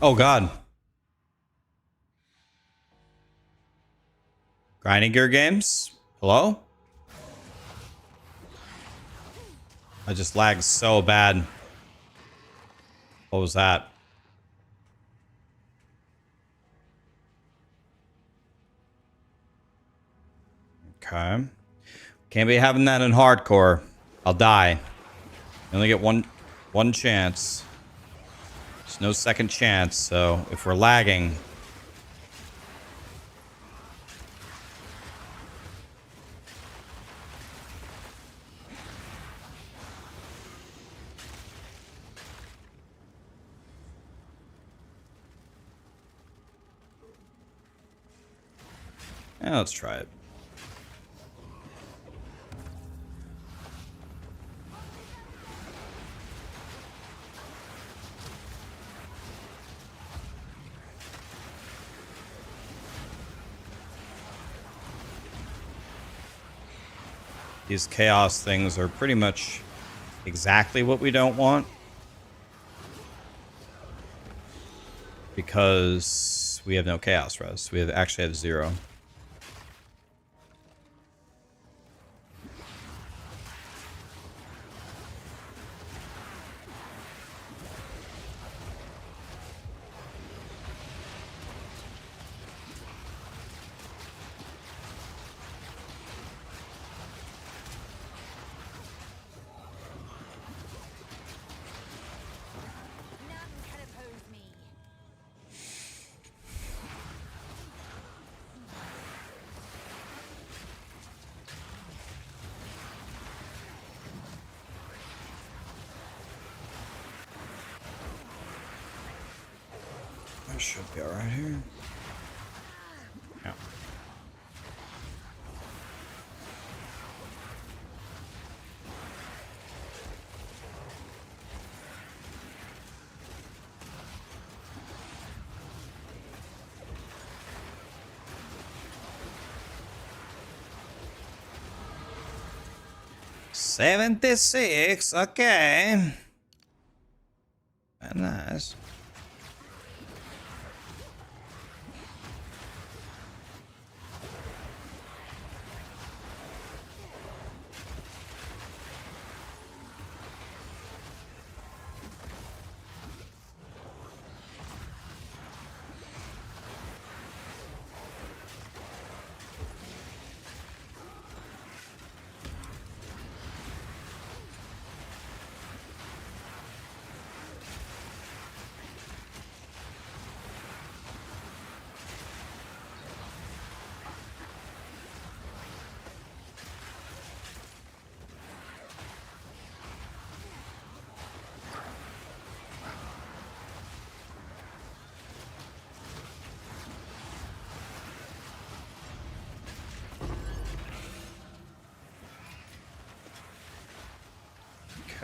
Oh, God. Grinding Gear Games? Hello? I just lagged so bad. What was that? Okay. Can't be having that in hardcore. I'll die. You only get one chance. There's no second chance, so if we're lagging... Yeah, let's try it. These chaos things are pretty much exactly what we don't want. Because we have no chaos res. We actually have 0. None can oppose me. Should be alright here. Yeah. $76. Okay. Very nice.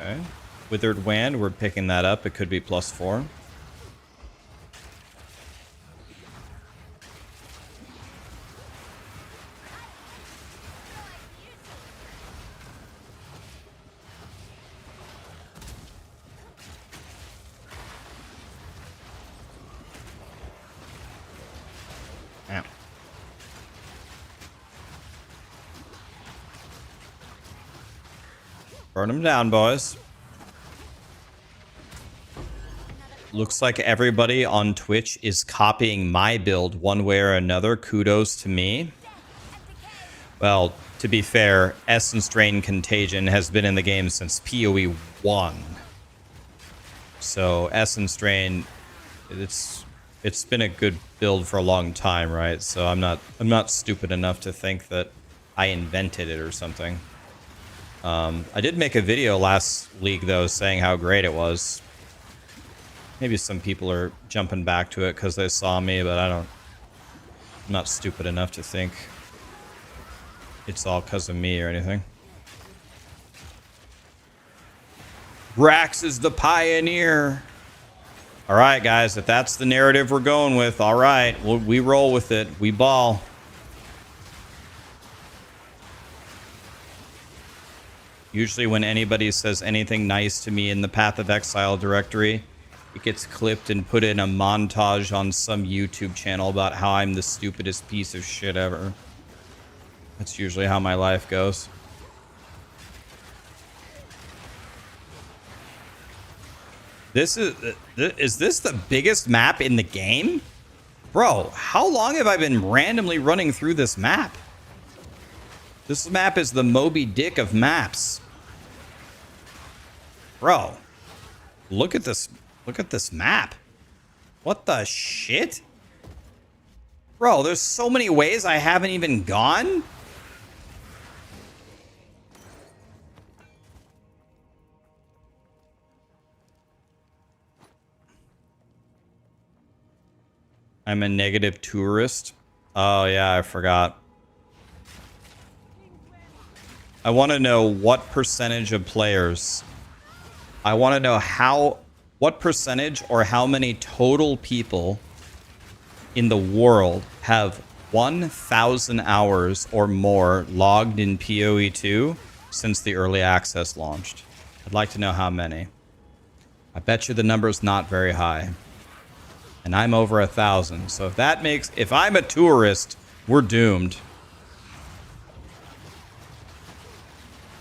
Okay. Withered Wand, we're picking that up. It could be +4. Yeah. Burn them down, boys. Looks like everybody on Twitch is copying my build one way or another. Kudos to me. Well, to be fair, Essence Drain Contagion has been in the game since POE 1. So Essence Drain, it's been a good build for a long time, right? So I'm not stupid enough to think that I invented it or something. I did make a video last league though saying how great it was. Maybe some people are jumping back to it because they saw me, but I'm not stupid enough to think it's all because of me or anything. Rax is the pioneer. All right, guys, if that's the narrative we're going with, all right, we roll with it. We ball. Usually when anybody says anything nice to me in the Path of Exile directory, it gets clipped and put in a montage on some YouTube channel about how I'm the stupidest piece of shit ever. That's usually how my life goes. Is this the biggest map in the game? Bro, how long have I been randomly running through this map? This map is the Moby Dick of maps. Bro, look at this. Look at this map. What the shit? Bro, there's so many ways I haven't even gone. I'm a negative tourist. Oh, yeah, I forgot. I want to know what percentage of players. I want to know what percentage or how many total people in the world have 1,000 hours or more logged in POE2 since the early access launched. I'd like to know how many. I bet you the number's not very high. And I'm over 1,000. So if I'm a tourist, we're doomed.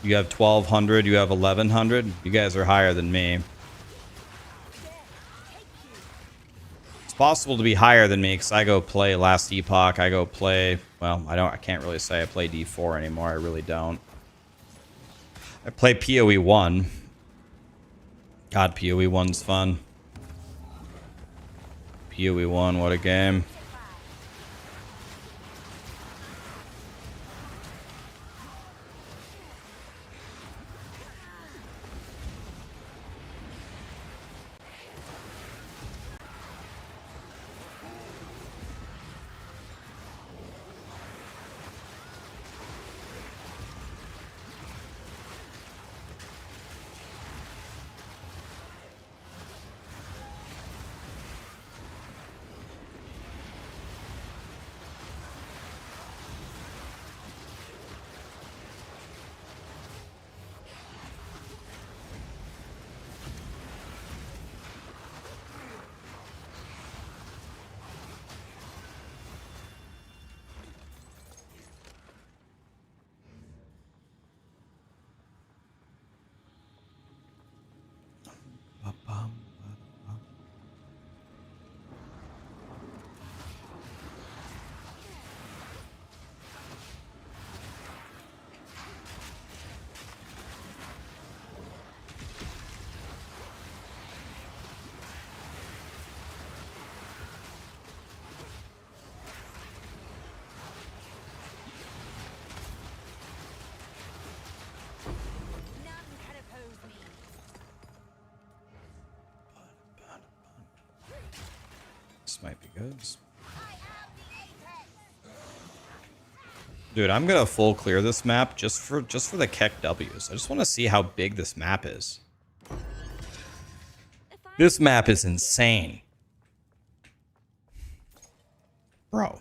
You have 1,200, you have 1,100. You guys are higher than me. It's possible to be higher than me because I go play last Epoch. I go play, well, I can't really say I play D4 anymore. I really don't. I play POE 1. God, POE 1's fun. POE 1, what a game. This might be good. Dude, I'm gonna full clear this map just for the Keck W's. I just want to see how big this map is. This map is insane. Bro.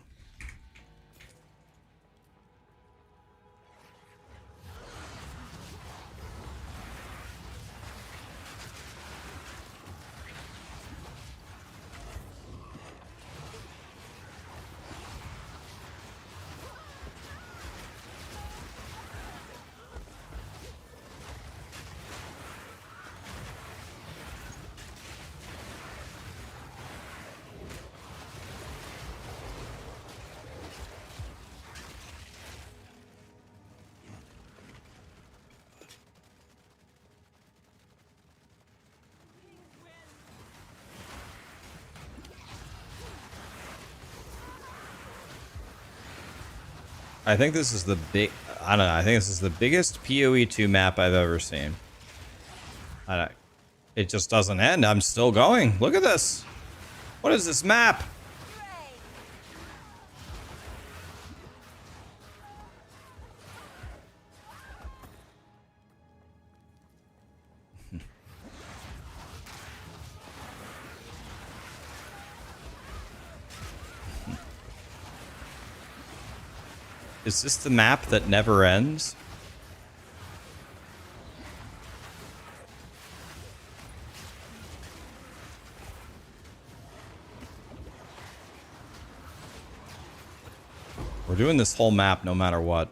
I think this is the big... I don't know. I think this is the biggest POE2 map I've ever seen. It just doesn't end. I'm still going. Look at this. What is this map? Is this the map that never ends? We're doing this whole map no matter what.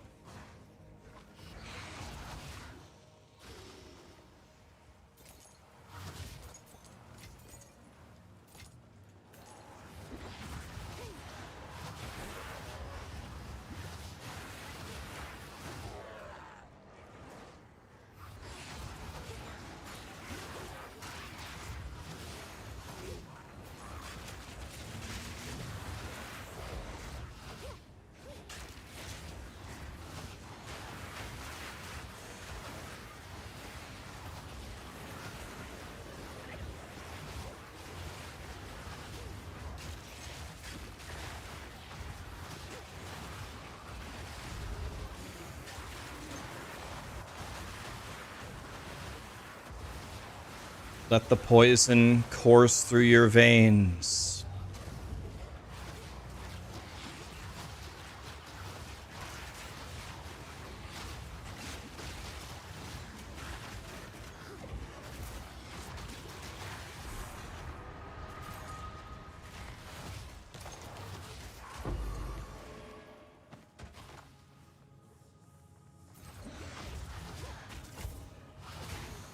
Let the poison course through your veins.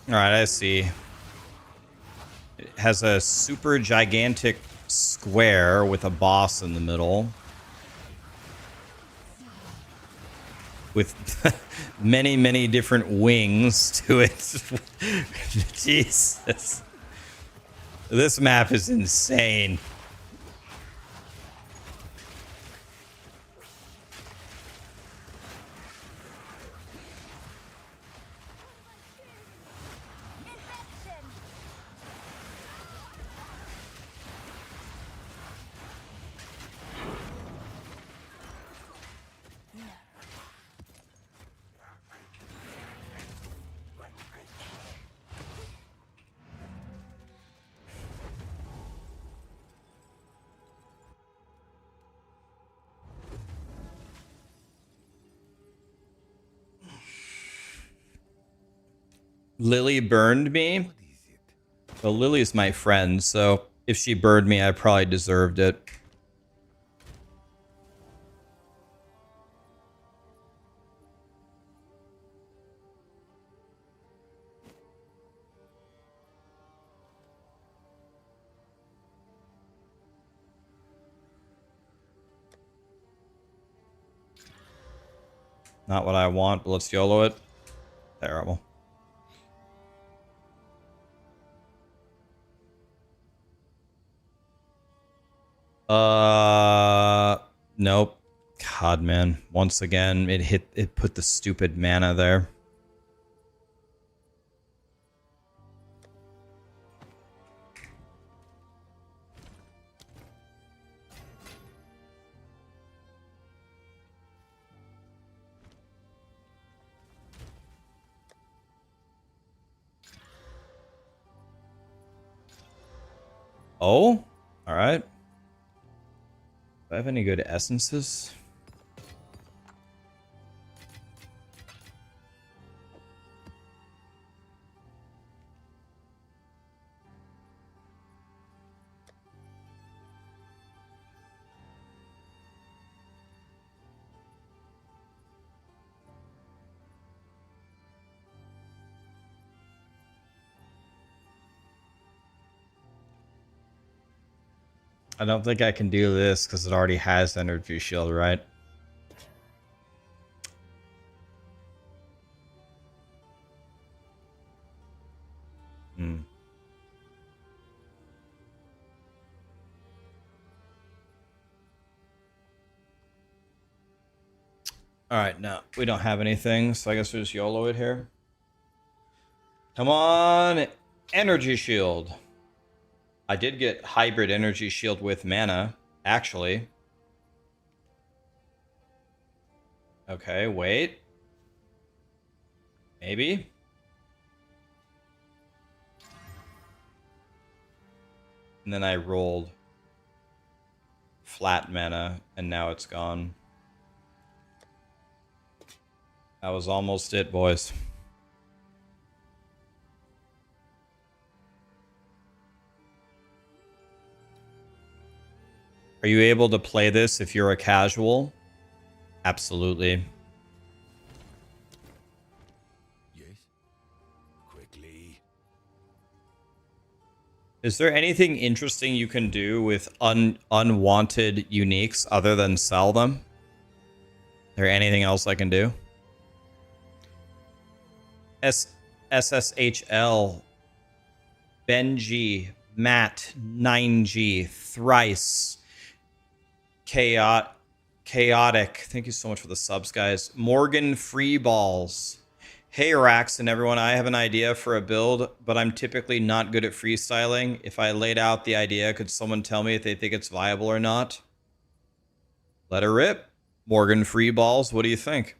All right, I see. It has a super gigantic square with a boss in the middle. With many, many different wings to it. Jesus. This map is insane. Lily burned me. Well, Lily's my friend, so if she burned me, I probably deserved it. Not what I want, but let's YOLO it. Terrible. Nope. God, man. Once again, it put the stupid mana there. Oh, all right. Do I have any good essences? I don't think I can do this because it already has energy shield, right? Hmm. All right, no, we don't have anything, so I guess we'll just YOLO it here. Come on, energy shield. I did get hybrid energy shield with mana, actually. Okay, wait. Maybe. And then I rolled flat mana, and now it's gone. That was almost it, boys. Are you able to play this if you're a casual? Absolutely. Yes? Quickly. Is there anything interesting you can do with unwanted uniques other than sell them? Is there anything else I can do? SSHL, Benji, Matt, 9G, Thrice, Chaotic. Thank you so much for the subs, guys. Morgan Freeballs. Hey, Rax and everyone, I have an idea for a build, but I'm typically not good at freestyling. If I laid out the idea, could someone tell me if they think it's viable or not? Let her rip. Morgan Freeballs, what do you think?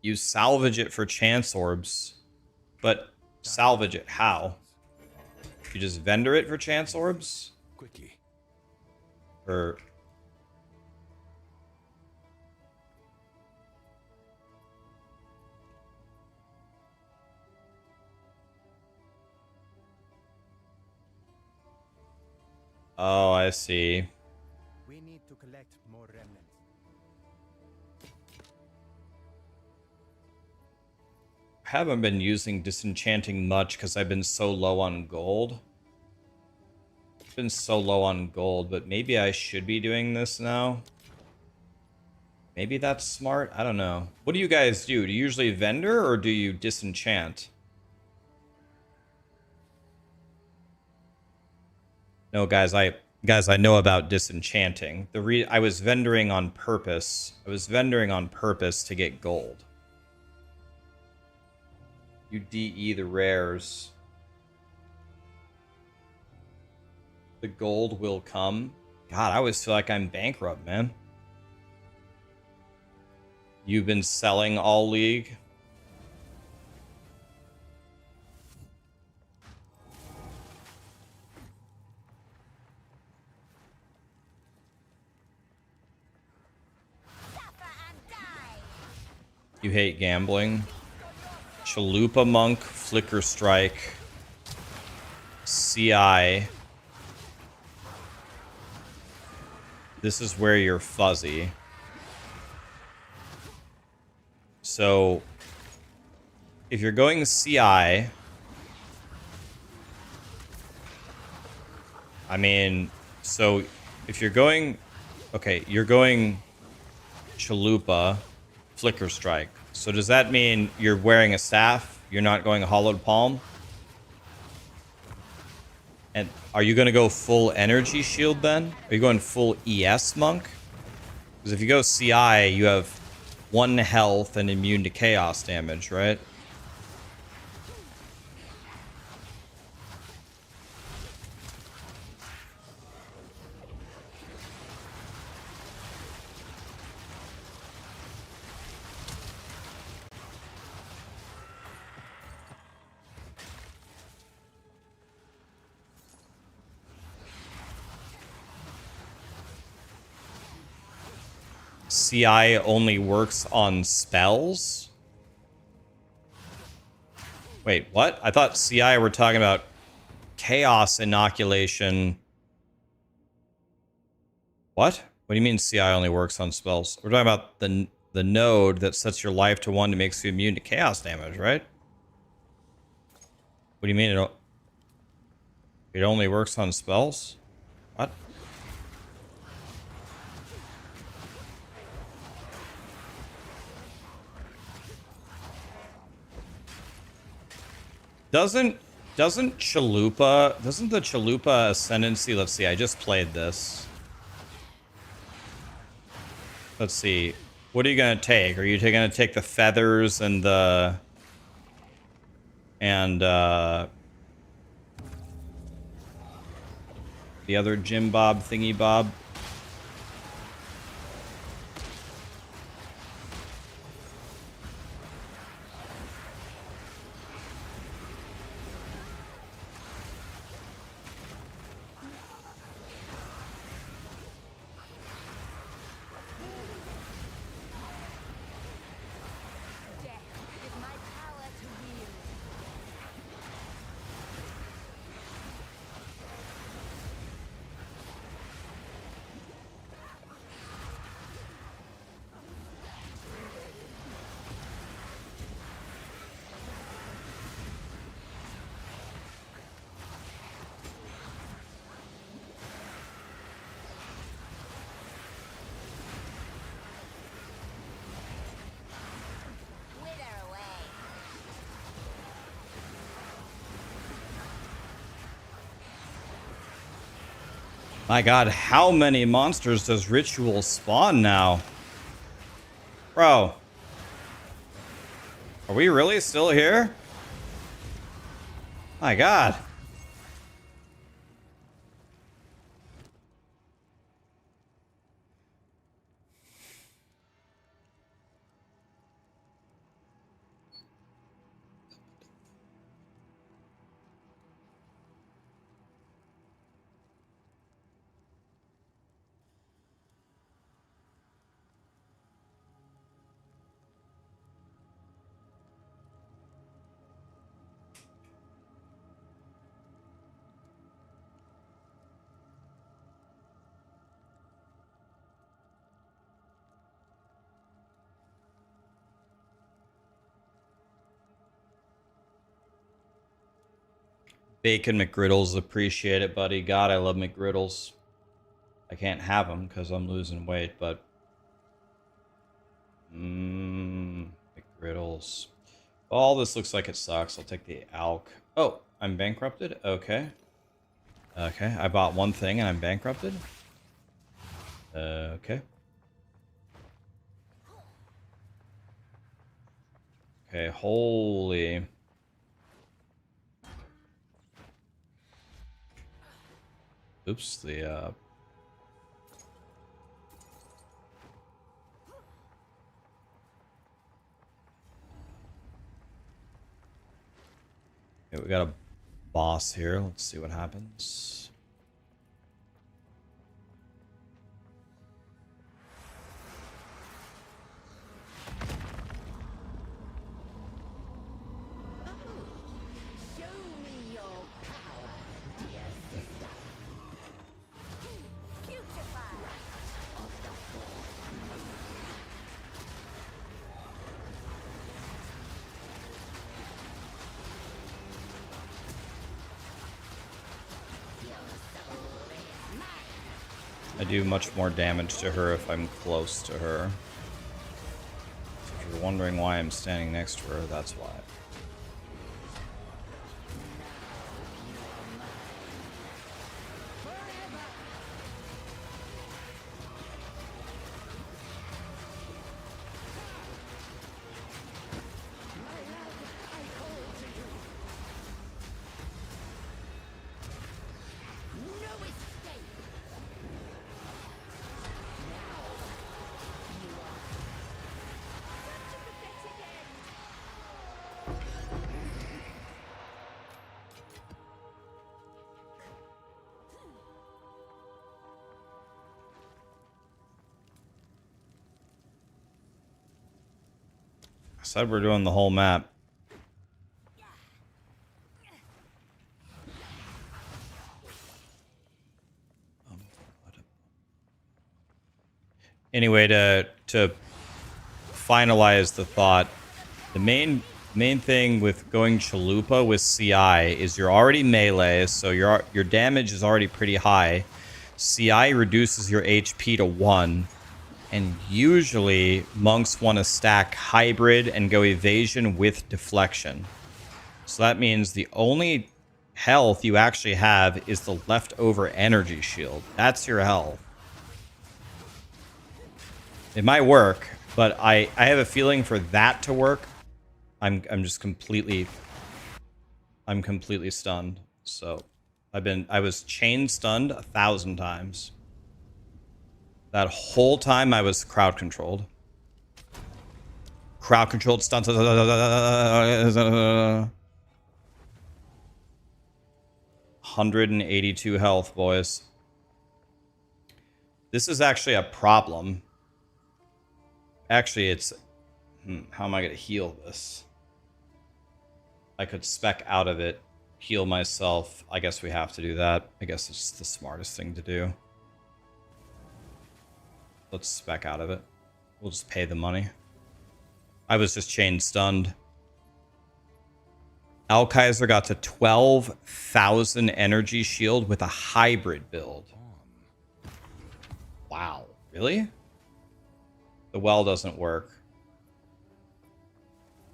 You salvage it for chance orbs, but salvage it how? You just vendor it for chance orbs? Quickly. Or... Oh, I see. We need to collect more remnants. I haven't been using disenchanting much because I've been so low on gold. I've been so low on gold, but maybe I should be doing this now. Maybe that's smart. I don't know. What do you guys do? Do you usually vendor or do you disenchant? No, guys, I know about disenchanting. I was vendoring on purpose. I was vendoring on purpose to get gold. You DE the rares. The gold will come. God, I always feel like I'm bankrupt, man. You've been selling all league. You hate gambling. Chalupa Monk, Flicker Strike, CI. This is where you're fuzzy. So, if you're going CI, I mean, so if you're going, okay, you're going Chalupa, Flicker Strike. So does that mean you're wearing a staff? You're not going a hollowed palm? And are you going to go full energy shield then? Are you going full ES monk? Because if you go CI, you have 1 health and immune to chaos damage, right? CI only works on spells? Wait, what? I thought CI were talking about chaos inoculation. What? What do you mean CI only works on spells? We're talking about the node that sets your life to 1 to makes you immune to chaos damage, right? What do you mean it only works on spells? What? Doesn't the Chalupa Ascendancy, let's see, I just played this. Let's see. What are you gonna take? Are you gonna take the feathers and the other Jim Bob thingy Bob? Death is my power to wield. Wither away. My god, how many monsters does Ritual spawn now? Bro. Are we really still here? My god. Bacon McGriddles, appreciate it, buddy. God, I love McGriddles. I can't have them because I'm losing weight, but... McGriddles. All this looks like it sucks. I'll take the Alk. Oh, I'm bankrupted? Okay. Okay, I bought one thing and I'm bankrupted? Okay. Okay, holy... Oops, the, Okay, we got a boss here. Let's see what happens. Show me your power, dear sister. Putrefy. I do much more damage to her if I'm close to her. So if you're wondering why I'm standing next to her, that's why. Said we're doing the whole map. Anyway, to finalize the thought, the main thing with going Chalupa with CI is you're already melee, so your damage is already pretty high. CI reduces your HP to 1, and usually monks want to stack hybrid and go evasion with deflection. So that means the only health you actually have is the leftover energy shield. That's your health. It might work, but I have a feeling for that to work, I'm completely stunned. So I was chain stunned 1,000 times. That whole time I was crowd controlled. Crowd controlled stun. 182 health, boys. This is actually a problem. Actually, it's... how am I going to heal this? I could spec out of it, heal myself. I guess we have to do that. I guess it's the smartest thing to do. Let's spec out of it. We'll just pay the money. I was just chain stunned. Alkaiser got to 12,000 energy shield with a hybrid build. Wow. Really? The well doesn't work.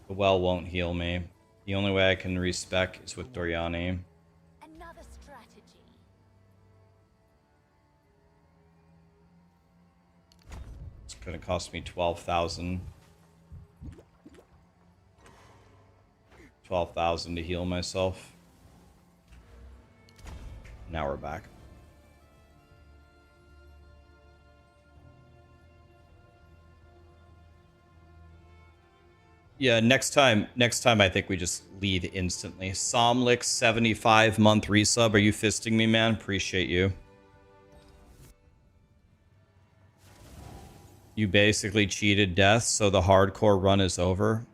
The well won't heal me. The only way I can respec is with Doriani. Another strategy. It's gonna cost me 12,000. 12,000 to heal myself. Now we're back. Yeah, next time I think we just lead instantly. Somlik 75 month resub. Are you fisting me, man? Appreciate you. You basically cheated death, so the hardcore run is over.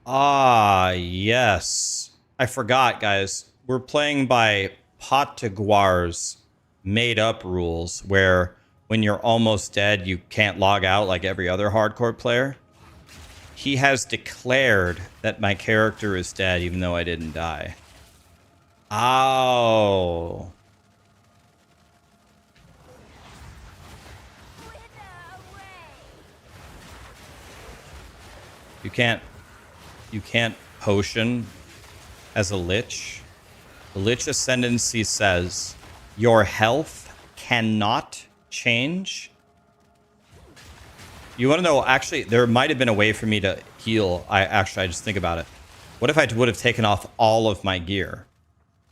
Ah, yes. I forgot, guys. We're playing by Potiguar's made up rules where when you're almost dead, you can't log out like every other hardcore player. He has declared that my character is dead even though I didn't die. Oh. You can't potion as a Lich. The Lich Ascendancy says your health cannot change. You want to know, actually, there might have been a way for me to heal. I just think about it. What if I would have taken off all of my gear?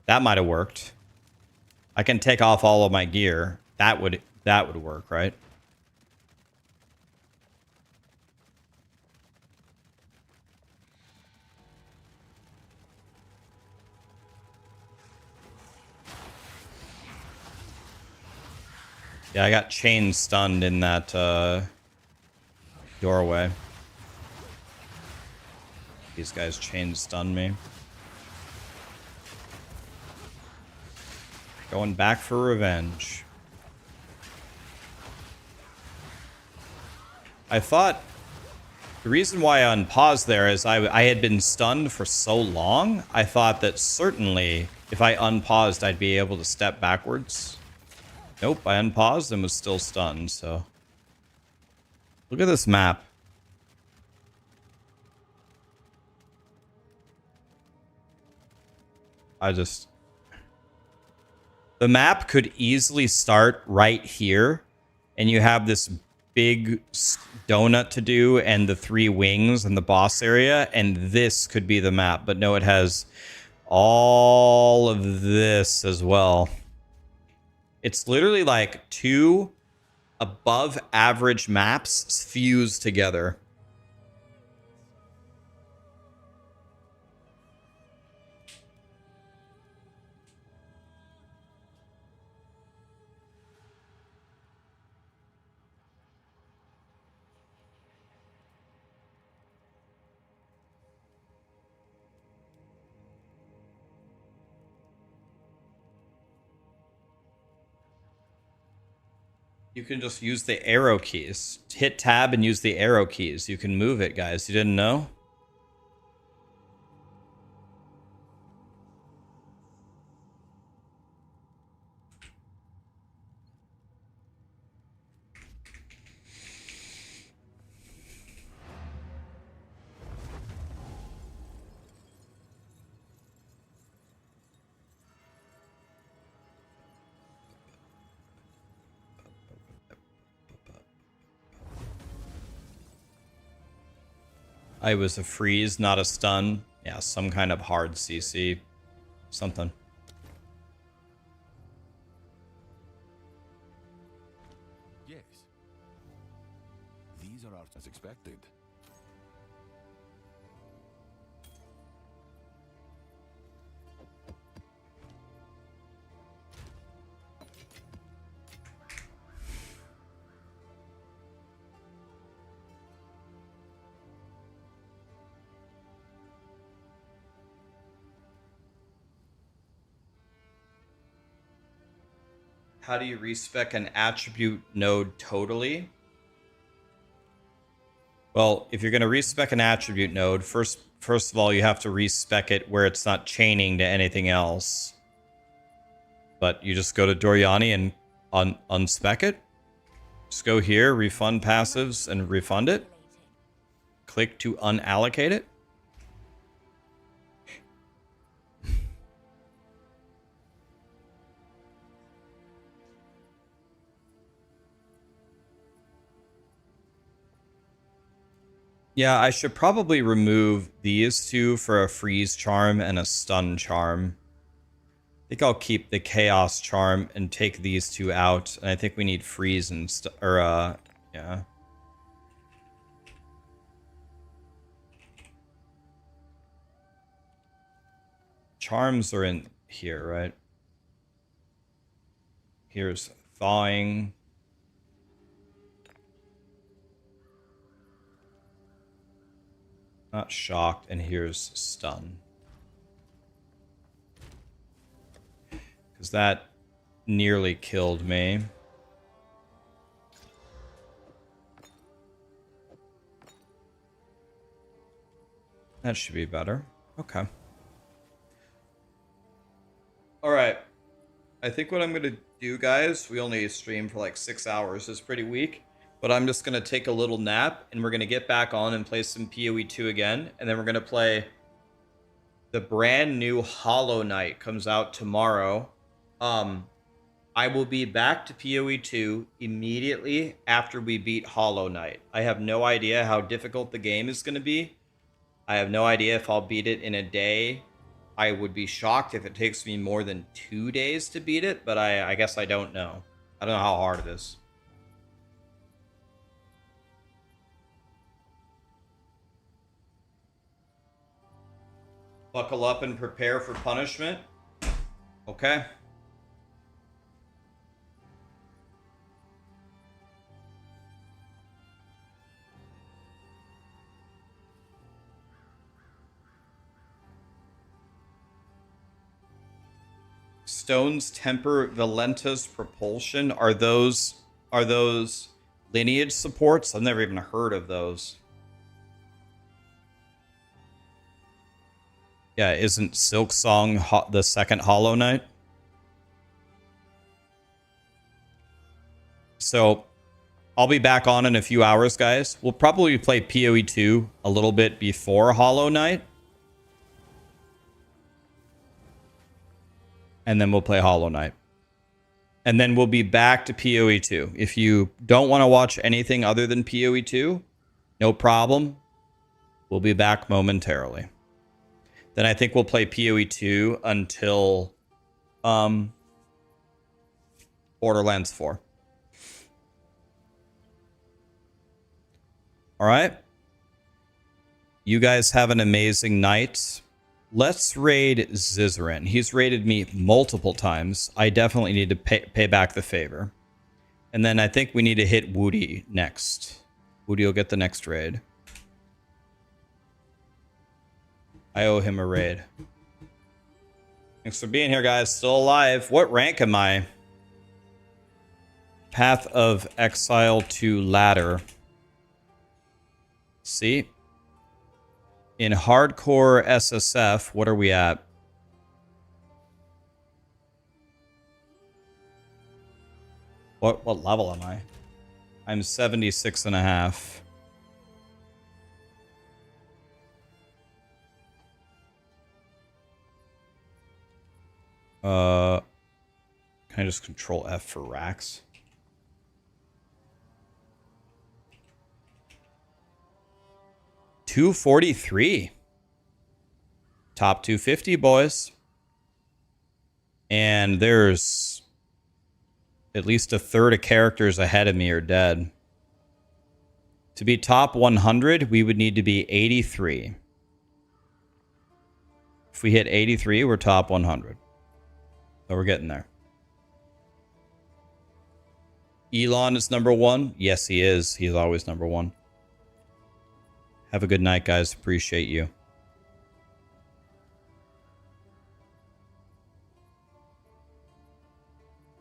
That might have worked. I can take off all of my gear. That would work, right? Yeah, I got chain stunned in that doorway. These guys chain stunned me. Going back for revenge. I thought the reason why I unpaused there is I had been stunned for so long. I thought that certainly if I unpaused, I'd be able to step backwards. Nope, I unpaused and was still stunned, so. Look at this map. The map could easily start right here, and you have this big donut to do and the 3 wings and the boss area, and this could be the map. But no, it has all of this as well. It's literally like 2 above average maps fused together. You can just use the arrow keys. Hit tab and use the arrow keys. You can move it, guys. You didn't know? I was a freeze, not a stun. Yeah, some kind of hard CC. Something. Yes. These are as expected. How do you respec an attribute node totally? Well, if you're going to respec an attribute node, first of all, you have to respec it where it's not chaining to anything else. But you just go to Doryani and unspec it. Just go here, refund passives, and refund it. Click to unallocate it. Yeah, I should probably remove these two for a freeze charm and a stun charm. I think I'll keep the chaos charm and take these two out. And I think we need freeze and yeah. Charms are in here, right? Here's thawing. Not shocked, and here's stun. Because that nearly killed me. That should be better. Okay. Alright. I think what I'm going to do, guys, we only stream for like 6 hours. It's pretty weak. But I'm just going to take a little nap, and we're going to get back on and play some POE2 again. And then we're going to play the brand new Hollow Knight. Comes out tomorrow. I will be back to POE2 immediately after we beat Hollow Knight. I have no idea how difficult the game is going to be. I have no idea if I'll beat it in a day. I would be shocked if it takes me more than 2 days to beat it, but I guess I don't know. I don't know how hard it is. Buckle up and prepare for punishment. Okay. Stones temper Valenta's propulsion. Are those lineage supports? I've never even heard of those. Yeah, isn't Silksong the second Hollow Knight? So, I'll be back on in a few hours, guys. We'll probably play POE2 a little bit before Hollow Knight. And then we'll play Hollow Knight. And then we'll be back to POE2. If you don't want to watch anything other than POE2, no problem. We'll be back momentarily. Then I think we'll play POE2 until Borderlands 4. All right. You guys have an amazing night. Let's raid Zizaran. He's raided me multiple times. I definitely need to pay back the favor. And then I think we need to hit Woody next. Woody will get the next raid. I owe him a raid. Thanks for being here, guys. Still alive. What rank am I? Path of Exile to ladder. See? In hardcore SSF, what are we at? What level am I? I'm 76 and a half. Can I just control F for Rax? $243. Top 250, boys. And there's at least a third of characters ahead of me are dead. To be top 100, we would need to be 83. If we hit 83, we're top 100. So we're getting there. Elon is number one. Yes, he is. He's always number one. Have a good night, guys. Appreciate you.